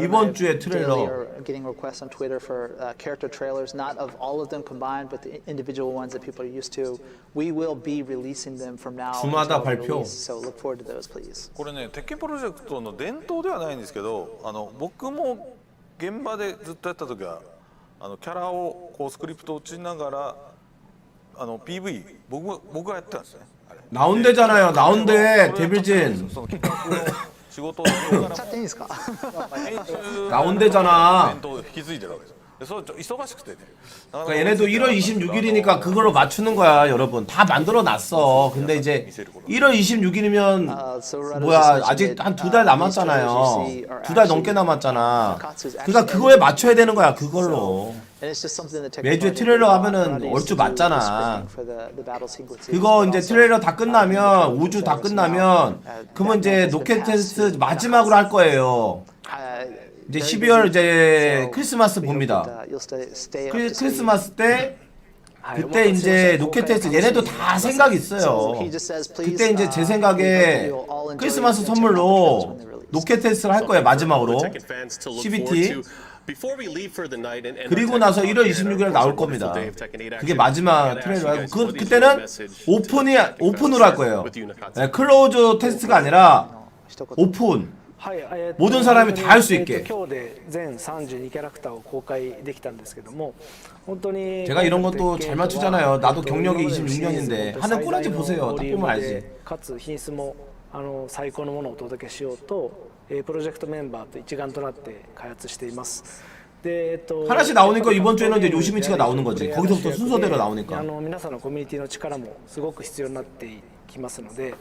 이번 주에 트레일러 are getting requests on Twitter for character trailers, not of all of them combined, but the individual ones that people are used to. We will be releasing them from now 주마다 발표. So look forward to those, please. これね、鉄拳プロジェクトの伝統ではないんですけど、僕も現場でずっとやった時はキャラをこうスクリプトを打ちながらPV 僕がやってたんですね。 나온대잖아요. 나온대 데빌진. 나온대잖아. 그러니까 얘네도 1월 26일이니까 그걸로 맞추는 거야, 여러분. 다 만들어 놨어. 근데 이제 1월 26일이면 뭐야? 아직 한 2달 남았잖아요. 2달 넘게 남았잖아. 그러니까 그거에 맞춰야 되는 거야, 그걸로. 매주에 트레일러 하면은 얼추 맞잖아. 그거 이제 트레일러 다 끝나면 5주 다 끝나면 그러면 이제 로켓 테스트 마지막으로 할 거예요. 이제 12월 이제 크리스마스 봅니다. 크리스마스 때 그때 이제 로켓 테스트 얘네도 다 생각이 있어요. 그때 이제 제 생각에 크리스마스 선물로 로켓 테스트를 할 거예요, 마지막으로. CBT. 그리고 나서 1월 26일에 나올 겁니다. 그게 마지막 트레일러고 그때는 오픈으로 할 거예요. 네, 클로즈 테스트가 아니라 오픈. 모든 사람이 다 할 수 있게. 제가 이런 것도 잘 맞추잖아요. 나도 경력이 26년인데 하는 꼬라지 보세요. 딱 보면 알지. 最高のものをお届けしようとプロジェクトメンバーと一丸となって開発しています。 하나씩 나오니까 이번 주에는 이제 요시미치가 나오는 거지. 거기서부터 순서대로 나오니까. 皆さんのコミュニティの力もすごく必要になってきますので、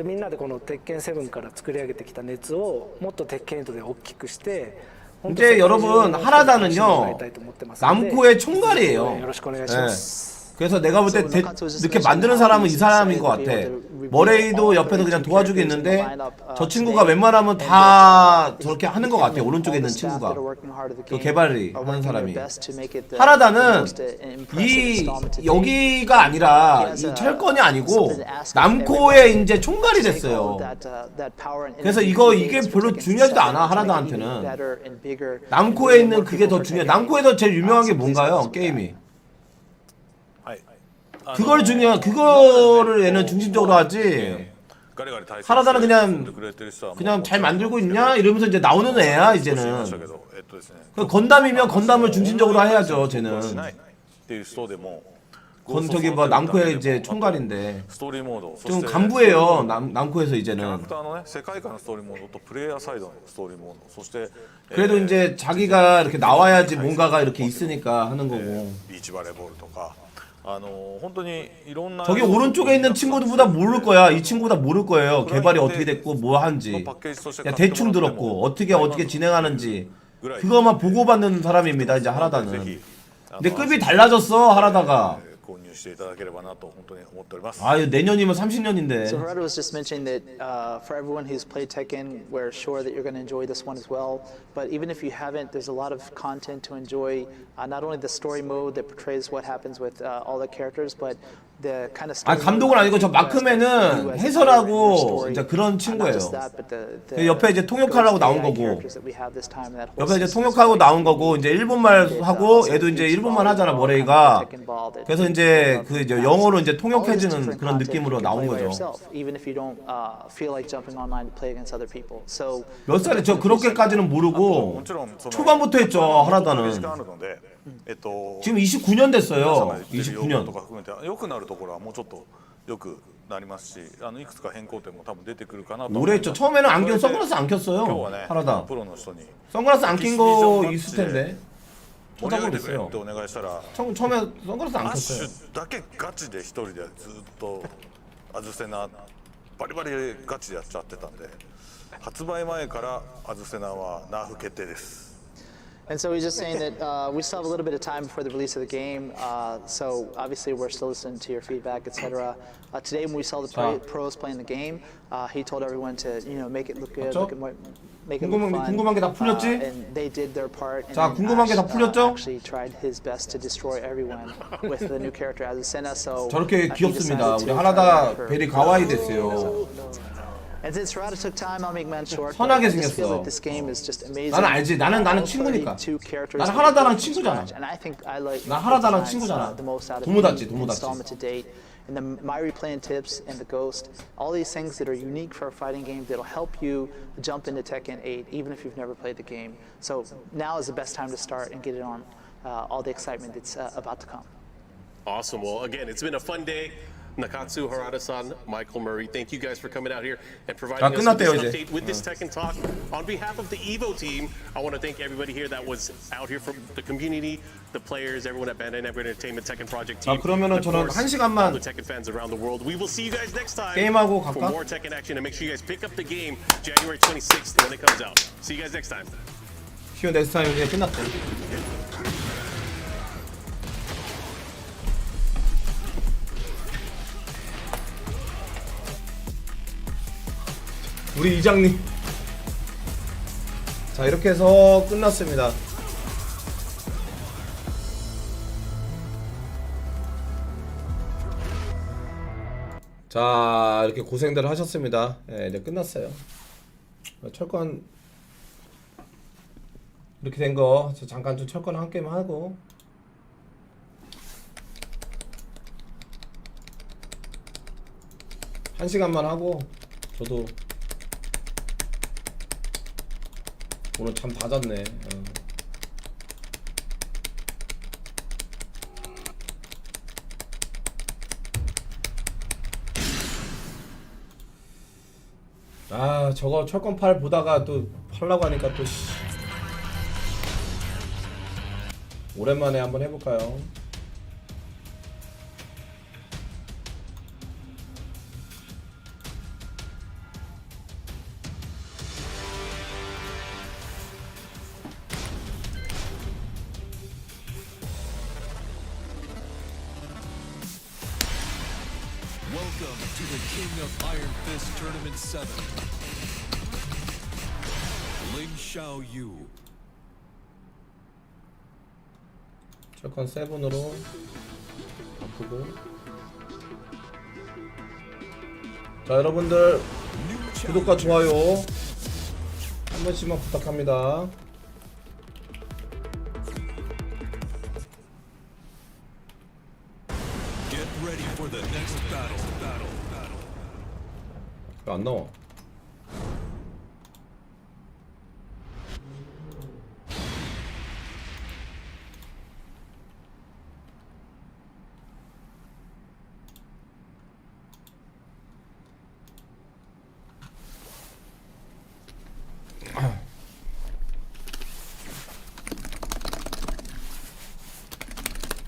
みんなでこの鉄拳7から作り上げてきた熱をもっと鉄拳8で大きくして。 이제 여러분 하나다는요 남코의 총괄이에요.よろしくお願いします。 그래서 내가 볼 때 이렇게 만드는 사람은 이 사람인 것 같아. 머레이도 옆에서 그냥 도와주겠는데 저 친구가 웬만하면 다 저렇게 하는 것 같아. 오른쪽에 있는 친구가 그 개발이 하는 사람이. 하라다는 이 여기가 아니라 이 철권이 아니고 남코의 이제 총괄이 됐어요. 그래서 이게 별로 중요하지도 않아. 하라다한테는 남코에 있는 그게 더 중요해. 남코에서 제일 유명한 게 뭔가요? 게임이. 그거를 얘는 중심적으로 하지. 하라다는 그냥 잘 만들고 있냐 이러면서 이제 나오는 애야 이제는. 건담이면 건담을 중심적으로 해야죠 쟤는. 저기 뭐 남코의 이제 총괄인데 좀 간부예요 남코에서 이제는. 그래도 이제 자기가 이렇게 나와야지 뭔가가 이렇게 있으니까 하는 거고. 저기 오른쪽에 있는 친구들보다 모를 거야. 이 친구보다 모를 거예요. 개발이 어떻게 됐고 뭐 하는지. 그냥 대충 들었고 어떻게 진행하는지 그거만 보고받는 사람입니다. 이제 하라다는. 근데 급이 달라졌어 하라다가. 아유 내년이면 30년인데. So Harada was just mentioning that for everyone who's played Tekken, we're sure that you're going to enjoy this one as well. But even if you haven't, there's a lot of content to enjoy. Not only the story mode that portrays what happens with all the characters, but the kind of. 감독은 아니고 저 마크맨은 해설하고 이제 그런 친구예요. 옆에 이제 통역하라고 나온 거고. 옆에 이제 통역하고 나온 거고 이제 일본말 하고 얘도 이제 일본말 하잖아 머레이가. 그래서 이제 그 이제 영어로 이제 통역해주는 그런 느낌으로 나온 거죠. 몇 살에 저 그렇게까지는 모르고 초반부터 했죠 하라다는. 지금 29년 됐어요. 29년. 오래 했죠. 처음에는 안경 선글라스 안 켰어요. 하라다. 선글라스 안 낀 거 있을 텐데. 찾아보겠어요. 처음에 선글라스 안 켰어요. バリバリガチでやっちゃってたんで発売前からアズセナはナーフ決定です。 And so he's just saying that we still have a little bit of time before the release of the game, so obviously we're still listening to your feedback, etc. Today when we saw the pros playing the game, he told everyone to make it look good, make it look fun. 궁금한 게 다 풀렸지? And they did their part. 자, 궁금한 게 다 풀렸죠? Actually tried his best to destroy everyone with the new character Azucena. So 저렇게 귀엽습니다. 우리 하라다 베리 가와이 됐어요. And since Harada took time, I'll make mine short. 선하게 I just feel 생겼어. like this game is just amazing. 나는 알지. 나는 친구니까. 나는 하라다랑 친구잖아. And I think I like 나 하라다랑 친구잖아. 도모다치. installment to date. And the my replaying tips and the Ghost, all these things that are unique for a fighting game that'll help you jump into Tekken 8, even if you've never played the game. So now is the best time to start and get it on all the excitement that's about to come. Awesome. Well, again, it's been a fun day. Nakatsu, Harada-san, Michael Murray, thank you guys for coming out here and providing us with this update with this Tekken Talk. On behalf of the EVO team, I want to thank everybody here that was out here from the community, the players, everyone at Bandai Namco Entertainment Tekken Project team. 그러면은 저는 한 시간만 all the Tekken fans around the world. We will see you guys next time 게임하고 for 갈까? more Tekken action, and make sure you guys pick up the game January 26th when it comes out. See you guys next time. See you next time. 이제 끝났대. 우리 이장님. 자, 이렇게 해서 끝났습니다. 자, 이렇게 고생들 하셨습니다. 네, 이제 끝났어요. 철권 이렇게 된 거 잠깐 좀 철권 한 게임 하고 한 시간만 하고 저도 오늘 잠 다 잤네. 아, 저거 철권 8 보다가 또 팔라고 하니까 또 오랜만에 한번 해볼까요? the king of Iron Fist Tournament 7, Ling Xiaoyu. 철권 7으로 바꾸고. 자, 여러분들 구독과 좋아요 한 번씩만 부탁합니다. Get ready for the next battle. 왜 안 나와?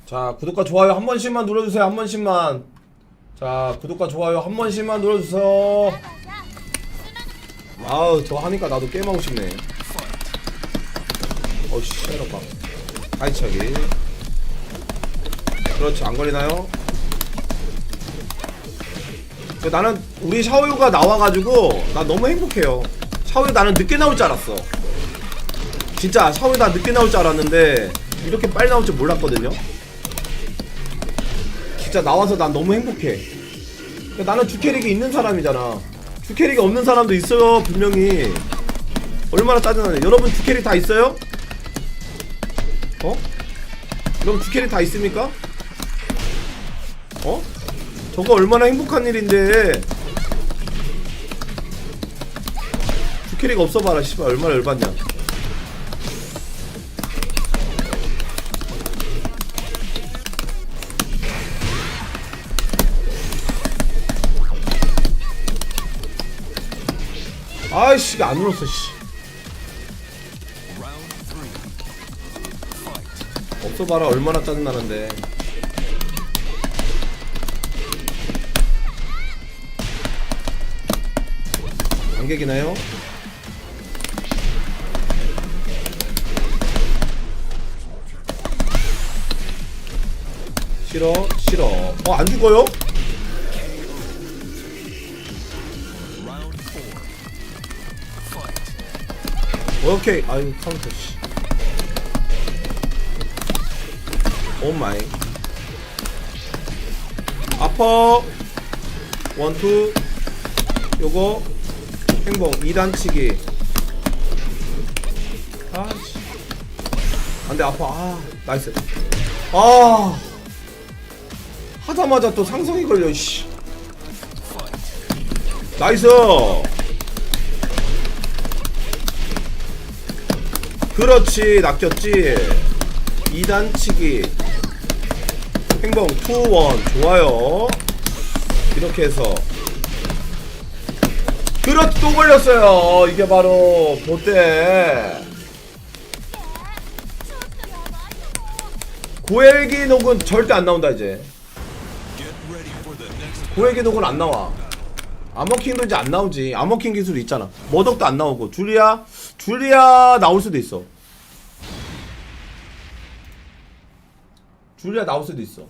자, 구독과 좋아요 한 번씩만 눌러주세요. 한 번씩만. 자, 구독과 좋아요 한 번씩만 눌러주세요. 아우, 저 하니까 나도 게임하고 싶네. 어이씨, 해놓을까. 하이차기. 그렇지, 안 걸리나요? 나는 우리 샤오유가 나와가지고 나 너무 행복해요. 샤오유 나는 늦게 나올 줄 알았어. 진짜 샤오유 나 늦게 나올 줄 알았는데 이렇게 빨리 나올 줄 몰랐거든요. 진짜 나와서 난 너무 행복해. 나는 주캐릭이 있는 사람이잖아. 주캐릭이 없는 사람도 있어요, 분명히. 얼마나 짜증나네. 여러분 주캐릭 다 있어요? 어? 여러분 주캐릭 다 있습니까? 어? 저거 얼마나 행복한 일인데. 주캐릭 없어봐라, 씨발. 얼마나 열받냐. 아이씨, 안 눌렀어, 씨. 없어봐라, 얼마나 짜증나는데. 안 개기나요? 싫어, 싫어. 안 죽어요? 오케이. 아유, 카운터 씨. 오마이. 아퍼. 원투. 요거 행복 2단치기. 아씨. 안돼, 아파. 아, 나이스. 아, 하자마자 또 상성이 걸려. 씨. 나이스. 그렇지, 낚였지. 2단치기 행복 2-1 좋아요. 이렇게 해서 그렇지, 또 걸렸어요. 이게 바로 보때 고헬기 녹은 절대 안 나온다. 이제 고헬기 녹은 안 나와. 아머킹도 이제 안 나오지. 아머킹 기술 있잖아. 머덕도 안 나오고. 줄리아 나올 수도 있어. 줄리아 나올 수도 있어.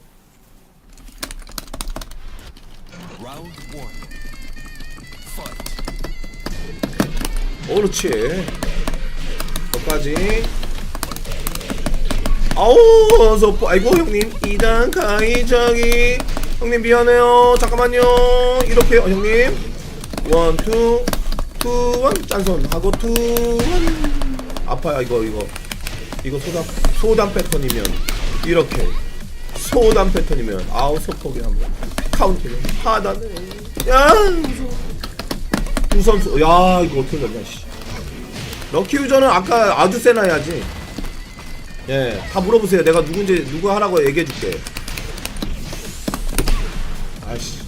그렇지. 여기까지. 아우, 어서. 아이고, 형님 2단 가이자기. 형님 미안해요. 잠깐만요. 이렇게 형님 1, 2, 1 짠손 하고 2, 1 아파요. 이거 소담 패턴이면 이렇게 소담 패턴이면 아우 소폭이 한번 카운트를 하단에. 야, 두 선수. 야, 이거 어떻게 걸냐. 씨. 럭키 유저는 아까 아주 세나 해야지. 예, 다 물어보세요. 내가 누구 하라고 얘기해줄게. 아이씨.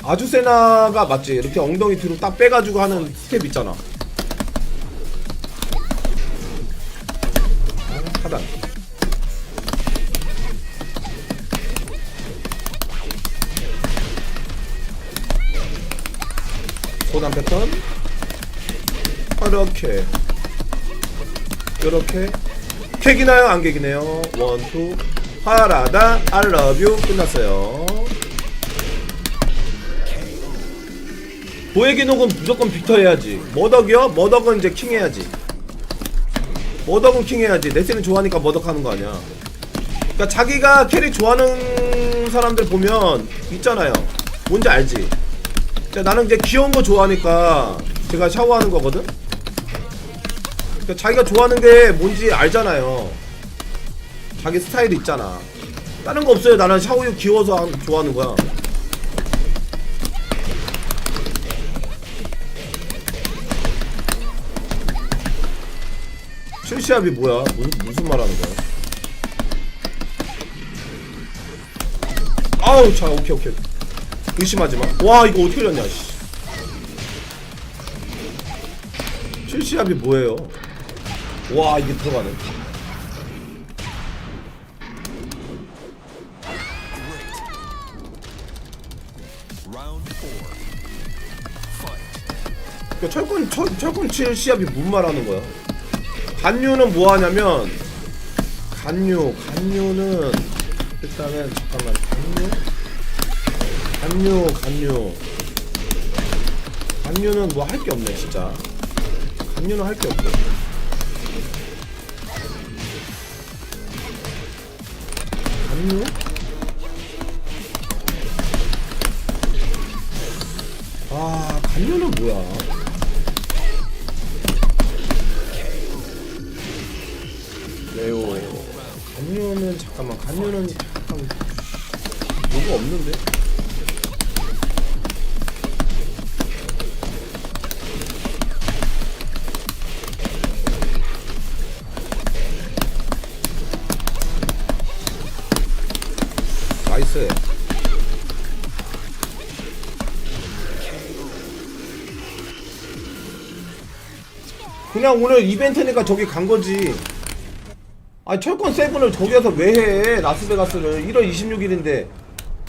아주 세나가 맞지. 이렇게 엉덩이 뒤로 딱 빼가지고 하는 스텝 있잖아. 하단. 소담 패턴. 이렇게 캐기나요? 안 캐기네요. 1, 2 하라다 I love you 끝났어요. 도에기녹은 무조건 빅터 해야지. 머덕이요? 머덕은 이제 킹 해야지. 머덕은 킹 해야지. 네셀은 좋아하니까 머덕 하는 거 아니야. 그러니까 자기가 캐릭 좋아하는 사람들 보면 있잖아요. 뭔지 알지? 나는 이제 귀여운 거 좋아하니까 제가 샤워하는 거거든? 그러니까 자기가 좋아하는 게 뭔지 알잖아요. 자기 스타일이 있잖아. 다른 거 없어요. 나는 샤워유 귀여워서 좋아하는 거야. 실시합이 뭐야? 무슨 말 하는 거야? 아우, 자, 오케이. 의심하지 마. 와, 이거 어떻게 됐냐, 씨. 실시합이 뭐예요? 와, 이게 들어가네. 그러니까 철권 7 시합이 뭔 말하는 거야? 간유는 뭐 하냐면 간유는 일단은 잠깐만 간유는 뭐 할 게 없네 진짜. 간유는 할 게 없고. 간유? 아, 간유는 뭐야? 레오. 간유는 잠깐만. 간유는 잠깐 뭐가 없는데? 나이스. 그냥 오늘 이벤트니까 저기 간 거지. 아니 철권 7을 저기에서 왜 해? 라스베가스를 1월 26일인데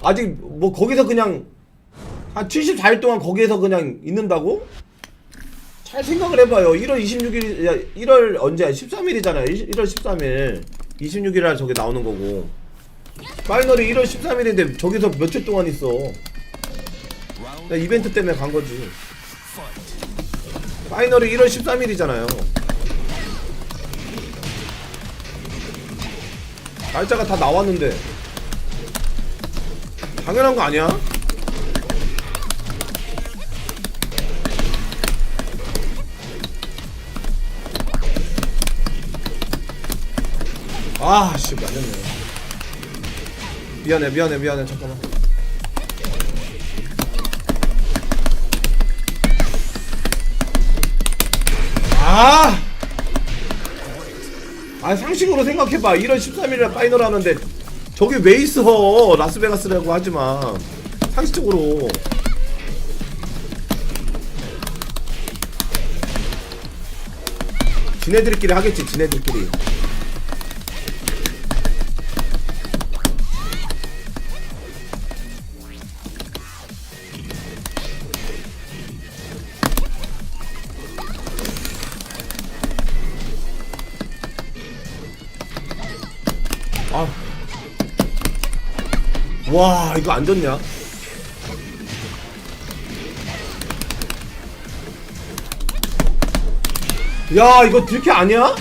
아직 뭐 거기서 그냥 한 74일 동안 거기에서 그냥 있는다고? 잘 생각을 해봐요. 1월 26일 1월 언제야? 13일이잖아요. 1월 13일 26일날 저기 나오는 거고 파이널이 1월 13일인데 저기서 며칠 동안 있어. 이벤트 때문에 간 거지. 파이널이 1월 13일이잖아요. 날짜가 다 나왔는데 당연한 거 아니야? 아, 씨, 맞았네. 미안해, 잠깐만. 상식으로 생각해봐. 1월 13일에 파이널 하는데 저기 왜 있어? 라스베가스라고 하지만 상식적으로 지네들끼리 하겠지. 지네들끼리. 와, 이거 안 졌냐? 야, 이거 들키 아니야?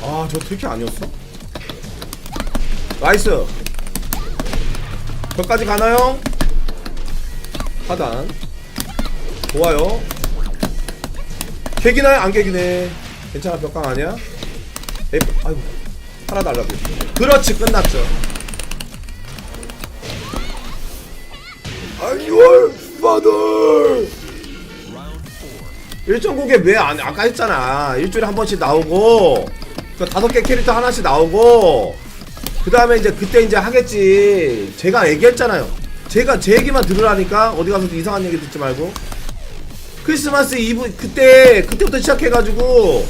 아, 저 들키 아니었어? 나이스. 저까지 가나요? 하단. 좋아요. 개기나요? 안 개기네. 괜찮아, 벽강 아니야? 아이고, 하나 달라고. 그렇지, 끝났죠. Your father. 1.9개 왜 안, 아까 했잖아. 일주일에 한 번씩 나오고, 그 5개 캐릭터 하나씩 나오고, 그 다음에 이제 그때 이제 하겠지. 제가 얘기했잖아요. 제가 제 얘기만 들으라니까. 어디 가서 이상한 얘기 듣지 말고. 크리스마스 이브, 그때부터 시작해가지고,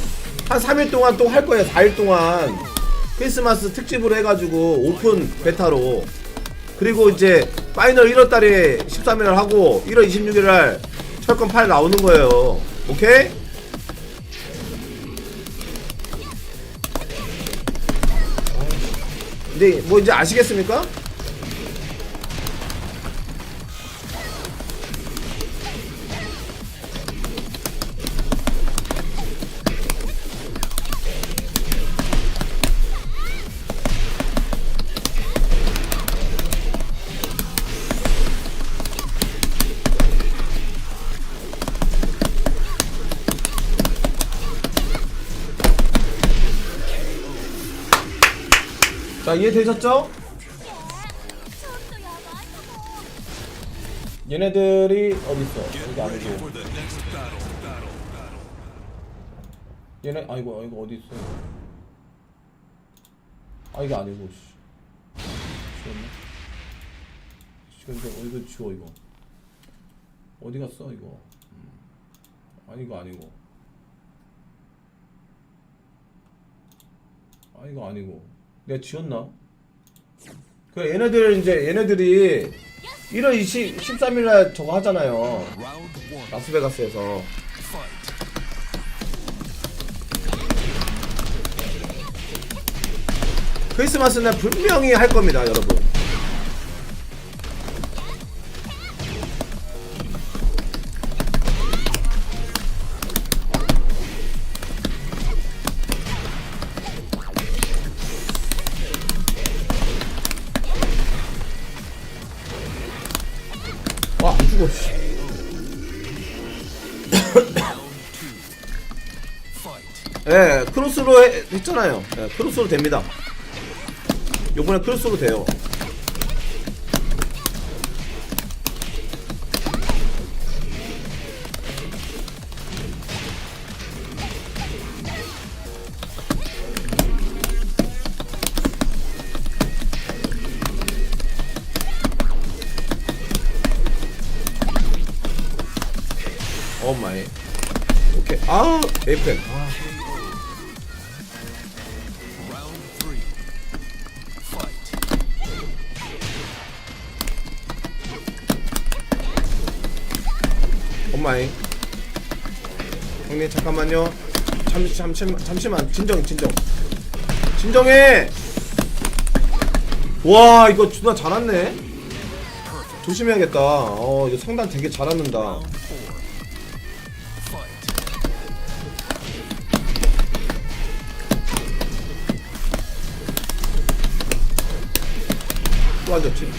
한 3일 동안 또 할 거예요. 4일 동안. 크리스마스 특집으로 해가지고, 오픈 베타로. 그리고 이제, 파이널 1월달에 13일날 하고, 1월 26일날 철권 8 나오는 거예요. 오케이? 근데 뭐 이제 아시겠습니까? 자, 이해되셨죠? 얘네들이 어딨어? 여기 아니고. 얘네, 아이고 어딨어? 아, 이게 아니고, 씨. 지웠네? 지금 이거 지워, 이거. 어디 갔어, 이거? 아니, 이거 아니고. 아, 이거 아니고. 내가 지웠나? 그래, 얘네들이 1월 13일날 저거 하잖아요. 라스베가스에서. 크리스마스 날 분명히 할 겁니다, 여러분. 와, 안 죽어, 씨. 예, 크로스로 했잖아요. 예, 크로스로 됩니다. 요번에 크로스로 돼요. 오 마이. 오케이. 아, 에이펜. 아. 엄마이. 형님 잠깐만요. 잠시만. 진정해. 와, 이거 누나 잘 왔네. 조심해야겠다. 이거 상단 되게 잘 왔는다. 또 앉았지.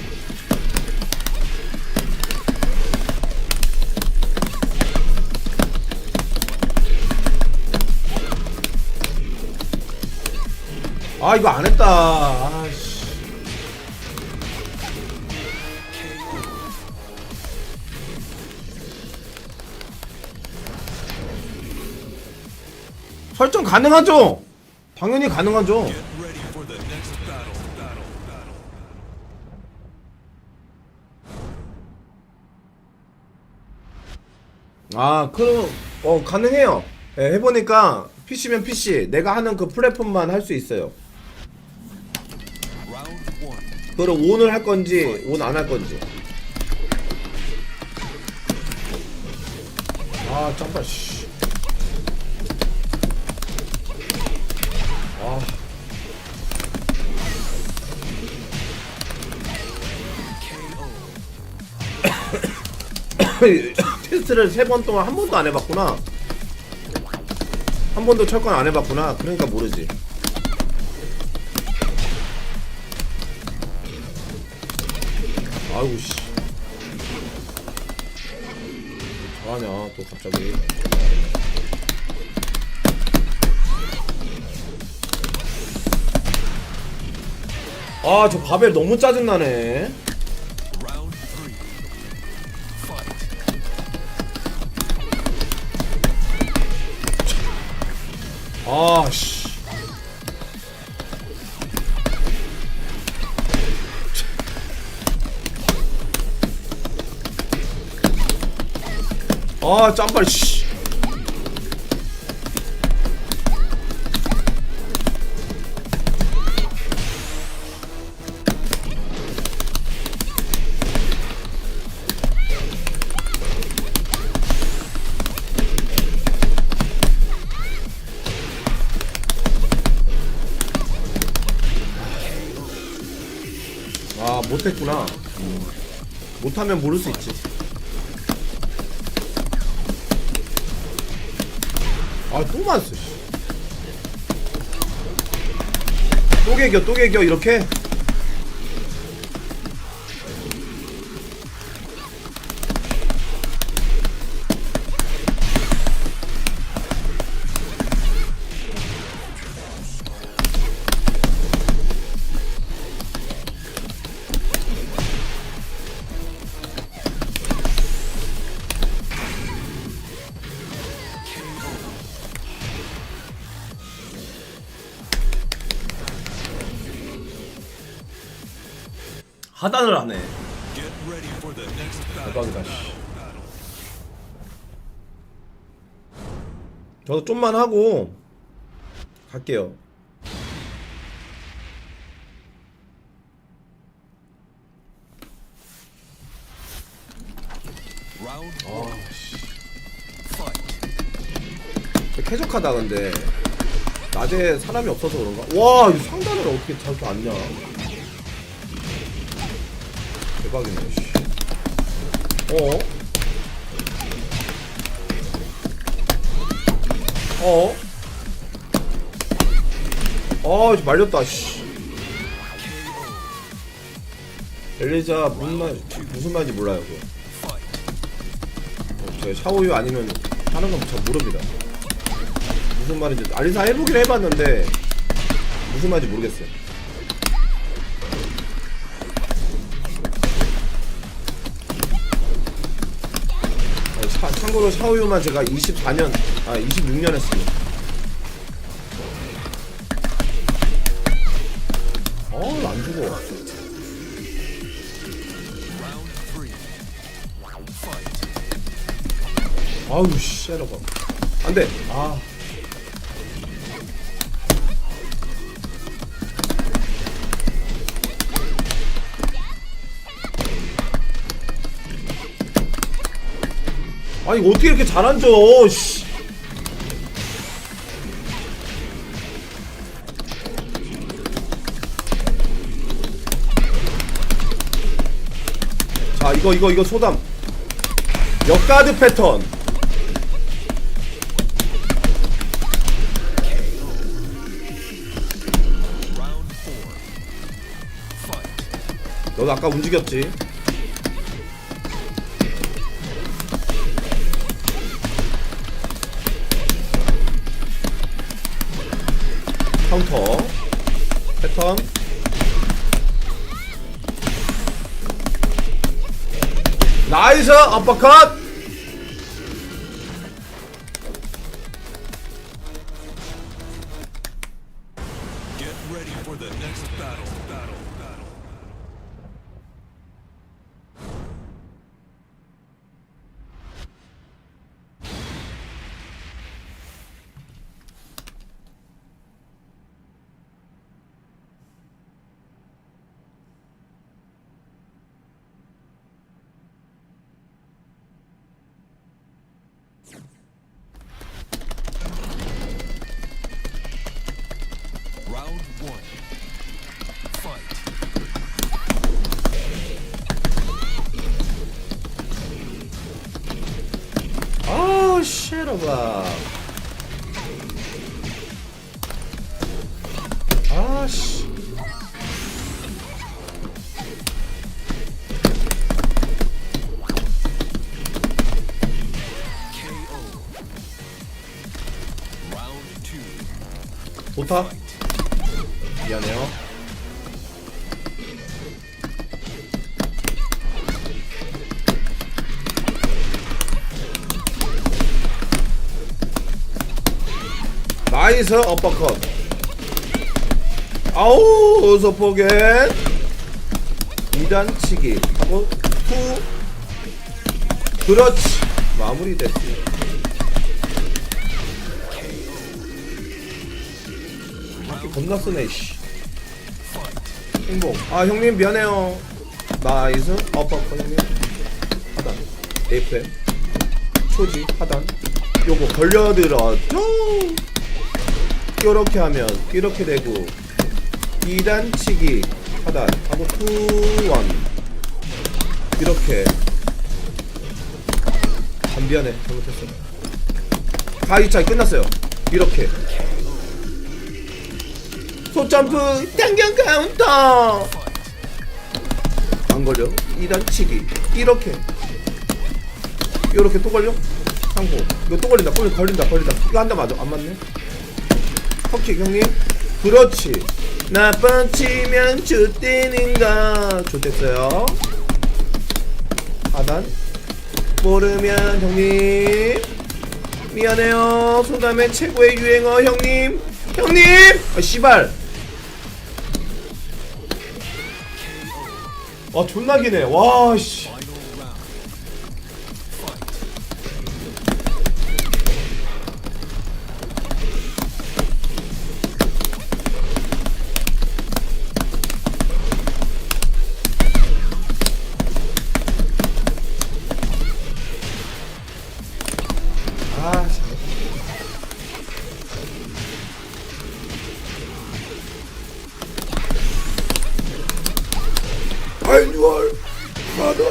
아, 이거 안 했다. 아씨. 설정 가능하죠? 당연히 가능하죠. 아, 그럼 가능해요. 예, 해보니까 PC면 PC, 내가 하는 그 플랫폼만 할 수 있어요. 그걸 ON을 할 건지 ON 안 할 건지. 아, 잠깐. 씨. 아. 테스트를 3번 동안 한 번도 안 해봤구나. 한 번도 철권 안 해봤구나. 그러니까 모르지. 아이고 씨. 뭐하냐 또 갑자기. 아, 저 바벨 너무 짜증나네. 아, 씨. 아, 짬발, 씨. 아, 못했구나. 못하면 모를 수 있지. 아, 또 맞았어. 또 개겨 이렇게. 하단을 하네. Get ready for the next 대박이다. 씨. 저도 좀만 하고 갈게요. 쾌적하다. 근데 낮에 사람이 없어서 그런가? 와, 이 상단을 어떻게 저렇게 앉냐? 대박이네. 씨. 이제 말렸다. 씨. 엘리자 무슨 말인지 몰라요. 그거. 제가 샤오유 아니면 하는 건 잘 모릅니다. 무슨 말인지 알리사 해보긴 해봤는데 무슨 말인지 모르겠어요. 참고로 샤오유만 제가 26년 했어요. 안 죽어. 아우 씨, 에러가 안돼. 아니 이거 어떻게 이렇게 잘 앉아? 씨. 자, 이거 소담 역가드 패턴. 너도 아까 움직였지? 카운터 패턴. 나이스 어퍼컷. Get ready for the next battle. Round 1. Fight. 쉐러봐. 씨. 좋다. 미안해요. 나이스 어퍼컷. 아우 소포겐 2단 치기 하고 투. 그렇지. 마무리 됐지. 겁나 쓰네. 씨. 행복. 형님 미안해요. 나이스 어퍼컷. 형님 하단 A프레 초지 하단. 요거 걸려들어. 이렇게 하면 이렇게 되고 2단 치기 하단 하고 2, 1 이렇게. 미안해. 잘못했어. 가이차 끝났어요. 이렇게 소점프 당겨 카운터. 안 걸려. 2단 치기 이렇게 또 걸려. 상고 이거 또 걸린다. 걸린다. 이거 한 대 맞아. 안 맞네. 컵킥 형님. 그렇지. 나쁜 치면 좆되는가. 좆됐어요. 하단 모르면 형님 미안해요. 소담의 최고의 유행어 형님. 씨발. 아 존나 기네. 와 씨. 아이유얼 마더.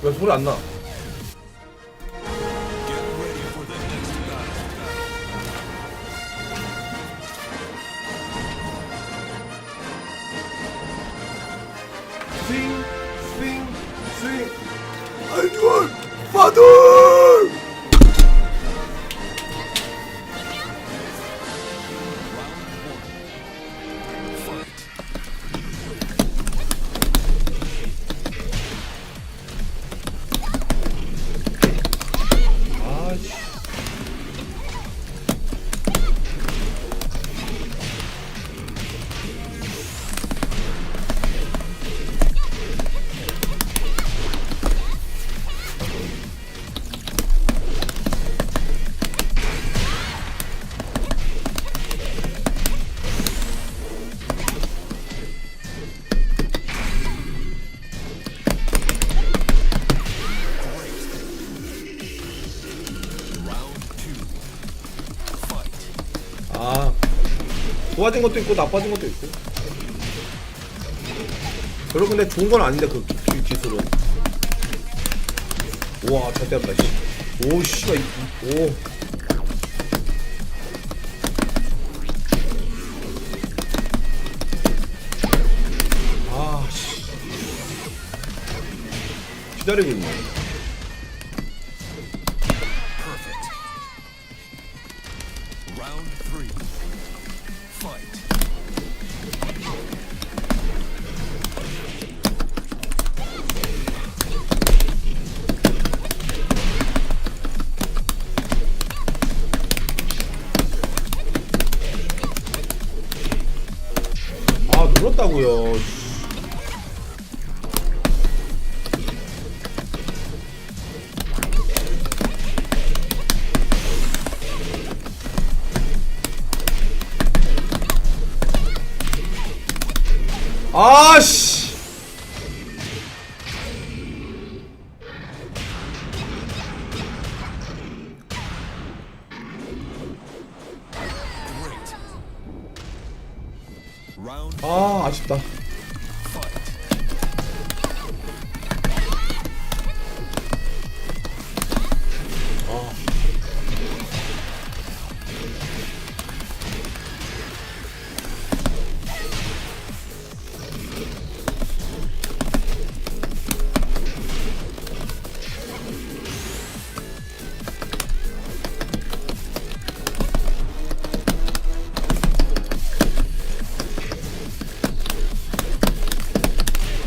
왜 소리 안 나? 스윙 스윙 스윙 아이유얼 마더. 아, 좋아진 것도 있고 나빠진 것도 있고. 별로 근데 좋은 건 아닌데 그 기술은. 우와 잘 때렸다 씨. 오 씨발 오. 아 씨. 기다리고 있네. 눌렀다고요. 아씨. 아 아쉽다.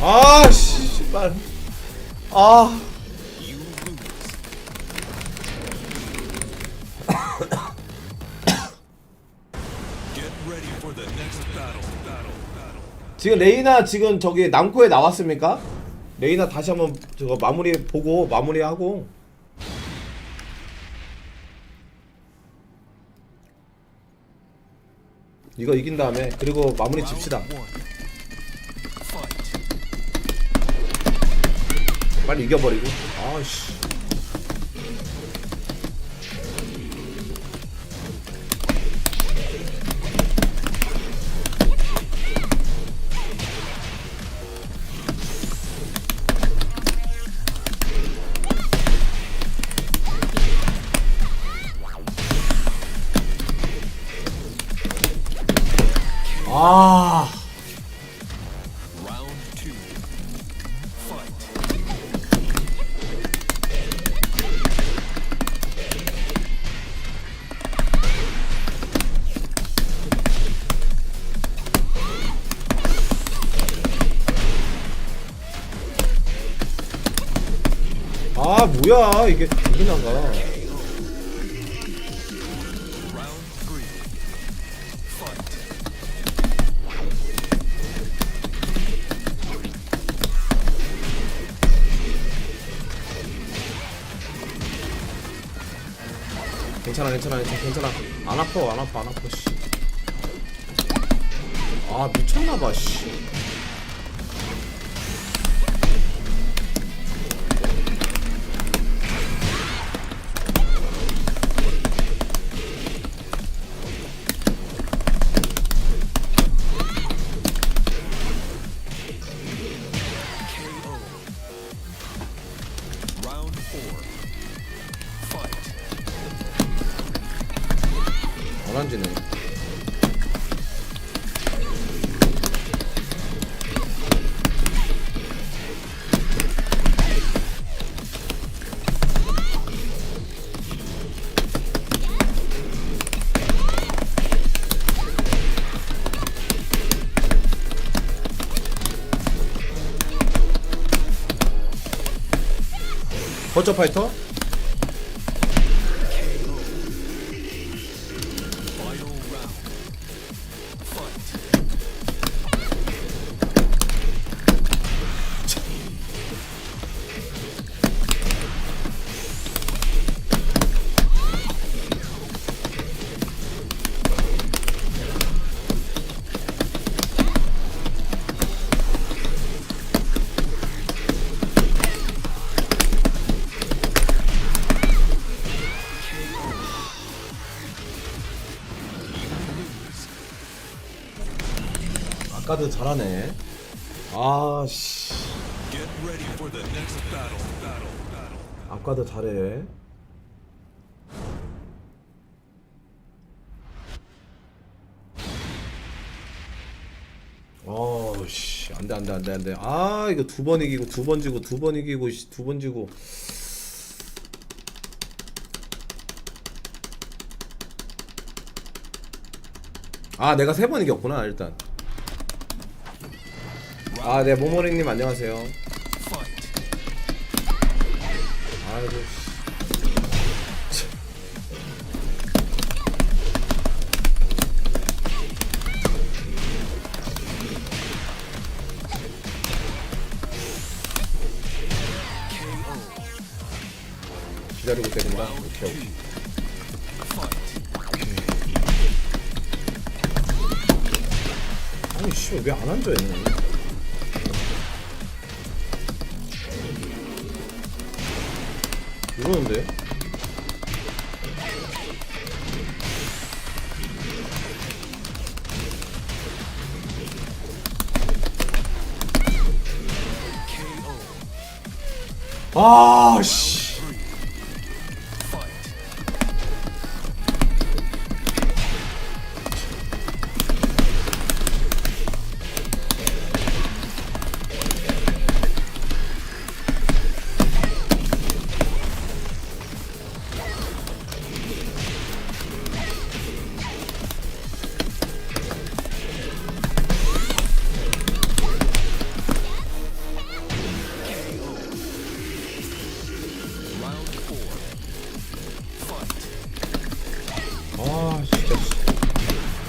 아, 씨발. 아. 지금 레이나 지금 저기 남코에 나왔습니까? 레이나 다시 한번 저거 마무리 보고 마무리하고. 이거 이긴 다음에 그리고 마무리 집시다. 빨리 이겨버리고. 아씨. 아. 아 뭐야 이게 이게 나가. 괜찮아 안 아파 씨. 아 미쳤나봐 씨. 오란지네. 버처 파이터? 아까도 잘하네. 아씨. 아까도 잘해. 어씨 안돼. 아 이거 두 번 이기고 두 번 지고 두 번 이기고 두 번 지고. 아 내가 세 번 이겼구나 일단. 아, 네, 모모링님 안녕하세요. 아이고. 기다리고 때린다. 오케이. 아니 씨, 왜 안 앉아 얘는? 이러는데? 아, 씨.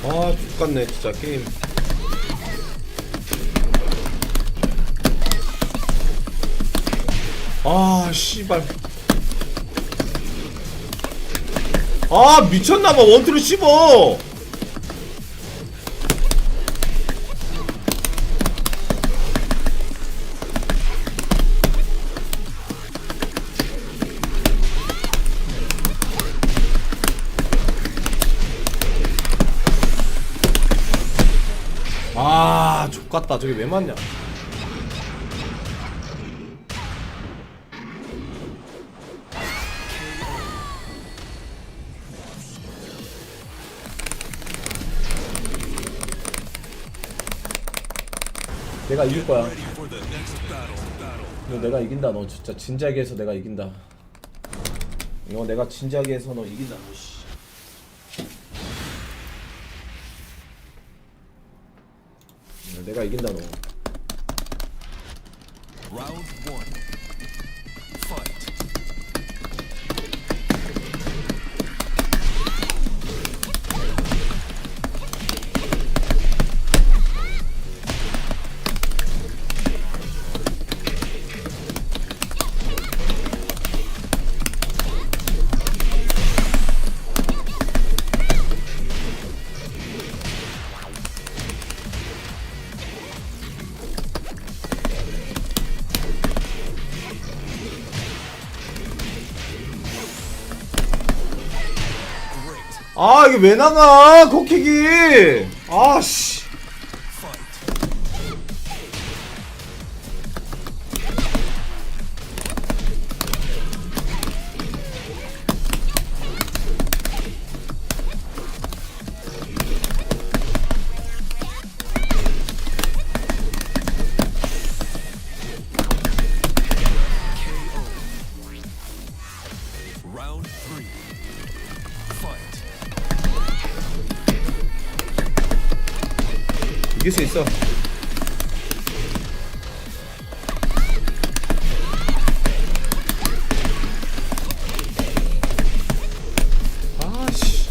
아 죽겠네 진짜 게임. 아 씨발. 아 미쳤나봐 원투를 씹어. 아 족같다. 저게 왜 맞냐. 내가 이길 거야. 너 내가 이긴다. 너 진짜 진지하게 해서 내가 이긴다. 이거 내가 진지하게 해서 너 이긴다. 내가 이긴다 너. 아 이게 왜 나가 코킥이. 아씨. Round 3. Fight. 이길 수 있어. 아씨.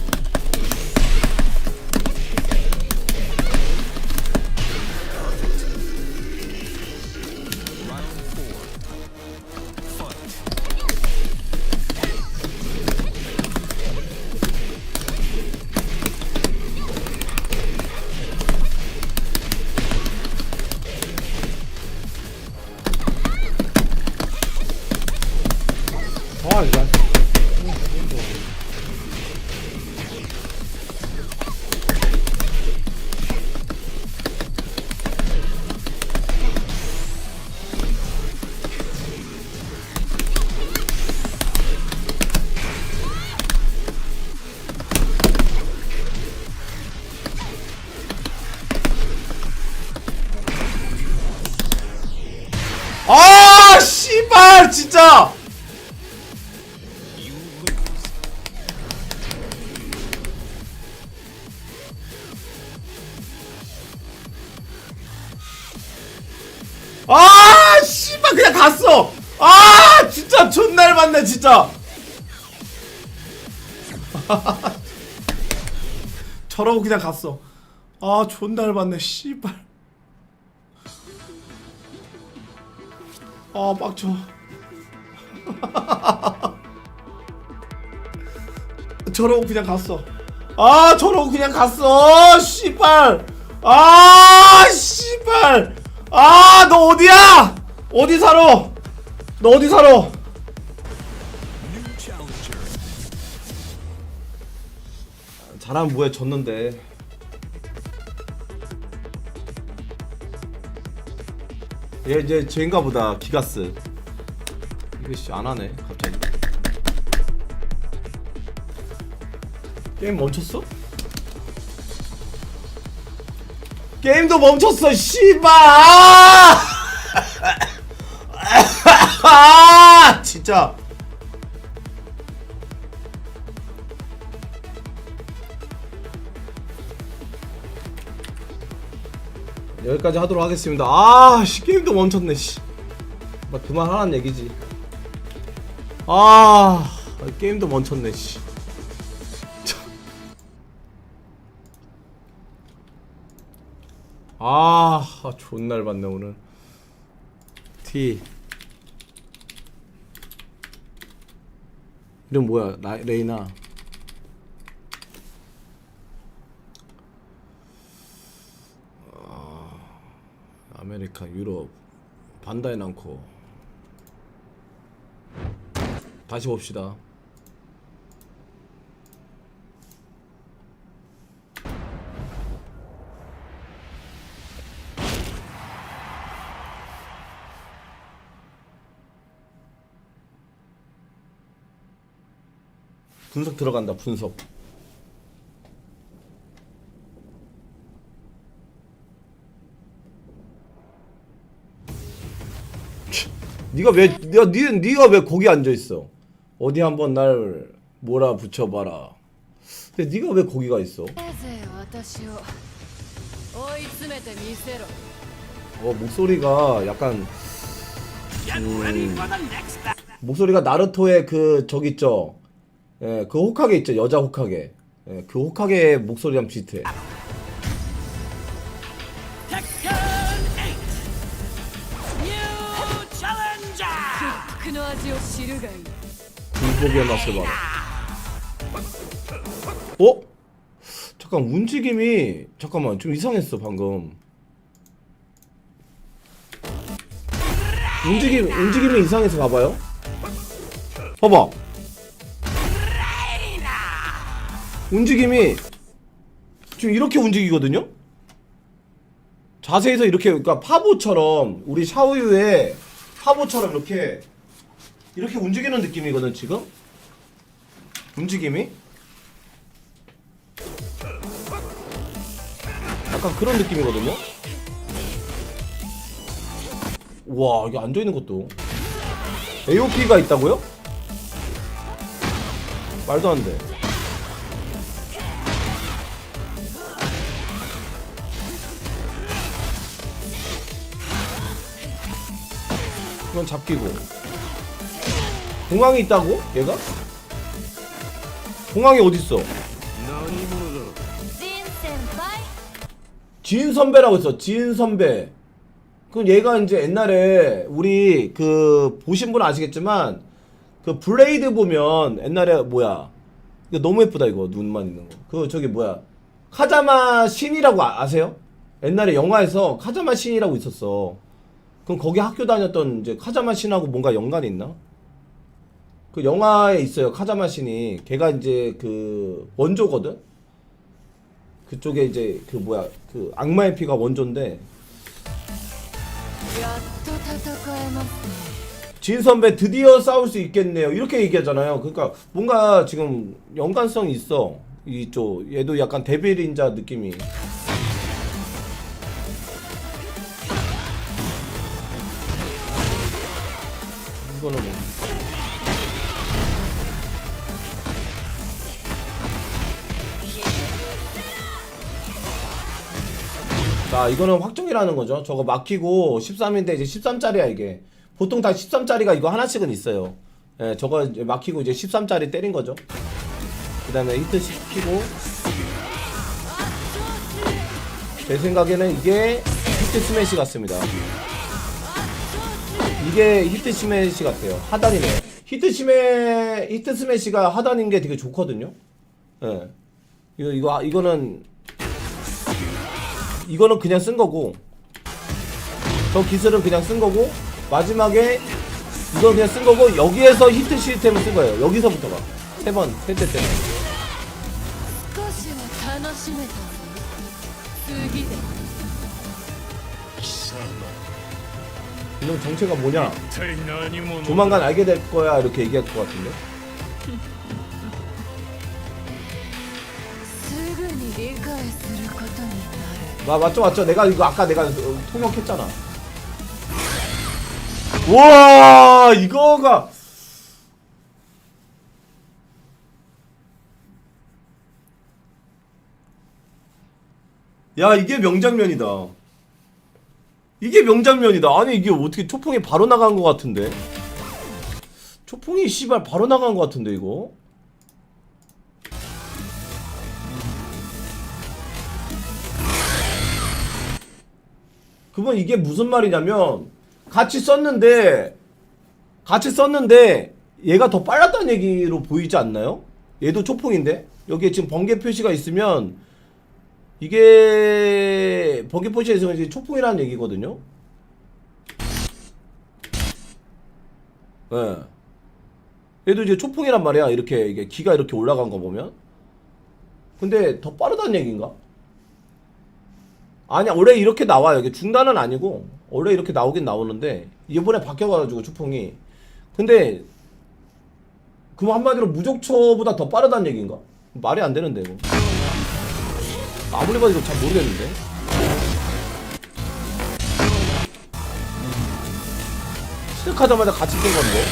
아, 이거. 아, 씨발, 진짜! 아, 씨발, 그냥 갔어! 아, 진짜, 존나 얇았네, 진짜! 저러고 그냥 갔어. 아, 존나 얇았네, 씨발. 아, 빡쳐. 저러고 그냥 갔어. 아, 저러고 그냥 갔어. 씨발. 아, 씨발. 아, 너 어디야? 어디 살아? 너 어디 살아? 잘하면 뭐해, 졌는데. 얘 이제 쟤인가 보다. 기가스. 이거 씨 안 하네 갑자기. 게임 멈췄어? 게임도 멈췄어. 씨발. 아 진짜. 여기까지 하도록 하겠습니다. 아, 씨, 게임도 멈췄네, 씨. 나 그만하란 얘기지. 아, 게임도 멈췄네, 씨. 아, 존나 얇았네, 오늘. T. 이름 뭐야? 레이나. 아메리카, 유럽, 반다이 남코. 다시 봅시다. 분석 들어간다. 분석. 네가 왜 거기 앉아 있어? 어디 한번 날 몰아 붙여봐라. 근데 네가 왜 거기가 있어? 목소리가 약간 목소리가 나루토의 그 저기 있죠. 예, 그 호카게 있죠. 여자 호카게. 예, 그 호카게 목소리랑 비슷해. 불고기의 맛을 봐라. 어? 잠깐 움직임이 잠깐만 좀 이상했어 방금. 움직임이 이상해서 봐봐요. 봐봐. 움직임이 지금 이렇게 움직이거든요. 자세에서 이렇게, 그러니까 파보처럼, 우리 샤오유의 파보처럼 이렇게 움직이는 느낌이거든 지금. 움직임이 약간 그런 느낌이거든요. 와, 이게 앉아있는 것도 AOP가 있다고요? 말도 안 돼. 이건 잡기고. 공항이 있다고? 얘가? 공항이 어딨어? 지인 선배라고 했어. 지인 선배. 그럼 얘가 이제 옛날에 우리 그 보신 분 아시겠지만 그 블레이드 보면 옛날에 뭐야, 이거 너무 예쁘다. 이거 눈만 있는 거. 그 저기 뭐야, 카자마 신이라고 아세요? 옛날에 영화에서 카자마 신이라고 있었어. 그럼 거기 학교 다녔던 이제 카자마 신하고 뭔가 연관이 있나? 그 영화에 있어요, 카자마 신이. 걔가 이제 그 원조거든. 그쪽에 이제 그 뭐야, 그 악마의 피가 원조인데. 진 선배 드디어 싸울 수 있겠네요. 이렇게 얘기하잖아요. 그러니까 뭔가 지금 연관성이 있어. 이쪽 얘도 약간 데빌인자 느낌이. 이거는 뭐. 자, 이거는 확정이라는 거죠. 저거 막히고 13인데 이제 13짜리야 이게. 보통 다 13짜리가 이거 하나씩은 있어요. 예, 저거 이제 막히고 이제 13짜리 때린 거죠. 그 다음에 히트 시키고. 제 생각에는 이게 히트 스매시 같습니다. 이게 히트 스매시 같아요. 하단이네. 히트 스매시가 하단인 게 되게 좋거든요. 예. 이거는 그냥 쓴 거고, 저 기술은 그냥 쓴 거고, 마지막에 이건 그냥 쓴 거고, 여기에서 히트 시스템을 쓴 거예요. 여기서부터가 세 대 때문에. 이놈 정체가 뭐냐? 조만간 알게 될 거야. 이렇게 얘기할 것 같은데. 맞죠. 내가 이거 아까 내가 통역했잖아. 우와, 이거가 야, 이게 명장면이다. 이게 명장면이다. 아니, 이게 어떻게 초풍이 바로 나간 것 같은데. 초풍이 씨발 바로 나간 것 같은데 이거. 그건 이게 무슨 말이냐면 같이 썼는데 얘가 더 빨랐다는 얘기로 보이지 않나요? 얘도 초풍인데 여기에 지금 번개 표시가 있으면 이게 번개 표시가 있으면 이제 초풍이라는 얘기거든요. 예. 네. 얘도 이제 초풍이란 말이야. 이렇게 이게 기가 이렇게 올라간 거 보면. 근데 더 빠르다는 얘기인가? 아니야, 원래 이렇게 나와요. 이게 중단은 아니고 원래 이렇게 나오긴 나오는데 이번에 바뀌어가지고 초풍이. 근데 그럼 한마디로 무적초보다 더 빠르다는 얘기인가? 말이 안 되는데 이거. 아무리 봐도 이거 잘 모르겠는데. 시작하자마자 같이 뜬 건데.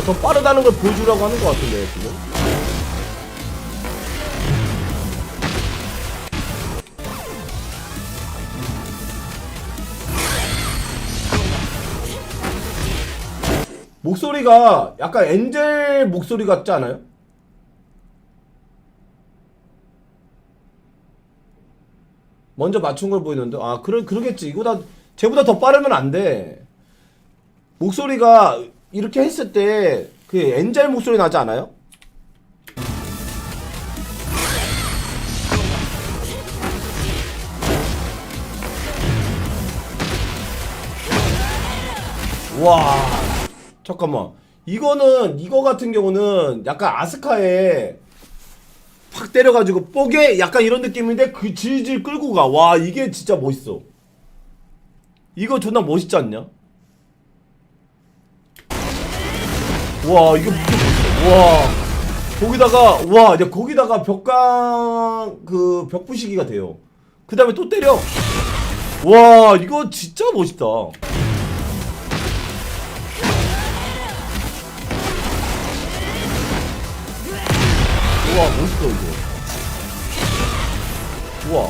더 빠르다는 걸 보여주려고 하는 것 같은데 지금. 목소리가 약간 엔젤 목소리 같지 않아요? 먼저 맞춘 걸 보이는데. 아, 그러겠지. 이거다 쟤보다 더 빠르면 안 돼. 목소리가 이렇게 했을 때 그 엔젤 목소리 나지 않아요? 와, 잠깐만. 이거 같은 경우는 약간 아스카의 확 때려가지고 뽀개 약간 이런 느낌인데 그 질질 끌고 가. 와 이게 진짜 멋있어. 이거 존나 멋있지 않냐? 와 이거 무슨 와 거기다가 와 이제 거기다가 벽 부시기가 돼요. 그 다음에 또 때려. 와 이거 진짜 멋있다. 와 멋있어 이거. 우와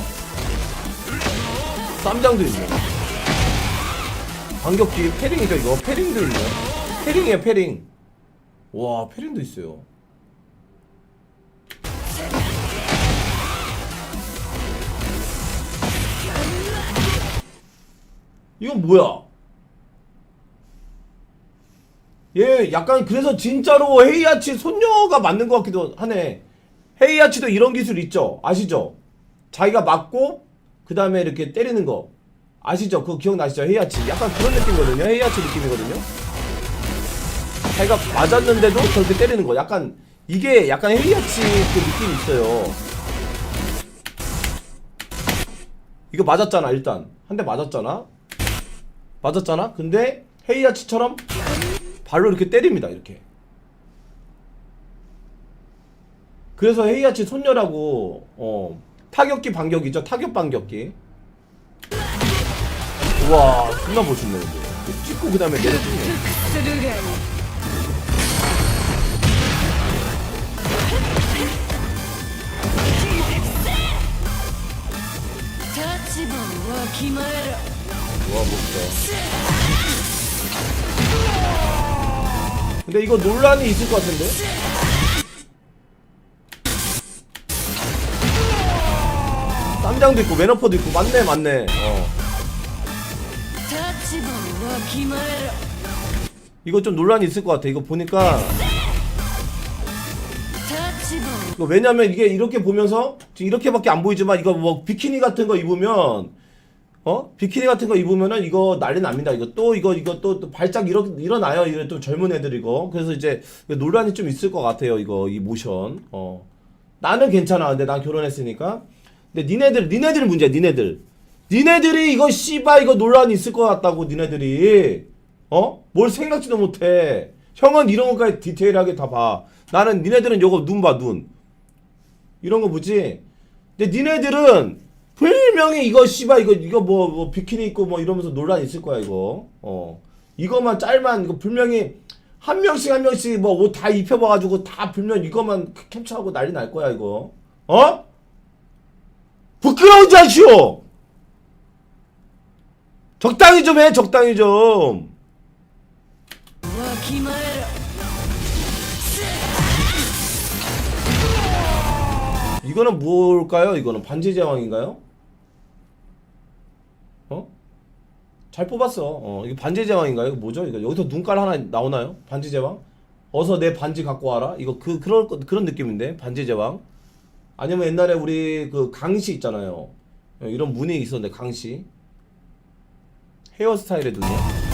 쌈장도 있네. 반격기 패링이죠 이거. 패링도 있네. 패링이야 패링. 와 패링도 있어요. 이건 뭐야? 얘 약간 그래서 진짜로 헤이아치 손녀가 맞는 것 같기도 하네. 헤이아치도 이런 기술 있죠? 아시죠? 자기가 맞고 그 다음에 이렇게 때리는 거 아시죠? 그거 기억나시죠? 헤이아치 약간 그런 느낌이거든요. 헤이아치 느낌이거든요. 자기가 맞았는데도 저렇게 때리는 거 약간 이게 약간 헤이아치 그 느낌이 있어요. 이거 맞았잖아. 일단 한 대 맞았잖아. 근데 헤이아치처럼 발로 이렇게 때립니다. 이렇게. 그래서 헤이아치 손녀라고 타격기 반격이죠. 타격 반격기. 우와 존나 멋있네. 근데 찍고 그 다음에 내려주네. 와 멋있다. 근데 이거 논란이 있을 것 같은데? 쌈장도 있고 매너퍼도 있고 맞네. 이거 좀 논란이 있을 것 같아. 이거 보니까 이거 왜냐면 이게 이렇게 보면서 지금 이렇게밖에 안 보이지만 이거 뭐 비키니 같은 거 입으면 비키니 같은 거 입으면은 이거 난리 납니다. 이거 또 발작 일어나요. 이거 또 젊은 애들 이거. 그래서 이제 논란이 좀 있을 것 같아요. 이거 이 모션. 나는 괜찮아. 근데 난 결혼했으니까. 근데 니네들 문제야. 니네들이 이거 씨발 이거 논란이 있을 것 같다고 니네들이. 뭘 생각지도 못해. 형은 이런 것까지 디테일하게 다 봐. 나는 니네들은 요거 눈 봐 눈. 이런 거 보지. 근데 니네들은 분명히 이거 씨발 이거 뭐 비키니 입고 뭐 이러면서 논란 있을 거야 이거. 이거만 짤만 이거 분명히 한 명씩 뭐 옷 다 입혀봐가지고 다 분명 이거만 캡처하고 난리 날 거야 이거. 부끄러운 자시오. 적당히 좀 해. 적당히 좀. 이거는 뭘까요? 이거는 반지 제왕인가요? 잘 뽑았어. 이거 반지 제왕인가요? 이거 뭐죠? 이거 여기서 눈깔 하나 나오나요? 반지 제왕? 어서 내 반지 갖고 와라. 이거 그런 느낌인데 반지 제왕. 아니면 옛날에 우리 그 강시 있잖아요. 이런 무늬 있었는데 강시. 헤어스타일의 눈이야.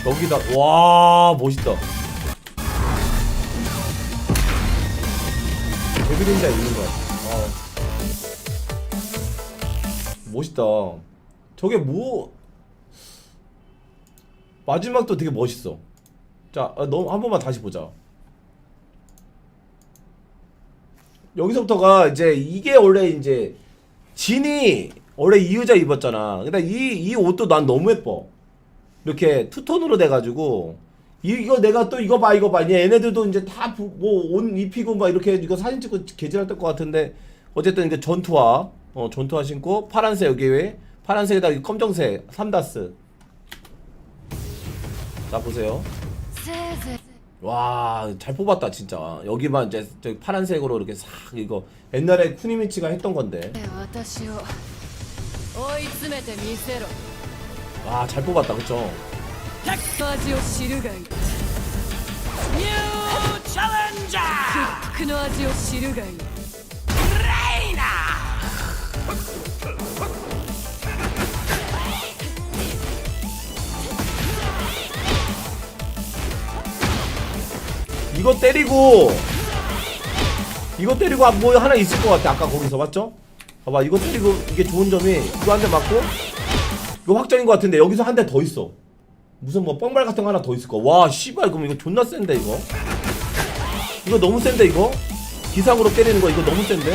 여기다 와 멋있다. 데뷔린자 있는 거 같아. 멋있다. 저게 뭐 마지막도 되게 멋있어. 자, 너무 한 번만 다시 보자. 여기서부터가 이제 이게 원래 이제 진이 원래 이 의자 입었잖아. 근데 이 옷도 난 너무 예뻐. 이렇게 투톤으로 돼가지고 이거 내가 또 이거 봐. 얘네들도 이제 다 뭐 옷 입히고 막 이렇게 이거 사진 찍고 개질할 것 같은데 어쨌든 이게 전투화 전투화 신고 파란색 여기 왜 파란색에다 검정색 3다스. 자 보세요. 와 잘 뽑았다 진짜. 여기만 이제 저기 파란색으로 이렇게 싹 이거 옛날에 쿠니미치가 했던 건데. 와 잘 뽑았다 그쵸? 이거 때리고 뭐 하나 있을 것 같아. 아까 거기서 맞죠? 봐봐 이거 때리고 이게 좋은 점이 이거 한 대 맞고 이거 확정인 것 같은데 여기서 한 대 더 있어. 무슨 뭐 뻥발 같은 거 하나 더 있을 거. 와 씨발 그럼 이거 존나 센데 이거. 이거 너무 센데 이거. 기상으로 때리는 거 이거 너무 센데.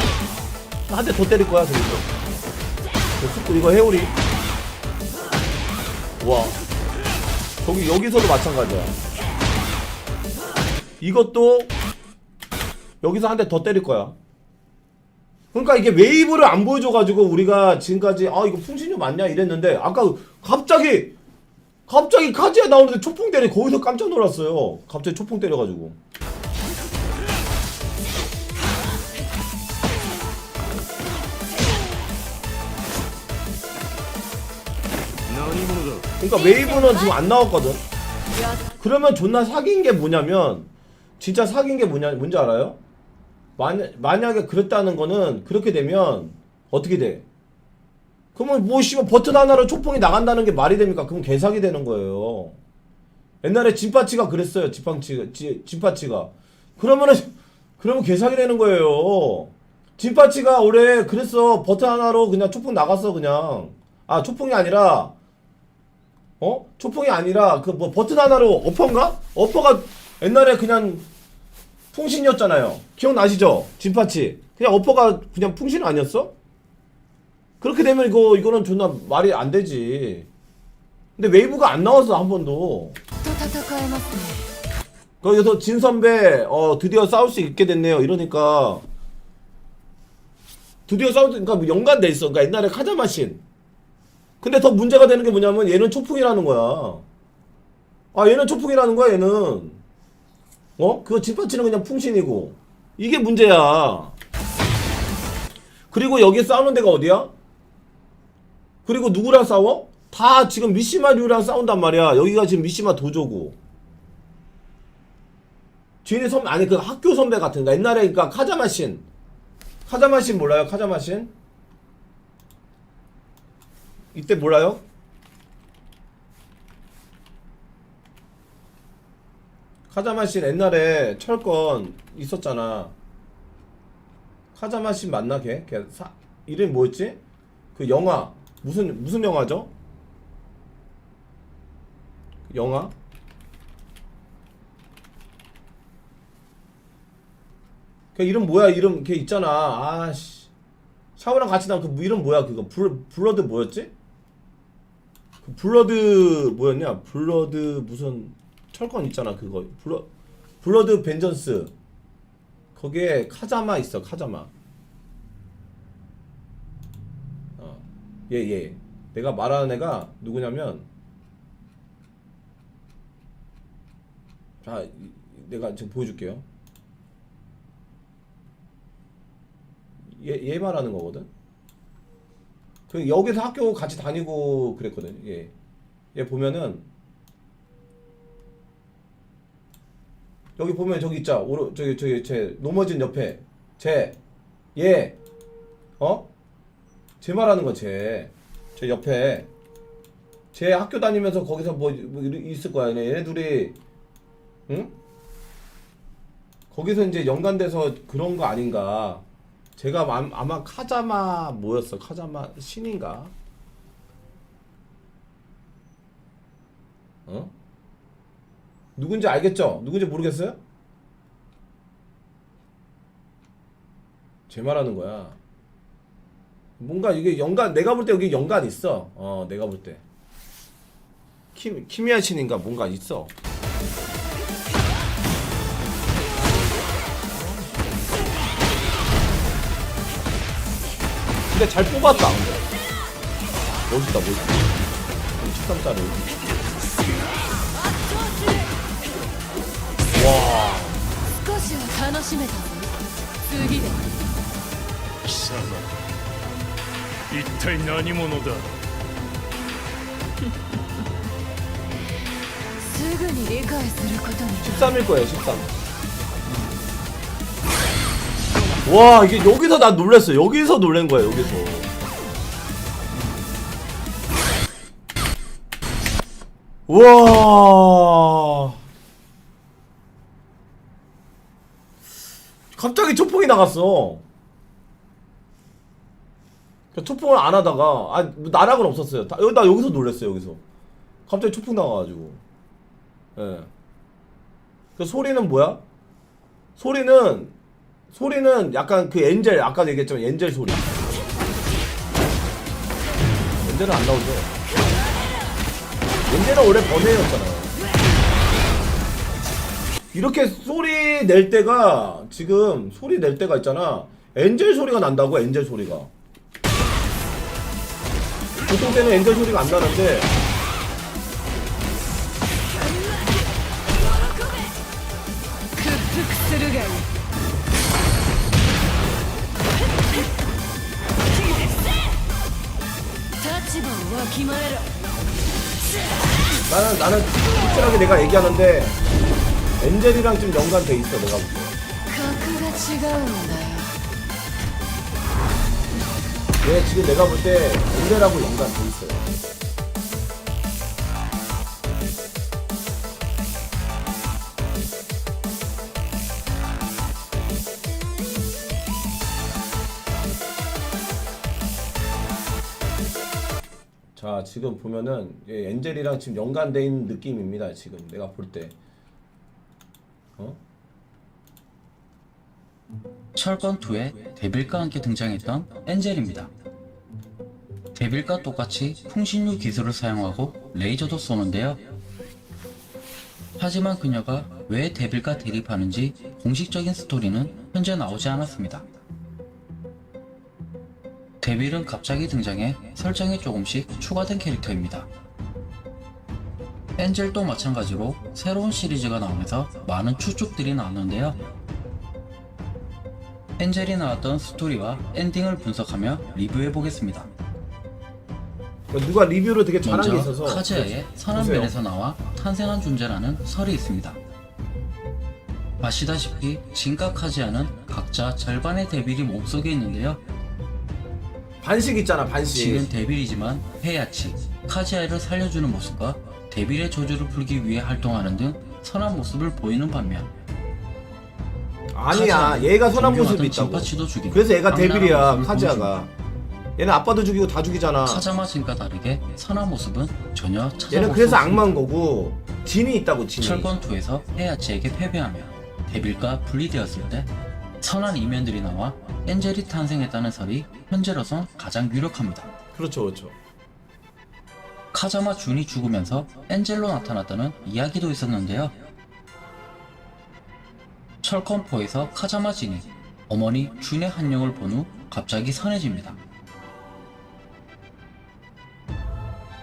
한 대 더 때릴 거야 저기서. 이거 해오리. 와. 저기 여기서도 마찬가지야. 이것도 여기서 한 대 더 때릴 거야. 그러니까 이게 웨이브를 안 보여줘가지고 우리가 지금까지 아 이거 풍신이 맞냐 이랬는데 아까 갑자기 카지야 나오는데 초풍 때려. 거기서 깜짝 놀랐어요. 갑자기 초풍 때려가지고. 그러니까 웨이브는 지금 안 나왔거든. 그러면 존나 사기인 게 뭐냐면 진짜 사기인 게 뭔지 알아요? 만약에 그랬다는 거는 그렇게 되면 어떻게 돼? 그러면 뭐 씨발 버튼 하나로 초풍이 나간다는 게 말이 됩니까? 그럼 개사기 되는 거예요. 옛날에 진파치가 그랬어요. 진파치가. 그러면 개사기 되는 거예요. 진파치가 올해 그랬어. 버튼 하나로 그냥 초풍 나갔어 그냥. 아 초풍이 아니라 초풍이 아니라 그 뭐 버튼 하나로 어퍼인가? 어퍼가 옛날에 그냥 풍신이었잖아요. 기억나시죠? 진파치. 그냥 어퍼가 그냥 풍신 아니었어? 그렇게 되면 이거는 존나 말이 안 되지. 근데 웨이브가 안 나왔어 한 번도. 거기서 진 선배 드디어 싸울 수 있게 됐네요. 이러니까 드디어 그러니까 뭐 연관돼 있어. 그러니까 옛날에 카자마신. 근데 더 문제가 되는 게 뭐냐면 얘는 초풍이라는 거야. 아 얘는 초풍이라는 거야 얘는. 그거 진파치는 그냥 풍신이고. 이게 문제야. 그리고 여기 싸우는 데가 어디야? 그리고 누구랑 싸워? 다 지금 미시마류랑 싸운단 말이야. 여기가 지금 미시마 도조고. 지인의 선배 아니 그 학교 선배 같은 거. 옛날에 그러니까 카자마신 몰라요? 카자마신? 이때 몰라요? 카자마신 옛날에 철권 있었잖아. 카자마신 맞나 걔? 이름이 뭐였지? 그 영화 무슨 영화죠? 영화? 걔 이름 뭐야? 이름 걔 있잖아. 아씨 샤오랑 같이 나온 그 이름 뭐야? 그거 블러드 뭐였지? 그 블러드 뭐였냐? 블러드 무슨 철권 있잖아 그거. 블러드 벤전스. 거기에 카자마 있어. 카자마. 얘 내가 말하는 애가 누구냐면 자 내가 지금 보여줄게요. 얘 말하는 거거든. 그 여기서 학교 같이 다니고 그랬거든. 얘 보면은 여기 보면 저기 있자. 저기 제 넘어진 옆에 얘 말하는 거 제 옆에 제 학교 다니면서 거기서 뭐 있을 거야. 얘네 둘이 응? 거기서 이제 연관돼서 그런 거 아닌가. 제가 아마 카자마 뭐였어? 카자마 신인가? 누군지 알겠죠? 누군지 모르겠어요? 제 말하는 거야. 뭔가 이게 연관, 내가 볼 때 여기 연관 있어. 내가 볼 때. 키미야 신인가 뭔가 있어. 근데 잘 뽑았다. 멋있다. 13짜리. 와. 少しは楽しめた。次で。貴様、一体何者だ。すぐに理解することに。 13일 거예요. 13. 와, 이게 여기서 나 놀랐어. 여기서 놀란 거야. 여기서. 와. 갑자기 초풍이 나갔어. 초풍을 안 하다가 나락은 없었어요. 나 여기서 놀랬어요. 여기서 갑자기 초풍 나가가지고. 예. 그 소리는 뭐야? 소리는 약간 그 엔젤, 아까 얘기했지만 엔젤 소리. 엔젤은 안 나오죠. 엔젤은 원래 번외였잖아요. 이렇게 소리 낼 때가 지금 소리 낼 때가 있잖아. 엔젤 소리가 난다고. 엔젤 소리가. 보통 때는 엔젤 소리가 안 나는데 나는 확실하게 내가 얘기하는데 엔젤이랑 좀 연관돼 있어. 내가 볼 때. 지금 내가 볼 때 엔젤하고 연관돼 있어요. 자, 지금 보면은 엔젤이랑 지금 연관돼 있는 느낌입니다. 지금 내가 볼 때. 철권2에 데빌과 함께 등장했던 엔젤입니다. 데빌과 똑같이 풍신류 기술을 사용하고 레이저도 쏘는데요. 하지만 그녀가 왜 데빌과 대립하는지 공식적인 스토리는 현재 나오지 않았습니다. 데빌은 갑자기 등장해 설정이 조금씩 추가된 캐릭터입니다. 엔젤도 마찬가지로 새로운 시리즈가 나오면서 많은 추측들이 나왔는데요. 엔젤이 나왔던 스토리와 엔딩을 분석하며 리뷰해보겠습니다. 누가 리뷰를 되게 잘한 게 먼저 있어서 카즈야의 선한 면에서 나와 탄생한 존재라는 설이 있습니다. 아시다시피 진과 카즈야는 각자 절반의 데빌이 몸속에 있는데요. 반씩 있잖아, 반씩. 지는 데빌이지만 헤야치, 카즈야를 살려주는 모습과 데빌의 저주를 풀기 위해 활동하는 등 선한 모습을 보이는 반면 아니야, 얘가 선한 모습이 있다고. 그래서 얘가 데빌이야, 카즈야가. 얘는 아빠도 죽이고 다 죽이잖아. 카자마 진과 다르게 선한 모습은 전혀 찾아볼 수 얘는 그래서 없습니다. 악마인 거고 진이 있다고. 진이. 철권2에서 헤야치에게 패배하며 데빌과 분리되었을 때 선한 이면들이 나와 엔젤이 탄생했다는 설이 현재로선 가장 유력합니다. 그렇죠, 그렇죠. 카자마 준이 죽으면서 엔젤로 나타났다는 이야기도 있었는데요. 철권4에서 카자마 진이 어머니 준의 한영을 본 후 갑자기 선해집니다.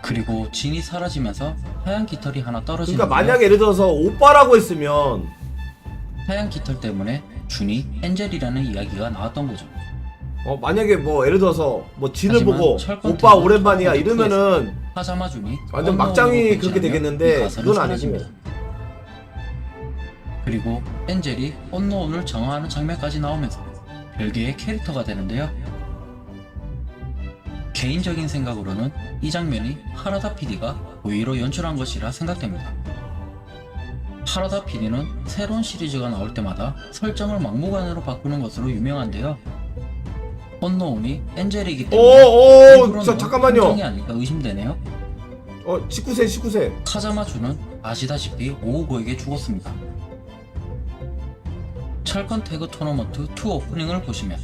그리고 진이 사라지면서 하얀 깃털이 하나 떨어지는데요. 그러니까 만약에 예를 들어서 오빠라고 했으면 하얀 깃털 때문에 준이 엔젤이라는 이야기가 나왔던 거죠. 만약에 뭐 예를 들어서 뭐 진을 하지만 보고 철권 오빠 둘은 오랜만이야 이러면은 카자마 준이 완전 막장이 그렇게 되겠는데 그건 아니고. 그리고 엔젤이 언노운을 정화하는 장면까지 나오면서 별개의 캐릭터가 되는데요. 개인적인 생각으로는 이 장면이 하라다 PD가 고의로 연출한 것이라 생각됩니다. 하라다 PD는 새로운 시리즈가 나올 때마다 설정을 막무가내로 바꾸는 것으로 유명한데요. 언노운이 엔젤이기 때문에 잠깐만요. 함정이 아닐까 의심되네요. 19세. 카자마 준은 아시다시피 오우고에게 죽었습니다. 철권 태그 토너먼트 2 오프닝을 보시면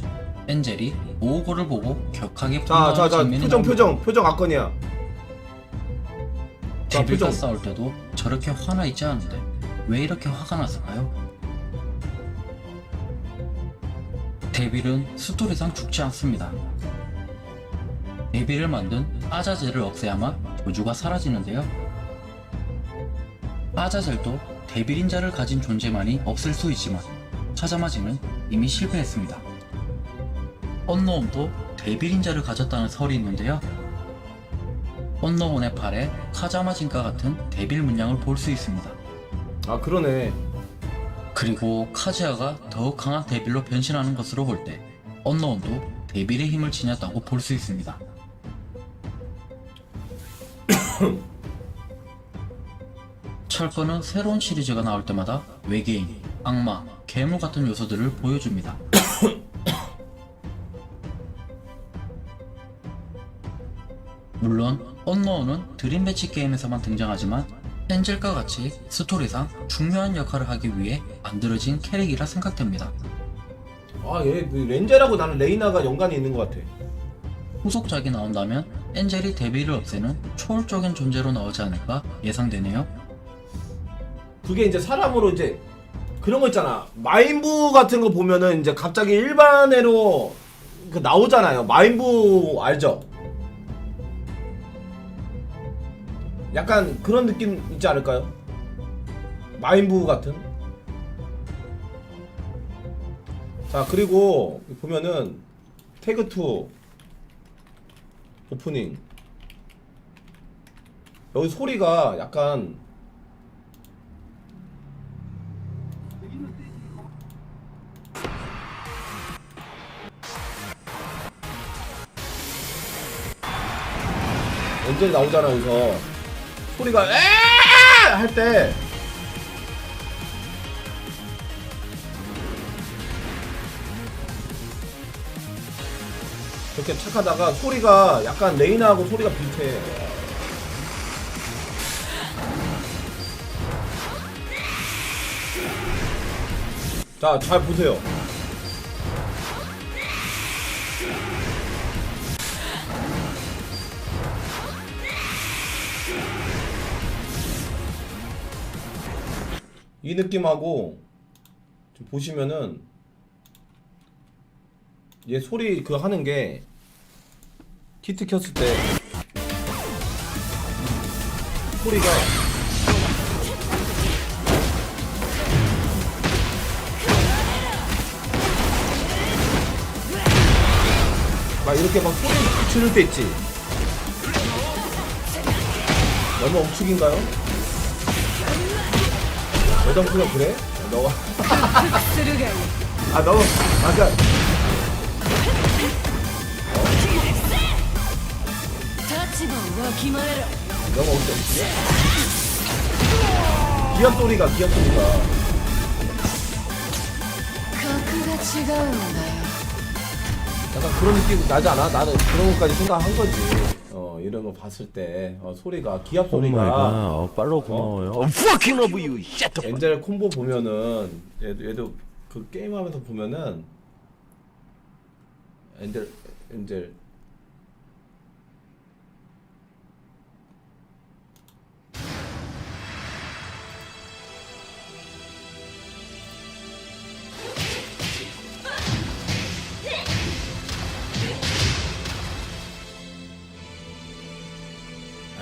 엔젤이 오우고를 보고 격하게 분노하는 장면이 표정 악건이야. 데빌과 싸울 때도 저렇게 화나 있지 않은데 왜 이렇게 화가 났을까요? 데빌은 스토리상 죽지 않습니다. 데빌을 만든 아자젤을 없애야만 저주가 사라지는데요. 아자젤도 데빌인 자를 가진 존재만이 없앨 수 있지만 카자마진은 이미 실패했습니다. 언노운도 데빌인 자를 가졌다는 설이 있는데요. 언노운의 팔에 카자마진과 같은 데빌 문양을 볼 수 있습니다. 아, 그러네. 그리고 카즈야가 더욱 강한 데빌로 변신하는 것으로 볼 때 언노운도 데빌의 힘을 지녔다고 볼 수 있습니다. 철권은 새로운 시리즈가 나올 때마다 외계인, 악마, 괴물 같은 요소들을 보여줍니다. 물론 언노운은 드림매치 게임에서만 등장하지만 엔젤과 같이 스토리상 중요한 역할을 하기 위해 만들어진 캐릭이라 생각됩니다. 얘 렌젤하고 나는 레이나가 연관이 있는 것 같아. 후속작이 나온다면 엔젤이 데뷔를 없애는 초월적인 존재로 나오지 않을까 예상되네요. 그게 이제 사람으로 이제 그런 거 있잖아. 마인부 같은 거 보면은 이제 갑자기 일반애로 나오잖아요. 마인부 알죠? 약간 그런 느낌 있지 않을까요? 마인부 같은. 자, 그리고 보면은 태그2 오프닝 여기 소리가 약간 엔젤 나오잖아. 여기서 소리가 에에에에 할 때 이렇게 착하다가 소리가 약간 레이나하고 소리가 비슷해. 자, 잘 보세요. 이 느낌하고 좀 보시면은 얘 소리 그거 하는 게 키트 켰을 때 소리가 막 이렇게 막 소리 지를 때 있지. 너무 억측인가요? 여담꾸가 그래? 너가 아 너무 아까 너무 억측. 기합 소리가 약간 그런 느낌 나지 않아? 나는 그런 것까지 생각한 거지. 이런 거 봤을 때 소리가 기합 소리가 팔로우 고마워요. fucking love you. 엔젤 콤보 보면은 얘도 그 게임하면서 보면은 엔젤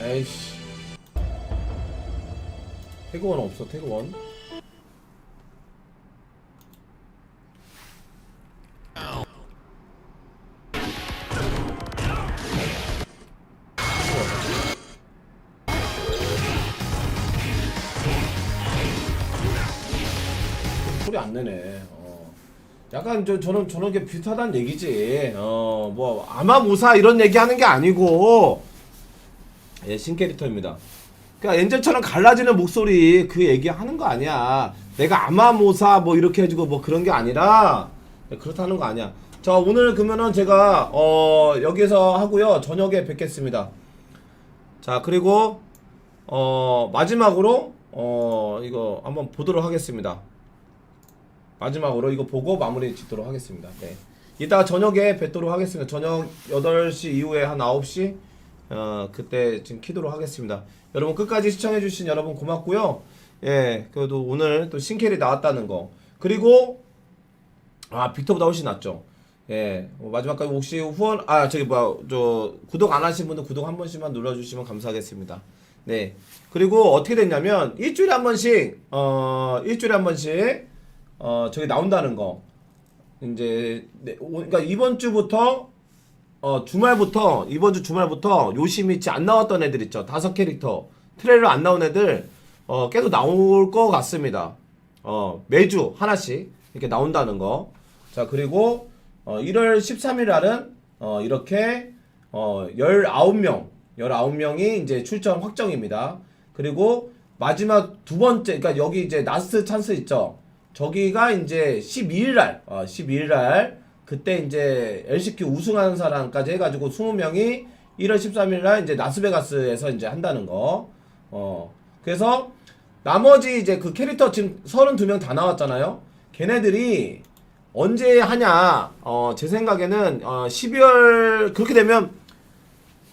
아이씨 태그원 없어. 태그원 소리 안 내네. 약간 저는 게 비슷하다는 얘기지. 뭐 아마모사 이런 얘기 하는 게 아니고 예, 신캐릭터입니다. 그러니까 엔젤처럼 갈라지는 목소리 그 얘기 하는 거 아니야. 내가 아마모사 뭐 이렇게 해주고 뭐 그런 게 아니라 그렇다는 거 아니야. 자, 오늘 그러면은 제가 여기서 하고요. 저녁에 뵙겠습니다. 자, 그리고 마지막으로 이거 한번 보도록 하겠습니다. 마지막으로 이거 보고 마무리 짓도록 하겠습니다. 네. 이따가 저녁에 뵙도록 하겠습니다. 저녁 8시 이후에 한 9시 그때 지금 키도록 하겠습니다. 여러분 끝까지 시청해주신 여러분 고맙고요. 예, 그래도 오늘 또 신캐리 나왔다는 거. 그리고 빅터보다 훨씬 낫죠. 예, 마지막까지 혹시 후원 구독 안 하신 분들 구독 한 번씩만 눌러주시면 감사하겠습니다. 네, 그리고 어떻게 됐냐면 일주일에 한 번씩 저기 나온다는 거. 이제 그러니까 이번 주 주말부터 요시미치 안 나왔던 애들 있죠. 5캐릭터 트레일러 안 나온 애들 계속 나올 것 같습니다. 매주 하나씩 이렇게 나온다는 거. 자, 그리고 1월 13일 날은 이렇게 19명이 이제 출전 확정입니다. 그리고 마지막 두 번째, 그러니까 여기 이제 라스트 찬스 있죠. 저기가 이제 12일날 그때 이제 LCQ 우승하는 사람까지 해가지고 20명이 1월 13일날 이제 라스베가스에서 이제 한다는 거. 그래서 나머지 이제 그 캐릭터 지금 32명 다 나왔잖아요. 걔네들이 언제 하냐? 제 생각에는 12월 그렇게 되면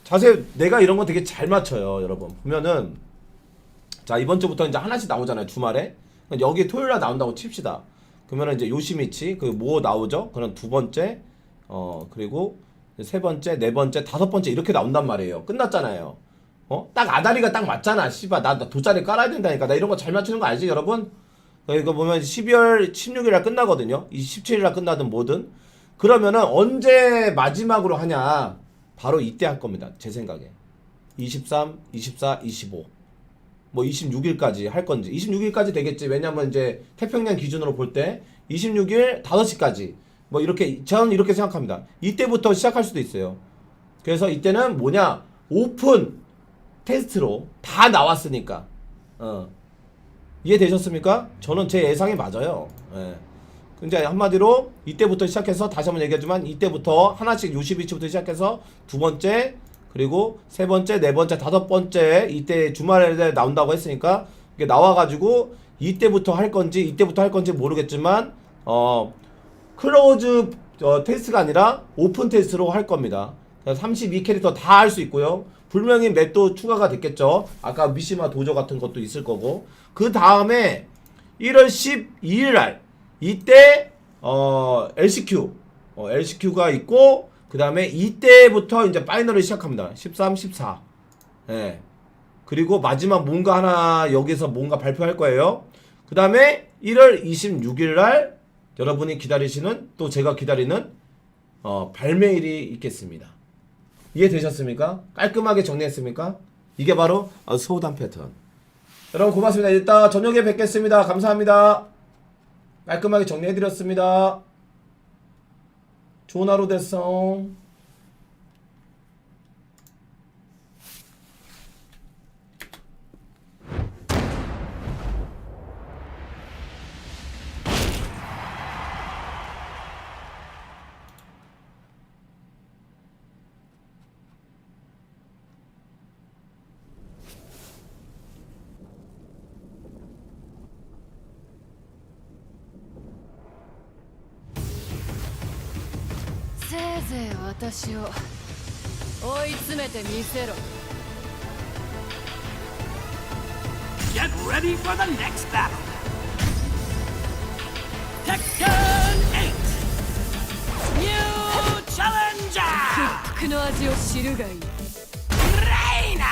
자세히 내가 이런 거 되게 잘 맞춰요, 여러분. 보면은 자 이번 주부터 이제 하나씩 나오잖아요, 주말에. 여기 토요일날 나온다고 칩시다. 그러면은 이제 요시미치 그 뭐 나오죠? 그럼 두 번째, 그리고 세 번째, 네 번째, 다섯 번째 이렇게 나온단 말이에요. 끝났잖아요. 딱 아다리가 딱 맞잖아. 씨발 나 돗자리 깔아야 된다니까. 나 이런 거 잘 맞추는 거 알지, 여러분? 이거 보면 12월 16일날 끝나거든요. 27일날 끝나든 뭐든. 그러면은 언제 마지막으로 하냐? 바로 이때 할 겁니다. 제 생각에. 23, 24, 25. 뭐 26일까지 할 건지. 26일까지 되겠지. 왜냐면 이제 태평양 기준으로 볼 때 26일 5시까지. 뭐 이렇게 저는 이렇게 생각합니다. 이때부터 시작할 수도 있어요. 그래서 이때는 뭐냐? 오픈 테스트로 다 나왔으니까. 이해되셨습니까? 저는 제 예상이 맞아요. 예. 이제 한마디로 이때부터 시작해서 다시 한번 얘기하지만 이때부터 하나씩 요시비치부터 시작해서 두 번째 그리고 세 번째, 네 번째, 다섯 번째 이때 주말에 나온다고 했으니까 이게 나와가지고 이때부터 할 건지 모르겠지만 클로즈 테스트가 아니라 오픈 테스트로 할 겁니다. 32 캐릭터 다 할 수 있고요. 분명히 맵도 추가가 됐겠죠. 아까 미시마 도저 같은 것도 있을 거고. 그 다음에 1월 12일날 이때 LCQ LCQ가 있고 그 다음에 이때부터 이제 파이널을 시작합니다. 13, 14. 예. 그리고 마지막 뭔가 하나 여기서 뭔가 발표할 거예요. 그 다음에 1월 26일날 여러분이 기다리시는 또 제가 기다리는 발매일이 있겠습니다. 이해되셨습니까? 깔끔하게 정리했습니까? 이게 바로 소담 패턴. 여러분 고맙습니다. 이따 저녁에 뵙겠습니다. 감사합니다. 깔끔하게 정리해드렸습니다. 좋은 하루 됐어. Get ready for the next battle. Tekken 8. New challenger. 屈服の味を知るがいい。レイナ。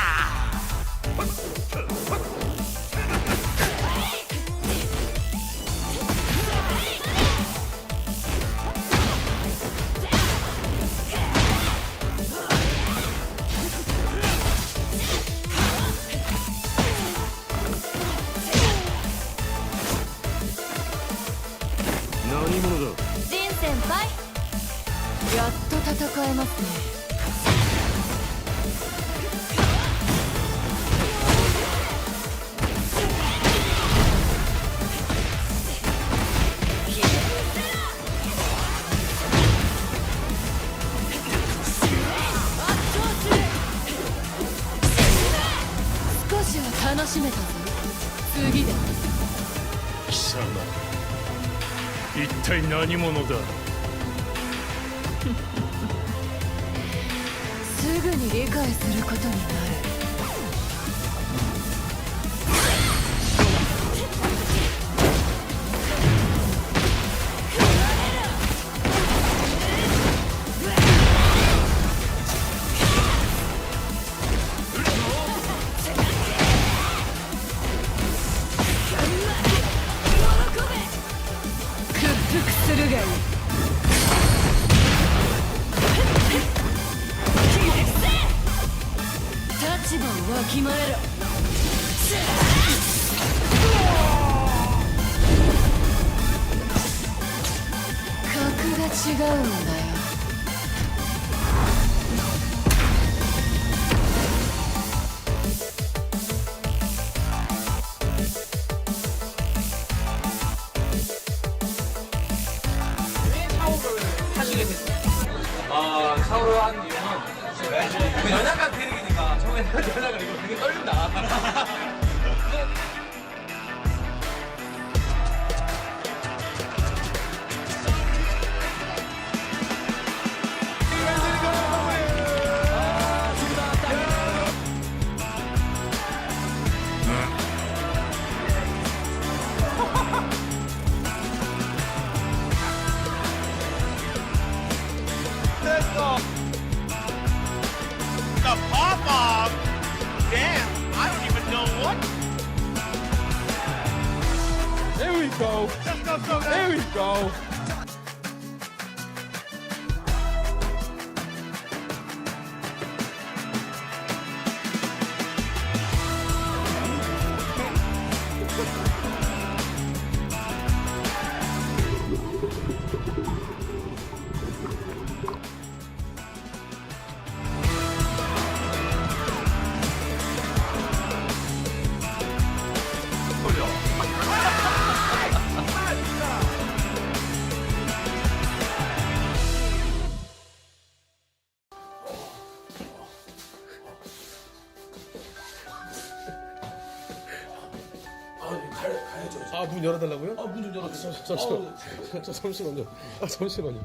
やっと戦えますね。少しは楽しめたぞ。次だ。貴様、一体何者だ。すぐに理解することになる。屈服するがいい。立場をわきまえろ。格が違うんだよ。 좋아하는 이유는 그 연약한 캐릭이니까 처음에 연약을 이거 되게 떨린다. The pop-off? Damn, I don't even know what. There we go. There we go. 아, 문 열어달라고요? 아, 문 좀 열어주세요. 저 잠시만요. 아, 잠시만요.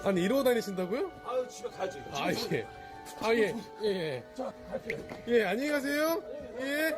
아니, 이러고 다니신다고요? 아유, 집에 가야지. 아, 예. 아, 예. 예. 예. 예, 안녕히 가세요. 예.